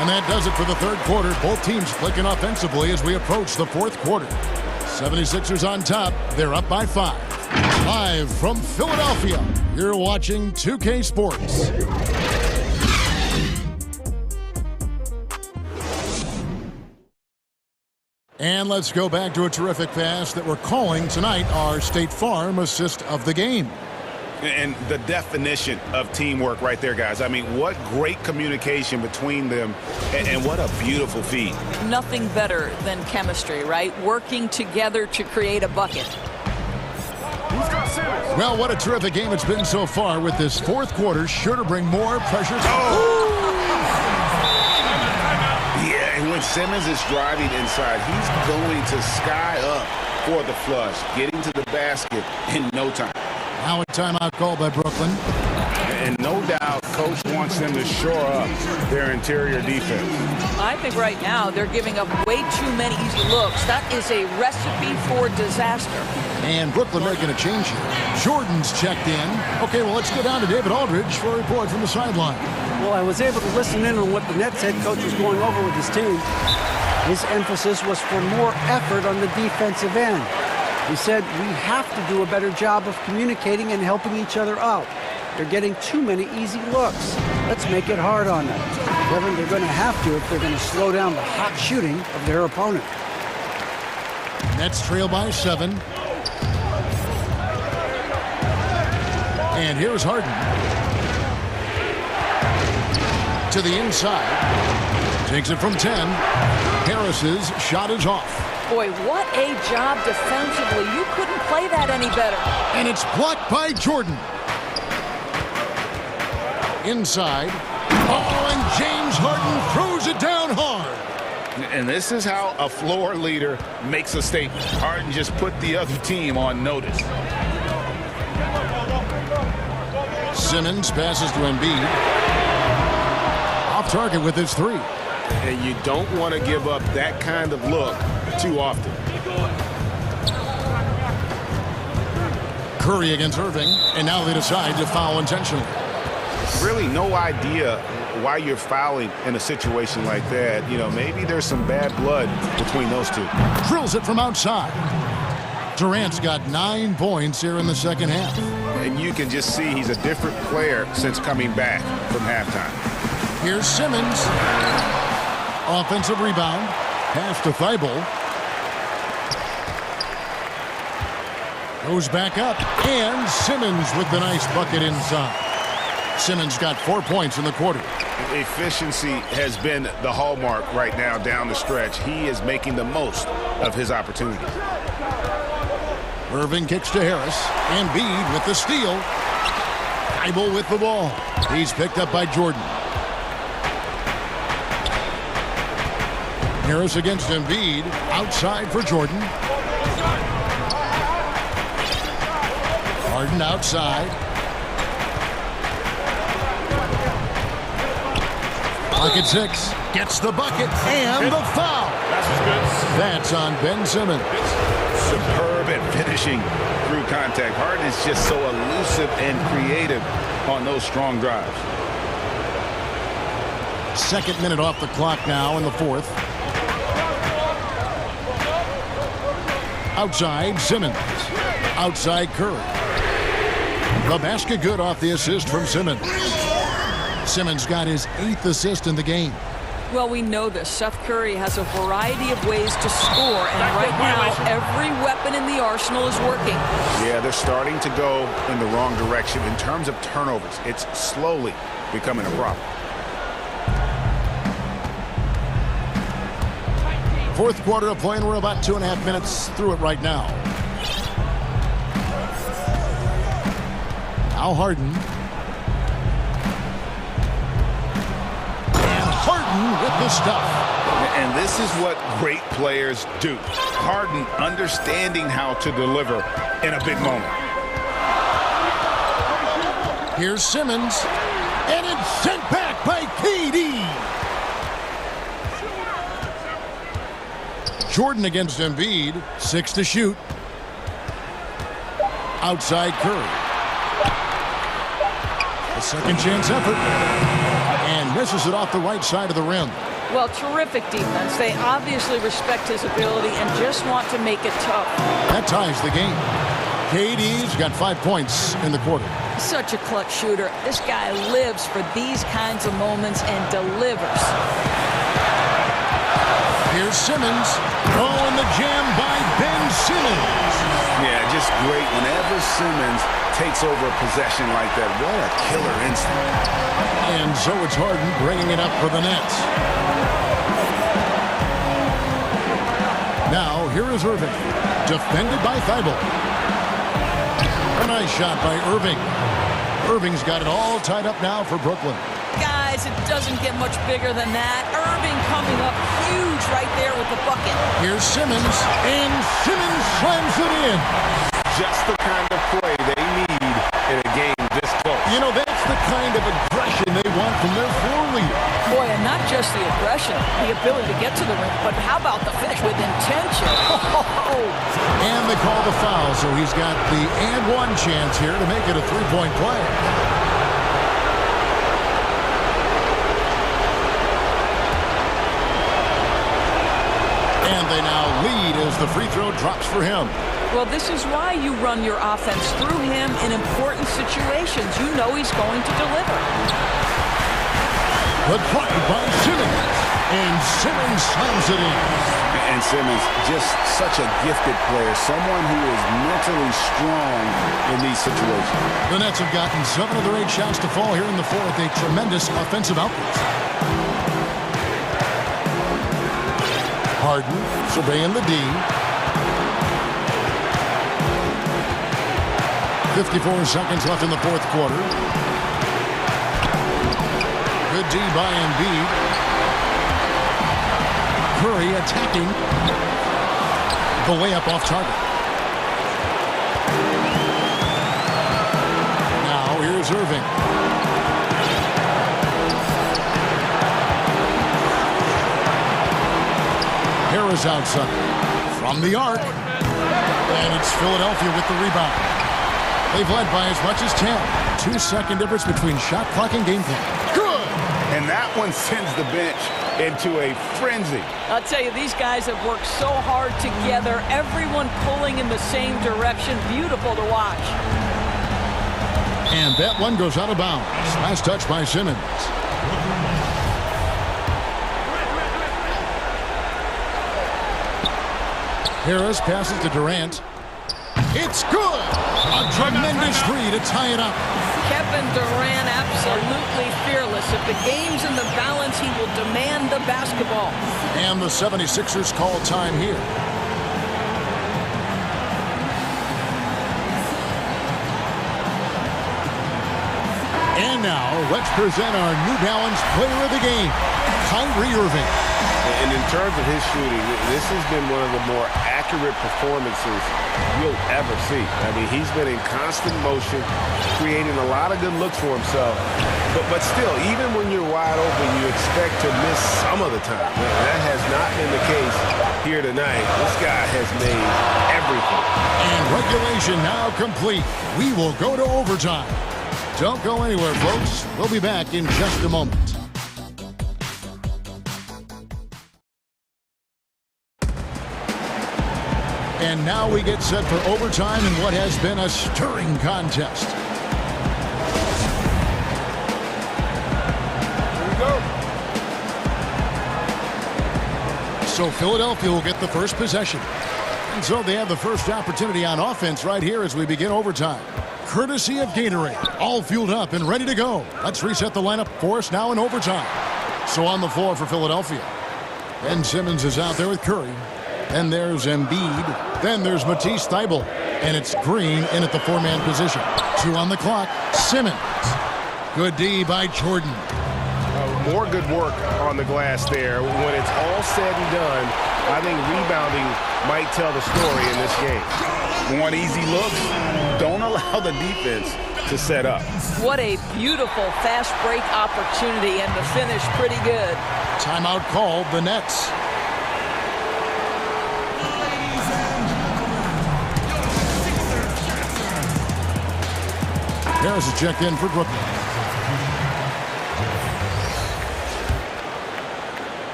And that does it for the third quarter. Both teams clicking offensively as we approach the fourth quarter. 76ers on top. They're up by 5. Live from Philadelphia, you're watching 2K Sports. And let's go back to a terrific pass that we're calling tonight our State Farm assist of the game. And the definition of teamwork right there, guys. I mean, what great communication between them, and what a beautiful feed. Nothing better than chemistry, right? Working together to create a bucket. Well, what a terrific game it's been so far with this fourth quarter. Sure to bring more pressure. Yeah, and when Simmons is driving inside, he's going to sky up for the flush, getting to the basket in no time. Now a timeout called by Brooklyn. And no doubt, Coach wants them to shore up their interior defense. I think right now they're giving up way too many easy looks. That is a recipe for disaster. And Brooklyn making a change here. Jordan's checked in. Okay, well, let's go down to David Aldridge for a report from the sideline. Well, I was able to listen in on what the Nets head coach was going over with his team. His emphasis was for more effort on the defensive end. He said, we have to do a better job of communicating and helping each other out. They're getting too many easy looks. Let's make it hard on them. Kevin, they're going to have to if they're going to slow down the hot shooting of their opponent. Nets trail by 7. And here's Harden. To the inside. Takes it from 10. Harris's shot is off. Boy, what a job defensively. You couldn't play that any better. And it's blocked by Jordan. Inside. Oh, and James Harden throws it down hard. And this is how a floor leader makes a statement. Harden just put the other team on notice. Simmons passes to Embiid. Off target with his 3. And you don't want to give up that kind of look too often. Curry against Irving, and now they decide to foul intentionally. Really no idea why you're fouling in a situation like that. You know, maybe there's some bad blood between those two. Drills it from outside. Durant's got 9 points here in the second half. And you can just see he's a different player since coming back from halftime. Here's Simmons. Offensive rebound. Pass to Thibault. Goes back up. And Simmons with the nice bucket inside. Simmons got 4 points in the quarter. Efficiency has been the hallmark right now down the stretch. He is making the most of his opportunities. Irving kicks to Harris. Embiid with the steal. Thibault with the ball. He's picked up by Jordan. Harris against Embiid. Outside for Jordan. Harden outside. Pocket 6. Gets the bucket and the foul. That's on Ben Simmons. Superb at finishing through contact. Harden is just so elusive and creative on those strong drives. Second minute off the clock now in the fourth. Outside, Simmons. Outside, Curry. The basket good off the assist from Simmons. Simmons got his 8th assist in the game. Well, we know this. Seth Curry has a variety of ways to score, and right now, every weapon in the arsenal is working. Yeah, they're starting to go in the wrong direction in terms of turnovers. It's slowly becoming a problem. Fourth quarter of play, and we're about 2.5 minutes through it right now. Now Harden. And Harden with the stuff. And this is what great players do. Harden understanding how to deliver in a big moment. Here's Simmons. And it's sent back by KD. Jordan against Embiid. 6 to shoot. Outside Curry. A second chance effort. And misses it off the right side of the rim. Well, terrific defense. They obviously respect his ability and just want to make it tough. That ties the game. KD's got 5 points in the quarter. Such a clutch shooter. This guy lives for these kinds of moments and delivers. Here's Simmons. Oh, and the jam by Ben Simmons. Yeah, just great. Whenever Simmons takes over a possession like that, what a killer instinct. And so it's Harden bringing it up for the Nets. Now, here is Irving. Defended by Thibault. A nice shot by Irving. Irving's got it all tied up now for Brooklyn. Guys, it doesn't get much bigger than that. Irving coming up huge right there with the bucket. Here's Simmons, and Simmons slams it in. Just the kind of play they need in a game this close. You know, that's the kind of aggression they want from their floor leader. Boy, and not just the aggression, the ability to get to the rim, but how about the finish with intention? And they call the foul, so he's got the and one chance here to make it a three-point play. And they now lead as the free throw drops for him. Well, this is why you run your offense through him in important situations. You know he's going to deliver. Good play by Simmons. And Simmons slams it in. And Simmons, just such a gifted player. Someone who is mentally strong in these situations. The Nets have gotten 7 of their 8 shots to fall here in the fourth. A tremendous offensive output. Harden surveying the D. 54 seconds left in the fourth quarter. Good D by Embiid. Curry attacking. The layup off target. Now here's Irving. Harris outside. From the arc. And it's Philadelphia with the rebound. They've led by as much as 10. 2-second difference between shot clock and game plan. Good! And that one sends the bench into a frenzy. I'll tell you, these guys have worked so hard together. Everyone pulling in the same direction. Beautiful to watch. And that one goes out of bounds. Last touch by Simmons. Harris passes to Durant. It's good! A tremendous three to tie it up. Kevin Durant absolutely fearless. If the game's in the balance, he will demand the basketball. And the 76ers call time here. And now, let's present our New Balance player of the game, Kyrie Irving. And in terms of his shooting, this has been one of the more accurate performances you'll ever see. I mean, he's been in constant motion, creating a lot of good looks for himself. But still, even when you're wide open, you expect to miss some of the time. That has not been the case here tonight. This guy has made everything. And regulation now complete. We will go to overtime. Don't go anywhere, folks. We'll be back in just a moment. And now we get set for overtime in what has been a stirring contest. So Philadelphia will get the first possession. And so they have the first opportunity on offense right here as we begin overtime. Courtesy of Gatorade, all fueled up and ready to go. Let's reset the lineup for us now in overtime. So on the floor for Philadelphia. Ben Simmons is out there with Curry. Then there's Embiid. Then there's Matisse Thybulle. And it's Green in at the four-man position. 2 on the clock. Simmons. Good D by Jordan. More good work on the glass there. When it's all said and done, I think rebounding might tell the story in this game. Want easy looks? Don't allow the defense to set up. What a beautiful fast break opportunity, and the finish pretty good. Timeout called, the Nets. Harris is checked in for Brooklyn.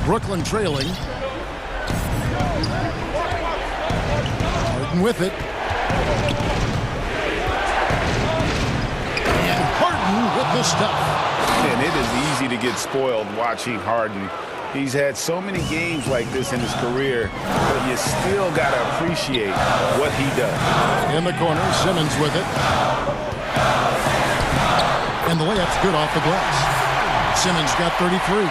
Brooklyn trailing. Harden with it. And Harden with the stuff. And it is easy to get spoiled watching Harden. He's had so many games like this in his career, but you still got to appreciate what he does. In the corner, Simmons with it. And the layup's good off the glass. Simmons got 33.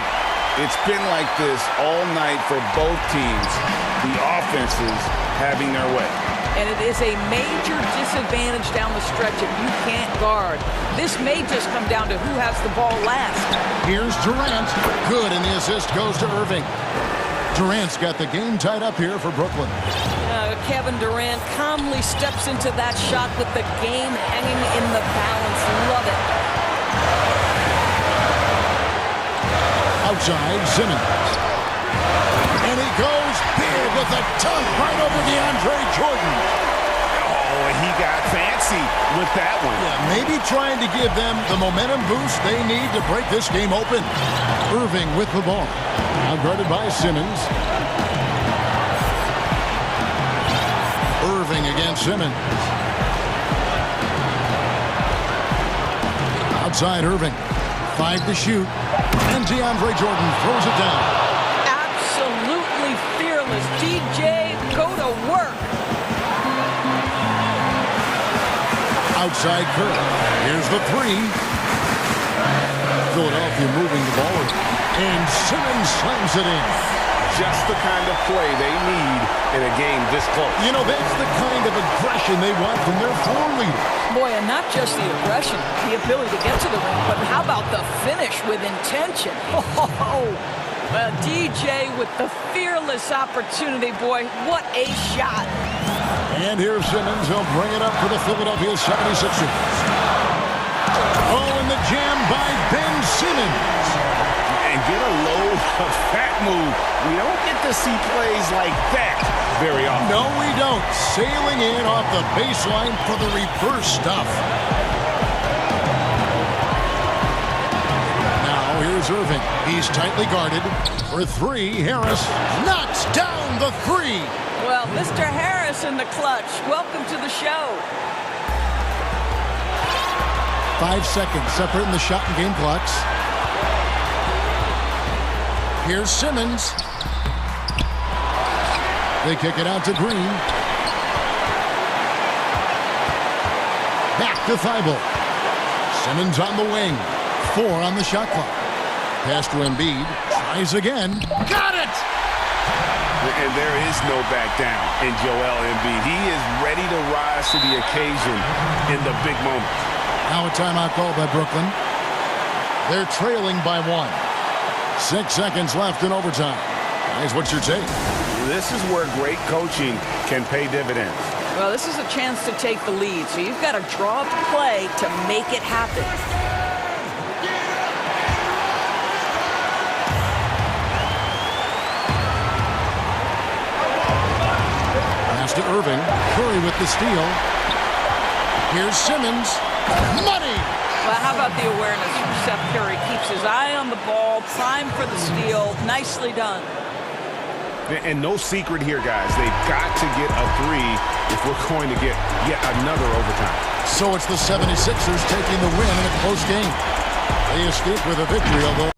It's been like this all night for both teams. The offenses having their way. And it is a major disadvantage down the stretch if you can't guard. This may just come down to who has the ball last. Here's Durant. Good, and the assist goes to Irving. Durant's got the game tied up here for Brooklyn. Kevin Durant calmly steps into that shot with the game hanging in the balance. Love it. Outside, Simmons. And he goes big with a dunk right over DeAndre Jordan. Oh, he got fancy with that one. Yeah, maybe trying to give them the momentum boost they need to break this game open. Irving with the ball. Now guarded by Simmons. Irving against Simmons. Outside Irving. 5 to shoot. And DeAndre Jordan throws it down. Absolutely fearless. DJ, go to work. Outside Curry. Here's the 3. Philadelphia moving the ball. And Simmons slams it in. Just the kind of play they need in a game this close. You know, that's the kind of aggression they want from their floor leader. Boy, and not just the aggression, the ability to get to the ring, but how about the finish with intention? Oh, well, DJ with the fearless opportunity, boy, what a shot. And here's Simmons. He'll bring it up for the Philadelphia 76ers. Oh, and the jam by Ben Simmons. And get a load of that move. We don't get to see plays like that very often. No, we don't. Sailing in off the baseline for the reverse stuff. Now here's Irving. He's tightly guarded. For 3, Harris knocks down the 3. Well, Mr. Harris in the clutch. Welcome to the show. 5 seconds separating the shot and game clocks. Here's Simmons. They kick it out to Green. Back to Thybulle. Simmons on the wing. 4 on the shot clock. Pass to Embiid. Tries again. Got it! And there is no back down in Joel Embiid. He is ready to rise to the occasion in the big moments. Now a timeout called by Brooklyn. They're trailing by 1. 6 seconds left in overtime. Guys, what's your take? This is where great coaching can pay dividends. Well, this is a chance to take the lead, so you've got to draw up a play to make it happen. Pass to Irving. Curry with the steal. Here's Simmons. Money! Well, how about the awareness from Seth Curry? Keeps his eye on the ball, primed for the steal. Nicely done. And no secret here, guys. They've got to get a 3 if we're going to get yet another overtime. So it's the 76ers taking the win in a close game. They escape with a victory, although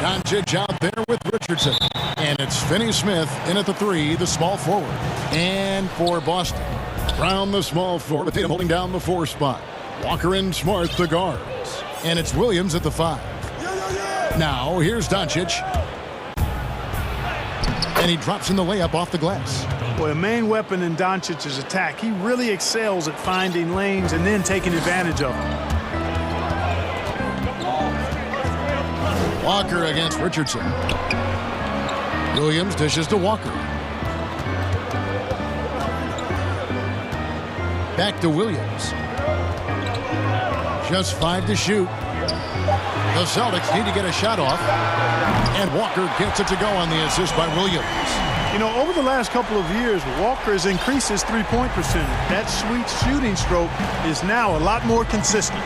Doncic out there with Richardson. And it's Finney Smith in at the 3, the small forward. And for Boston, Brown the small forward, with Tatum holding down the 4 spot. Walker and Smart the guards. And it's Williams at the 5. Now here's Doncic. And he drops in the layup off the glass. Boy, a main weapon in Doncic's attack. He really excels at finding lanes and then taking advantage of them. Walker against Richardson. Williams dishes to Walker. Back to Williams. Just 5 to shoot. The Celtics need to get a shot off. And Walker gets it to go on the assist by Williams. You know, over the last couple of years, Walker has increased his three-point percentage. That sweet shooting stroke is now a lot more consistent.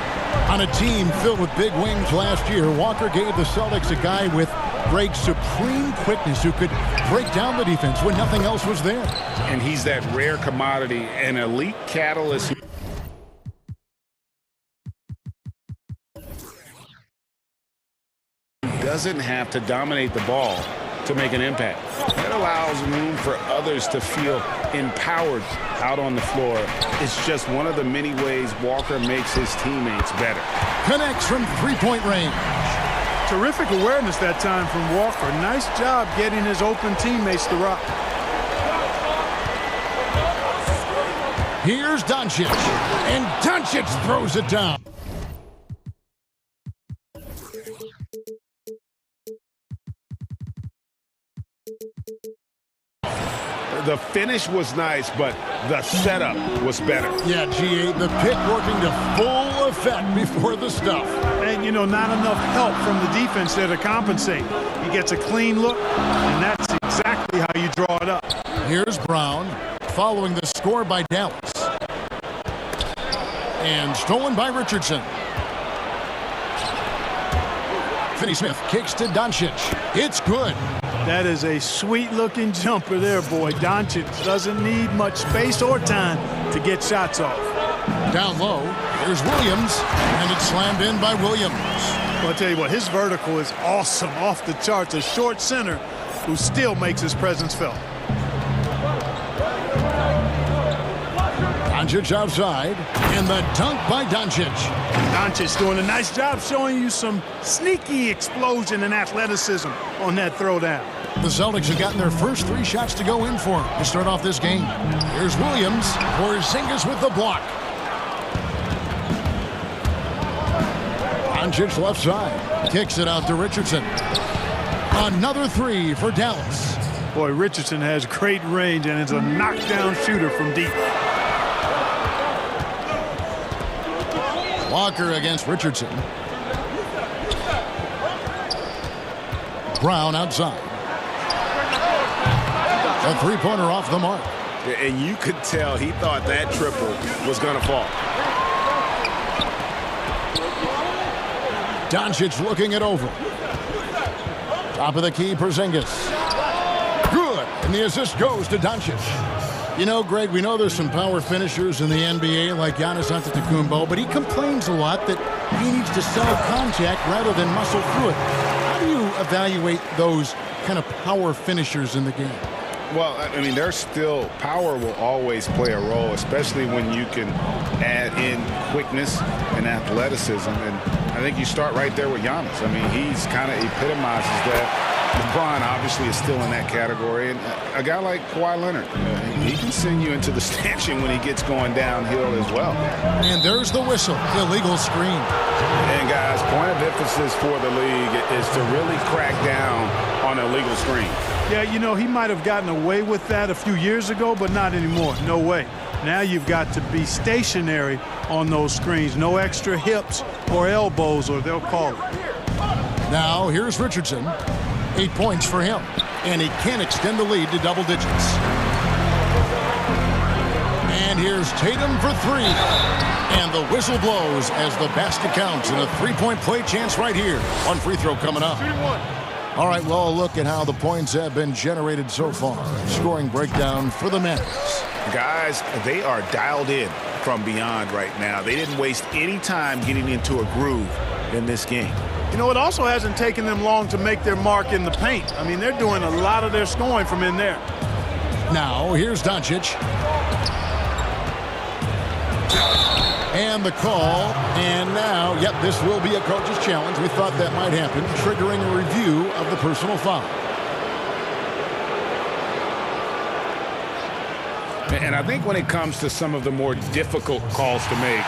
On a team filled with big wings last year, Walker gave the Celtics a guy with great supreme quickness who could break down the defense when nothing else was there. And he's that rare commodity, an elite catalyst. Doesn't have to dominate the ball to make an impact. That allows room for others to feel empowered out on the floor. It's just one of the many ways Walker makes his teammates better. Connects from three-point range. Terrific awareness that time from Walker. Nice job getting his open teammates to rock. Here's Doncic. And Doncic throws it down. The finish was nice, but the setup was better. Yeah, G8, the pick working to full effect before the stuff. And, you know, not enough help from the defense there to compensate. He gets a clean look, and that's exactly how you draw it up. Here's Brown, following the score by Dallas. And stolen by Richardson. Finney Smith kicks to Doncic. It's good. That is a sweet-looking jumper there, boy. Doncic doesn't need much space or time to get shots off. Down low, there's Williams, and it's slammed in by Williams. Well, I'll tell you what, his vertical is awesome, off the charts. A short center who still makes his presence felt. Doncic outside, and the dunk by Doncic. Doncic doing a nice job showing you some sneaky explosion and athleticism on that throwdown. The Celtics have gotten their first 3 shots to go in for him to start off this game. Here's Williams, Porzingis with the block. Doncic left side, kicks it out to Richardson. Another 3 for Dallas. Boy, Richardson has great range and is a knockdown shooter from deep. Walker against Richardson. Brown outside. A three-pointer off the mark. And you could tell he thought that triple was going to fall. Doncic looking it over. Top of the key, Porzingis. Good. And the assist goes to Doncic. You know, Greg, we know there's some power finishers in the NBA like Giannis Antetokounmpo, but he complains a lot that he needs to sell contact rather than muscle through it. How do you evaluate those kind of power finishers in the game? Well, I mean, there's still power will always play a role, especially when you can add in quickness and athleticism. And I think you start right there with Giannis. I mean, he's kind of epitomizes that. LeBron obviously is still in that category, and a guy like Kawhi Leonard, he can send you into the stanchion when he gets going downhill as well. And there's the whistle, illegal screen. And guys, point of emphasis for the league is to really crack down on illegal screen. Yeah, you know, he might have gotten away with that a few years ago, but not anymore. No way. Now you've got to be stationary on those screens. No extra hips or elbows, or they'll call it. Now here's Richardson. 8 points for him, and he can extend the lead to double digits. And here's Tatum for 3. And the whistle blows as the basket counts, and a three-point play chance right here. One free throw coming up. All right, well, a look at how the points have been generated so far. Scoring breakdown for the Mavericks. Guys, they are dialed in from beyond right now. They didn't waste any time getting into a groove in this game. You know, it also hasn't taken them long to make their mark in the paint. I mean, they're doing a lot of their scoring from in there. Now, here's Doncic. And the call. And now, yep, this will be a coach's challenge. We thought that might happen, triggering a review of the personal foul. And I think when it comes to some of the more difficult calls to make,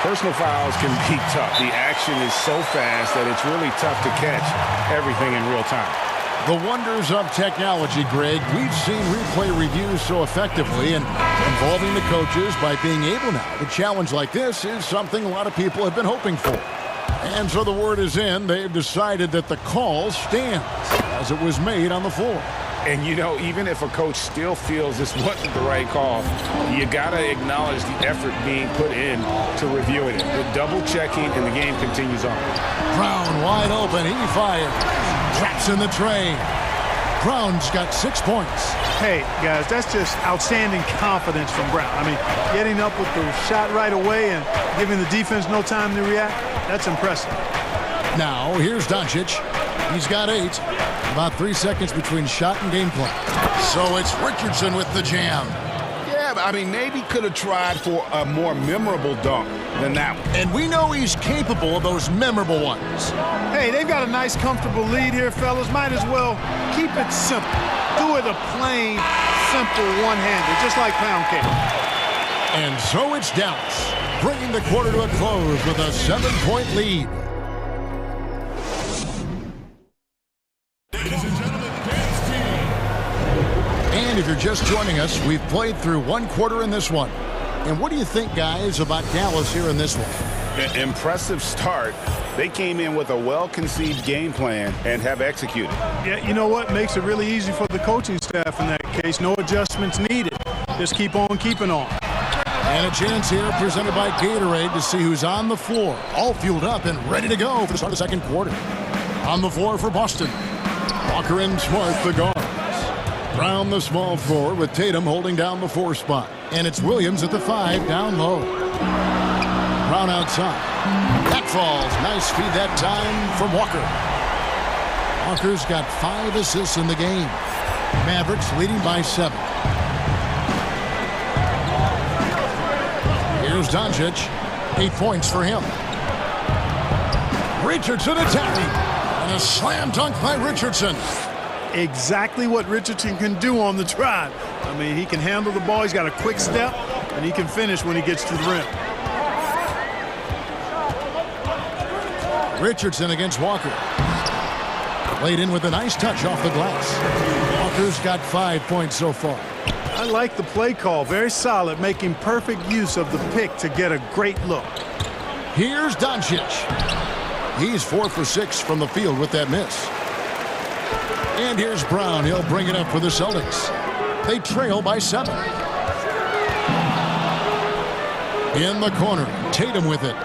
personal fouls can be tough. The action is so fast that it's really tough to catch everything in real time. The wonders of technology, Greg. We've seen replay reviews so effectively, and involving the coaches by being able now to challenge like this is something a lot of people have been hoping for. And so the word is in. They've decided that the call stands as it was made on the floor. And, you know, even if a coach still feels this wasn't the right call, you got to acknowledge the effort being put in to reviewing it. The double-checking, and the game continues on. Brown wide open. He fires. Traps in the tray. Brown's got 6 points. Hey, guys, that's just outstanding confidence from Brown. I mean, getting up with the shot right away and giving the defense no time to react, that's impressive. Now, here's Doncic. He's got 8. About 3 seconds between shot and game play. So it's Richardson with the jam. Yeah, but I mean, maybe could have tried for a more memorable dunk than that one. And we know he's capable of those memorable ones. Hey, they've got a nice, comfortable lead here, fellas. Might as well keep it simple. Do it a plain, simple one-hander, just like pound cake. And so it's Dallas, bringing the quarter to a close with a 7-point lead. And if you're just joining us, we've played through 1 quarter in this one. And what do you think, guys, about Dallas here in this one? Impressive start. They came in with a well-conceived game plan and have executed. Yeah, you know what? Makes it really easy for the coaching staff in that case. No adjustments needed. Just keep on keeping on. And a chance here presented by Gatorade to see who's on the floor. All fueled up and ready to go for the start of the second quarter. On the floor for Boston. Walker and Smart, the guards. Brown, the small forward, with Tatum holding down the 4 spot. And it's Williams at the 5, down low. Brown outside. That falls. Nice feed that time from Walker. Walker's got 5 assists in the game. Mavericks leading by 7. Here's Doncic. 8 points for him. Richardson attacking. And a slam dunk by Richardson. Exactly what Richardson can do on the drive. I mean, he can handle the ball. He's got a quick step, and he can finish when he gets to the rim. Richardson against Walker. Laid in with a nice touch off the glass. Walker's got 5 points so far. I like the play call. Very solid, making perfect use of the pick to get a great look. Here's Doncic. He's 4 for 6 from the field with that miss. And here's Brown. He'll bring it up for the Celtics. They trail by 7. In the corner, Tatum with it.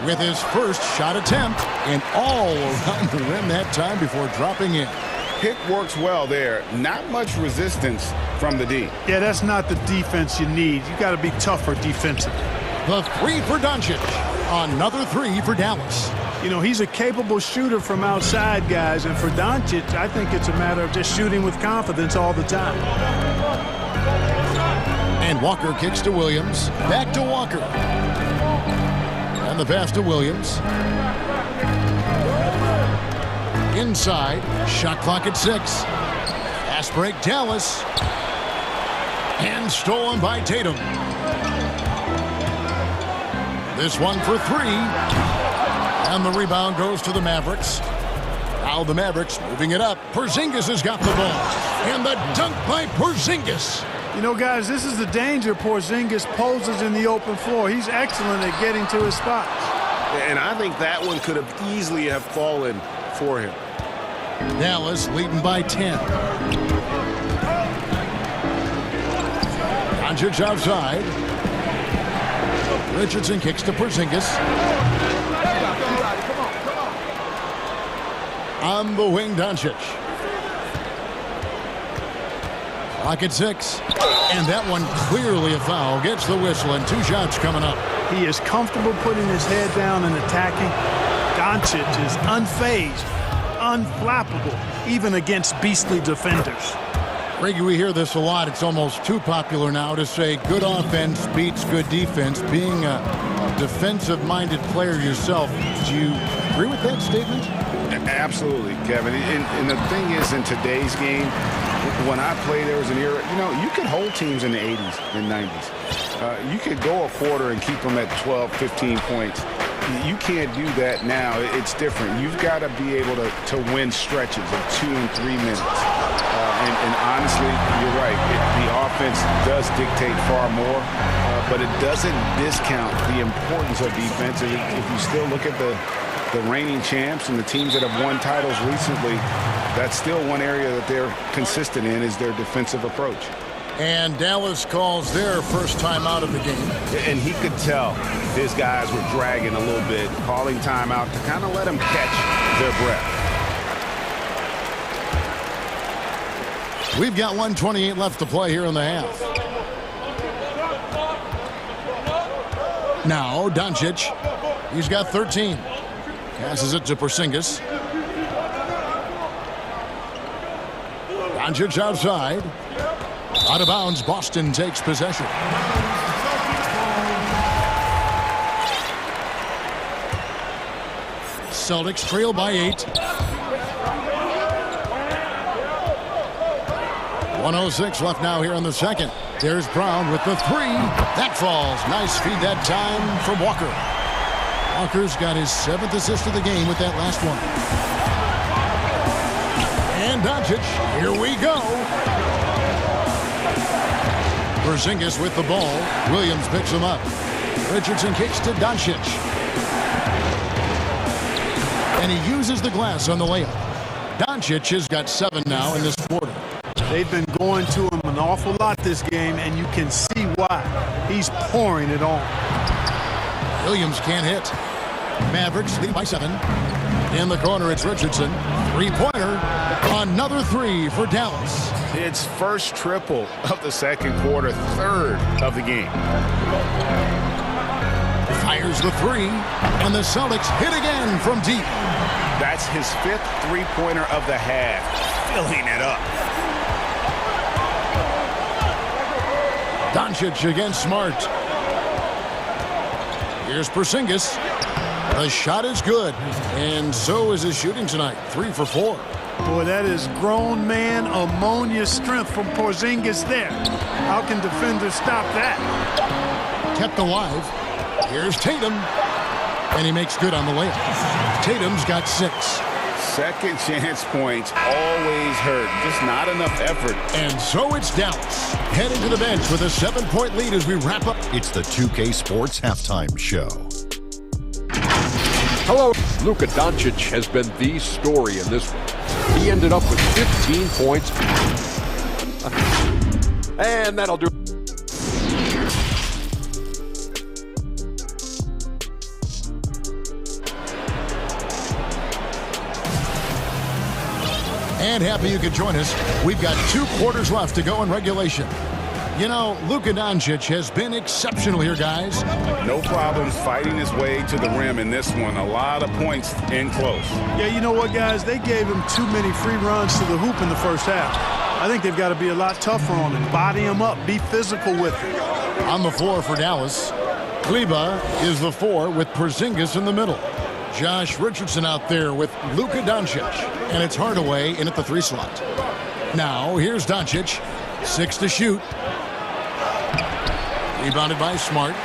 With his first shot attempt, and all around the rim that time before dropping in. Pick works well there. Not much resistance from the D. Yeah, that's not the defense you need. You got to be tougher defensively. The 3 for Doncic. Another 3 for Dallas. You know, he's a capable shooter from outside, guys, and for Doncic, I think it's a matter of just shooting with confidence all the time. And Walker kicks to Williams. Back to Walker. And the pass to Williams. Inside. Shot clock at 6. Fast break, Dallas. And stolen by Tatum. This one for 3. And the rebound goes to the Mavericks. Now the Mavericks moving it up. Porzingis has got the ball. And the dunk by Porzingis. You know, guys, this is the danger Porzingis poses in the open floor. He's excellent at getting to his spots. And I think that one could have easily have fallen for him. Dallas leading by 10. Doncic outside. Richardson kicks to Porzingis. On the wing, Doncic. Clock at 6. And that one clearly a foul. Gets the whistle, and 2 shots coming up. He is comfortable putting his head down and attacking. Doncic is unfazed, unflappable, even against beastly defenders. Reggie, we hear this a lot. It's almost too popular now to say good offense beats good defense. Being a defensive-minded player yourself, do you agree with that statement? Absolutely, Kevin. And the thing is, in today's game, when I played, there was an era, you could hold teams in the 80s and 90s. You could go a quarter and keep them at 12, 15 points. You can't do that now. It's different. You've got to be able to win stretches of 2 and 3 minutes. And honestly, you're right. The offense does dictate far more, but it doesn't discount the importance of defense. If you still look at the reigning champs and the teams that have won titles recently, that's still one area that they're consistent in, is their defensive approach. And Dallas calls their first time out of the game. And he could tell his guys were dragging a little bit, calling timeout to kind of let them catch their breath. We've got 1:28 left to play here in the half. Now, Doncic. He's got 13. Passes it to Porzingis. Doncic outside. Out of bounds, Boston takes possession. Celtics trail by 8. 1:06 left now here in the second. There's Brown with the 3. That falls. Nice feed that time from Walker. Walker's got his 7th assist of the game with that last one. And Doncic, here we go. Porzingis with the ball. Williams picks him up. Richardson kicks to Doncic. And he uses the glass on the layup. Doncic has got 7 now in this quarter. They've been going to him an awful lot this game, and you can see why. He's pouring it on. Williams can't hit. Mavericks lead by 7. In the corner, it's Richardson. 3-pointer. Another 3 for Dallas. It's first triple of the second quarter, 3rd of the game. Fires the 3, and the Celtics hit again from deep. That's his 5th 3-pointer of the half, filling it up. Doncic against Smart. Here's Porzingis. The shot is good, and so is his shooting tonight. 3 for 4. Boy, that is grown man ammonia strength from Porzingis there. How can defenders stop that? Kept alive. Here's Tatum, and he makes good on the layup. Tatum's got 6. Second chance points always hurt. Just not enough effort. And so it's Dallas heading to the bench with a 7-point lead as we wrap up. It's the 2K Sports Halftime Show. Hello. Luka Doncic has been the story in this. He ended up with 15 points. And that'll do. And happy you could join us. We've got 2 quarters left to go in regulation. You know, Luka Doncic has been exceptional here, guys. No problems fighting his way to the rim in this one. A lot of points in close. Yeah, you know what, guys? They gave him too many free runs to the hoop in the first half. I think they've got to be a lot tougher on him. Body him up. Be physical with him. On the floor for Dallas, Kleba is the 4 with Porzingis in the middle. Josh Richardson out there with Luka Doncic. And it's Hardaway in at the 3 slot. Now, here's Doncic. 6 to shoot. Rebounded by Smart.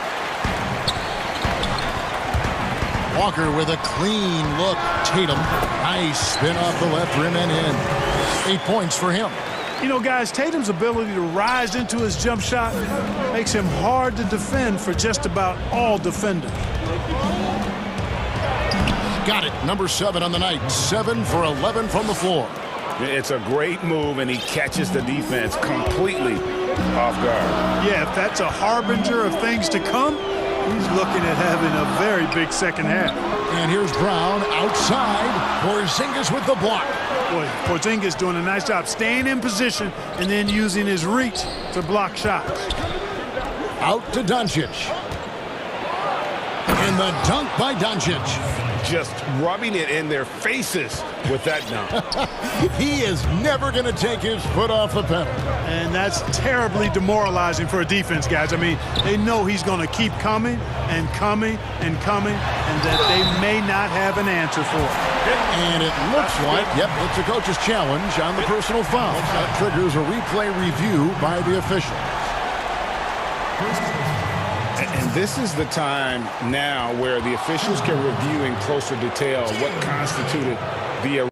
Walker with a clean look. Tatum. Nice spin off the left rim and in. 8 points for him. You know, guys, Tatum's ability to rise into his jump shot makes him hard to defend for just about all defenders. Got it. Number 7 on the night. 7 for 11 from the floor. It's a great move, and he catches the defense completely off guard. Yeah, if that's a harbinger of things to come, He's looking at having a very big second half. And here's Brown outside. Porzingis with the block. Boy, Porzingis doing a nice job staying in position and then using his reach to block shots. Out to Doncic. And the dunk by Doncic. Just rubbing it in their faces with that dunk. He is never going to take his foot off the pedal. And that's terribly demoralizing for a defense, guys. I mean, they know he's going to keep coming and coming and coming, and that they may not have an answer for it. And it looks like, yep, it's a coach's challenge on the personal foul. That triggers a replay review by the official. And this is the time now where the officials can review in closer detail what constituted the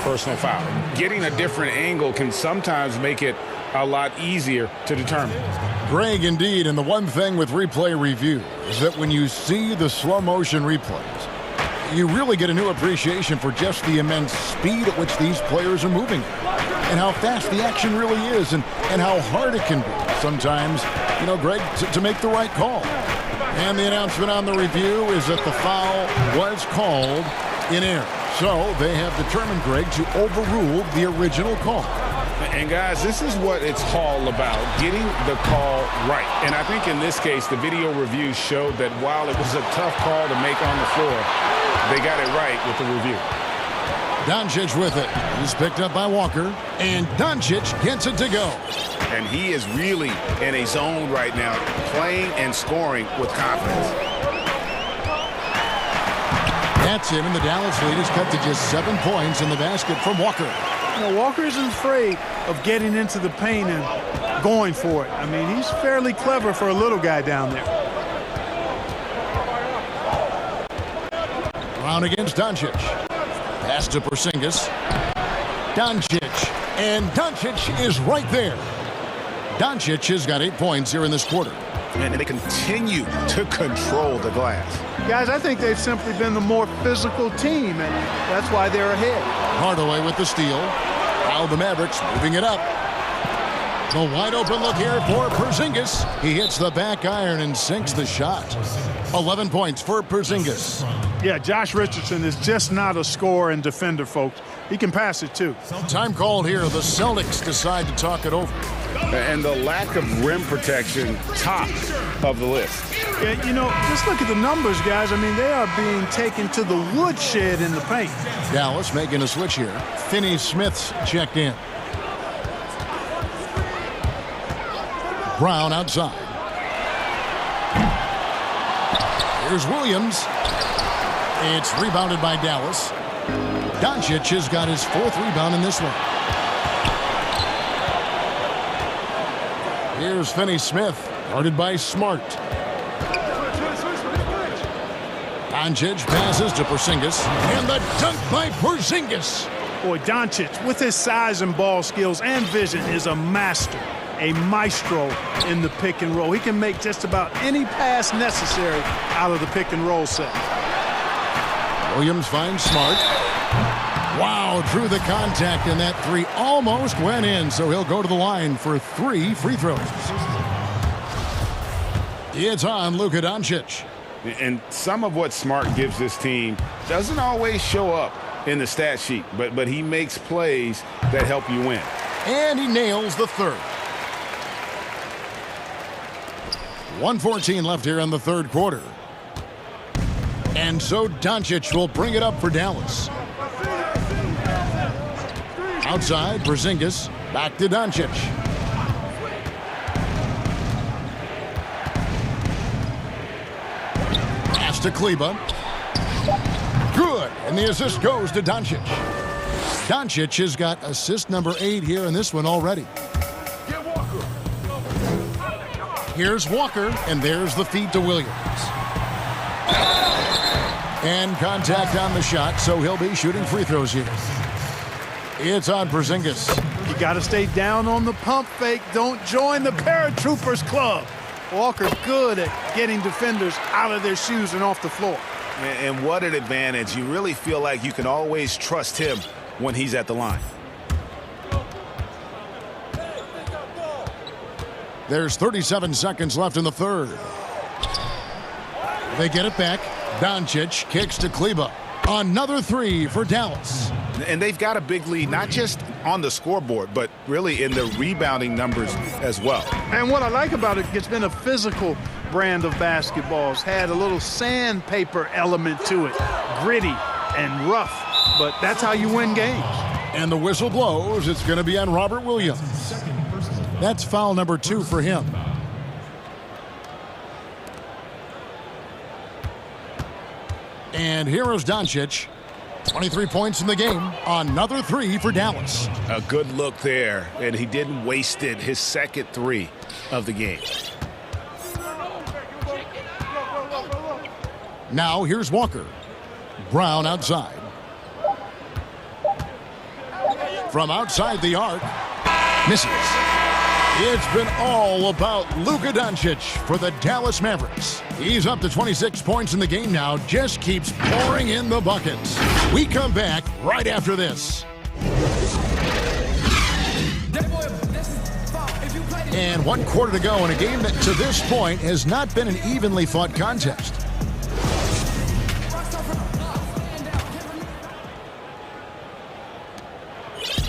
personal foul. Getting a different angle can sometimes make it a lot easier to determine. Greg, indeed, and the one thing with replay review is that when you see the slow motion replays, you really get a new appreciation for just the immense speed at which these players are moving and how fast the action really is and how hard it can be sometimes, you know, Greg, to make the right call. And the announcement on the review is that the foul was called in error. So they have determined, Greg, to overrule the original call. And guys, this is what it's all about, getting the call right. And I think in this case, the video review showed that while it was a tough call to make on the floor, they got it right with the review. Doncic with it. He's picked up by Walker, and Doncic gets it to go. And he is really in a zone right now, playing and scoring with confidence. That's him, and the Dallas lead is cut to just 7 points in the basket from Walker. You know, Walker isn't afraid of getting into the paint and going for it. I mean, he's fairly clever for a little guy down there. Brown against Doncic. Pass to Porzingis. Doncic. And Doncic is right there. Doncic has got 8 points here in this quarter. And they continue to control the glass. Guys, I think they've simply been the more physical team, and that's why they're ahead. Hardaway with the steal. Now the Mavericks moving it up. The wide open look here for Porzingis. He hits the back iron and sinks the shot. 11 points for Porzingis. Yeah, Josh Richardson is just not a scorer and defender, folks. He can pass it, too. Time called here. The Celtics decide to talk it over. And the lack of rim protection, top of the list. Yeah, you know, just look at the numbers, guys. I mean, they are being taken to the woodshed in the paint. Dallas making a switch here. Finney-Smith's checked in. Brown outside. Here's Williams. It's rebounded by Dallas. Doncic has got his 4th rebound in this one. Here's Finney-Smith, guarded by Smart. Doncic passes to Porzingis, and the dunk by Porzingis. Boy, Doncic, with his size and ball skills and vision, is a master, a maestro in the pick and roll. He can make just about any pass necessary out of the pick and roll set. Williams finds Smart. Wow, through the contact, and that 3 almost went in, so he'll go to the line for 3 free throws. It's on Luka Doncic. And some of what Smart gives this team doesn't always show up in the stat sheet, but he makes plays that help you win. And he nails the 3rd. 1:14 left here in the 3rd quarter. And so Doncic will bring it up for Dallas. Outside, Porzingis, back to Doncic. Pass to Kleba. Good, and the assist goes to Doncic. Doncic has got assist number 8 here in this one already. Here's Walker, and there's the feed to Williams. And contact on the shot, so he'll be shooting free throws here. It's on Porzingis. You got to stay down on the pump fake. Don't join the paratroopers club. Walker good at getting defenders out of their shoes and off the floor. And what an advantage. You really feel like you can always trust him when he's at the line. There's 37 seconds left in the 3rd. They get it back. Doncic kicks to Kleba. Another 3 for Dallas. And they've got a big lead, not just on the scoreboard, but really in the rebounding numbers as well. And what I like about it, it's been a physical brand of basketball. It's had a little sandpaper element to it. Gritty and rough, but that's how you win games. And the whistle blows. It's going to be on Robert Williams. That's foul number 2 for him. And here is Doncic. 23 points in the game. Another 3 for Dallas. A good look there, and he didn't waste it. His 2nd 3 of the game. Now here's Walker. Brown outside. from outside the arc. Misses. It's been all about Luka Doncic for the Dallas Mavericks. He's up to 26 points in the game now, just keeps pouring in the buckets. We come back right after this. And 1 quarter to go in a game that to this point has not been an evenly fought contest.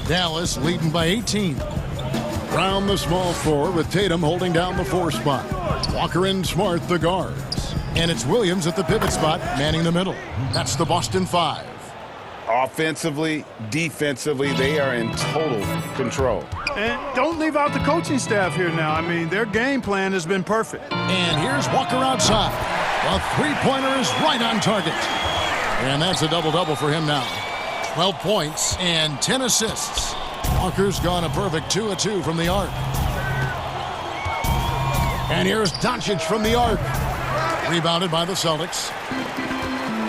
Dallas leading by 18. Brown the small forward with Tatum holding down the 4 spot. Walker and Smart the guards. And it's Williams at the pivot spot manning the middle. That's the Boston 5. Offensively, defensively, they are in total control. And don't leave out the coaching staff here now. I mean, their game plan has been perfect. And here's Walker outside. The three-pointer is right on target. And that's a double-double for him now. 12 points and 10 assists. Walker's gone a perfect 2 of 2 from the arc. And here's Doncic from the arc. Rebounded by the Celtics.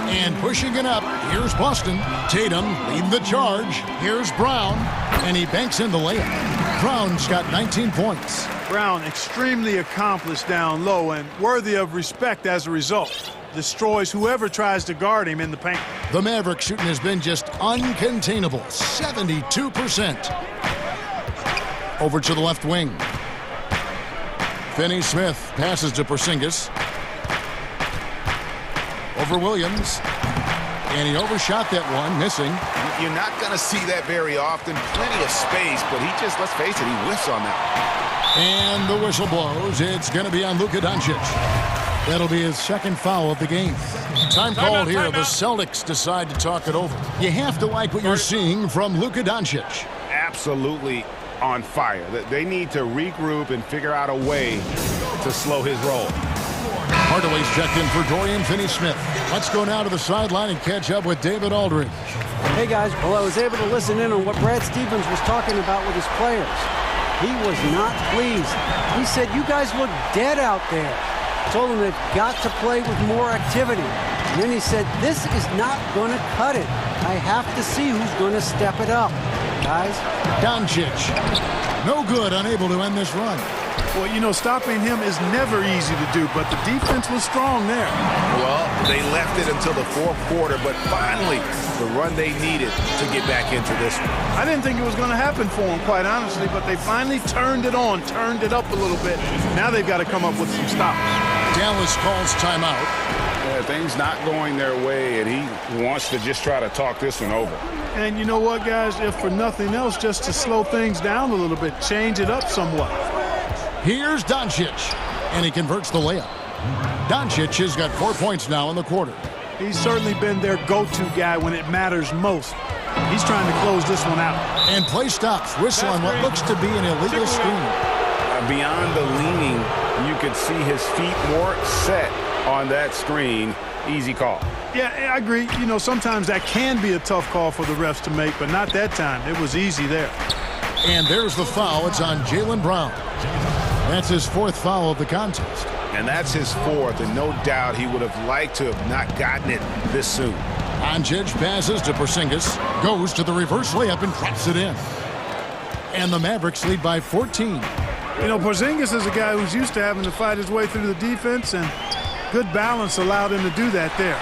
And pushing it up, here's Boston. Tatum leading the charge. Here's Brown. And he banks in the layup. Brown's got 19 points. Brown extremely accomplished down low and worthy of respect as a result. Destroys whoever tries to guard him in the paint. The Maverick shooting has been just uncontainable. 72%. Over to the left wing. Finney Smith passes to Porzingis. Over Williams. And he overshot that one, missing. You're not going to see that very often. Plenty of space, but he just, let's face it, he whiffs on that. And the whistle blows. It's going to be on Luka Doncic. That'll be his second foul of the game. Time called here. The Celtics decide to talk it over. You have to like what you're seeing from Luka Doncic. Absolutely on fire. They need to regroup and figure out a way to slow his roll. Hardaway's checked in for Dorian Finney-Smith. Let's go now to the sideline and catch up with David Aldridge. Hey, guys. Well, I was able to listen in on what Brad Stevens was talking about with his players. He was not pleased. He said, you guys look dead out there. Told them they've got to play with more activity. And then he said, this is not going to cut it. I have to see who's going to step it up. Guys. Doncic. No good, unable to end this run. Well, you know, stopping him is never easy to do, but the defense was strong there. Well, they left it until the 4th quarter, but finally, the run they needed to get back into this one. I didn't think it was going to happen for them, quite honestly, but they finally turned it on, turned it up a little bit. Now they've got to come up with some stops. Dallas calls timeout. Yeah, things not going their way, and he wants to just try to talk this one over. And you know what, guys? If for nothing else, just to slow things down a little bit, change it up somewhat. Here's Doncic, and he converts the layup. Doncic has got 4 points now in the quarter. He's certainly been their go-to guy when it matters most. He's trying to close this one out. And play stops, whistle on what looks to be an illegal screen. Beyond the leaning, you could see his feet more set on that screen. Easy call. Yeah, I agree. You know, sometimes that can be a tough call for the refs to make, but not that time. It was easy there. And there's the foul. It's on Jaylen Brown. That's his 4th foul of the contest. And that's his 4th, and no doubt he would have liked to have not gotten it this soon. Doncic passes to Porzingis, goes to the reverse layup and drops it in. And the Mavericks lead by 14. You know, Porzingis is a guy who's used to having to fight his way through the defense, and good balance allowed him to do that there.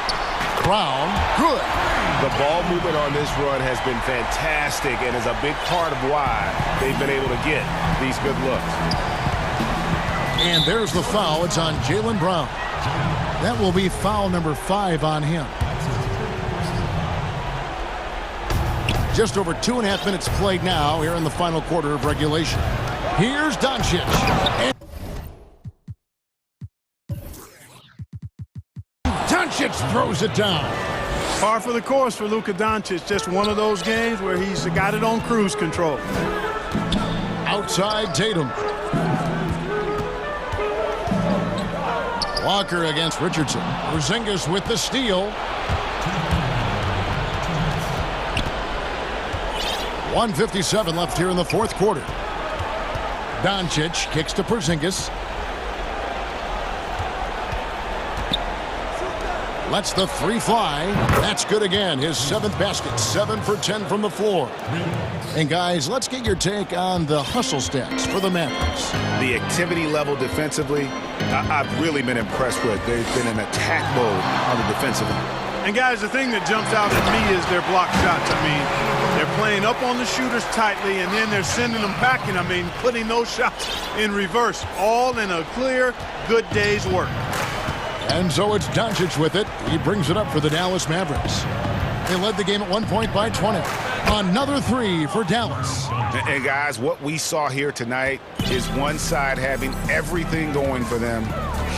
Brown, good. The ball movement on this run has been fantastic and is a big part of why they've been able to get these good looks. And there's the foul. It's on Jaylen Brown. That will be foul number 5 on him. Just over 2.5 minutes played now here in the final quarter of regulation. Here's Doncic. Doncic throws it down. Par for the course for Luka Doncic. Just one of those games where he's got it on cruise control. Outside Tatum. Walker against Richardson. Porzingis with the steal. 1:57 left here in the 4th quarter. Doncic kicks to Porzingis. Lets the three fly. That's good again. His 7th basket. 7 for 10 from the floor. And guys, let's get your take on the hustle stats for the Mavericks. The activity level defensively, I've really been impressed with. They've been in attack mode on the defensive end. And guys, the thing that jumps out at me is their block shots. I mean, they're playing up on the shooters tightly, and then they're sending them packing. I mean, putting those shots in reverse, all in a clear, good day's work. And so it's Doncic with it. He brings it up for the Dallas Mavericks. They led the game at 1 point by 20. Another 3 for Dallas. And guys, what we saw here tonight is one side having everything going for them.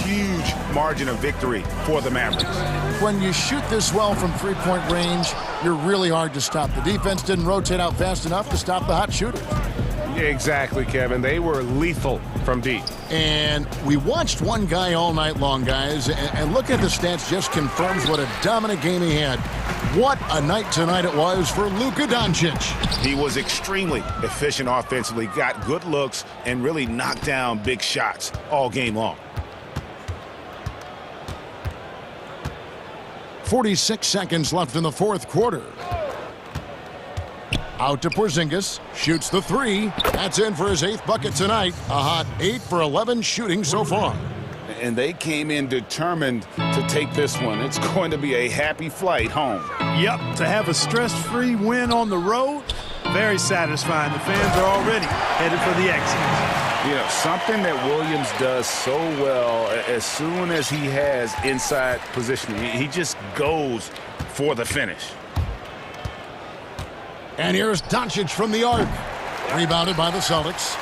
Huge margin of victory for the Mavericks. When you shoot this well from three-point range, you're really hard to stop. The defense didn't rotate out fast enough to stop the hot shooters. Yeah, exactly, Kevin. They were lethal from deep. And we watched one guy all night long, guys, and look at the stats just confirms what a dominant game he had. What a night tonight it was for Luka Doncic. He was extremely efficient offensively, got good looks, and really knocked down big shots all game long. 46 seconds left in the fourth quarter. Out to Porzingis, shoots the 3. That's in for his 8th bucket tonight. A hot 8 for 11 shooting so far. And they came in determined to take this one. It's going to be a happy flight home. Yep, to have a stress-free win on the road, very satisfying. The fans are already headed for the exit. You know, something that Williams does so well, as soon as he has inside positioning, he just goes for the finish. And here's Doncic from the arc. Rebounded by the Celtics.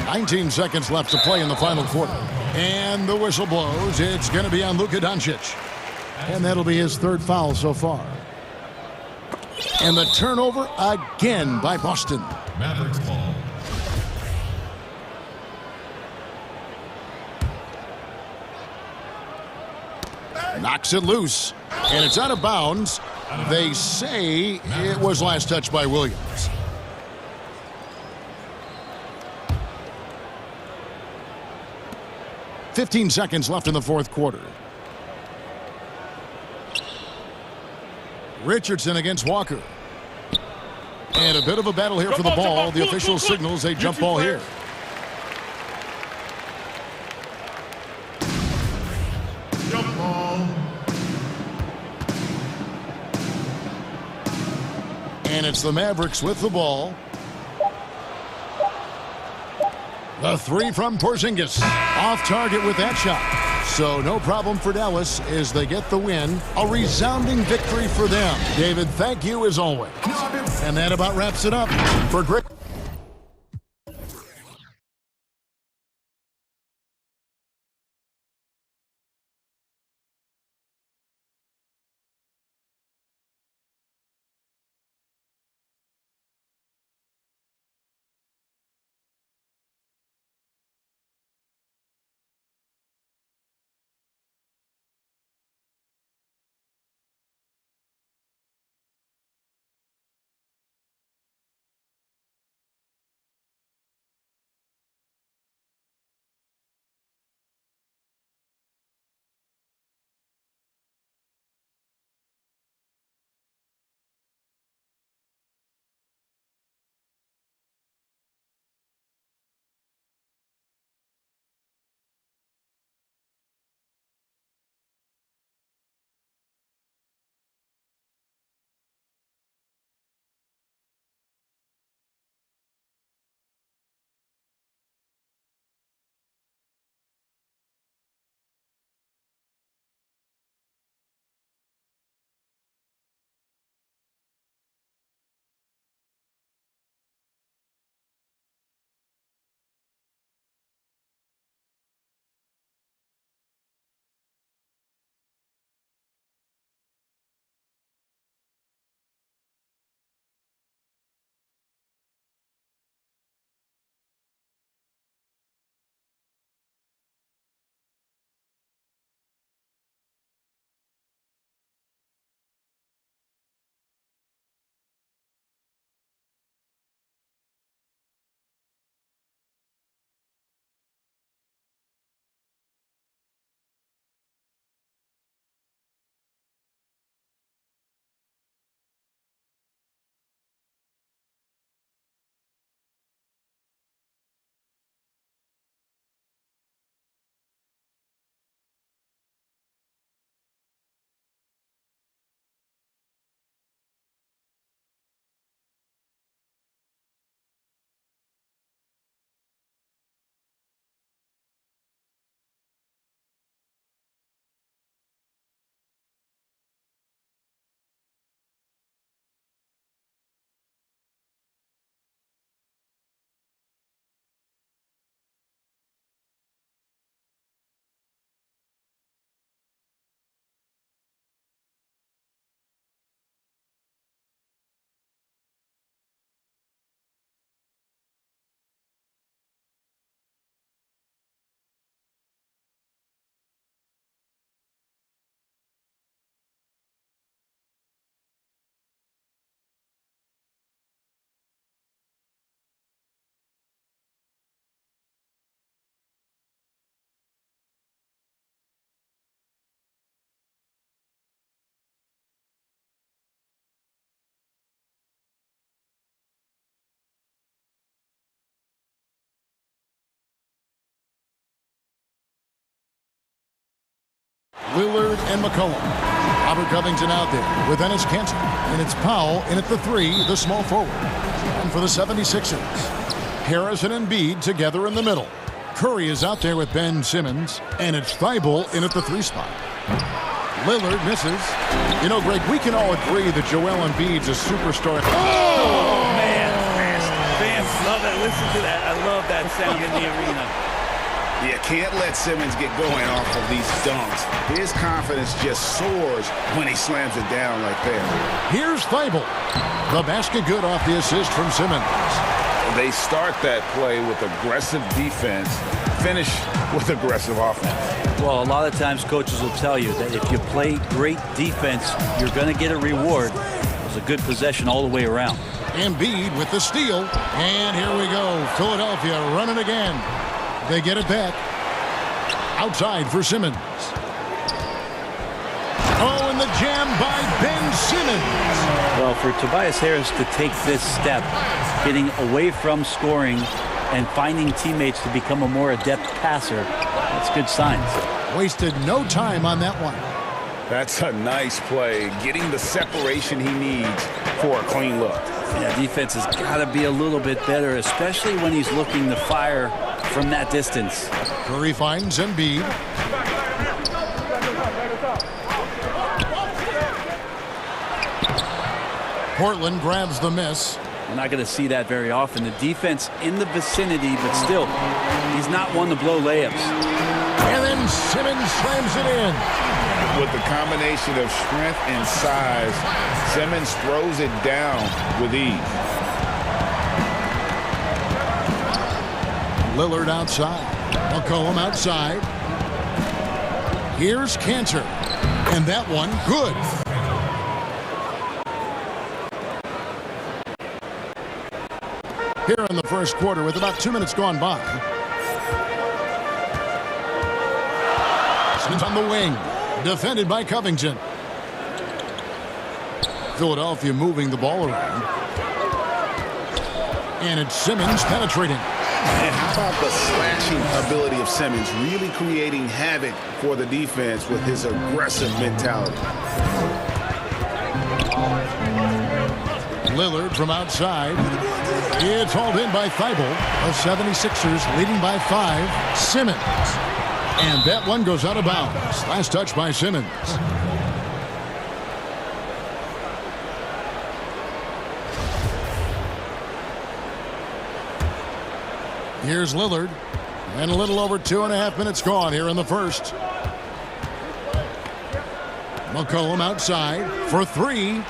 19 seconds left to play in the final quarter. And the whistle blows. It's going to be on Luka Doncic. And that'll be his 3rd foul so far. And the turnover again by Boston. Mavericks ball. Knocks it loose. And it's out of bounds. They say it was last touched by Williams. "15 seconds left in the fourth quarter. Richardson against Walker. And a bit of a battle here for the ball. The official signals a jump ball here. Jump ball. And it's the Mavericks with the ball. The 3 from Porzingis. Off target with that shot. So no problem for Dallas as they get the win. A resounding victory for them. David, thank you as always. And that about wraps it up for Greg. Lillard and McCollum. Robert Covington out there with Enes Kanter. And it's Powell in at the 3, the small forward. And for the 76ers, Harris and Embiid together in the middle. Curry is out there with Ben Simmons. And it's Thibault in at the 3 spot. Lillard misses. You know, Greg, we can all agree that Joel Embiid's a superstar. Oh, man. Fans love it. Listen to that. I love that sound in the arena. You can't let Simmons get going off of these dunks. His confidence just soars when he slams it down like that. Here's Thibault. The basket good off the assist from Simmons. They start that play with aggressive defense, finish with aggressive offense. Well, a lot of times coaches will tell you that if you play great defense, you're going to get a reward. It was a good possession all the way around. Embiid with the steal. And here we go. Philadelphia running again. They get it back. Outside for Simmons. Oh, and the jam by Ben Simmons. Well, for Tobias Harris to take this step, getting away from scoring and finding teammates to become a more adept passer, that's good signs. Wasted no time on that one. That's a nice play, getting the separation he needs for a clean look. Yeah, defense has got to be a little bit better, especially when he's looking to fire from that distance. Curry finds Embiid. Portland grabs the miss. We're not going to see that very often. The defense in the vicinity, but still, he's not one to blow layups. And then Simmons slams it in. With the combination of strength and size, Simmons throws it down with ease. Lillard outside. McCollum outside. Here's Kanter. And that one, good. Here in the first quarter with about 2 minutes gone by. Simmons on the wing. Defended by Covington. Philadelphia moving the ball around. And it's Simmons penetrating. And how about the slashing ability of Simmons, really creating havoc for the defense with his aggressive mentality. Lillard from outside. It's hauled in by Thibault. The 76ers leading by 5. Simmons. And that one goes out of bounds. Last touch by Simmons. Here's Lillard. And a little over 2.5 minutes gone here in the first. McCollum outside for 3.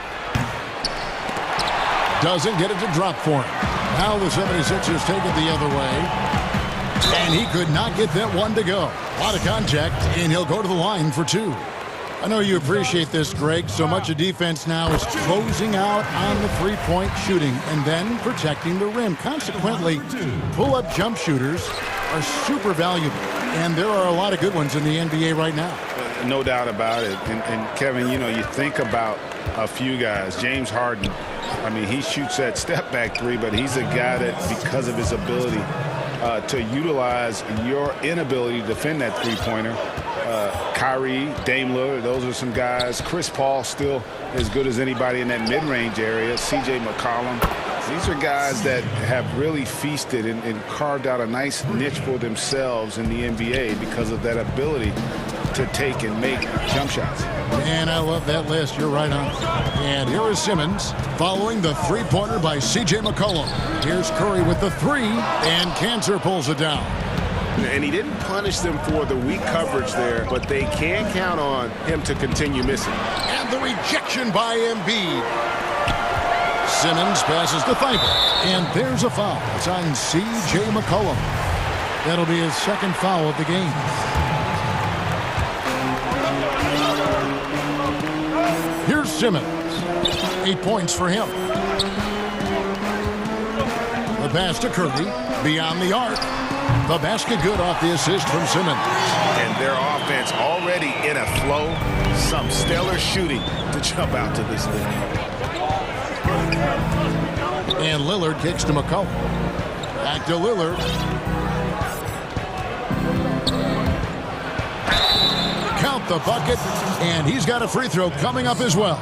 Doesn't get it to drop for him. Now the 76ers take it the other way. And he could not get that one to go. A lot of contact, and he'll go to the line for 2. I know you appreciate this, Greg. So much of defense now is closing out on the three-point shooting and then protecting the rim. Consequently, pull-up jump shooters are super valuable, and there are a lot of good ones in the NBA right now. No doubt about it. And Kevin, you know, you think about a few guys. James Harden, I mean, he shoots that step-back 3, but he's a guy that, because of his ability to utilize your inability to defend that three-pointer. Kyrie, Dame Lillard, those are some guys. Chris Paul still as good as anybody in that mid-range area. C.J. McCollum. These are guys that have really feasted and carved out a nice niche for themselves in the NBA because of that ability to take and make jump shots. And I love that list. You're right on. And here is Simmons following the three-pointer by C.J. McCollum. Here's Curry with the 3, and Kanter pulls it down. And he didn't punish them for the weak coverage there, but they can count on him to continue missing. And the rejection by Embiid. Simmons passes to Thibault. And there's a foul. It's on C.J. McCollum. That'll be his second foul of the game. Here's Simmons. 8 points for him. The pass to Curry. Beyond the arc. The basket good off the assist from Simmons. And their offense already in a flow. Some stellar shooting to jump out to this lead. And Lillard kicks to McCollum. Back to Lillard. Count the bucket, and he's got a free throw coming up as well.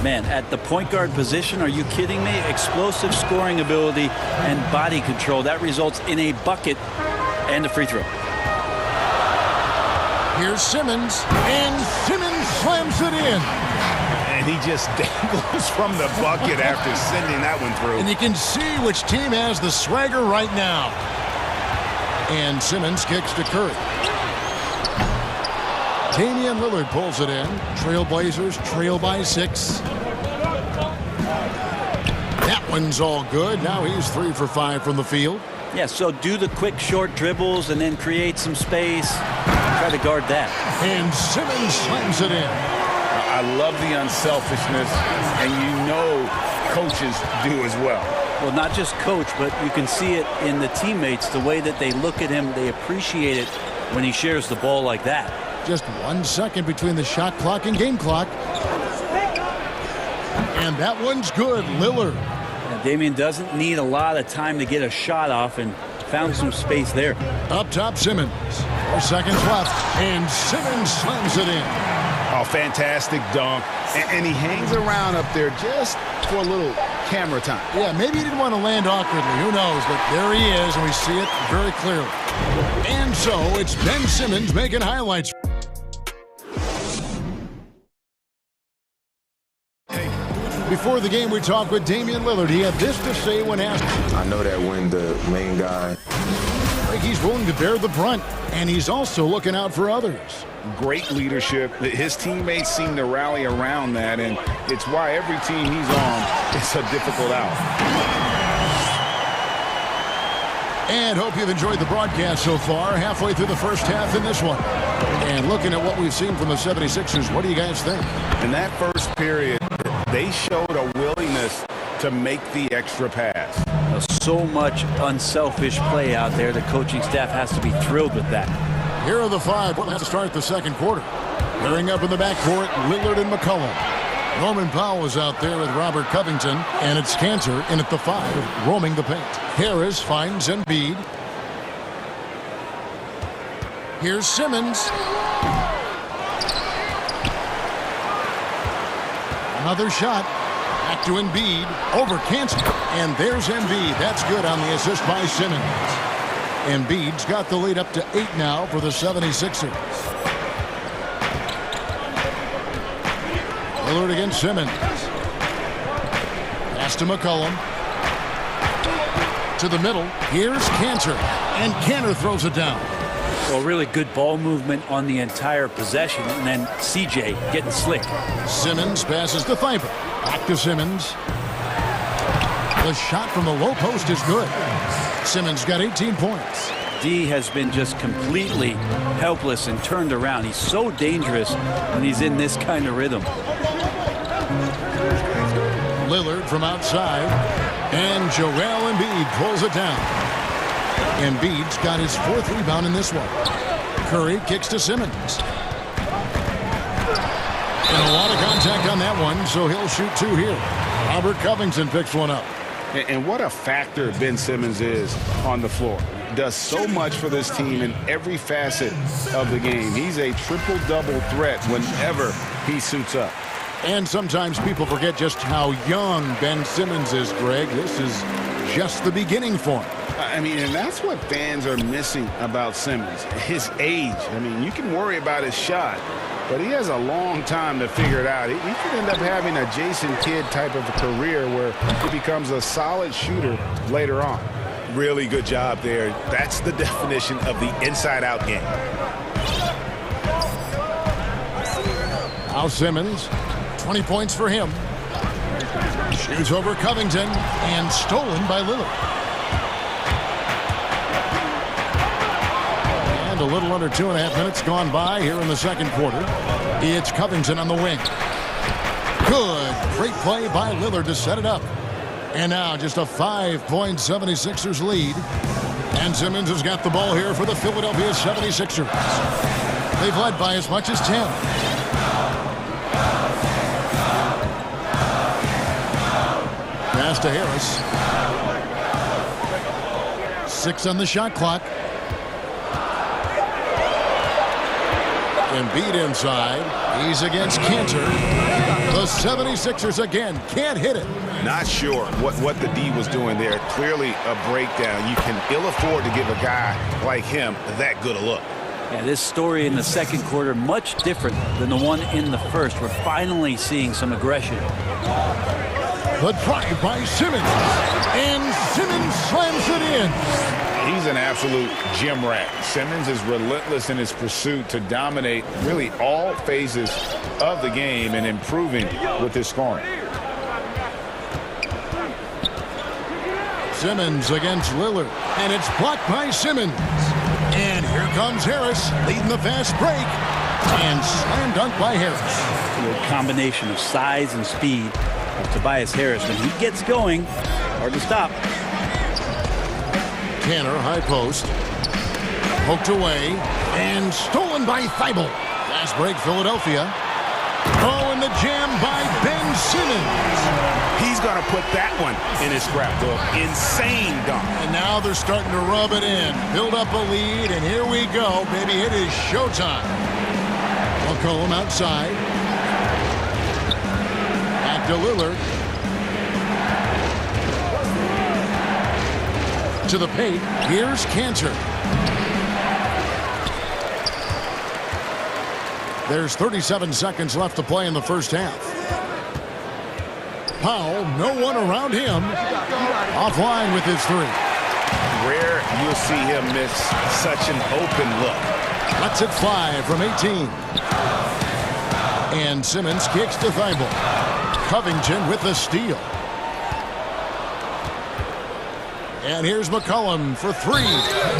Man, at the point guard position, are you kidding me? Explosive scoring ability and body control. That results in a bucket and a free throw. Here's Simmons, and Simmons slams it in. And he just dangles from the bucket after sending that one through. And you can see which team has the swagger right now. And Simmons kicks to Curry. Damian Lillard pulls it in. Trailblazers trail by 6. That one's all good. Now he's 3 for 5 from the field. Yeah, so do the quick short dribbles and then create some space. Try to guard that. And Simmons slams it in. I love the unselfishness, and you know coaches do as well. Well, not just coach, but you can see it in the teammates, the way that they look at him. They appreciate it when he shares the ball like that. Just 1 second between the shot clock and game clock. And that one's good, Lillard. And Damian doesn't need a lot of time to get a shot off and found some space there. Up top, Simmons. 4 seconds left, and Simmons slams it in. Oh, fantastic dunk. And he hangs around up there just for a little camera time. Yeah, maybe he didn't want to land awkwardly. Who knows? But there he is, and we see it very clearly. And so it's Ben Simmons making highlights. Before the game, we talked with Damian Lillard. He had this to say when asked. I know that when the main guy... He's willing to bear the brunt, and he's also looking out for others. Great leadership. His teammates seem to rally around that, and it's why every team he's on, it's a difficult out. And hope you've enjoyed the broadcast so far. Halfway through the first half in this one. And looking at what we've seen from the 76ers, what do you guys think? In that first period, they showed a willingness to make the extra pass. So much unselfish play out there. The coaching staff has to be thrilled with that. Here are the 5. We'll have to start the second quarter. Pairing up in the backcourt, Lillard and McCollum. Norman Powell is out there with Robert Covington, and it's Cantor in at the 5, roaming the paint. Harris finds Embiid. Here's Simmons. Another shot. Back to Embiid. Over Cantor. And there's Embiid. That's good on the assist by Simmons. Embiid's got the lead up to 8 now for the 76ers. Lillard against Simmons. Pass to McCollum. To the middle. Here's Cantor. And Cantor throws it down. Well, really good ball movement on the entire possession. And then CJ getting slick. Simmons passes to Thybulle. Back to Simmons. The shot from the low post is good. Simmons got 18 points. D has been just completely helpless and turned around. He's so dangerous when he's in this kind of rhythm. Lillard from outside. And Joel Embiid pulls it down. Embiid's got his 4th rebound in this one. Curry kicks to Simmons. And a lot of contact on that one, so he'll shoot 2 here. Robert Covington picks one up. And what a factor Ben Simmons is on the floor. Does so much for this team in every facet of the game. He's a triple-double threat whenever he suits up. And sometimes people forget just how young Ben Simmons is, Greg. This is just the beginning for him. I mean, and that's what fans are missing about Simmons. His age. I mean, you can worry about his shot, but he has a long time to figure it out. He could end up having a Jason Kidd type of a career where he becomes a solid shooter later on. Really good job there. That's the definition of the inside-out game. Now Simmons, 20 points for him. Shoots over Covington and stolen by Lillard. A little under 2.5 minutes gone by here in the second quarter. It's Covington on the wing. Good. Great play by Lillard to set it up. And now just a 5-point 76ers lead. And Simmons has got the ball here for the Philadelphia 76ers. They've led by as much as 10. Pass to Harris. 6 on the shot clock. Embiid inside. He's against Cantor. The 76ers again can't hit it. Not sure what the D was doing there. Clearly a breakdown. You can ill afford to give a guy like him that good a look. Yeah, this story in the second quarter much different than the one in the first. We're finally seeing some aggression. The drive by Simmons. And Simmons slams it in. He's an absolute gym rat. Simmons is relentless in his pursuit to dominate really all phases of the game and improving with his scoring. Simmons against Lillard, and it's blocked by Simmons. And here comes Harris, leading the fast break, and slam dunk by Harris. A combination of size and speed of Tobias Harris. When he gets going, hard to stop. Tanner, high post, poked away, and stolen by Thibault. Fast break, Philadelphia. Oh, and the jam by Ben Simmons. He's going to put that one in his scrapbook. Insane dunk. And now they're starting to rub it in. Build up a lead, and here we go, baby. It is showtime. McCollum outside. Back to Lillard. To the paint. Here's Cantor. There's 37 seconds left to play in the first half. Powell, no one around him. Offline with his three. Rare you'll see him miss such an open look. Lets it fly from 18. And Simmons kicks to Thibault. Covington with the steal. And here's McCollum for three.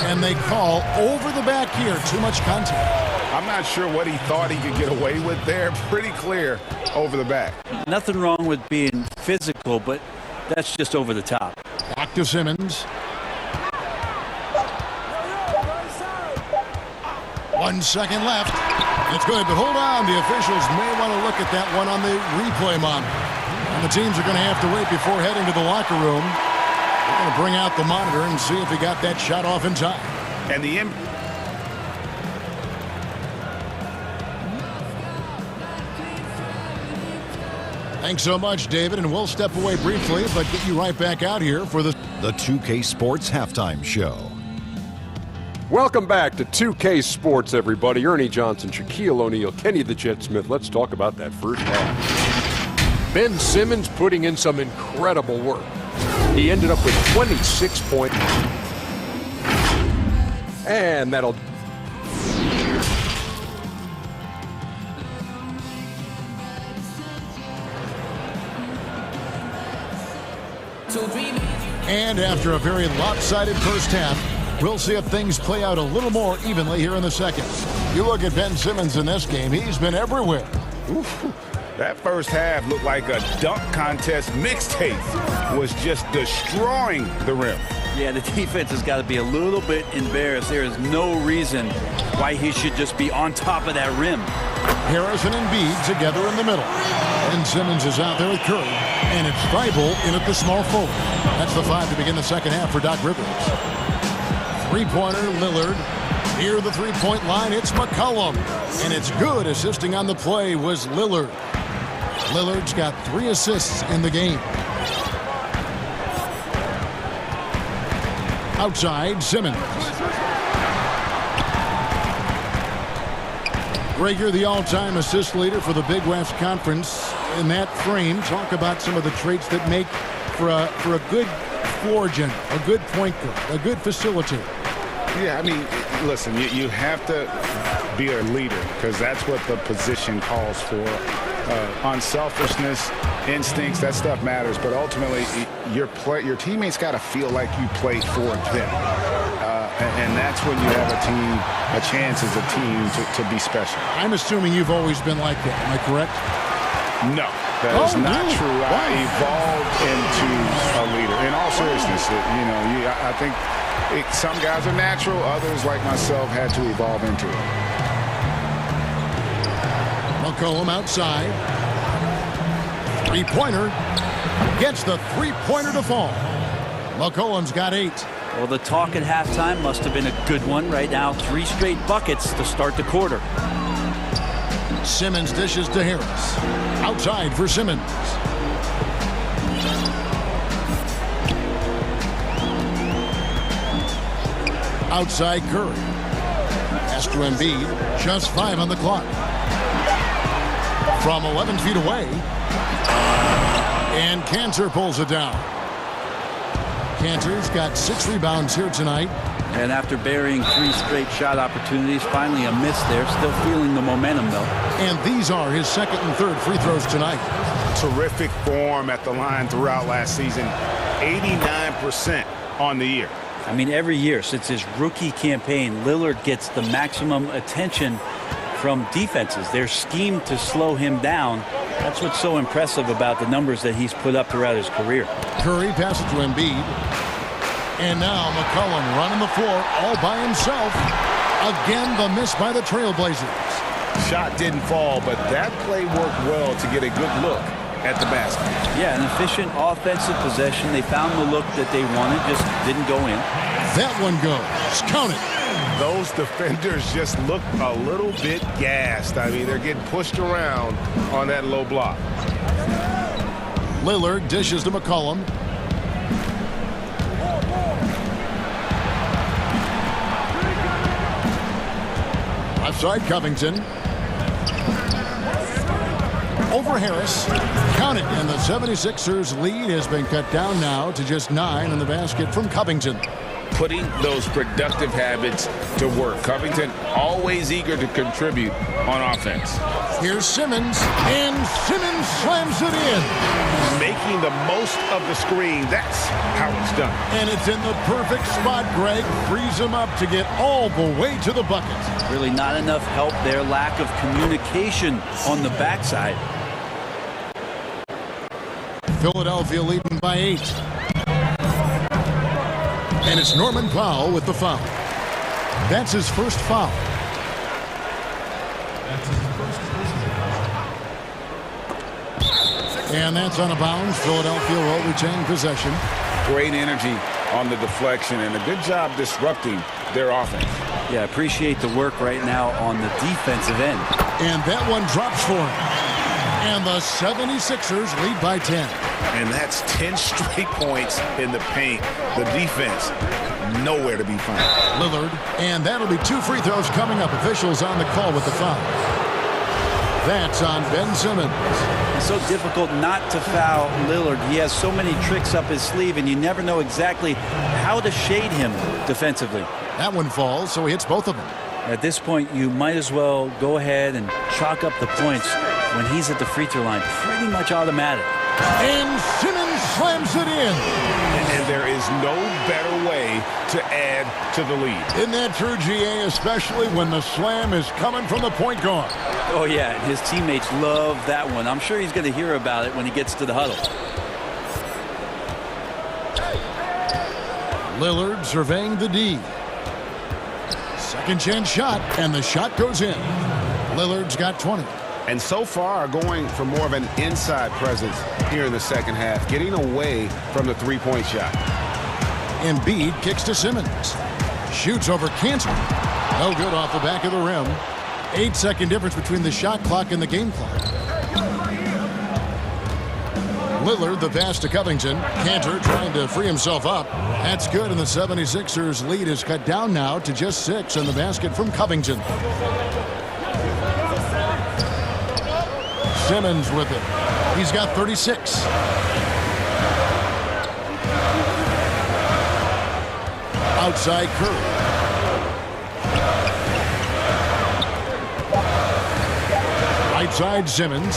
And they call over the back here. Too much contact. I'm not sure what he thought he could get away with there. Pretty clear over the back. Nothing wrong with being physical, but that's just over the top. Back to Simmons. 1 second left. It's good, but hold on. The officials may want to look at that one on the replay monitor. And the teams are going to have to wait before heading to the locker room. They're going to bring out the monitor and see if he got that shot off in time. And the Thanks so much, David, and we'll step away briefly, but get you right back out here for the 2K Sports Halftime Show. Welcome back to 2K Sports, everybody. Ernie Johnson, Shaquille O'Neal, Kenny the Jet Smith. Let's talk about that first half. Ben Simmons putting in some incredible work. He ended up with 26 points. And that'll... And after a very lopsided first half, we'll see if things play out a little more evenly here in the second. You look at Ben Simmons in this game, he's been everywhere. Oof. That first half looked like a dunk contest mixtape. Was just destroying the rim. Yeah, the defense has got to be a little bit embarrassed. There is no reason why he should just be on top of that rim. Harris and Embiid together in the middle. And Simmons is out there with Curry. And it's Thibault in at the small forward. That's the 5 to begin the second half for Doc Rivers. Three-pointer, Lillard. Near the three-point line, it's McCollum. And it's good. Assisting on the play was Lillard. Lillard's got 3 assists in the game. Outside, Simmons. Gregor, the all-time assist leader for the Big West Conference. In that frame, talk about some of the traits that make for a good floor general, a good point guard, a good facilitator. Yeah, I mean, listen, you have to be a leader because that's what the position calls for. Unselfishness, instincts, that stuff matters. But ultimately, your teammates got to feel like you played for them. And that's when you have a chance as a team to be special. I'm assuming you've always been like that. Am I correct? No, that is not true. I evolved into a leader. In all seriousness, I think some guys are natural. Others, like myself, had to evolve into it. McCollum outside. Three-pointer. Gets the three-pointer to fall. McCollum's got 8. Well, the talk at halftime must have been a good one. Right now, 3 straight buckets to start the quarter. Simmons dishes to Harris. Outside for Simmons. Outside Curry. Pass to Embiid. Just 5 on the clock. From 11 feet away. And Cantor pulls it down. Cantor's got 6 rebounds here tonight. And after burying 3 straight shot opportunities, finally a miss there. Still feeling the momentum, though. And these are his 2nd and 3rd free throws tonight. Terrific form at the line throughout last season. 89% on the year. I mean, every year since his rookie campaign, Lillard gets the maximum attention from defenses. They're schemed to slow him down. That's what's so impressive about the numbers that he's put up throughout his career. Curry passes to Embiid. And now McCollum running the floor all by himself. Again, the miss by the Trailblazers. Shot didn't fall, but that play worked well to get a good look at the basket. Yeah, an efficient offensive possession. They found the look that they wanted, just didn't go in. That one goes. Count it. Those defenders just look a little bit gassed. I mean, they're getting pushed around on that low block. Lillard dishes to McCollum. Outside Covington. Over Harris. Count it. And the 76ers lead has been cut down now to just 9 in the basket from Covington. Putting those productive habits to work. Covington always eager to contribute on offense. Here's Simmons, and Simmons slams it in. Making the most of the screen. That's how it's done. And it's in the perfect spot. Greg frees him up to get all the way to the bucket. Really not enough help there. Lack of communication on the backside. Philadelphia leading by 8. And it's Norman Powell with the foul. That's his first foul. And that's on a bounce. Philadelphia will retain possession. Great energy on the deflection and a good job disrupting their offense. Yeah, appreciate the work right now on the defensive end. And that one drops for him. And the 76ers lead by 10. And that's 10 straight points in the paint. The defense, nowhere to be found. Lillard, and that'll be 2 free throws coming up. Officials on the call with the foul. That's on Ben Simmons. It's so difficult not to foul Lillard. He has so many tricks up his sleeve, and you never know exactly how to shade him defensively. That one falls, so he hits both of them. At this point, you might as well go ahead and chalk up the points when he's at the free throw line. Pretty much automatic. And Simmons slams it in. And there is no better way to add to the lead. Isn't that true, GA, especially when the slam is coming from the point guard? Oh, yeah, his teammates love that one. I'm sure he's going to hear about it when he gets to the huddle. Lillard surveying the D. Second chance shot, and the shot goes in. Lillard's got 20. And so far going for more of an inside presence here in the second half, getting away from the three-point shot. Embiid kicks to Simmons. Shoots over Cantor. No good off the back of the rim. 8-second difference between the shot clock and the game clock. Lillard, the pass to Covington. Cantor trying to free himself up. That's good, and the 76ers lead is cut down now to just 6 in the basket from Covington. Simmons with it. He's got 36. Outside Curry. Right side Simmons.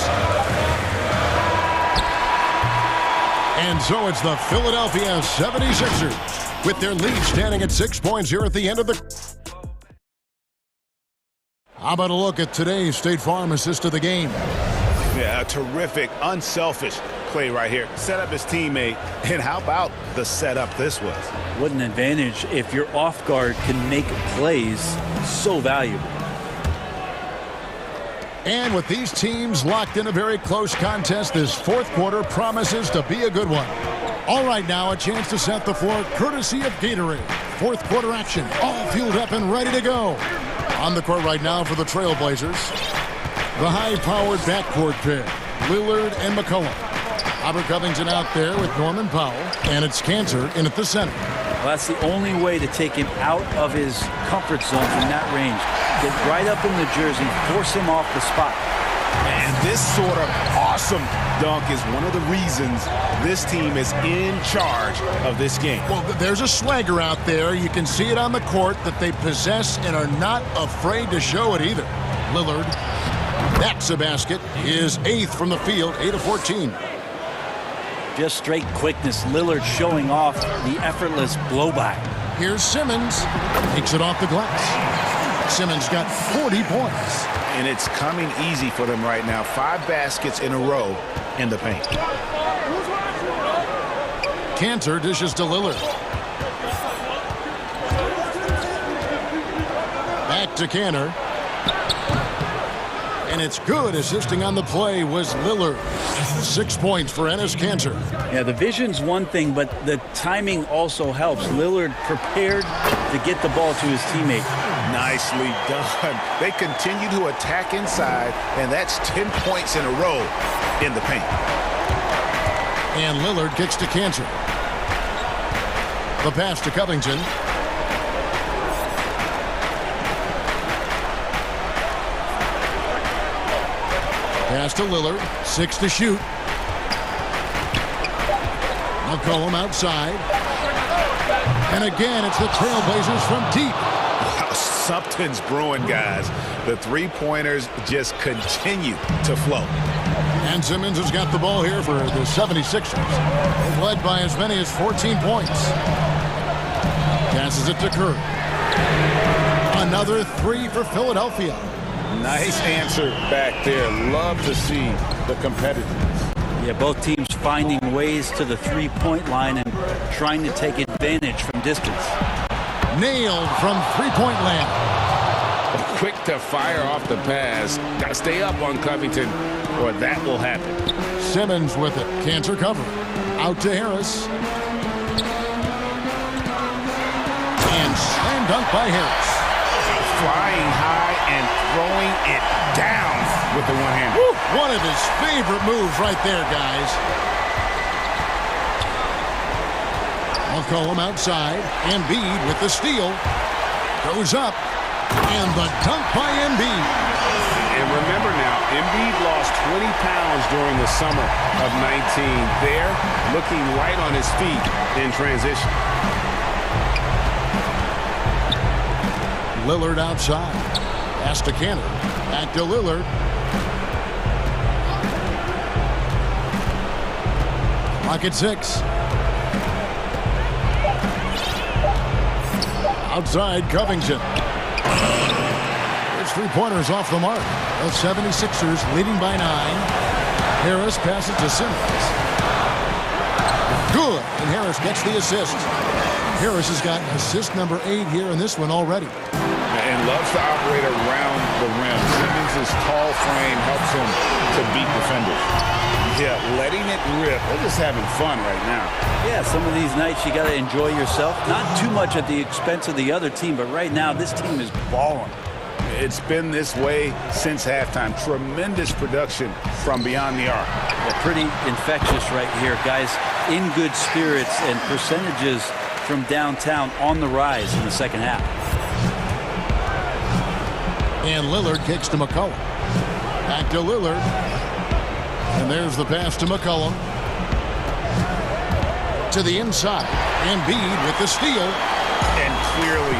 And so it's the Philadelphia 76ers with their lead standing at 6 points here at the end of the... How about a look at today's State Farm assist of the game? Yeah, a terrific, unselfish play right here. Set up his teammate, and how about the setup this was? What an advantage if your off guard can make plays so valuable. And with these teams locked in a very close contest, this fourth quarter promises to be a good one. All right, now a chance to set the floor courtesy of Gatorade. Fourth quarter action, all fueled up and ready to go. On the court right now for the Trailblazers. The high-powered backcourt pair, Lillard and McCollum. Robert Covington out there with Norman Powell, and it's Cantor in at the center. Well, that's the only way to take him out of his comfort zone from that range. Get right up in the jersey, force him off the spot. And this sort of awesome dunk is one of the reasons this team is in charge of this game. Well, there's a swagger out there. You can see it on the court that they possess and are not afraid to show it either. Lillard, that's a basket. His 8th from the field, 8 of 14. Just straight quickness. Lillard showing off the effortless blow-by. Here's Simmons. Takes it off the glass. Simmons got 40 points. And it's coming easy for them right now. 5 baskets in a row in the paint. Cantor dishes to Lillard. Back to Cantor. And it's good. Assisting on the play was Lillard. 6 points for Enes Kanter. Yeah, the vision's one thing, but the timing also helps. Lillard prepared to get the ball to his teammate. Nicely done. They continue to attack inside, and that's 10 points in a row in the paint. And Lillard kicks to Cantor. The pass to Covington. Pass to Lillard. 6 to shoot. McCollum outside. And again, it's the Trailblazers from deep. Wow, something's brewing, guys. The three-pointers just continue to flow. And Simmons has got the ball here for the 76ers. They've led by as many as 14 points. Passes it to Kerr. Another 3 for Philadelphia. Nice answer back there. Love to see the competitiveness. Yeah, both teams finding ways to the three-point line and trying to take advantage from distance. Nailed from three-point land. Quick to fire off the pass. Got to stay up on Covington or that will happen. Simmons with it. Cantor cover. Out to Harris. And slam dunk by Harris. Flying high and throwing it down with the one-hand. One of his favorite moves right there, guys. McCollum outside. Embiid with the steal. Goes up. And the dunk by Embiid. And remember now, Embiid lost 20 pounds during the summer of 19. There, looking right on his feet in transition. Lillard outside. Pass to Cantor. Back to Lillard. Clock at 6. Outside Covington. His three-pointers off the mark. The 76ers leading by 9. Harris passes to Simmons. Good. And Harris gets the assist. Harris has got assist number 8 here in this one already. And loves to operate around the rim. Simmons' tall frame helps him to beat defenders. Yeah, letting it rip. They're just having fun right now. Yeah, some of these nights you got to enjoy yourself. Not too much at the expense of the other team, but right now this team is balling. It's been this way since halftime. Tremendous production from beyond the arc. Yeah, pretty infectious right here, guys. In good spirits and percentages from downtown on the rise in the second half. And Lillard kicks to McCollum. Back to Lillard. And there's the pass to McCollum. To the inside. Embiid with the steal. And clearly,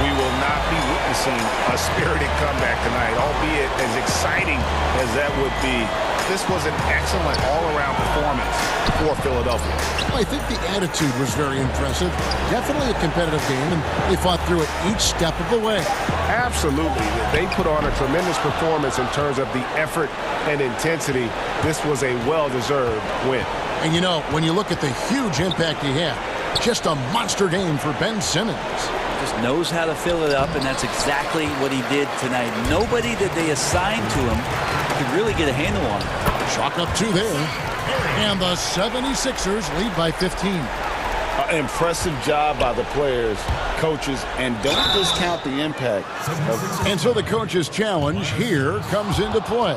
we will not be witnessing a spirited comeback tonight, albeit as exciting as that would be. This was an excellent all-around performance for Philadelphia. I think the attitude was very impressive. Definitely a competitive game, and they fought through it each step of the way. Absolutely. They put on a tremendous performance in terms of the effort and intensity. This was a well-deserved win. And you know, when you look at the huge impact he had, just a monster game for Ben Simmons. Just knows how to fill it up, and that's exactly what he did tonight. Nobody that they assigned to him could really get a handle on him. Chalk up 2 there. And the 76ers lead by 15. Impressive job by the players coaches, and don't discount the impact. And so the coach's challenge here comes into play.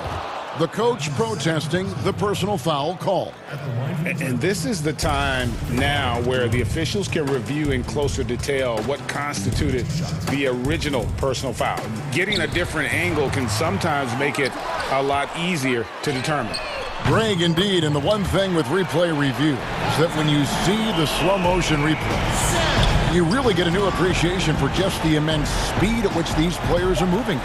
The coach protesting the personal foul call. And this is the time now where the officials can review in closer detail what constituted the original personal foul. Getting a different angle can sometimes make it a lot easier to determine. Greg, indeed, and the one thing with replay review is that when you see the slow motion replay, you really get a new appreciation for just the immense speed at which these players are moving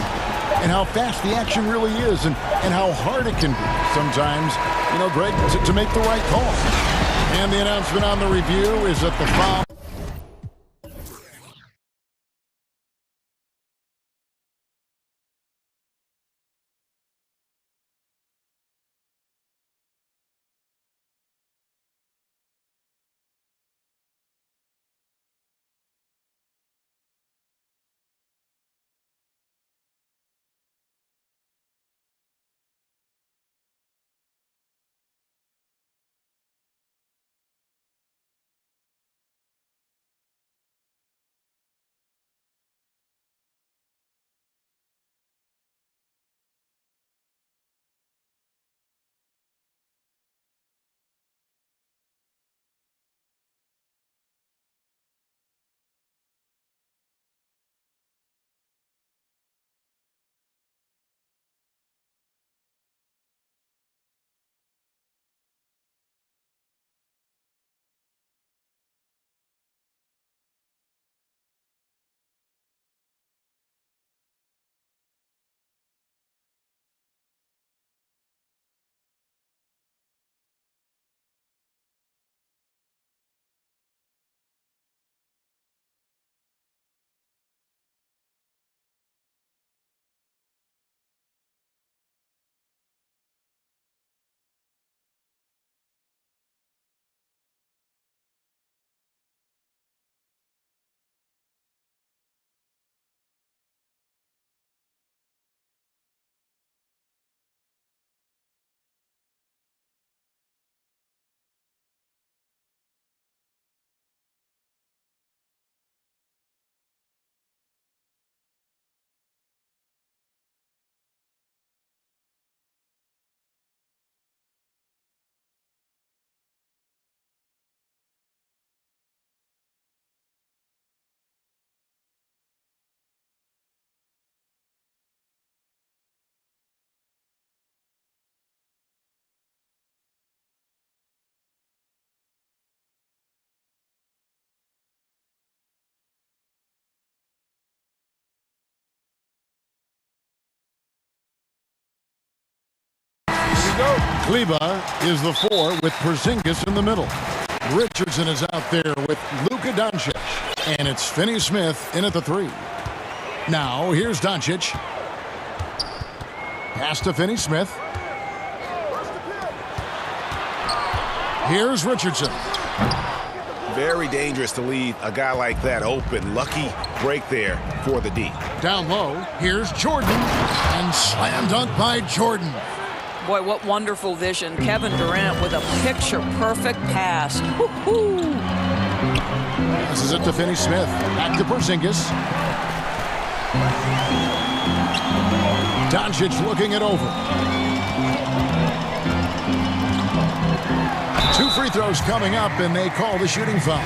and how fast the action really is and how hard it can be sometimes, you know, Greg, to make the right call. And the announcement on the review is that the foul. Kleba is the 4 with Porzingis in the middle. Richardson is out there with Luka Doncic. And it's Finney Smith in at the 3. Now, here's Doncic. Pass to Finney Smith. Here's Richardson. Very dangerous to leave a guy like that open. Lucky break there for the D. Down low, here's Jordan. And slam dunk by Jordan. Boy, what wonderful vision. Kevin Durant with a picture-perfect pass. Woo-hoo. Passes it to Finney Smith. Back to Porzingis. Doncic looking it over. 2 free throws coming up, and they call the shooting foul.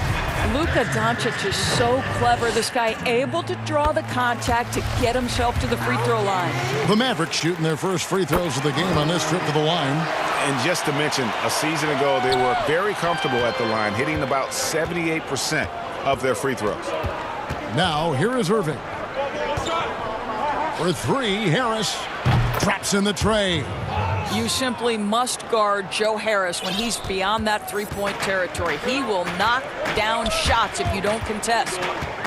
Luka Doncic is so clever. This guy able to draw the contact to get himself to the free throw line. The Mavericks shooting their first free throws of the game on this trip to the line. And just to mention, a season ago, they were very comfortable at the line, hitting about 78% of their free throws. Now, here is Irving. For 3, Harris traps in the tray. You simply must guard Joe Harris when he's beyond that three-point territory. He will knock down shots if you don't contest.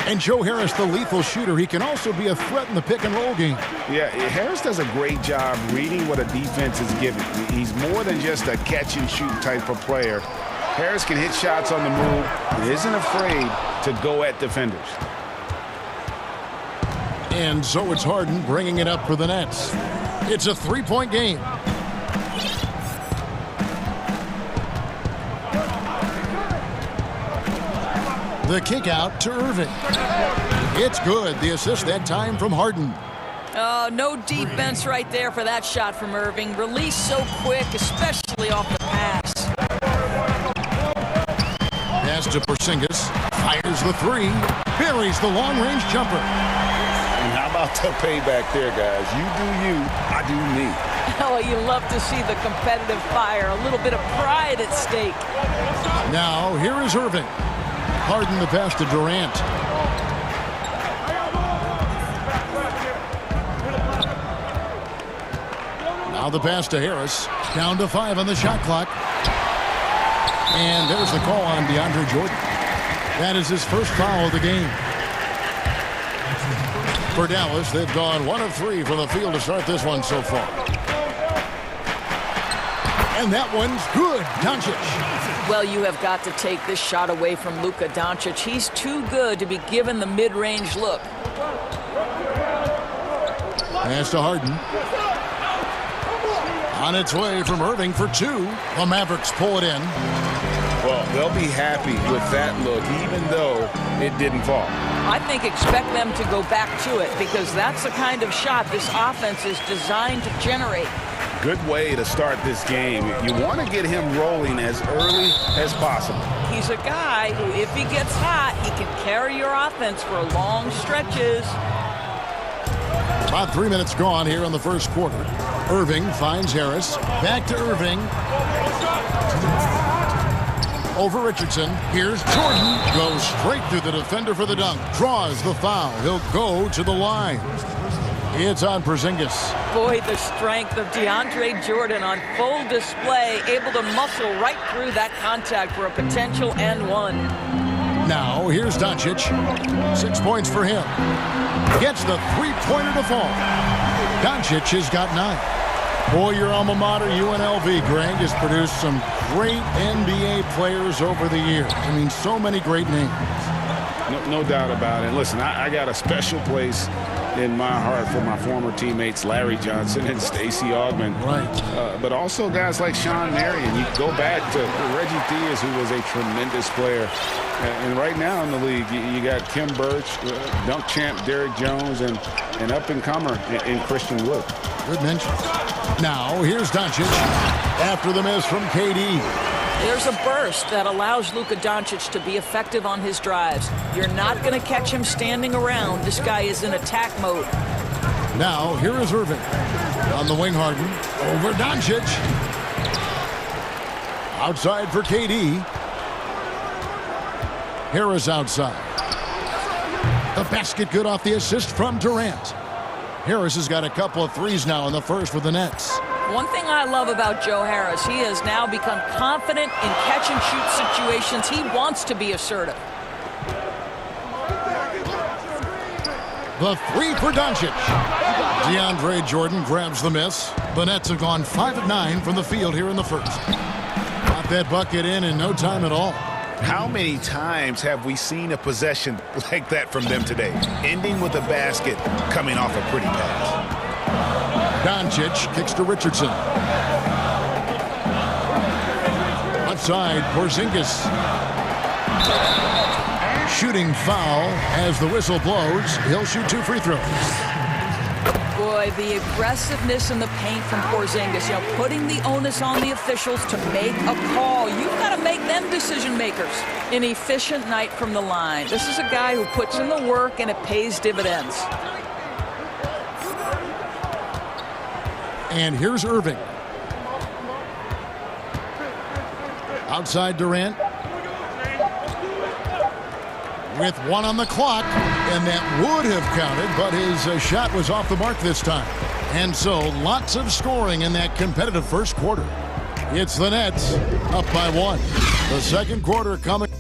And Joe Harris, the lethal shooter, he can also be a threat in the pick-and-roll game. Yeah, Harris does a great job reading what a defense is giving. He's more than just a catch-and-shoot type of player. Harris can hit shots on the move. He isn't afraid to go at defenders. And so it's Harden bringing it up for the Nets. It's a 3-point game. The kick out to Irving. It's good. The assist that time from Harden. Oh, no defense right there for that shot from Irving. Released so quick, especially off the pass. Pass to Porzingis. Fires the three. Buries the long-range jumper. And how about the payback there, guys? You do you, I do me. Oh, you love to see the competitive fire. A little bit of pride at stake. Now, here is Irving. Harden the pass to Durant. Now the pass to Harris. Down to 5 on the shot clock. And there's the call on DeAndre Jordan. That is his first foul of the game. For Dallas, they've gone 1 of 3 from the field to start this one so far. And that one's good. Doncic. Well, you have got to take this shot away from Luka Doncic. He's too good to be given the mid-range look. Pass to Harden. On its way from Irving for 2. The Mavericks pull it in. Well, they'll be happy with that look, even though it didn't fall. I think expect them to go back to it because that's the kind of shot this offense is designed to generate. Good way to start this game. You want to get him rolling as early as possible. He's a guy who, if he gets hot, he can carry your offense for long stretches. About 3 minutes gone here in the first quarter. Irving finds Harris. Back to Irving. Over Richardson. Here's Jordan. Goes straight through the defender for the dunk. Draws the foul. He'll go to the line. It's on Porzingis. Boy, the strength of DeAndre Jordan on full display. Able to muscle right through that contact for a potential and one. Now, here's Doncic. 6 points for him. Gets the three-pointer to fall. Doncic has got 9. Boy, your alma mater, UNLV, Greg, has produced some great NBA players over the years. I mean, so many great names. No doubt about it. Listen, I got a special place in my heart for my former teammates Larry Johnson and Stacey Augmon. Right. But also guys like Sean Marion. You go back to Reggie Diaz, who was a tremendous player. And right now in the league, you got Kim Birch, dunk champ Derrick Jones, and an up-and-comer in Christian Wood. Good mention. Now, here's Doncic after the miss from KD. There's a burst that allows Luka Doncic to be effective on his drives. You're not going to catch him standing around. This guy is in attack mode. Now, here is Irving. On the wing, Harden. Over Doncic. Outside for KD. Harris outside. The basket good off the assist from Durant. Harris has got a couple of threes now in the first with the Nets. One thing I love about Joe Harris, he has now become confident in catch-and-shoot situations. He wants to be assertive. The three for Doncic. DeAndre Jordan grabs the miss. The Nets have gone 5 of 9 from the field here in the first. Got that bucket in no time at all. How many times have we seen a possession like that from them today? Ending with a basket, coming off a pretty pass. Doncic kicks to Richardson. Outside, Porzingis. Shooting foul as the whistle blows. He'll shoot 2 free throws. Boy, the aggressiveness in the paint from Porzingis, putting the onus on the officials to make a call. You've got to make them decision makers. An efficient night from the line. This is a guy who puts in the work and it pays dividends. And here's Irving. Outside Durant. With 1 on the clock, and that would have counted, but his shot was off the mark this time. And so, lots of scoring in that competitive first quarter. It's the Nets up by 1. The second quarter coming.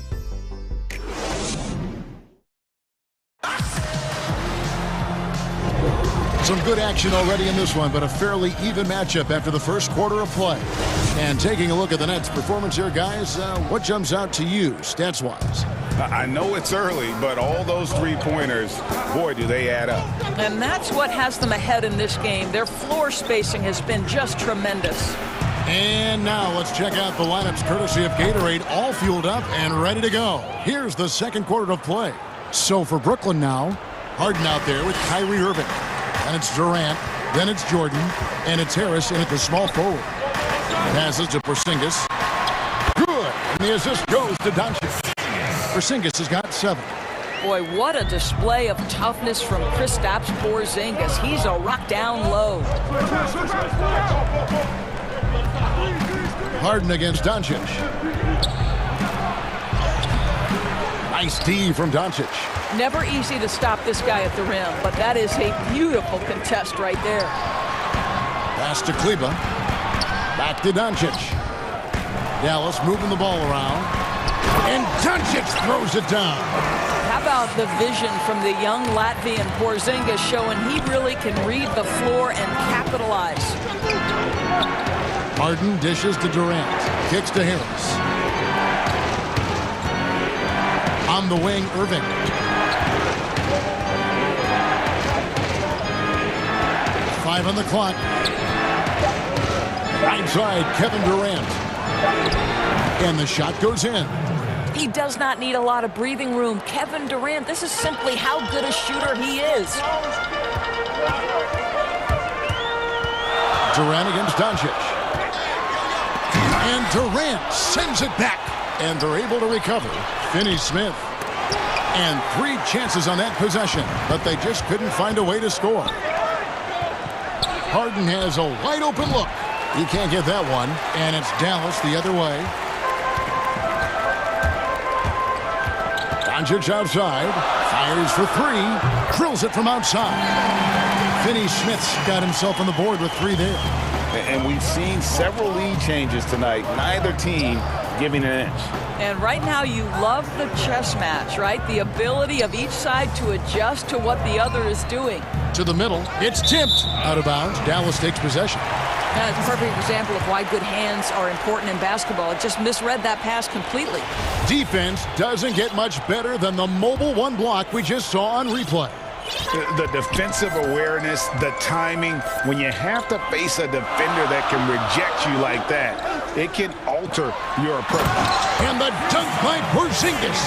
Some good action already in this one, but a fairly even matchup after the first quarter of play. And taking a look at the Nets' performance here, guys, what jumps out to you, stats-wise? I know it's early, but all those three-pointers, boy, do they add up. And that's what has them ahead in this game. Their floor spacing has been just tremendous. And now let's check out the lineups courtesy of Gatorade, all fueled up and ready to go. Here's the second quarter of play. So for Brooklyn now, Harden out there with Kyrie Irving. And it's Durant, then it's Jordan, and it's Harris in at the small forward. Passes to Porzingis. Good, and the assist goes to Doncic. Porzingis has got 7. Boy, what a display of toughness from Kristaps Porzingis. He's a rock down low. Harden against Doncic. Nice D from Doncic. Never easy to stop this guy at the rim, but that is a beautiful contest right there. Pass to Kleba. Back to Doncic. Dallas moving the ball around. And Doncic throws it down. How about the vision from the young Latvian Porzingis showing he really can read the floor and capitalize. Harden dishes to Durant. Kicks to Harris. On the wing, Irving. Five on the clock. Right side, Kevin Durant. And the shot goes in. He does not need a lot of breathing room. Kevin Durant, this is simply how good a shooter he is. Durant against Doncic. And Durant sends it back. And they're able to recover. Finney-Smith. And 3 chances on that possession, but they just couldn't find a way to score. Harden has a wide open look. He can't get that one, and it's Dallas the other way. Doncic outside, fires for 3, drills it from outside. Finney-Smith's got himself on the board with 3 there. And we've seen several lead changes tonight. Neither team giving an inch. And right now you love the chess match, right? The ability of each side to adjust to what the other is doing. To the middle, it's tipped. Out of bounds, Dallas takes possession. That's a perfect example of why good hands are important in basketball. It just misread that pass completely. Defense doesn't get much better than the mobile 1 block we just saw on replay. The defensive awareness, the timing, when you have to face a defender that can reject you like that, it can alter your approach. And the dunk by Porzingis.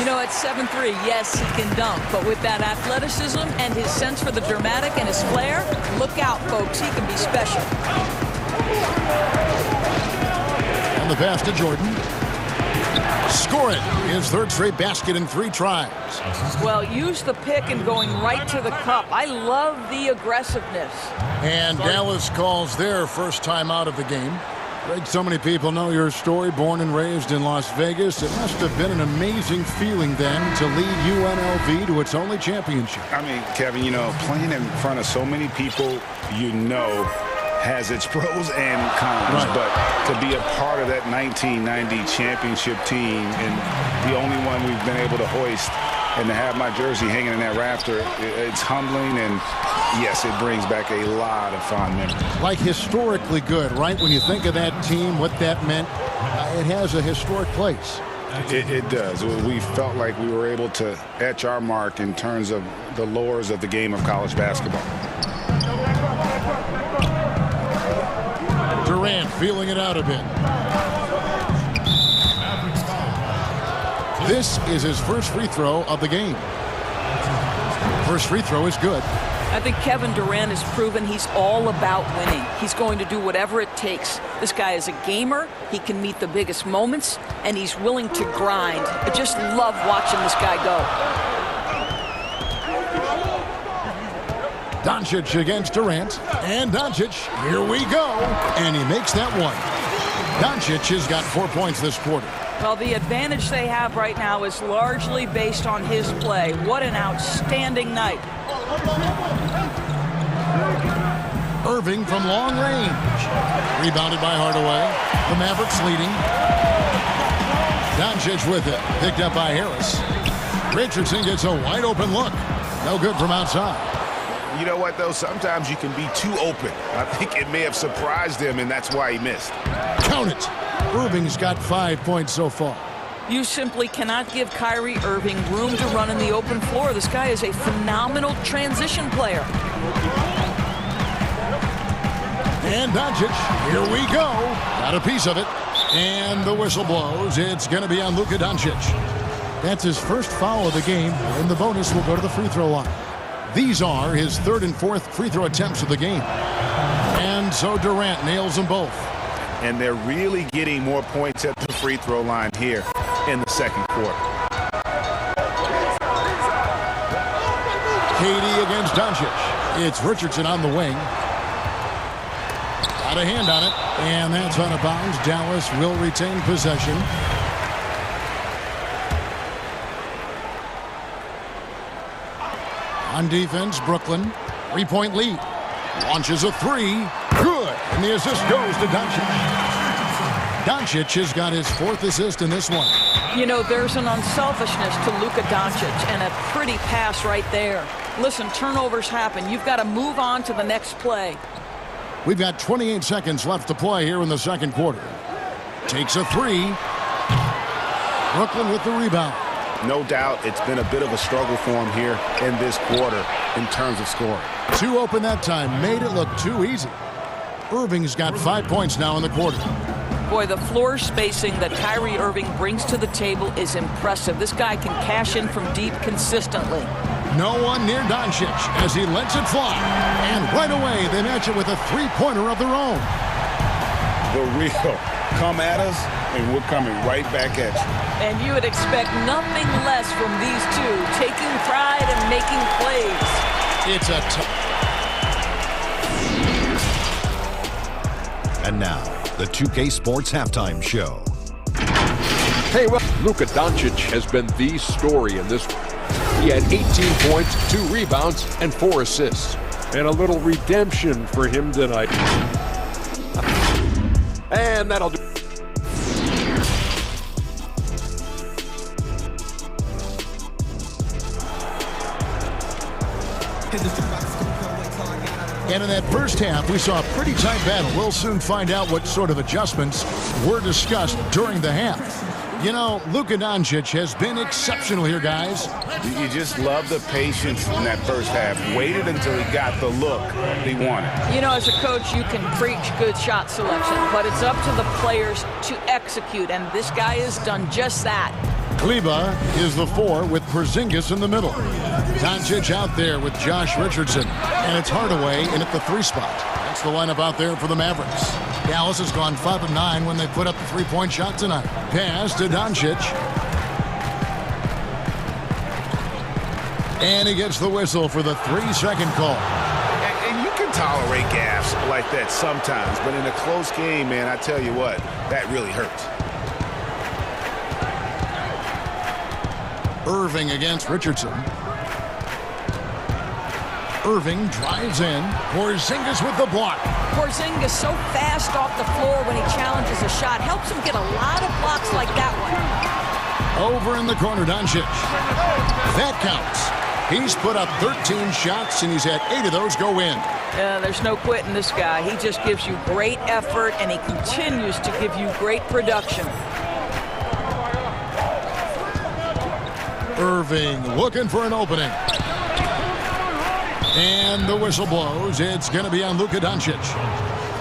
You know, at 7'3", yes, he can dunk, but with that athleticism and his sense for the dramatic and his flair, look out, folks, he can be special. And the pass to Jordan. Scoring his 3rd straight basket in 3 tries. Well, use the pick and going right to the cup. I love the aggressiveness. And Dallas calls their first time out of the game. Greg, so many people know your story, born and raised in Las Vegas. It must have been an amazing feeling then to lead UNLV to its only championship. I mean, Kevin, you know, playing in front of so many people you know has its pros and cons, right. But to be a part of that 1990 championship team and the only one we've been able to hoist and to have my jersey hanging in that rafter, it's humbling, and yes, it brings back a lot of fond memories. Like historically good, right? When you think of that team, what that meant, it has a historic place. It does. We felt like we were able to etch our mark in terms of the lores of the game of college basketball. Durant feeling it out a bit. This is his first free throw of the game. First free throw is good. I think Kevin Durant has proven he's all about winning. He's going to do whatever it takes. This guy is a gamer. He can meet the biggest moments, and he's willing to grind. I just love watching this guy go. Doncic against Durant, and Doncic, here we go, and he makes that one. Doncic has got 4 points this quarter. Well, the advantage they have right now is largely based on his play. What an outstanding night. Irving from long range. Rebounded by Hardaway. The Mavericks leading. Doncic with it, picked up by Harris. Richardson gets a wide open look. No good from outside. You know what, though? Sometimes you can be too open. I think it may have surprised him, and that's why he missed. Count it. Irving's got 5 points so far. You simply cannot give Kyrie Irving room to run in the open floor. This guy is a phenomenal transition player. And Doncic, here we go. Got a piece of it. And the whistle blows. It's going to be on Luka Doncic. That's his first foul of the game, and the bonus will go to the free throw line. These are his third and fourth free throw attempts of the game. And so Durant nails them both. And they're really getting more points at the free throw line here in the second quarter. KD against Doncic. It's Richardson on the wing. Got a hand on it, and that's out of bounds. Dallas will retain possession. On defense, Brooklyn. 3-point lead. Launches a three. Good. And the assist goes to Doncic. Doncic has got his fourth assist in this one. You know, there's an unselfishness to Luka Doncic and a pretty pass right there. Listen, turnovers happen. You've got to move on to the next play. We've got 28 seconds left to play here in the second quarter. Takes a three. Brooklyn with the rebound. No doubt it's been a bit of a struggle for him here in this quarter in terms of scoring. Two open that time. Made it look too easy. Irving's got 5 points now in the quarter. Boy, the floor spacing that Kyrie Irving brings to the table is impressive. This guy can cash in from deep consistently. No one near Doncic as he lets it fly. And right away, they match it with a three-pointer of their own. The real come at us, and we're coming right back at you. And you would expect nothing less from these two, taking pride and making plays. It's a And now, the 2K Sports Halftime Show. Hey, well, Luka Doncic has been the story in this one. He had 18 points, 2 rebounds, and 4 assists. And a little redemption for him tonight. And that'll do. And in that first half, we saw a pretty tight battle. We'll soon find out what sort of adjustments were discussed during the half. You know, Luka Doncic has been exceptional here, guys. You just love the patience in that first half. Waited until he got the look he wanted. You know, as a coach, you can preach good shot selection, but it's up to the players to execute, and this guy has done just that. Kleba is the 4 with Porzingis in the middle. Doncic out there with Josh Richardson, and it's Hardaway in at the 3 spot. That's the lineup out there for the Mavericks. Dallas has gone 5 of 9 when they put up the 3-point shot tonight. Pass to Doncic. And he gets the whistle for the 3-second call. And you can tolerate gaffes like that sometimes, but in a close game, man, I tell you what, that really hurts. Irving against Richardson. Irving drives in. Porzingis with the block. Porzingis so fast off the floor when he challenges a shot. Helps him get a lot of blocks like that one. Over in the corner, Doncic. That counts. He's put up 13 shots, and he's had 8 of those go in. There's no quitting this guy. He just gives you great effort, and he continues to give you great production. Irving looking for an opening. And the whistle blows. It's going to be on Luka Doncic.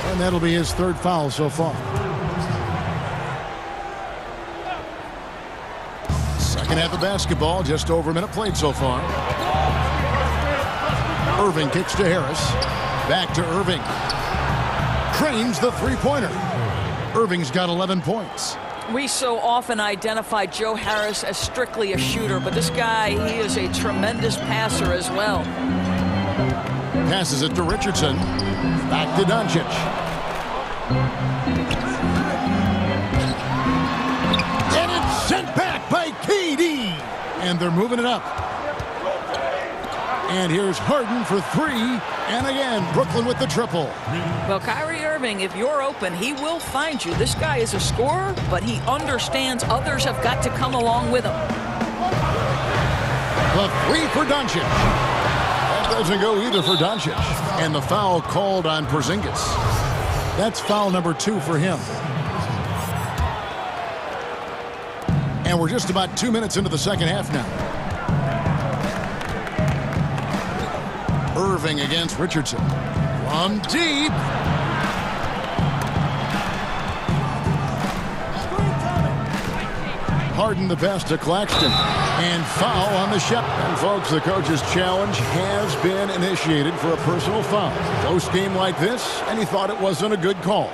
And that'll be his 3rd foul so far. Second half of basketball, just over a minute played so far. Irving kicks to Harris. Back to Irving. Drains the 3-pointer. Irving's got 11 points. We so often identify Joe Harris as strictly a shooter, but this guy, he is a tremendous passer as well. Passes it to Richardson. Back to Doncic. And it's sent back by KD. And they're moving it up. And here's Harden for 3. And again, Brooklyn with the triple. Well, Kyrie Irving, if you're open, he will find you. This guy is a scorer, but he understands others have got to come along with him. The 3 for Doncic. That doesn't go either for Doncic. And the foul called on Porzingis. That's foul number 2 for him. And we're just about 2 minutes into the second half now. Irving against Richardson. From deep. Harden the pass to Claxton. And foul on the shot. And folks, the coach's challenge has been initiated for a personal foul. Close game like this, and he thought it wasn't a good call.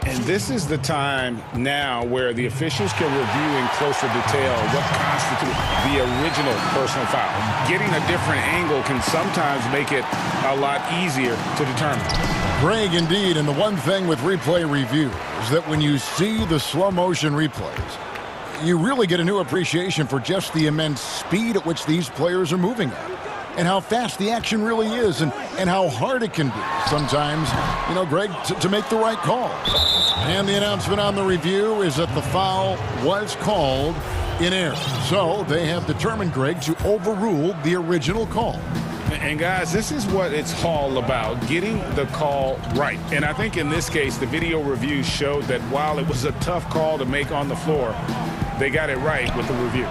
And this is the time now where the officials can review in closer detail what constitutes the original personal foul. Getting a different angle can sometimes make it a lot easier to determine. Greg, indeed, and the one thing with replay review is that when you see the slow motion replays, you really get a new appreciation for just the immense speed at which these players are moving at. And how fast the action really is, and how hard it can be sometimes, you know, Greg, to make the right call. And the announcement on the review is that the foul was called in error. So they have determined, Greg, to overrule the original call. And guys, this is what it's all about, getting the call right. And I think in this case, the video review showed that while it was a tough call to make on the floor, they got it right with the review.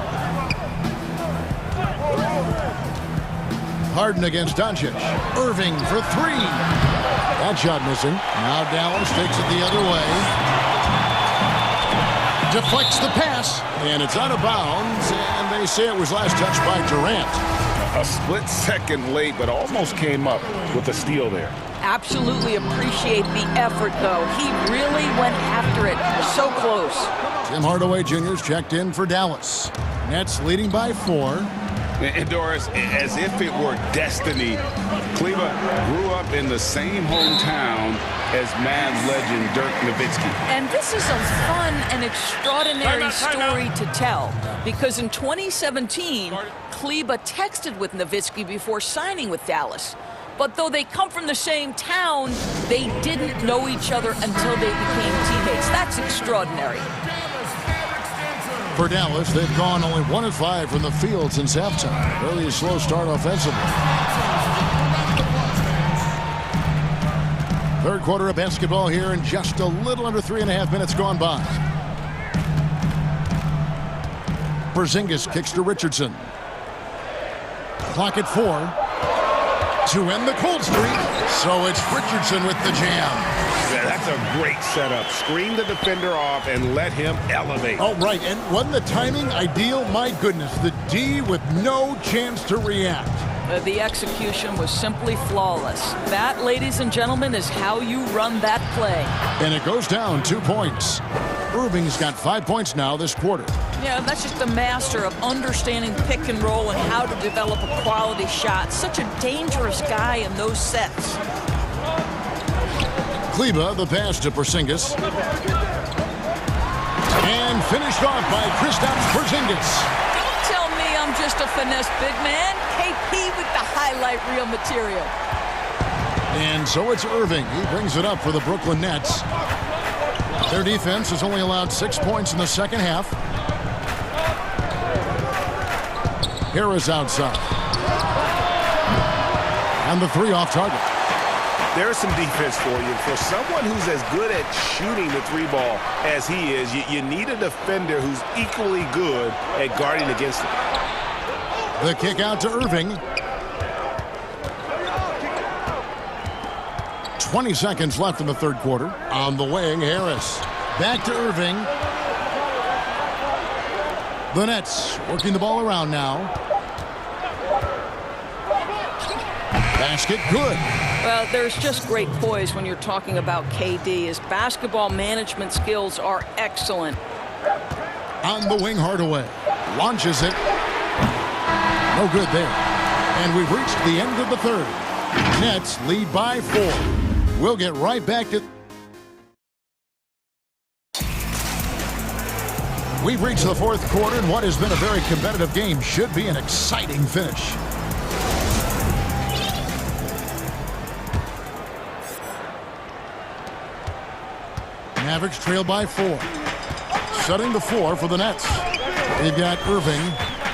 Harden against Doncic. Irving for three. That shot missing. Now Dallas takes it the other way. Deflects the pass. And it's out of bounds. And they say it was last touched by Durant. A split second late, but almost came up with a steal there. Absolutely appreciate the effort, though. He really went after it. So close. Tim Hardaway Jr.'s checked in for Dallas. Nets leading by 4. And Doris, as if it were destiny, Kleba grew up in the same hometown as Mavs legend Dirk Nowitzki. And this is a fun and extraordinary story to tell, because in 2017, Kleba texted with Nowitzki before signing with Dallas. But though they come from the same town, they didn't know each other until they became teammates. That's extraordinary. For Dallas, they've gone only 1 of 5 from the field since halftime. Really a slow start offensively. Third quarter of basketball here, and just a little under 3.5 minutes gone by. Porzingis kicks to Richardson. Clock at 4 to end the cold streak. So it's Richardson with the jam. Yeah, that's a great setup. Screen the defender off and let him elevate. Oh, right. And wasn't the timing ideal? My goodness. The D with no chance to react. The execution was simply flawless. That, ladies and gentlemen, is how you run that play. And it goes down 2 points. Irving's got 5 points now this quarter. Yeah, that's just a master of understanding pick and roll and how to develop a quality shot. Such a dangerous guy in those sets. Kleba, the pass to Porzingis. And finished off by Kristaps Porzingis. Don't tell me I'm just a finesse big man. KP with the highlight reel material. And so it's Irving. He brings it up for the Brooklyn Nets. Their defense has only allowed 6 points in the second half. Harris outside. And the 3 off target. There's some defense for you. For someone who's as good at shooting the 3 ball as he is, you need a defender who's equally good at guarding against it. The kick out to Irving. 20 seconds left in the third quarter. On the wing, Harris. Back to Irving. The Nets working the ball around now. Basket good. Well, there's just great poise when you're talking about KD. His basketball management skills are excellent. On the wing, Hardaway. Launches it. No good there. And we've reached the end of the third. Nets lead by 4. We'll get right back to... We've reached the fourth quarter, and what has been a very competitive game should be an exciting finish. Mavericks trail by 4. Setting the floor for the Nets. They've got Irving.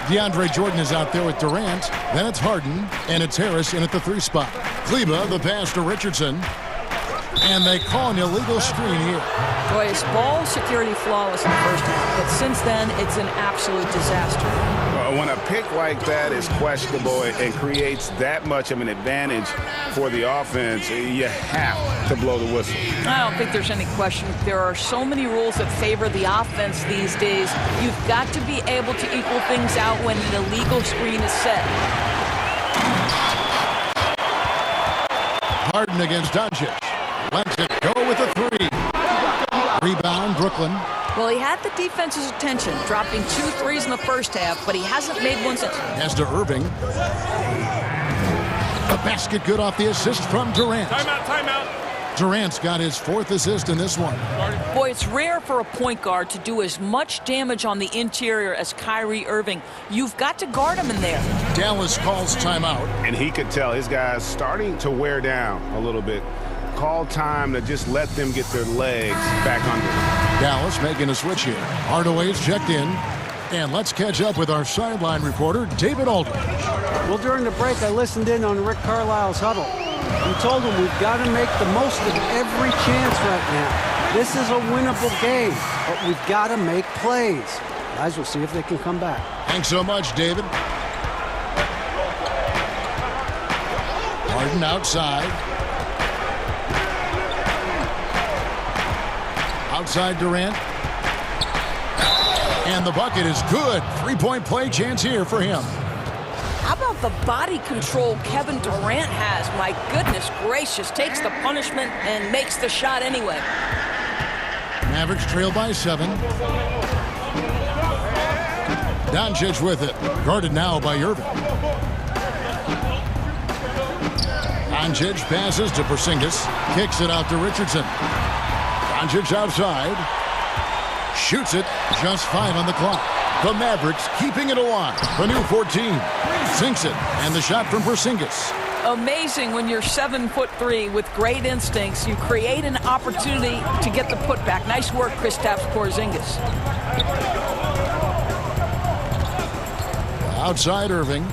DeAndre Jordan is out there with Durant. Then it's Harden, and it's Harris in at the 3 spot. Kleba, the pass to Richardson. And they call an illegal screen here. Boy, his ball security flawless in the first half, but but since then, it's an absolute disaster. When a pick like that is questionable and creates that much of an advantage for the offense, you have to blow the whistle. I don't think there's any question. There are so many rules that favor the offense these days. You've got to be able to equal things out when an illegal screen is set. Harden against Doncic. Lets it go with a three. Rebound, Brooklyn. Well, he had the defense's attention, dropping 2 threes in the first half, but he hasn't made one since. Pass to Irving. The basket good off the assist from Durant. Timeout. Durant's got his 4th assist in this one. Boy, it's rare for a point guard to do as much damage on the interior as Kyrie Irving. You've got to guard him in there. Dallas calls timeout. And he could tell his guys starting to wear down a little bit. Call time to just let them get their legs back under. Dallas making a switch here. Hardaway's checked in. And let's catch up with our sideline reporter, David Aldridge. Well, during the break, I listened in on Rick Carlisle's huddle. He told him we've got to make the most of every chance right now. This is a winnable game, but we've got to make plays. Guys, we'll see if they can come back. Thanks so much, David. Harden outside. Outside Durant. And the bucket is good. 3-point play chance here for him. How about the body control Kevin Durant has? My goodness gracious. Takes the punishment and makes the shot anyway. Mavericks trail by 7. Doncic with it. Guarded now by Irving. Doncic passes to Porzingis. Kicks it out to Richardson. Doncic outside. Shoots it. Just 5 on the clock. The Mavericks keeping it alive. The new 14. Sinks it. And the shot from Porzingis. Amazing when you're 7'3" with great instincts. You create an opportunity to get the putback. Nice work, Kristaps Porzingis. Outside Irving.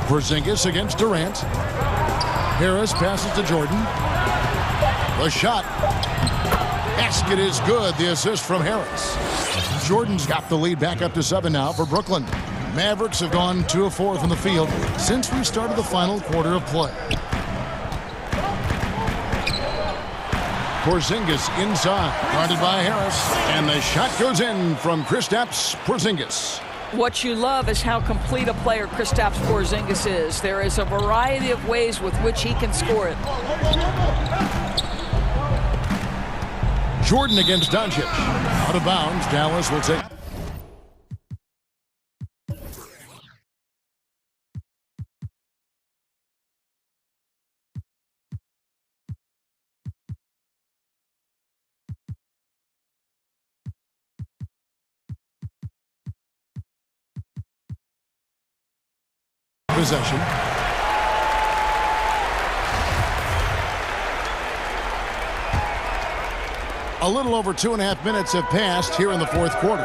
Porzingis against Durant. Harris passes to Jordan. The shot. Basket is good. The assist from Harris. Jordan's got the lead back up to 7 now for Brooklyn. Mavericks have gone 2 of 4 from the field since we started the final quarter of play. Porzingis inside, guarded by Harris, and the shot goes in from Kristaps Porzingis. What you love is how complete a player Kristaps Porzingis is. There is a variety of ways with which he can score it. Jordan against Doncic. Out of bounds. Dallas will take. Possession. A little over 2.5 minutes have passed here in the fourth quarter.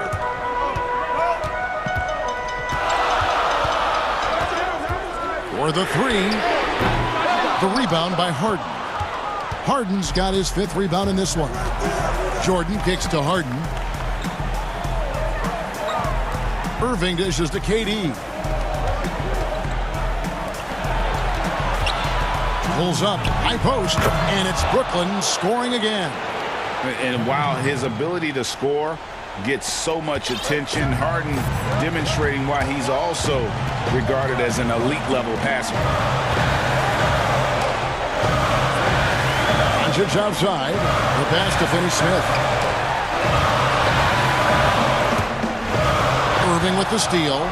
For the 3. The rebound by Harden. Harden's got his 5th rebound in this one. Jordan kicks to Harden. Irving dishes to KD. Pulls up, high post, and it's Brooklyn scoring again. And while his ability to score gets so much attention, Harden demonstrating why he's also regarded as an elite level passer. Doncic outside. The pass to Finney-Smith. Irving with the steal.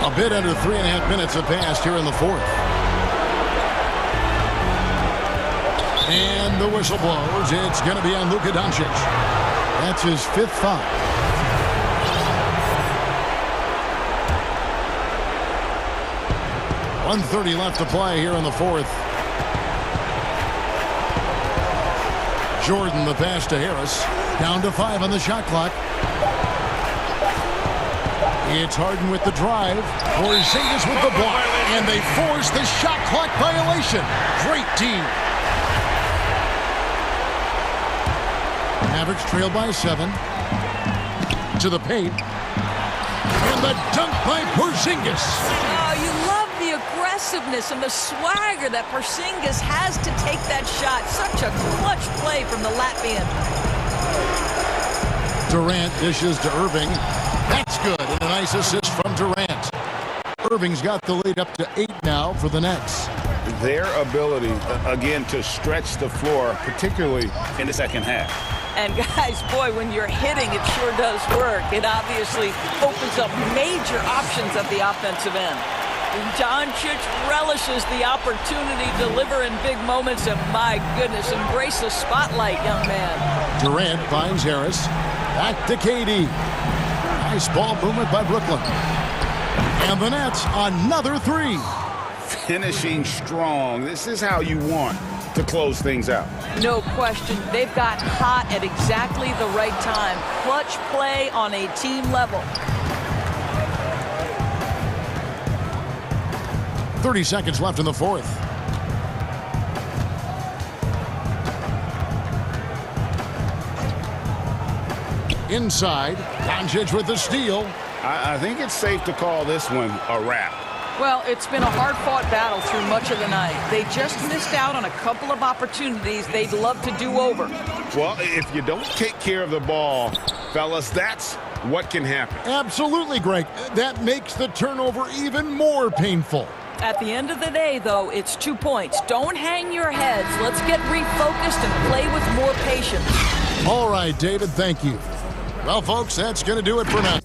A bit under 3.5 minutes have passed here in the fourth. And the whistle blows. It's going to be on Luka Doncic. That's his 5th foul. .130 left to play here in the fourth. Jordan the pass to Harris. Down to 5 on the shot clock. It's Harden with the drive. Porzingis with the block. And they force the shot clock violation. Great team. Mavericks trail by 7. To the paint. And the dunk by Porzingis. Oh, you love the aggressiveness and the swagger that Porzingis has to take that shot. Such a clutch play from the Latvian. Durant dishes to Irving. That's good. And a nice assist from Durant. Irving's got the lead up to 8 now for the Nets. Their ability, again, to stretch the floor, particularly in the second half. And guys, boy, when you're hitting, it sure does work. It obviously opens up major options at the offensive end. Doncic relishes the opportunity to deliver in big moments, and my goodness, embrace the spotlight, young man. Durant finds Harris. Back to KD. Nice ball movement by Brooklyn. And the Nets, another 3. Finishing strong. This is how you want to close things out. No question. They've got hot at exactly the right time. Clutch play on a team level. 30 seconds left in the fourth. Inside, Doncic with the steal. I think it's safe to call this one a wrap. Well, it's been a hard-fought battle through much of the night. They just missed out on a couple of opportunities they'd love to do over. Well, if you don't take care of the ball, fellas, that's what can happen. Absolutely, Greg. That makes the turnover even more painful. At the end of the day, though, it's 2 points. Don't hang your heads. Let's get refocused and play with more patience. All right, David, thank you. Well, folks, that's going to do it for now.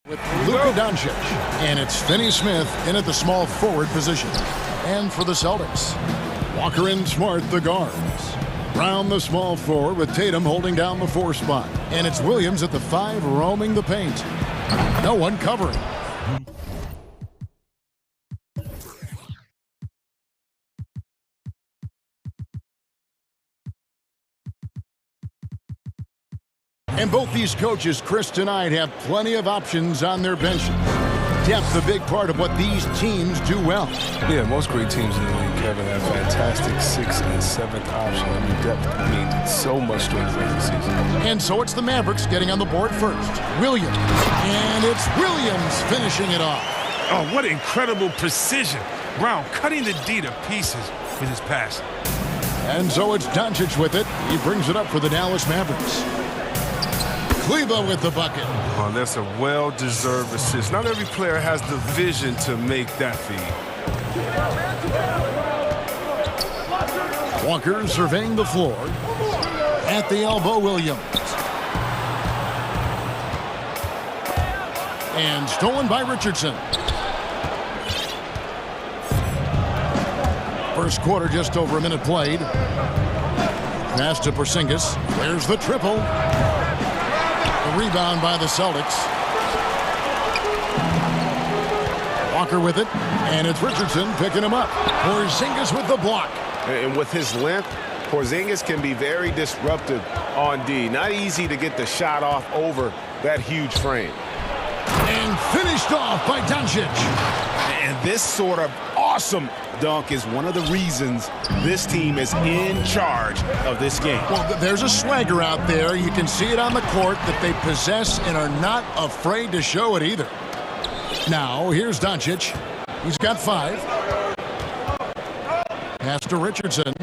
With Luka Doncic, and it's Finney Smith in at the small forward position. And for the Celtics, Walker and Smart, the guards. Brown, the small forward, with Tatum holding down the 4 spot. And it's Williams at the 5, roaming the paint. No one covering. And both these coaches, Chris, tonight have plenty of options on their benches. Depth, a big part of what these teams do well. Yeah, most great teams in the league, Kevin, have fantastic 6th and 7th option. I mean, depth means so much strength during the season. And so it's the Mavericks getting on the board first. Williams. And it's Williams finishing it off. Oh, what incredible precision. Brown cutting the D to pieces with his pass. And so it's Doncic with it. He brings it up for the Dallas Mavericks. Kleber with the bucket. Oh, that's a well-deserved assist. Not every player has the vision to make that feed. Walker surveying the floor. At the elbow, Williams. And stolen by Richardson. First quarter, just over a minute played. Pass to Porzingis. There's the triple. The rebound by the Celtics. Walker with it. And it's Richardson picking him up. Porzingis with the block. And with his length, Porzingis can be very disruptive on D. Not easy to get the shot off over that huge frame. And finished off by Doncic. And this sort of awesome dunk is one of the reasons this team is in charge of this game. Well, there's a swagger out there. You can see it on the court that they possess and are not afraid to show it either. Now, here's Doncic. He's got 5. Pass to Richardson.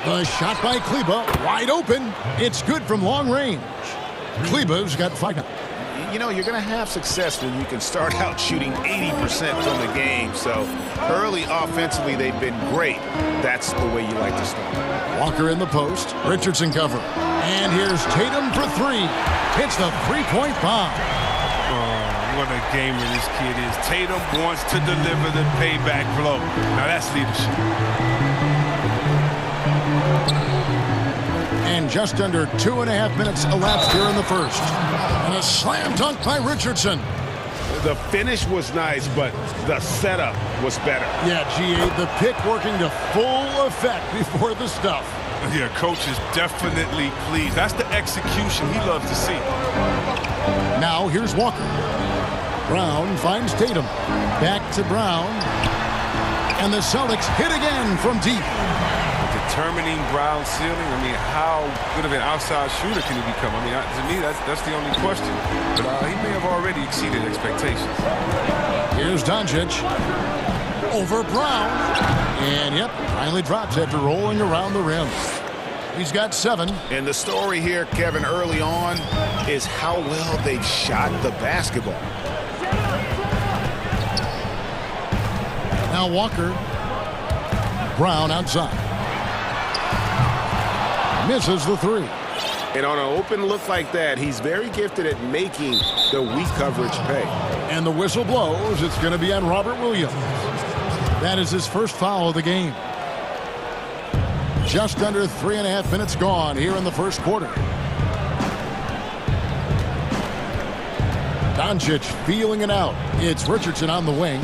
The shot by Kleber, wide open. It's good from long range. Kleber's got 5 now. You know, you're going to have success when you can start out shooting 80% from the game. So early offensively, they've been great. That's the way you like to start. Walker in the post. Richardson cover. And here's Tatum for 3. Hits the three-point bomb. Oh, what a gamer this kid is. Tatum wants to deliver the payback blow. Now that's leadership. And just under 2.5 minutes elapsed here in the first. And a slam dunk by Richardson. The finish was nice, but the setup was better. Yeah, G8, the pick working to full effect before the stuff. Yeah, coach is definitely pleased. That's the execution he loves to see. Now here's Walker. Brown finds Tatum. Back to Brown. And the Celtics hit again from deep. Determining Brown's ceiling. I mean, how good of an outside shooter can he become? I mean, to me, that's the only question. But he may have already exceeded expectations. Here's Doncic. Over Brown. And, yep, finally drops after rolling around the rim. He's got 7. And the story here, Kevin, early on is how well they've shot the basketball. Now Walker. Brown outside. Misses the 3. And on an open look like that, he's very gifted at making the weak coverage pay. And the whistle blows. It's going to be on Robert Williams. That is his first foul of the game. Just under 3.5 minutes gone here in the first quarter. Doncic feeling it out. It's Richardson on the wing.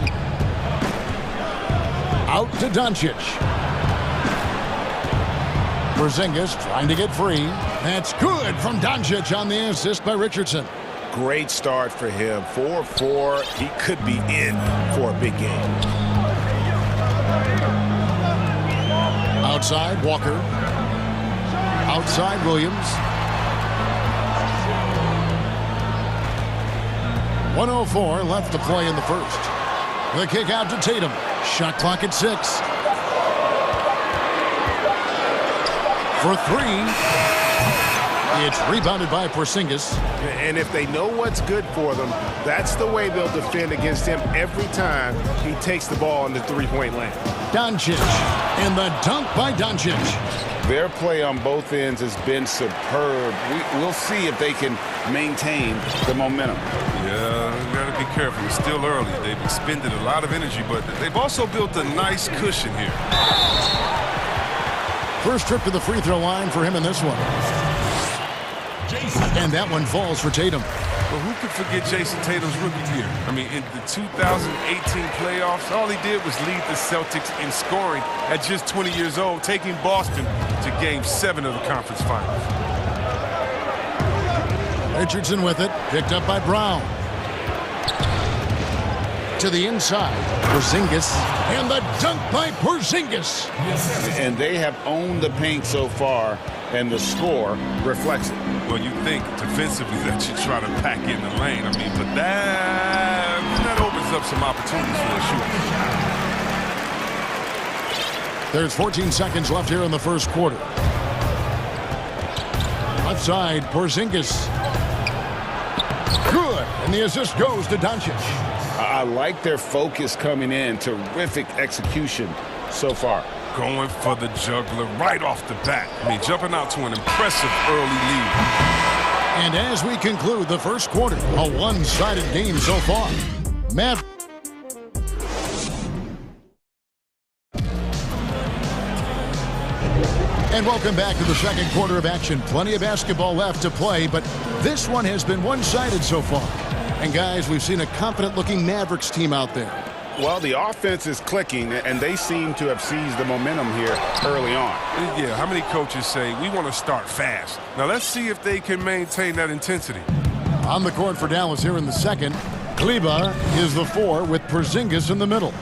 Out to Doncic. Porzingis trying to get free. That's good from Doncic on the assist by Richardson. Great start for him. 4-4. He could be in for a big game. Outside, Walker. Outside, Williams. 1:04 left to play in the first. The kick out to Tatum. Shot clock at 6. For 3. It's rebounded by Porzingis. And if they know what's good for them, that's the way they'll defend against him every time he takes the ball in the three-point lane. Doncic. And the dunk by Doncic. Their play on both ends has been superb. We'll see if they can maintain the momentum. Yeah, you got to be careful. It's still early. They've expended a lot of energy, but they've also built a nice cushion here. First trip to the free throw line for him in this one. And that one falls for Tatum. Well, who could forget Jason Tatum's rookie year? I mean, in the 2018 playoffs, all he did was lead the Celtics in scoring at just 20 years old, taking Boston to Game 7 of the conference finals. Richardson with it, picked up by Brown. To the inside, Porzingis, and the dunk by Porzingis. And they have owned the paint so far, and the score reflects it. Well, you think defensively that you try to pack in the lane. I mean, but that opens up some opportunities for a shooter. There's 14 seconds left here in the first quarter. Left side, Porzingis. Good, and the assist goes to Doncic. I like their focus coming in. Terrific execution so far. Going for the juggler right off the bat. I mean, jumping out to an impressive early lead. And as we conclude the first quarter, a one-sided game so far. Matt. And welcome back to the second quarter of action. Plenty of basketball left to play, but this one has been one-sided so far. And guys, we've seen a confident-looking Mavericks team out there. Well, the offense is clicking, and they seem to have seized the momentum here early on. Yeah, how many coaches say, we want to start fast? Now, let's see if they can maintain that intensity. On the court for Dallas here in the second, Kleber is the 4 with Porzingis in the middle.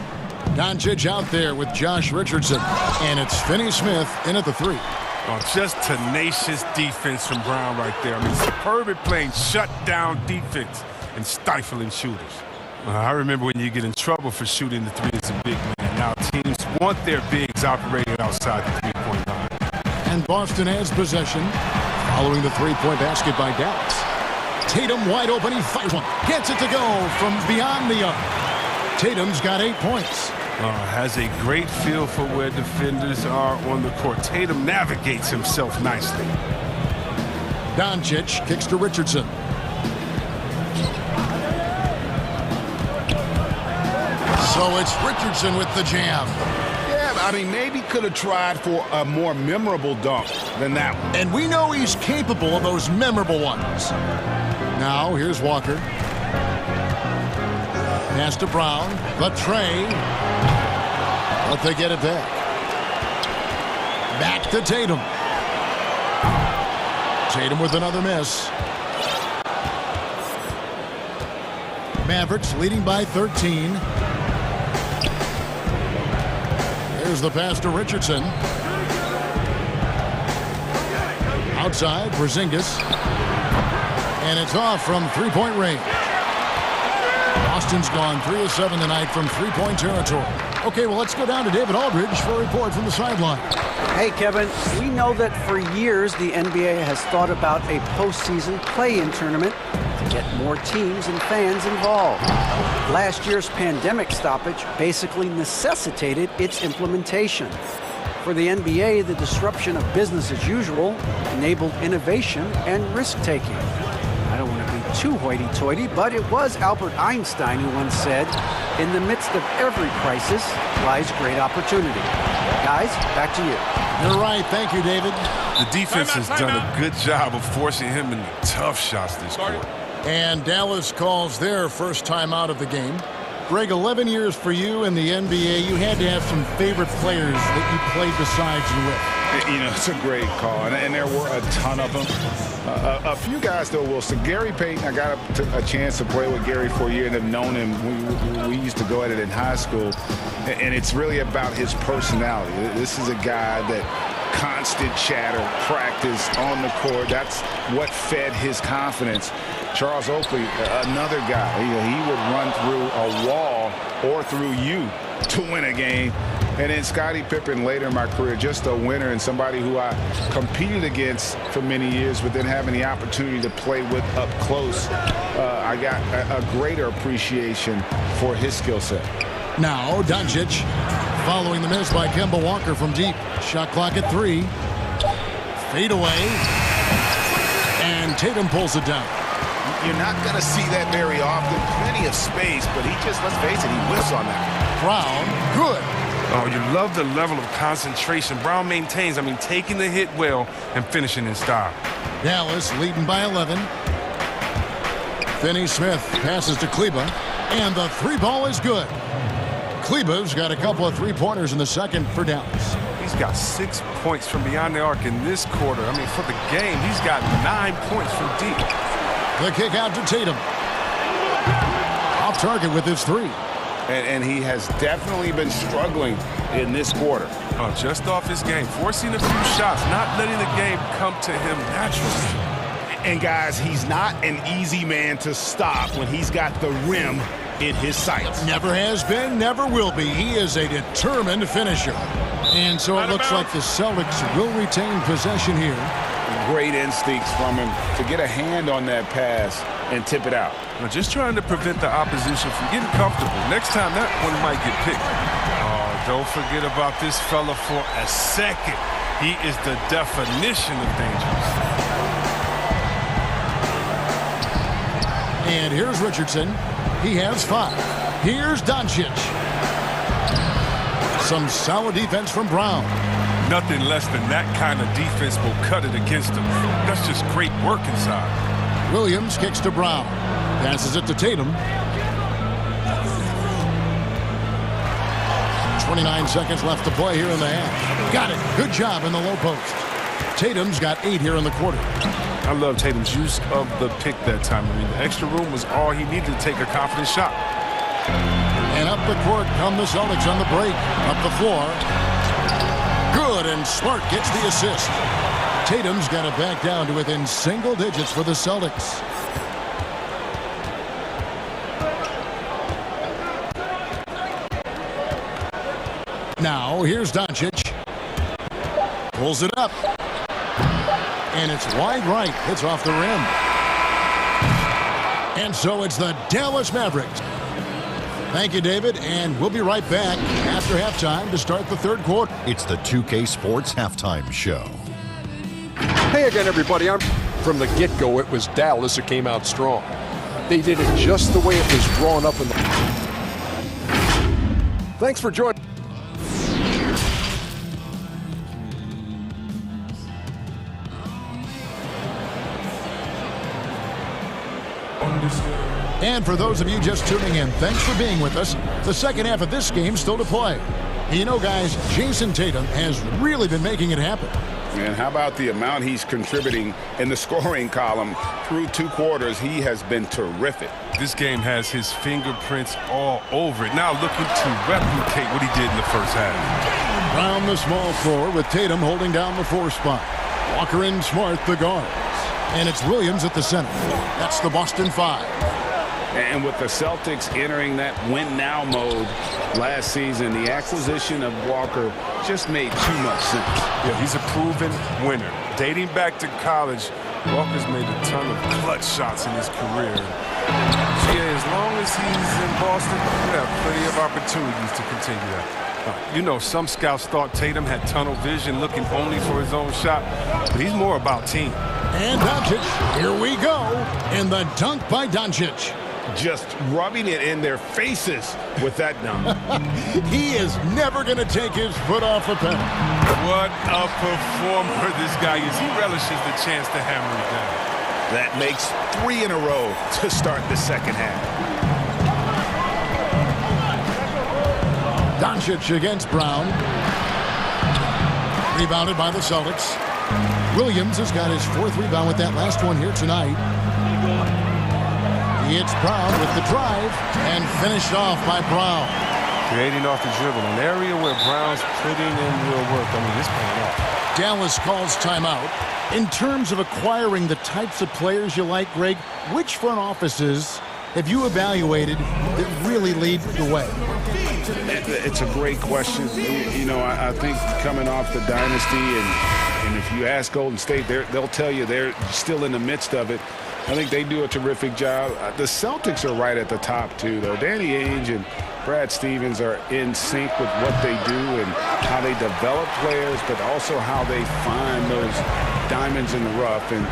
Doncic out there with Josh Richardson, and it's Finney-Smith in at the 3. Oh, just tenacious defense from Brown right there. I mean, superb at playing shut-down defense and stifling shooters. I remember when you get in trouble for shooting the 3 as a big man. Now teams want their bigs operating outside the three-point line. And Boston has possession following the three-point basket by Dallas. Tatum wide open, he fires one. Gets it to go from beyond the arc. Tatum's got 8 points. Has a great feel for where defenders are on the court. Tatum navigates himself nicely. Doncic kicks to Richardson. So it's Richardson with the jam. Yeah, I mean, maybe could have tried for a more memorable dunk than that one. And we know he's capable of those memorable ones. Now, here's Walker. Pass to Brown. The tray. But they get it back. Back to Tatum. Tatum with another miss. Mavericks leading by 13. There's the pass to Richardson. Outside, Porzingis. And it's off from three-point range. Austin's gone 3 of 7 tonight from three-point territory. Okay, well, let's go down to David Aldridge for a report from the sideline. Hey, Kevin, we know that for years the NBA has thought about a postseason play-in tournament to get more teams and fans involved. Last year's pandemic stoppage basically necessitated its implementation. For the NBA, the disruption of business as usual enabled innovation and risk-taking. I don't want to be too hoity-toity, but it was Albert Einstein who once said, in the midst of every crisis lies great opportunity. Guys, back to you. You're right. Thank you, David. The defense has done a good job of forcing him into tough shots this quarter. And Dallas calls their first time out of the game. Greg, 11 years for you in the NBA. You had to have some favorite players that you played besides and with. You know, it's a great call, and there were a ton of them. A few guys, though, Wilson. Gary Payton, I got a chance to play with Gary for a year and have known him. We used to go at it in high school, and it's really about his personality. This is a guy that constant chatter, practice on the court. That's what fed his confidence. Charles Oakley, another guy. He would run through a wall or through you to win a game. And then Scottie Pippen later in my career, just a winner and somebody who I competed against for many years, but then having the opportunity to play with up close, I got a greater appreciation for his skill set. Now, Doncic following the miss by Kemba Walker from deep. Shot clock at 3. Fade away. And Tatum pulls it down. You're not going to see that very often. Plenty of space, but he just, let's face it, he whiffs on that. Brown, good. Oh, you love the level of concentration Brown maintains. I mean, taking the hit well and finishing in style. Dallas leading by 11. Finney-Smith passes to Kleber, and the three ball is good. Kleber's got a couple of three-pointers in the second for Dallas. He's got 6 points from beyond the arc in this quarter. I mean, for the game, he's got 9 points from deep. The kick out to Tatum. Off target with his three. And he has definitely been struggling in this quarter. Just off his game, forcing a few shots, not letting the game come to him naturally. And guys, he's not an easy man to stop when he's got the rim in his sights. Never has been, never will be. He is a determined finisher. And so it looks like the Celtics will retain possession here. Great instincts from him to get a hand on that pass and tip it out. Now just trying to prevent the opposition from getting comfortable. Next time that one might get picked. Oh, don't forget about this fella for a second. He is the definition of dangerous. And here's Richardson. He has 5. Here's Doncic. Some solid defense from Brown. Nothing less than that kind of defense will cut it against him. That's just great work inside. Williams kicks to Brown. Passes it to Tatum. 29 seconds left to play here in the half. Got it. Good job in the low post. Tatum's got 8 here in the quarter. I love Tatum's use of the pick that time. I mean, the extra room was all he needed to take a confident shot. And up the court come the Celtics on the break. Up the floor. Good, and Smart gets the assist. Tatum's got it back down to within single digits for the Celtics. Now, here's Doncic. Pulls it up. And it's wide right. It's off the rim. And so it's the Dallas Mavericks. Thank you, David, and we'll be right back after halftime to start the third quarter. It's the 2K Sports Halftime Show. Hey again, everybody. From the get-go, it was Dallas who came out strong. They did it just the way it was drawn up in the... Thanks for joining. And for those of you just tuning in, thanks for being with us. The second half of this game still to play. You know, guys, Jason Tatum has really been making it happen. And how about the amount he's contributing in the scoring column through 2 quarters? He has been terrific. This game has his fingerprints all over it. Now looking to replicate what he did in the first half. Around the small floor with Tatum holding down the 4 spot. Walker and Smart the guards. And it's Williams at the center. That's the Boston 5. And with the Celtics entering that win-now mode last season, the acquisition of Walker just made too much sense. Yeah, he's a proven winner. Dating back to college, Walker's made a ton of clutch shots in his career. Yeah, as long as he's in Boston, we have plenty of opportunities to continue that. You know, some scouts thought Tatum had tunnel vision, looking only for his own shot, but he's more about team. And Doncic, here we go, in the dunk by Doncic. Just rubbing it in their faces with that dunk. He is never going to take his foot off the pedal. What a performer this guy is. He relishes the chance to hammer it down. That makes 3 in a row to start the second half. Doncic against Brown. Rebounded by the Celtics. Williams has got his 4th rebound with that last one here tonight. It's Brown with the drive and finished off by Brown. Creating off the dribble, an area where Brown's putting in real work. I mean, it's paying off. Dallas calls timeout. In terms of acquiring the types of players you like, Greg, which front offices have you evaluated that really lead the way? It's a great question. You know, I think coming off the dynasty, and if you ask Golden State, they'll tell you they're still in the midst of it. I think they do a terrific job. The Celtics are right at the top, too, though. Danny Ainge and Brad Stevens are in sync with what they do and how they develop players, but also how they find those diamonds in the rough. And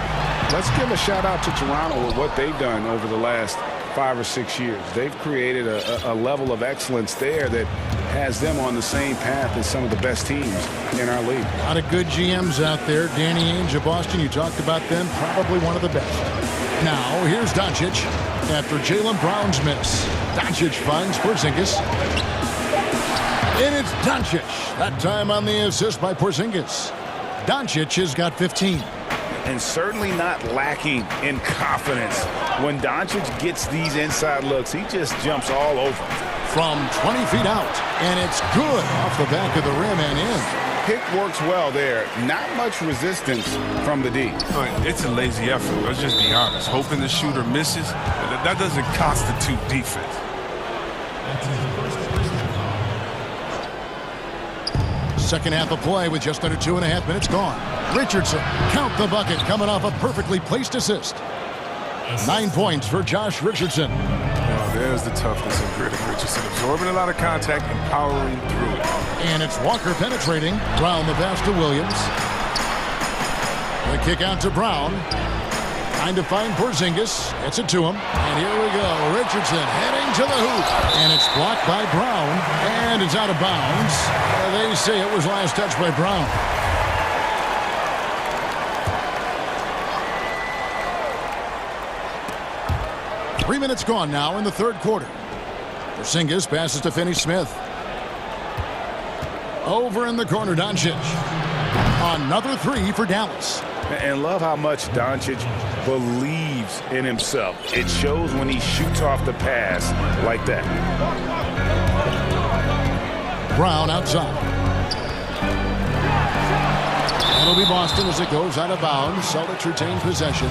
let's give a shout-out to Toronto with what they've done over the last 5 or 6 years. They've created a level of excellence there that has them on the same path as some of the best teams in our league. A lot of good GMs out there. Danny Ainge of Boston, you talked about them, probably one of the best. Now, here's Doncic after Jaylen Brown's miss. Doncic finds Porzingis. And it's Doncic. That time on the assist by Porzingis. Doncic has got 15. and certainly not lacking in confidence. When Doncic gets these inside looks, he just jumps all over. From 20 feet out, and it's good off the back of the rim and in. Pick works well there. Not much resistance from the D. It's a lazy effort. Let's just be honest. Hoping the shooter misses, that doesn't constitute defense. Second half of play with just under 2.5 minutes gone. Richardson, count the bucket, coming off a perfectly placed assist. 9 points for Josh Richardson. Oh, there's the toughness and grit of Richardson, absorbing a lot of contact and powering through it. And it's Walker penetrating. Brown the pass to Williams. The kick out to Brown. Trying to find Porzingis. Gets it to him. And here we go. Richardson heading to the hoop. And it's blocked by Brown. And it's out of bounds. They say it was last touched by Brown. Three minutes gone now in the third quarter. Porzingis passes to Finney-Smith. Over in the corner, Doncic. Another three for Dallas. And love how much Doncic believes in himself. It shows when he shoots off the pass like that. Brown outside. That'll be Boston as it goes out of bounds. Celtics retain possession.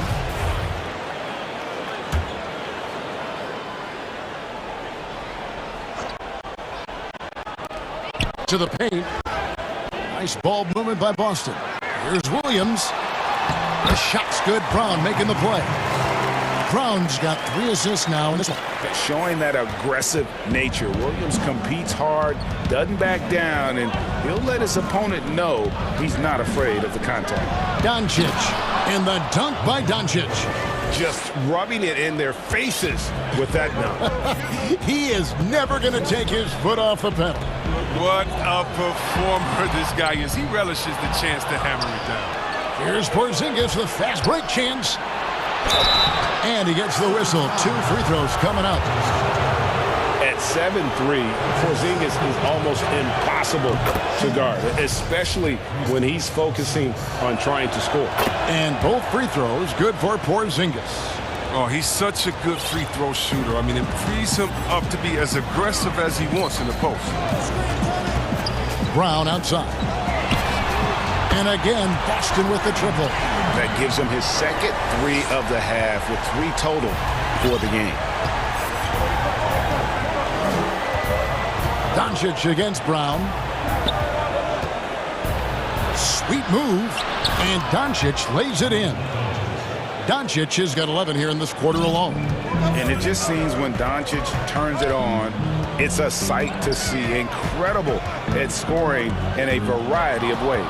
To the paint. Nice ball movement by Boston. Here's Williams. The shot's good. Brown making the play. Brown's got 3 assists now in this one. Showing that aggressive nature. Williams competes hard, doesn't back down, and he'll let his opponent know he's not afraid of the contact. Doncic. And the dunk by Doncic. Just rubbing it in their faces with that dunk. He is never going to take his foot off the pedal. What a performer this guy is. He relishes the chance to hammer it down. Here's Porzingis, the fast break chance. And he gets the whistle. 2 free throws coming up. At 7'3", Porzingis is almost impossible to guard, especially when he's focusing on trying to score. And both free throws good for Porzingis. Oh, he's such a good free throw shooter. I mean, it frees him up to be as aggressive as he wants in the post. Brown outside. And again, Boston with the triple. That gives him his second 3 of the half with 3 total for the game. Doncic against Brown. Sweet move. And Doncic lays it in. Doncic has got 11 here in this quarter alone. And it just seems when Doncic turns it on, it's a sight to see. Incredible at scoring in a variety of ways.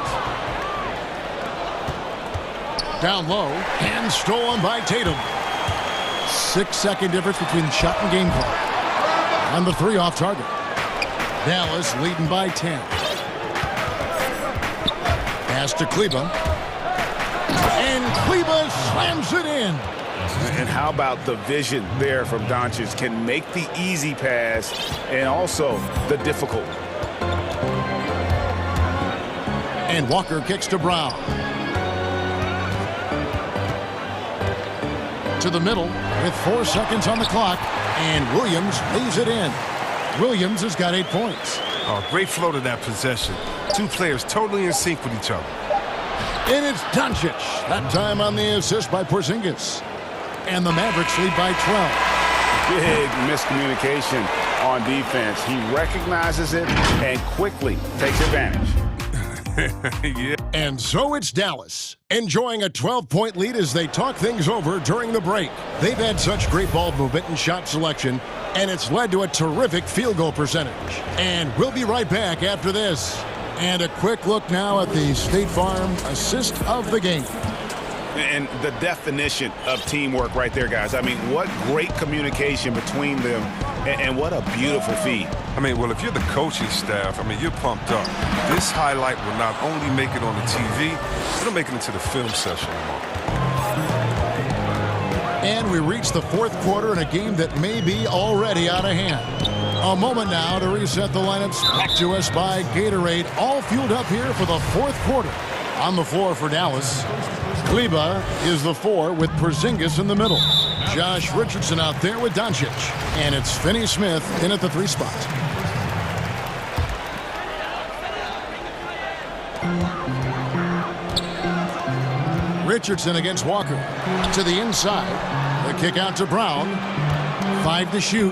Down low, and stolen by Tatum. 6-second difference between shot and game clock. And the 3 off target. Dallas leading by 10. Pass to Kleba. And Kleba slams it in. And how about the vision there from Doncic? Can make the easy pass and also the difficult. And Walker kicks to Brown. To the middle with 4 seconds on the clock. And Williams lays it in. Williams has got 8 points. Oh, great flow to that possession. 2 players totally in sync with each other. And it's Doncic. That time on the assist by Porzingis. And the Mavericks lead by 12. Big miscommunication on defense. He recognizes it and quickly takes advantage. Yeah. And so it's Dallas, enjoying a 12-point lead as they talk things over during the break. They've had such great ball movement and shot selection, and it's led to a terrific field goal percentage. And we'll be right back after this. And a quick look now at the State Farm assist of the game. And the definition of teamwork right there, guys. I mean, what great communication between them, and what a beautiful feed. I mean, well, if you're the coaching staff, I mean, you're pumped up. This highlight will not only make it on the TV, it'll make it into the film session tomorrow. And we reach the fourth quarter in a game that may be already out of hand. A moment now to reset the lineups. Back to us by Gatorade. All fueled up here for the fourth quarter. On the floor for Dallas, Kleba is the 4 with Porzingis in the middle. Josh Richardson out there with Doncic. And it's Finney-Smith in at the 3 spot. Richardson against Walker. To the inside. The kick out to Brown. 5 to shoot.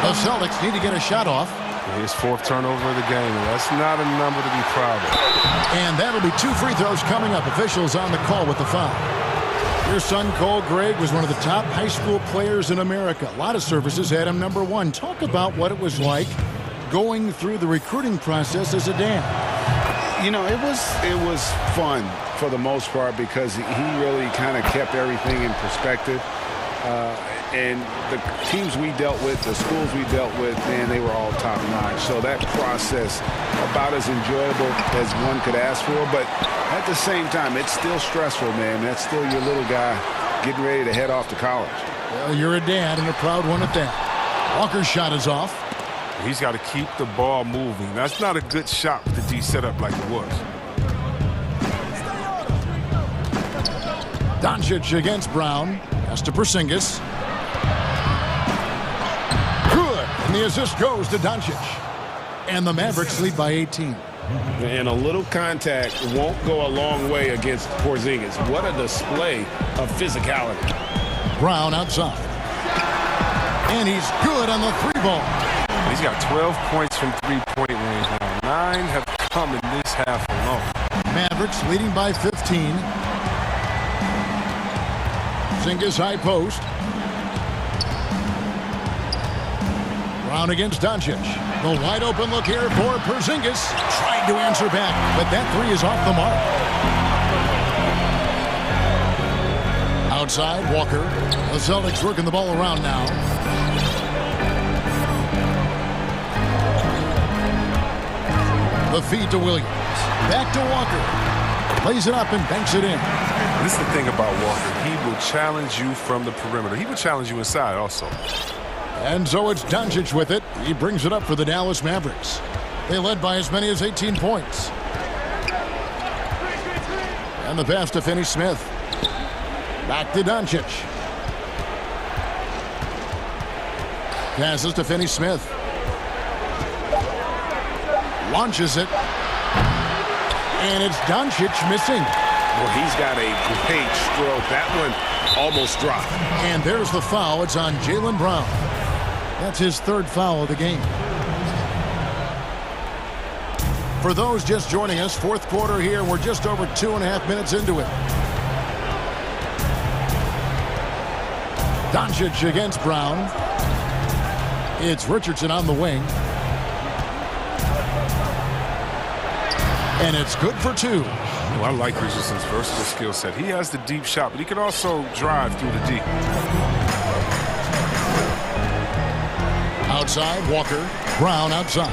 The Celtics need to get a shot off. His 4th turnover of the game. That's not a number to be proud of. And that'll be 2 free throws coming up. Officials on the call with the foul. Your son, Cole Gregg, was one of the top high school players in America. A lot of services had him number 1. Talk about what it was like going through the recruiting process as a dad. You know, it was fun for the most part because he really kind of kept everything in perspective. And the teams we dealt with, the schools we dealt with, man, they were all top-notch. So that process, about as enjoyable as one could ask for. But at the same time, it's still stressful, man. That's still your little guy getting ready to head off to college. Well, you're a dad and a proud one at that. Walker's shot is off. He's got to keep the ball moving. That's not a good shot with the D set up like it was. Doncic against Brown. Pass to Porzingis. Good. And the assist goes to Doncic. And the Mavericks lead by 18. And a little contact won't go a long way against Porzingis. What a display of physicality. Brown outside. And he's good on the 3-ball. He's got 12 points from three-point range now. 9 have come in this half alone. Mavericks leading by 15. Porzingis high post. Brown against Doncic. The wide open look here for Porzingis. Tried to answer back, but that 3 is off the mark. Outside, Walker. The Celtics working the ball around now. The feed to Williams. Back to Walker. Lays it up and banks it in. This is the thing about Walker. He will challenge you from the perimeter. He will challenge you inside also. And so it's Doncic with it. He brings it up for the Dallas Mavericks. They led by as many as 18 points. And the pass to Finney-Smith. Back to Doncic. Passes to Finney-Smith. Launches it. And it's Doncic missing. Well, he's got a great stroke. That one almost dropped. And there's the foul. It's on Jaylen Brown. That's his 3rd foul of the game. For those just joining us, 4th quarter here. We're just over 2.5 minutes into it. Doncic against Brown. It's Richardson on the wing. And it's good for 2. Well, I like Richardson's versatile skill set. He has the deep shot, but he can also drive through the D. Outside, Walker. Brown outside.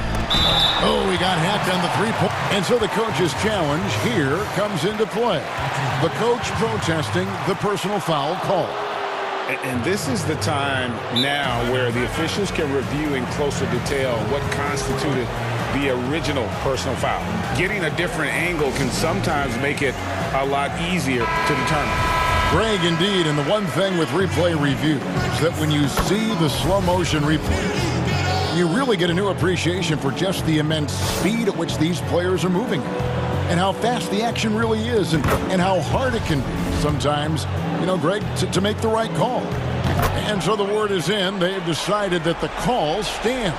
Oh, he got hacked on the 3-point. And so the coach's challenge here comes into play. The coach protesting the personal foul call. And this is the time now where the officials can review in closer detail what constituted the original personal foul. Getting a different angle can sometimes make it a lot easier to determine. Greg, indeed, and the one thing with replay review is that when you see the slow motion replay, you really get a new appreciation for just the immense speed at which these players are moving and how fast the action really is and how hard it can be sometimes, you know, Greg, to make the right call. And so the word is in. They've decided that the call stands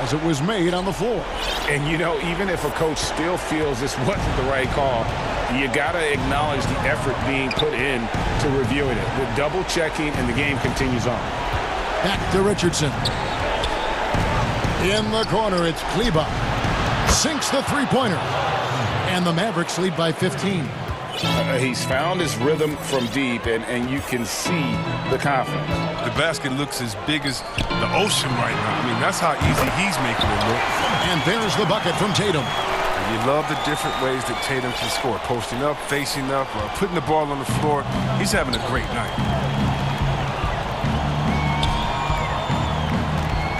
as it was made on the floor. And, you know, even if a coach still feels this wasn't the right call, you got to acknowledge the effort being put in to reviewing it. The double checking, and the game continues on. Back to Richardson. In the corner, it's Kleba. Sinks the 3-pointer. And the Mavericks lead by 15. He's found his rhythm from deep, and you can see the confidence. The basket looks as big as the ocean right now. I mean, that's how easy he's making it look. And there's the bucket from Tatum. And you love the different ways that Tatum can score. Posting up, facing up, putting the ball on the floor. He's having a great night.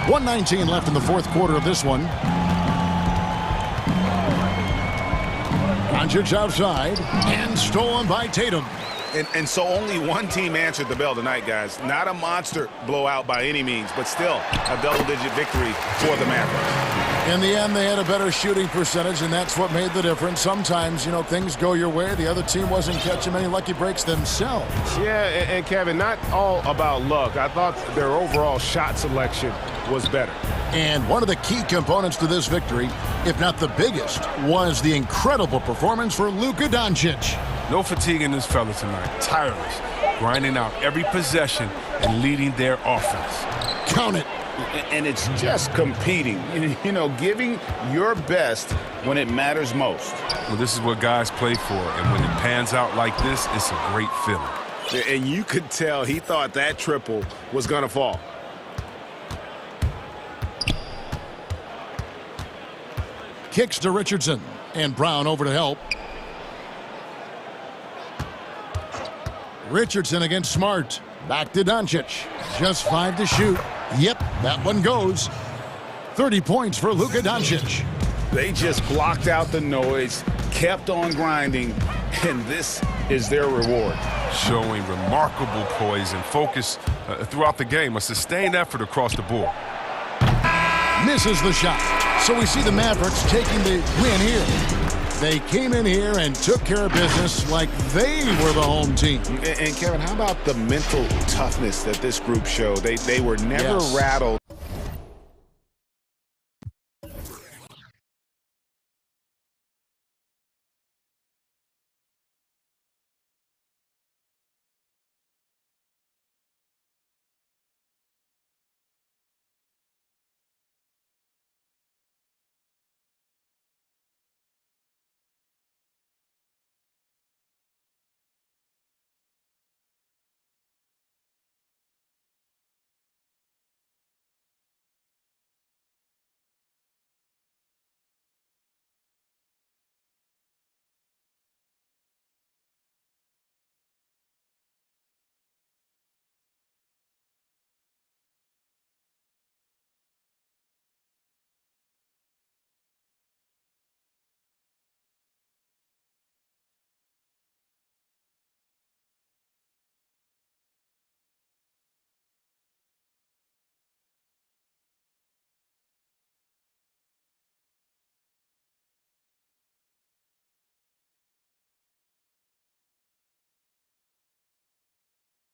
1:19 left in the 4th quarter of this one. Doncic outside and stolen by Tatum. And so only one team answered the bell tonight, guys. Not a monster blowout by any means, but still a double-digit victory for the Mavericks. In the end, they had a better shooting percentage, and that's what made the difference. Sometimes, you know, things go your way. The other team wasn't catching many lucky breaks themselves. Yeah, and Kevin, not all about luck. I thought their overall shot selection was better. And one of the key components to this victory, if not the biggest, was the incredible performance for Luka Doncic. No fatigue in this fella tonight. Tireless, grinding out every possession and leading their offense. Count it. And it's just competing, you know, giving your best when it matters most. Well, this is what guys play for, and when it pans out like this, it's a great feeling. And you could tell he thought that triple was going to fall. Kicks to Richardson, and Brown over to help. Richardson against Smart. Back to Doncic. Just 5 to shoot. Yep, that one goes. 30 points for Luka Doncic. They just blocked out the noise, kept on grinding, and this is their reward. Showing remarkable poise and focus throughout the game. A sustained effort across the board. Misses the shot. So we see the Mavericks taking the win here. They came in here and took care of business like they were the home team. And Kevin, how about the mental toughness that this group showed? They were never rattled